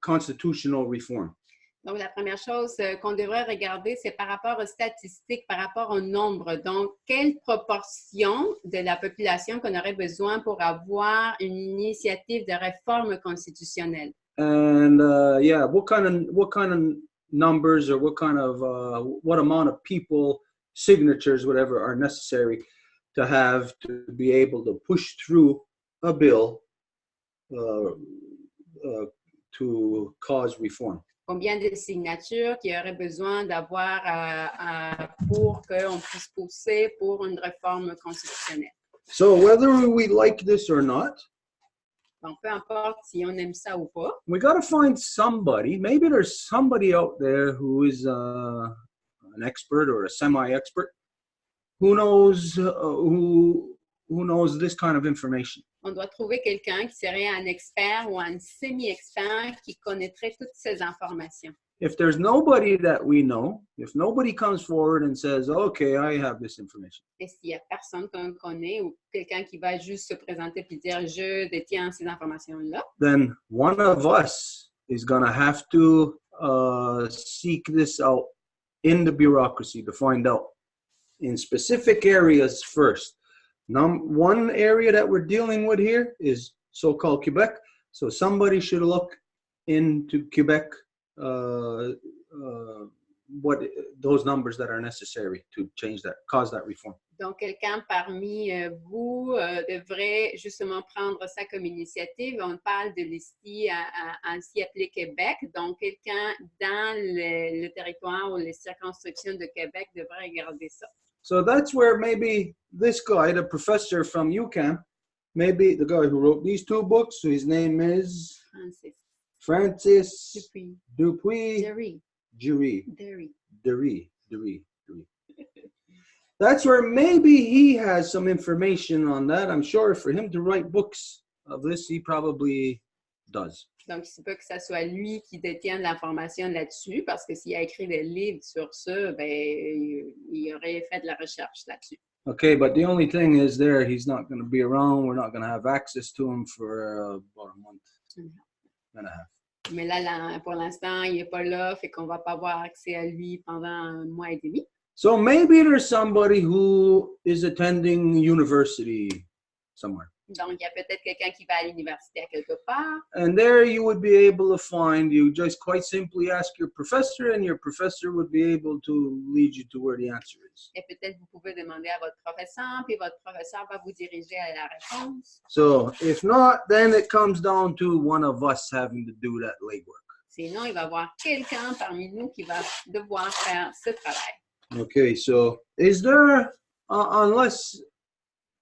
constitutional reform. Donc, la première chose qu'on devrait regarder, c'est par rapport aux statistiques, par rapport au nombre. Donc, quelle proportion de la population qu'on aurait besoin pour avoir une initiative de réforme constitutionnelle? And what kind of numbers or what kind of what amount of people, signatures, whatever, are necessary to have to be able to push through a bill to cause reform. Combien de signatures qu'il y aurait besoin d'avoir pour qu'on puisse pousser pour une réforme constitutionnelle. So whether we like this or not, Donc, peu importe si on aime ça ou pas, we got to find somebody. Maybe there's somebody out there who is an expert or a semi-expert who knows this kind of information. on doit trouver quelqu'un qui serait un expert ou un semi-expert qui connaîtrait toutes ces informations. If there's nobody that we know, if nobody comes forward and says, okay, I have this information, Et s'il n'y a personne qu'on connaît ou quelqu'un qui va juste se présenter et dire « je détiens ces informations-là », then one of us is going to have to seek this out in the bureaucracy to find out in specific areas first. One area that we're dealing with here is so-called Quebec. So somebody should look into Quebec, what those numbers that are necessary to change that, cause that reform. Donc, quelqu'un parmi vous devrait justement prendre ça comme initiative. On parle de l'ici ainsi appelé Québec. Donc, quelqu'un dans le territoire ou les circonscriptions de Québec devrait regarder ça. So that's where maybe this guy, the professor from UQAM, maybe the guy who wrote these two books, so his name is Francis Dupuis Dury. That's where maybe he has some information on that. I'm sure for him to write books of this, he probably does. Donc, il se peut que ce soit lui qui détienne l'information là-dessus, parce que s'il a écrit des livres sur ça, ben, il aurait fait de la recherche là-dessus. Okay, but the only thing is there, he's not going to be around. We're not going to have access to him for about a month and a half. Mais là, pour l'instant, il n'est pas là, fait qu'on ne va pas avoir accès à lui pendant un mois et demi. So maybe there's somebody who is attending university somewhere. Donc, il y a peut-être quelqu'un qui va à l'université à quelque part. And there you would be able to find, you just quite simply ask your professor, and your professor would be able to lead you to where the answer is. Et peut-être vous pouvez demander à votre professeur, puis votre professeur va vous diriger à la réponse. So if not, then it comes down to one of us having to do that legwork. Sinon, il va y avoir quelqu'un parmi nous qui va devoir faire ce travail. Okay, so is there, unless,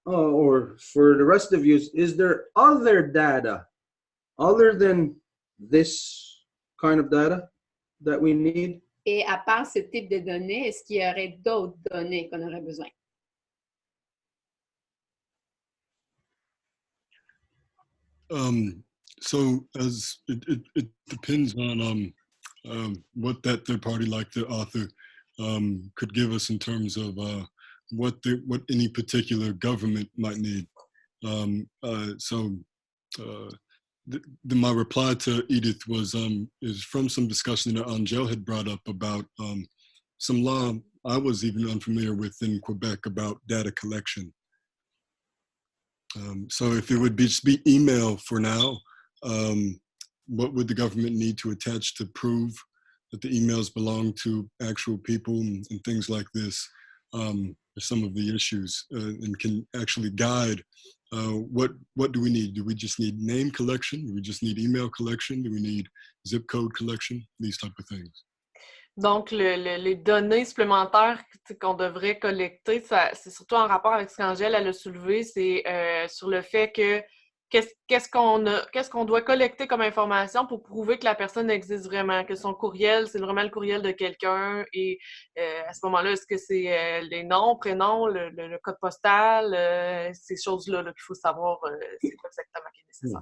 or for the rest of you, is there other data other than this kind of data that we need? Et à part ce type de données, est-ce qu'il y aurait d'autres données qu'on aurait besoin? So as it depends on what that third party, like the author, could give us in terms of what any particular government might need. My reply to Edith was is from some discussion that Angel had brought up about some law I was even unfamiliar with in Quebec about data collection. So if it would just be email for now, what would the government need to attach to prove that the emails belong to actual people and things like this? Some of the issues and can actually guide what do we need? Do we just need name collection? Do we just need email collection? Do we need zip code collection? These type of things. Donc, les données supplémentaires qu'on devrait collecter, c'est surtout en rapport avec ce qu'Angèle a soulevé, c'est sur le fait que qu'est-ce qu'on doit collecter comme information pour prouver que la personne existe vraiment, que son courriel, c'est vraiment le courriel de quelqu'un et à ce moment-là, est-ce que c'est les noms, prénoms, le code postal, ces choses-là qu'il faut savoir c'est quoi exactement qui est nécessaire.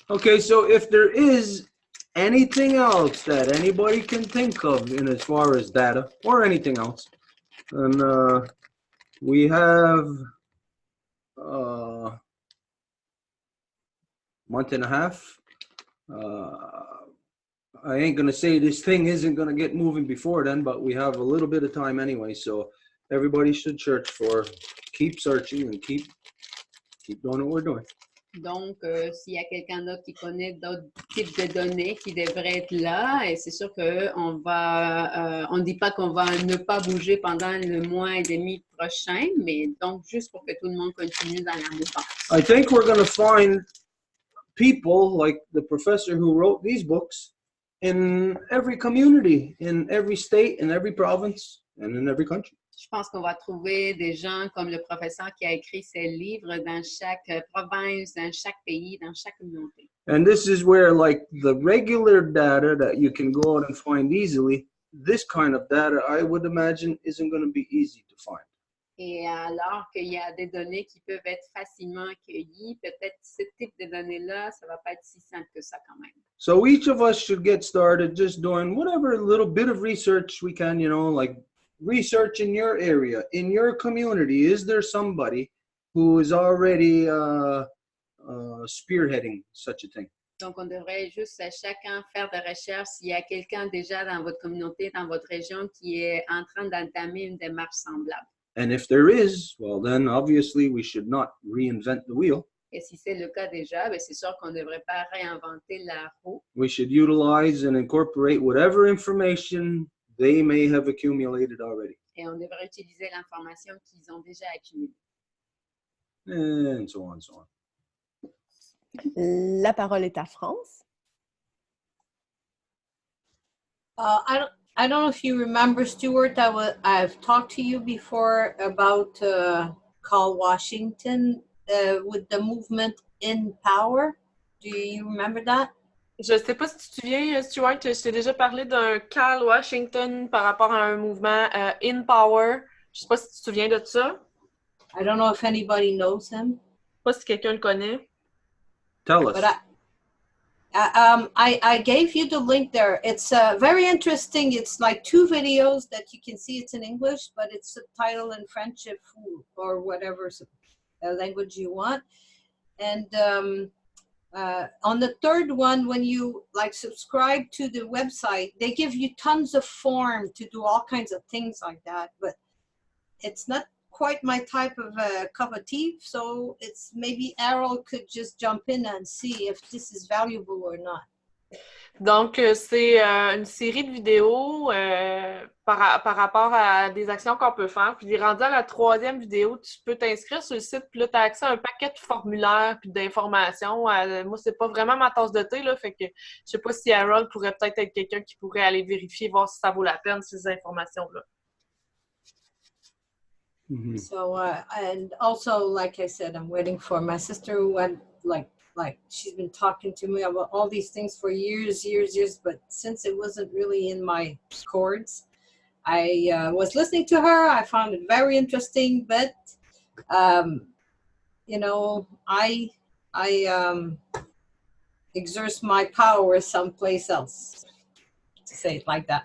Okay, so if there is anything else that anybody can think of in as far as data or anything else, then we have a month and a half. I ain't gonna say this thing isn't gonna get moving before then, but we have a little bit of time anyway, so everybody should search for, keep searching and keep doing what we're doing. Donc, s'il y a quelqu'un d'autre qui connaît d'autres types de données qui devraient être là, et c'est sûr qu'on va, on ne dit pas qu'on va ne pas bouger pendant le mois et demi prochain, mais donc juste pour que tout le monde continue dans la mouvance. I think we're going to find people like the professor who wrote these books in every community, in every state, in every province, and in every country. Je pense qu'on va trouver des gens comme le professeur qui a écrit ces livres dans chaque province, dans chaque pays, dans chaque communauté. And this is where, like, the regular data that you can go out and find easily, this kind of data, I would imagine, isn't going to be easy to find. Et alors qu'il y a des données qui peuvent être facilement accueillies, peut-être ce type de données-là, ça ne va pas être si simple que ça quand même. So each of us should get started just doing whatever little bit of research we can, you know, like research in your area, in your community. Is there somebody who is already spearheading such a thing? Donc, on devrait juste chacun faire des recherches s'il y a quelqu'un déjà dans votre communauté, dans votre région, qui est en train d'entamer une démarche semblable. And if there is, well, then obviously we should not reinvent the wheel. Et si c'est le cas déjà, bien, c'est sûr qu'on ne devrait pas réinventer la roue. We should utilize and incorporate whatever information they may have accumulated already. Et on devrait utiliser l'information qu'ils ont déjà accumulée. And so on, so on. La parole est à France. I don't know if you remember, Stuart, I've talked to you before about Carl Washington with the movement In Power. Do you remember that? Je ne sais pas si tu te souviens, Stuart, je t'ai déjà parlé d'un Carl Washington par rapport à un mouvement In Power. Je ne sais pas si tu te souviens de ça. I don't know if anybody knows him. Je ne sais pas si quelqu'un le connaît. Tell us. But I gave you the link there. It's very interesting. It's like 2 videos that you can see. It's in English, but it's subtitled in French or whatever language you want. And on the third one, when you like subscribe to the website, they give you tons of form to do all kinds of things like that. But it's not quite my type of cup of tea, so it's maybe Errol could just jump in and see if this is valuable or not. Donc, c'est une série de vidéos par rapport à des actions qu'on peut faire. Puis, rendu à la 3e vidéo, tu peux t'inscrire sur le site, puis là, tu as accès à un paquet de formulaires puis d'informations. Moi, c'est pas vraiment ma tasse de thé, là, fait que je sais pas si Harold pourrait peut-être être quelqu'un qui pourrait aller vérifier, voir si ça vaut la peine, ces informations-là. Mm-hmm. So, and also, like I said, I'm waiting for my sister who went, like she's been talking to me about all these things for years, but since it wasn't really in my chords, I was listening to her. I found it very interesting, but, you know, I exert my power someplace else. To say it like that.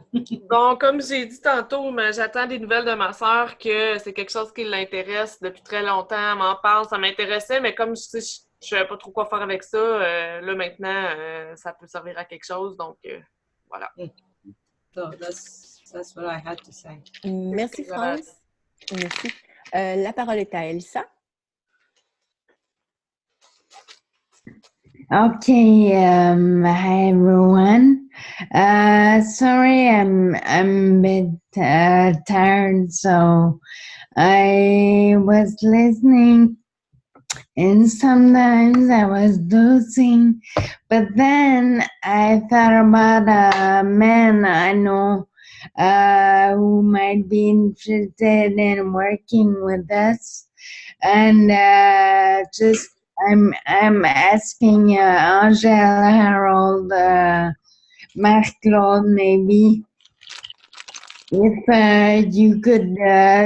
Donc, comme j'ai dit tantôt, j'attends des nouvelles de ma sœur, que c'est quelque chose qui l'intéresse depuis très longtemps. Elle m'en parle, ça m'intéressait, mais comme je sais, je ne savais pas trop quoi faire avec ça, là maintenant, ça peut servir à quelque chose, donc voilà. So that's what I had to say. Merci, France. Merci. La parole est à Elsa. Okay, hi everyone. Sorry, I'm a bit tired, so I was listening and sometimes I was dozing, but then I thought about a man I know who might be interested in working with us, and I'm asking Angel, Harold, Marc-Claude, maybe, if you could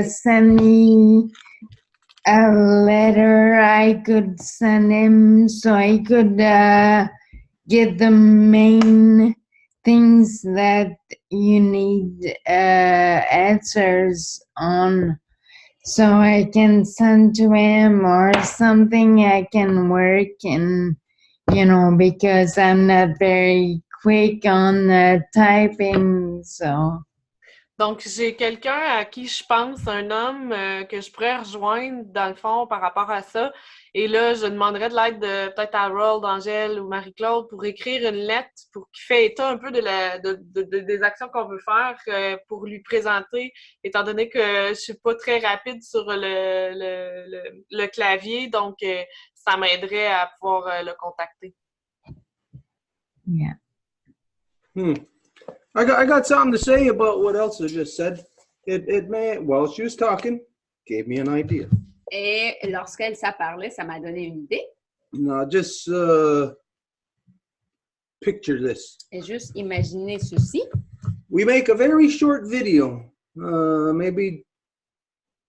send me a letter I could send him so I could get the main things that you need answers on, so I can send to him, or something I can work in, you know, because I'm not very quick on typing, so. Donc, j'ai quelqu'un à qui je pense, un homme que je pourrais rejoindre, dans le fond, par rapport à ça. Et là, je demanderais de l'aide de peut-être à Harold, Angèle ou Marie-Claude pour écrire une lettre pour qu'il fait état un peu des actions qu'on veut faire pour lui présenter, étant donné que je suis pas très rapide sur le clavier, donc ça m'aiderait à pouvoir le contacter. Yeah. I got something to say about what Elsa just said. It may, while she was talking, gave me an idea. Et lorsqu'elle s'est parlé, ça m'a donné une idée. Now, just picture this. Et juste imaginez ceci. We make a very short video, maybe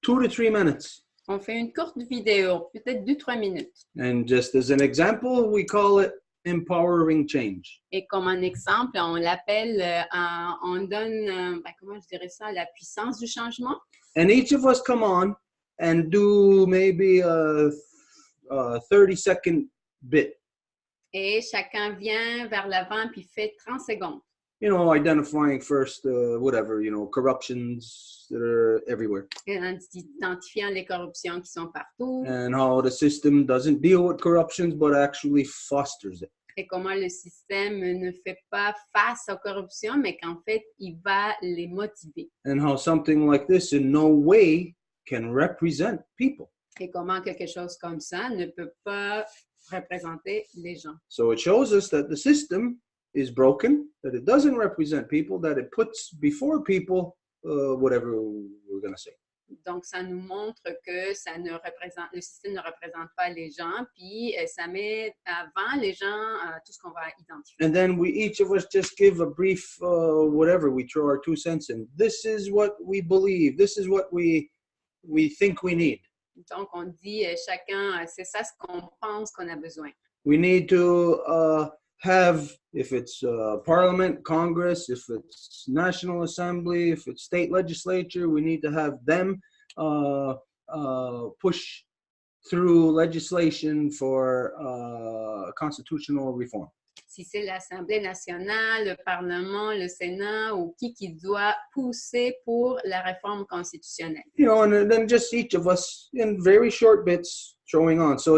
2 to 3 minutes. On fait une courte vidéo, peut-être 2-3 minutes. And just as an example, we call it empowering change. Et comme un exemple, on l'appelle, on donne, comment je dirais ça, la puissance du changement. And each of us come on and do maybe a 30-second bit. Et chacun vient vers l'avant puis fait 30 secondes. You know, identifying first, whatever, you know, corruptions that are everywhere. Et en identifiant les corruptions qui sont partout. And how the system doesn't deal with corruptions, but actually fosters it. Et comment le système ne fait pas face aux corruptions, mais qu'en fait, il va les motiver. And how something like this in no way can represent people. Et comment quelque chose comme ça ne peut pas représenter les gens. So it shows us that the system is broken, that it doesn't represent people, that it puts before people whatever we're going to say. Donc, ça nous montre que ça ne représente, le système ne représente pas les gens, puis ça met avant les gens tout ce qu'on va identifier. And then we each of us just give a brief whatever, we throw our 2 cents in. This is what we believe. This is what we think we need. Donc, on dit chacun, c'est ça ce qu'on pense qu'on a besoin. We need to have, if it's Parliament, Congress, if it's National Assembly, if it's state legislature, we need to have them push through legislation for constitutional reform. Si c'est l'Assemblée nationale, le Parlement, le Sénat ou qui doit pousser pour la réforme constitutionnelle. You know, and then just each of us in very short bits throwing on, so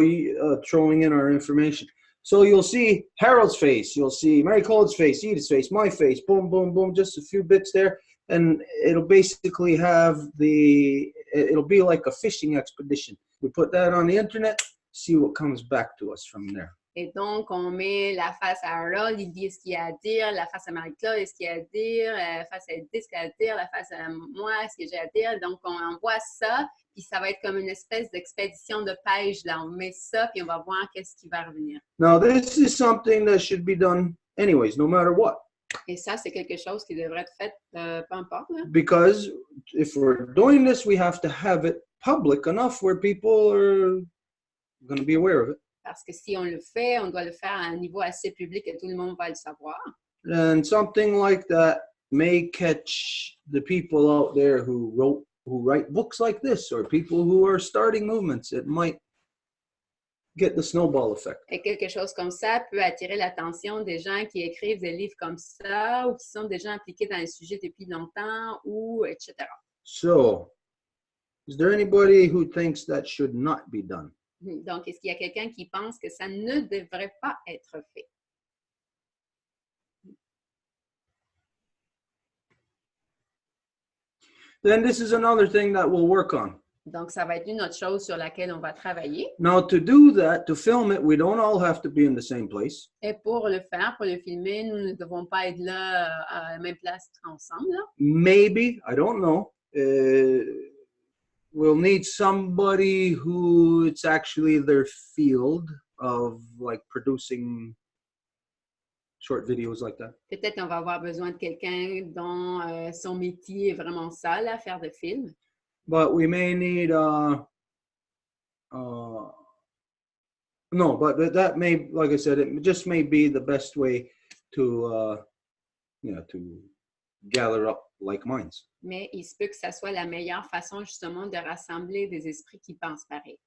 throwing in our information. So you'll see Harold's face, you'll see Mary Claude's face, Edith's face, my face, boom, boom, boom, just a few bits there. And it'll basically it'll be like a fishing expedition. We put that on the internet, see what comes back to us from there. Et donc, on met la face à Harold, il dit ce qu'il a à dire, la face à Marie-Claude, ce qu'il a à dire, la face à Edith, ce qu'il a à dire, la face à moi, ce que j'ai à dire. Donc, on envoie ça, puis ça va être comme une espèce d'expédition de pêche. Là, on met ça, puis on va voir qu'est-ce qui va revenir. Now, this is something that should be done anyways, no matter what. Et ça, c'est quelque chose qui devrait être fait, peu importe. Là. Because if we're doing this, we have to have it public enough where people are going to be aware of it. Parce que si on le fait, on doit le faire à un niveau assez public et tout le monde va le savoir. And something like that may catch the people out there who write books like this, or people who are starting movements. It might get the snowball effect. Et quelque chose comme ça peut attirer l'attention des gens qui écrivent des livres comme ça ou qui sont déjà impliqués dans le sujet depuis longtemps, ou etc. So, is there anybody who thinks that should not be done? Donc, est-ce qu'il y a quelqu'un qui pense que ça ne devrait pas être fait? Then this is another thing that we'll work on. Donc, ça va être une autre chose sur laquelle on va travailler. Now, to do that, to film it, we don't all have to be in the same place. Et pour le faire, pour le filmer, nous ne devons pas être là à la même place ensemble. Là. Maybe, I don't know. We'll need somebody who it's actually their field of like producing short videos like that. Peut-être on va avoir besoin de quelqu'un dont son métier est vraiment ça, là, faire des films. But we may need no, but that may, like I said, it just may be the best way to to gather up like minds. Mais il se peut que ça soit la meilleure façon justement de rassembler des esprits qui pensent pareil.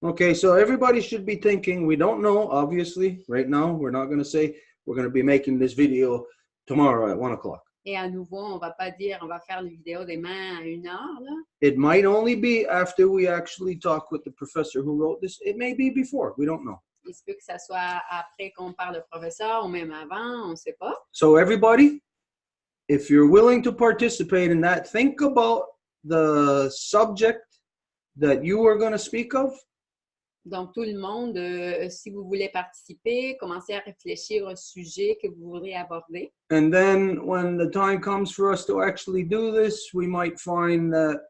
Okay, so everybody should be thinking, we don't know, obviously, right now, we're not going to say we're going to be making this video tomorrow at 1 o'clock. Et à nouveau, on va pas dire on va faire une vidéo des mains à 1 heure. Là. It might only be after we actually talk with the professor who wrote this. It may be before. We don't know. Il se peut que ça soit après qu'on parle au professeur ou même avant, on ne sait pas. So everybody, if you're willing to participate in that, think about the subject that you are going to speak of. Donc, tout le monde, si vous voulez participer, commencez à réfléchir au sujet que vous voudrez aborder. And then when the time comes for us to actually do this, we might find that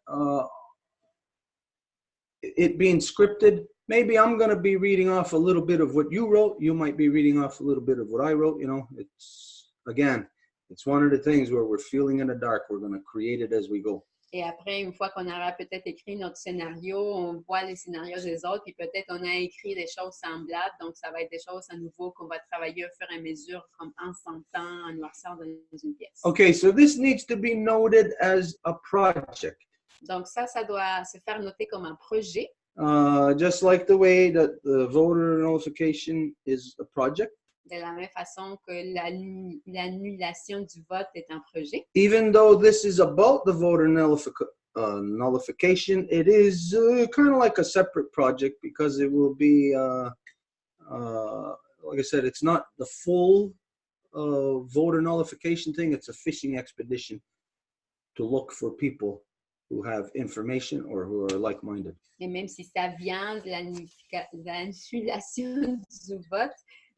it being scripted, maybe I'm going to be reading off a little bit of what you wrote. You might be reading off a little bit of what I wrote. You know, it's, again, it's one of the things where we're feeling in the dark. We're going to create it as we go. Et après, une fois qu'on aura peut-être écrit notre scénario, on voit les scénarios des autres, puis peut-être on a écrit des choses semblables, donc ça va être des choses à nouveau qu'on va travailler au fur et à mesure, comme en sentant, en noirceur dans une pièce. Okay, so this needs to be noted as a project. Donc ça doit se faire noter comme un projet. Just like the way that the voter notification is a project. De la même façon que l'annulation du vote est un projet. Even though this is about the voter nullification, it is kind of like a separate project because it will be, like I said, it's not the full voter nullification thing. It's a fishing expedition to look for people who have information or who are like-minded. Et même si ça vient de l'annulation du vote,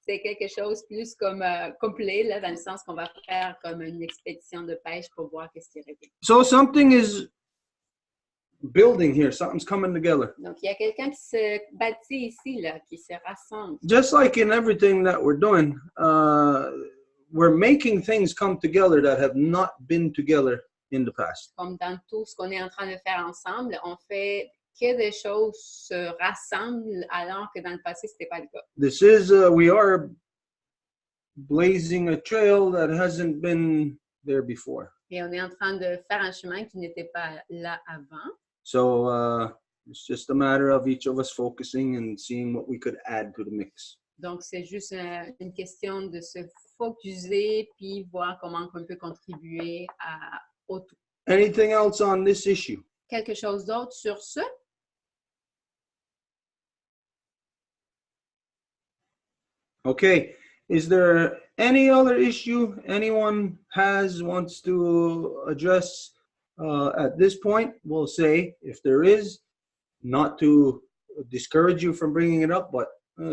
c'est quelque chose plus comme complet, là, dans le sens qu'on va faire comme une expédition de pêche pour voir qu'est-ce qui revient. So something is building here. Something's coming together. Donc, il y a quelqu'un qui se bâtit ici, là, qui se rassemble. Just like in everything that we're doing, we're making things come together that have not been together in the past. Comme dans tout ce qu'on est en train de faire ensemble, on fait que des choses se rassemblent alors que dans le passé, ce n'était pas le cas. This is, we are blazing a trail that hasn't been there before. Et on est en train de faire un chemin qui n'était pas là avant. So it's just a matter of each of us focusing and seeing what we could add to the mix. Donc, c'est juste une question de se focuser puis voir comment on peut contribuer au tout. Anything else on this issue? Quelque chose d'autre sur ce? Okay, is there any other issue anyone wants to address at this point? We'll say, if there is, not to discourage you from bringing it up, but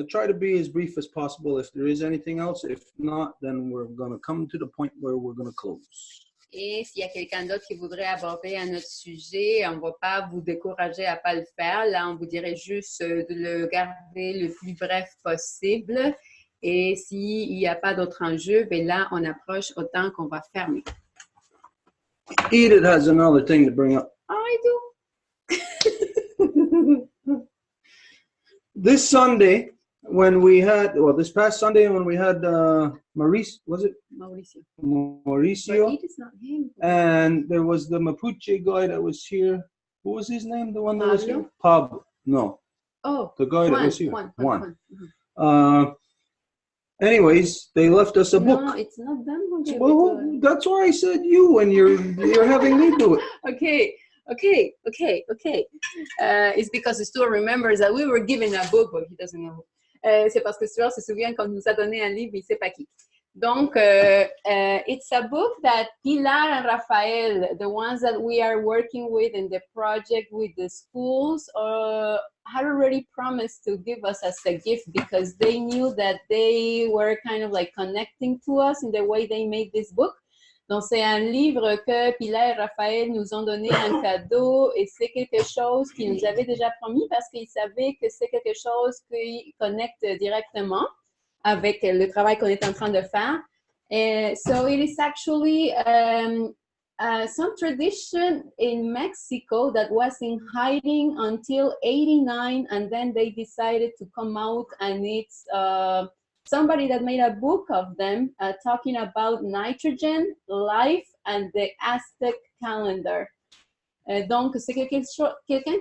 try to be as brief as possible if there is anything else. If not, then we're going to come to the point where we're going to close. Et s'il y a quelqu'un d'autre qui voudrait aborder un autre sujet, on ne va pas vous décourager à ne pas le faire. Là, on vous dirait juste de le garder le plus bref possible. Et s'il n'y a pas d'autre enjeu, bien là, on approche autant qu'on va fermer. Edith has another thing to bring up. I do. This Sunday, when we had, well, this past Sunday when we had Mauricio. Mauricio. But it is not him. And there was the Mapuche guy that was here. What was his name? The one that was here? Pablo. No. Oh. The guy that was here. Juan. Anyways, they left us a book. No, it's not them who gave Well, it. that's why I said you, and you're having me do it. Okay. It's because Stuart remembers that we were given a book, but he doesn't know. C'est parce que Stuart se souvient qu'on nous a donné un livre, il ne sait pas qui. Donc, it's a book that Pilar and Rafael, the ones that we are working with in the project with the schools, had already promised to give us as a gift because they knew that they were kind of like connecting to us in the way they made this book. Donc, c'est un livre que Pilar et Raphaël nous ont donné en cadeau et c'est quelque chose qu'ils nous avaient déjà promis parce qu'ils savaient que c'est quelque chose qui connecte directement avec le travail qu'on est en train de faire. So it is actually some tradition in Mexico that was in hiding until 89 and then they decided to come out and it's somebody that made a book of them talking about nitrogen, life, and the Aztec calendar. Donc, c'est quelqu'un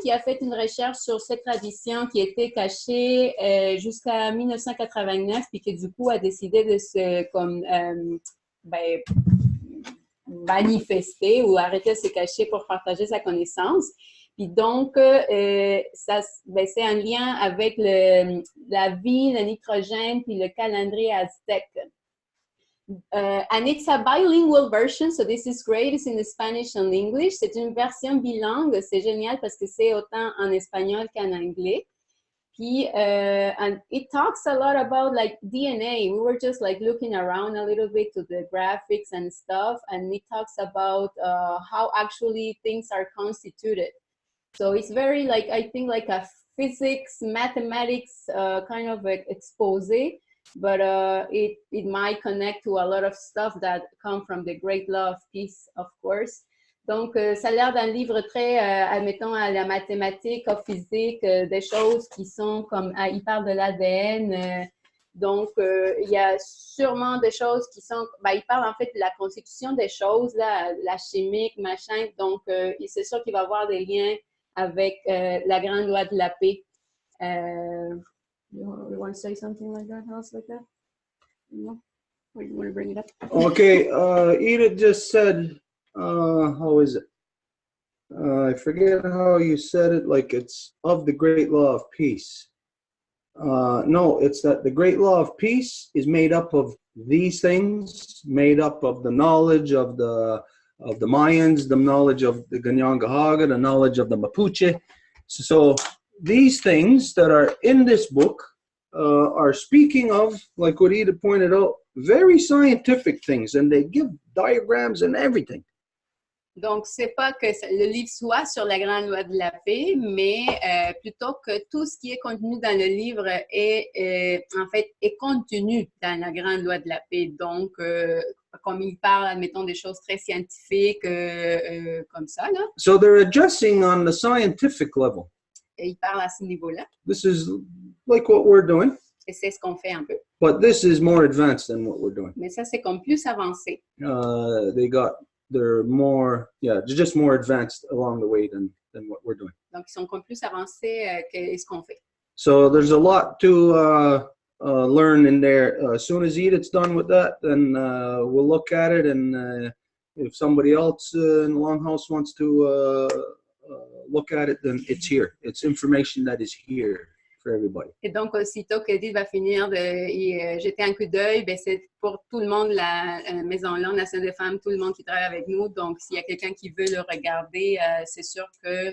qui a fait une recherche sur cette tradition qui était cachée jusqu'à 1989, puis qui du coup a décidé de se manifester ou arrêter de se cacher pour partager sa connaissance. Puis donc, c'est un lien avec la vie, le nitrogène, puis le calendrier aztèque. And it's a bilingual version, so this is great. It's in Spanish and English. C'est une version bilingue. C'est génial parce que c'est autant en espagnol qu'en anglais. Puis, and it talks a lot about like DNA. We were just like looking around a little bit to the graphics and stuff, and it talks about how actually things are constituted. So it's very like, I think like a physics, mathematics kind of expose, but it might connect to a lot of stuff that come from the great law of peace, of course. Donc, ça a l'air d'un livre très, admettons, à la mathématique, au physique, des choses qui sont comme, il parle de l'ADN. Donc, il y a sûrement des choses qui sont, il parle en fait de la constitution des choses, là, la chimique, machin. Donc, c'est sûr qu'il va y avoir des liens avec la grande loi de la paix. You want to say something like that, else like that? No? Or you want to bring it up? Okay, Edith just said, how is it? I forget how you said it, like it's of the great law of peace. No, it's that the great law of peace is made up of these things, made up of the knowledge of the Mayans, the knowledge of the Ganyangahaga, the knowledge of the Mapuche. So these things that are in this book are speaking of, like what Edith pointed out, very scientific things, and they give diagrams and everything. Donc, c'est pas que le livre soit sur la grande loi de la paix, mais plutôt que tout ce qui est contenu dans le livre est en fait est contenu dans la grande loi de la paix. Donc, comme il parle, admettons, des choses très scientifiques comme ça, là. So they're addressing on the scientific level. Et il parle à ce niveau-là. This is like what we're doing. Et c'est ce qu'on fait un peu. But this is more advanced than what we're doing. Mais ça, c'est comme plus avancé. They're more, they're just more advanced along the way than what we're doing. Donc, ils sont comme plus avancés que ce qu'on fait. So there's a lot to learn in there. As soon as Edith's done with that, then we'll look at it, and if somebody else in the Longhouse wants to look at it, then it's here. It's information that is here for everybody. Et donc, aussitôt que Edith va finir de jeter un coup d'œil, c'est pour tout le monde, la Maison Longue, la Scène des Femmes, tout le monde qui travaille avec nous. Donc, s'il y a quelqu'un qui veut le regarder, c'est sûr que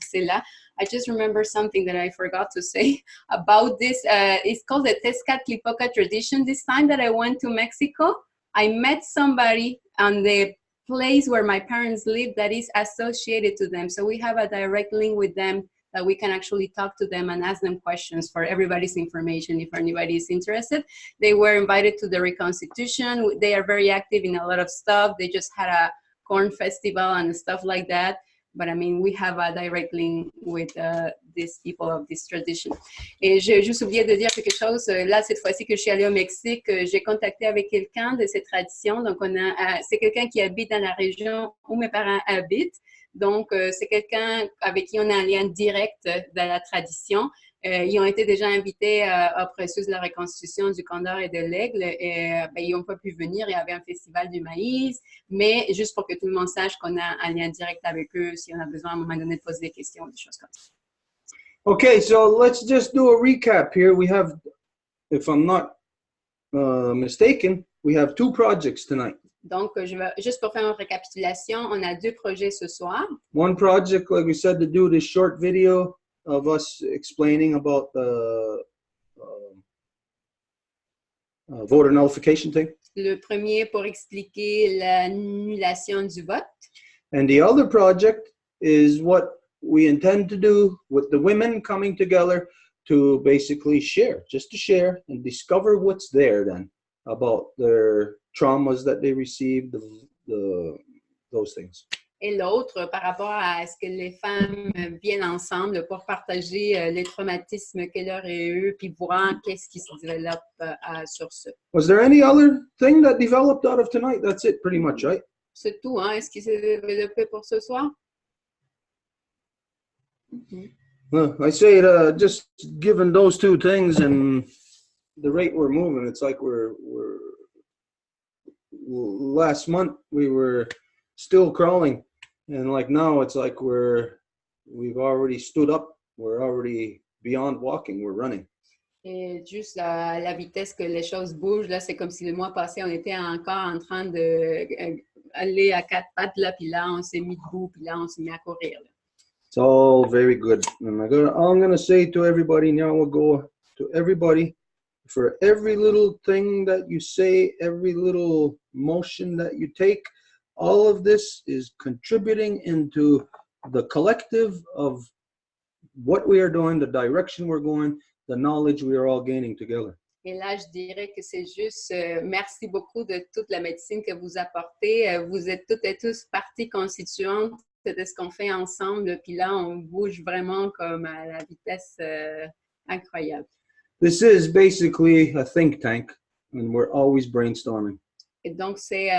c'est là. I just remember something that I forgot to say about this. It's called the Tezcatlipoca tradition. This time that I went to Mexico, I met somebody on the place where my parents lived that is associated to them. So we have a direct link with them that we can actually talk to them and ask them questions for everybody's information if anybody is interested. They were invited to the Reconstitution. They are very active in a lot of stuff. They just had a corn festival and stuff like that. But I mean, we have a direct link with these people of this tradition. Et j'ai juste oublié de dire quelque chose. Là, cette fois-ci que je suis allée au Mexique, j'ai contacté avec quelqu'un de cette tradition. Donc, c'est quelqu'un qui habite dans la région où mes parents habitent. Donc, c'est quelqu'un avec qui on a un lien direct dans la tradition. Ils ont été déjà invités au processus de la reconstitution du Condor et de l'Aigle. Et ils n'ont pas pu venir. Il y avait un festival du maïs. Mais juste pour que tout le monde sache qu'on a un lien direct avec eux, si on a besoin à un moment donné de poser des questions, des choses comme ça. Okay, so let's just do a recap here. We have, if I'm not mistaken, we have 2 projects tonight. Donc, juste pour faire une récapitulation, on a 2 projets ce soir. One project, like we said, to do this short video of us explaining about the voter nullification thing. Le premier pour expliquer l'annulation du vote. And the other project is what we intend to do with the women coming together to basically share, just to share and discover what's there then about their traumas that they received, those things. Et l'autre, par rapport à ce que les femmes viennent ensemble pour partager les traumatismes qu'elles auraient eu, puis voir qu'est-ce qui se développe sur ce. Was there any other thing that developed out of tonight? That's it, pretty much, right? C'est tout, hein? Est-ce qui s'est développé pour ce soir? I say just given those 2 things and the rate we're moving, it's like last month we were still crawling, and like now it's like we've already stood up. We're already beyond walking. We're running. Et juste la vitesse que les choses bougent, là, c'est comme si le mois passé, on était encore en train d'aller à 4 pattes, là, puis là, on s'est mis debout, puis là, on s'est mis à courir. Là. It's all very good. And all I'm gonna say to everybody now, we'll go to everybody, for every little thing that you say, every little motion that you take, all of this is contributing into the collective of what we are doing, the direction we're going, the knowledge we are all gaining together. Et là, je dirais que c'est juste merci beaucoup de toute la médecine que vous apportez. Vous êtes toutes et tous partie constituante de ce qu'on fait ensemble. Puis là, on bouge vraiment comme à la vitesse incroyable. This is basically a think tank, and we're always brainstorming. Et donc, c'est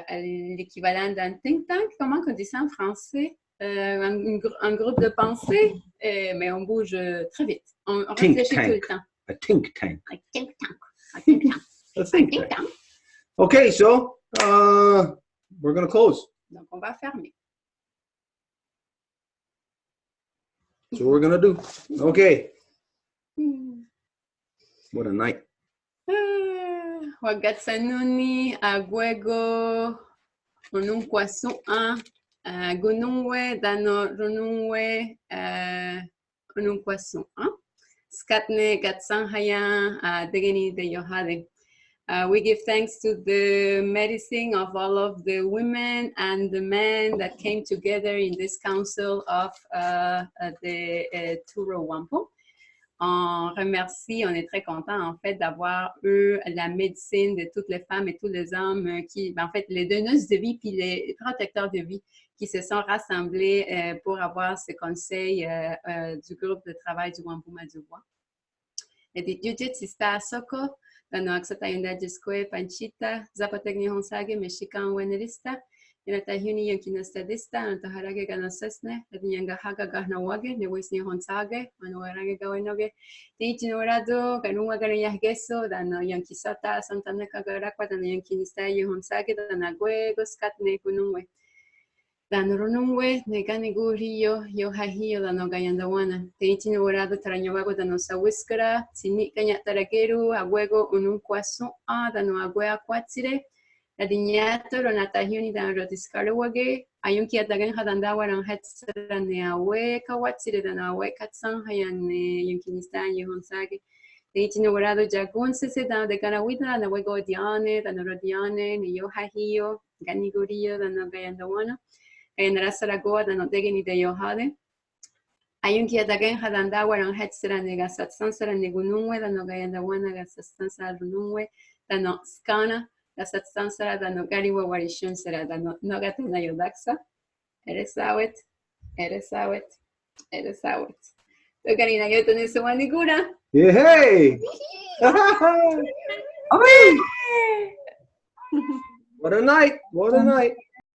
l'équivalent d'un think tank. Comment on dit ça en français? Un groupe de pensée, mais on bouge très vite. On réfléchit tout le temps. A think tank. A think tank. A think tank. A think tank. Okay, so we're going to close. Donc, on va fermer. So we're going to do. Okay. What a night. Wagatsanuni, Agwego, Onunkwasun, Gunungwe, Dano Runungwe, Onunkwasun, Skatne, Gatsanhayan, Degeni de Yohade. We give thanks to the medicine of all of the women and the men that came together in this council of the Row Wampum. On remercie, on est très content en fait d'avoir eu la médecine de toutes les femmes et tous les hommes qui, en fait, les donneuses de vie puis les protecteurs de vie qui se sont rassemblés pour avoir ce conseil du groupe de travail du Wampum à Deux Voies. Et des Judith Sista Soko, Dano Aksatayunda Jiskwe Panchita, Zapotegni Honsage, Mexican Wenerista, Inatahuni Yankinastadista, Antaharage Ganasesne, Yanga Haga Garnawage, Newisni Honsage, Manuarage Gawenoge, Tichinorado, Ganuagan Yahgeso, Dano Yankisata, Santana Kagarakwa, Dano Yankinista Honsage, Danagwe, Skatne Kunungwe. Dano Runungwe, Neganigurio, Yohahio, Dano Gayandawana, Tichinorado, Taranyovago, Dano Sawiskara, Sinikanya Tarageru, Aguego, Ununquasun, Dano Aguea Quatsire. La dignato Ronatahuni dan Rotiskalawage, Ayunki Atagan Hadandawaran Hetsaran Neawe, Kawatsire dan Awe Katsan Hayan Yunkinistan Yehonsage, the Itinoverado Jagun Sese dan de Ganawita, and the Wego Diane, dan Rodiane, Neo Hahio, Ganigurio, dan Gayandawana, and Rasaragoa, dan Odegeni de Yohade. Ayunki Atagan Hadandawaran Hetsaran Negasat Sansaran Negununwe, dan Gayandawana Gasastan Rununwe, dan Skana. La substanza da no gariwa warishun sera da no gata na yodaxa. Eres awet. To gani na yoto ne so manigura. Yeah, hey! What a night! What a night!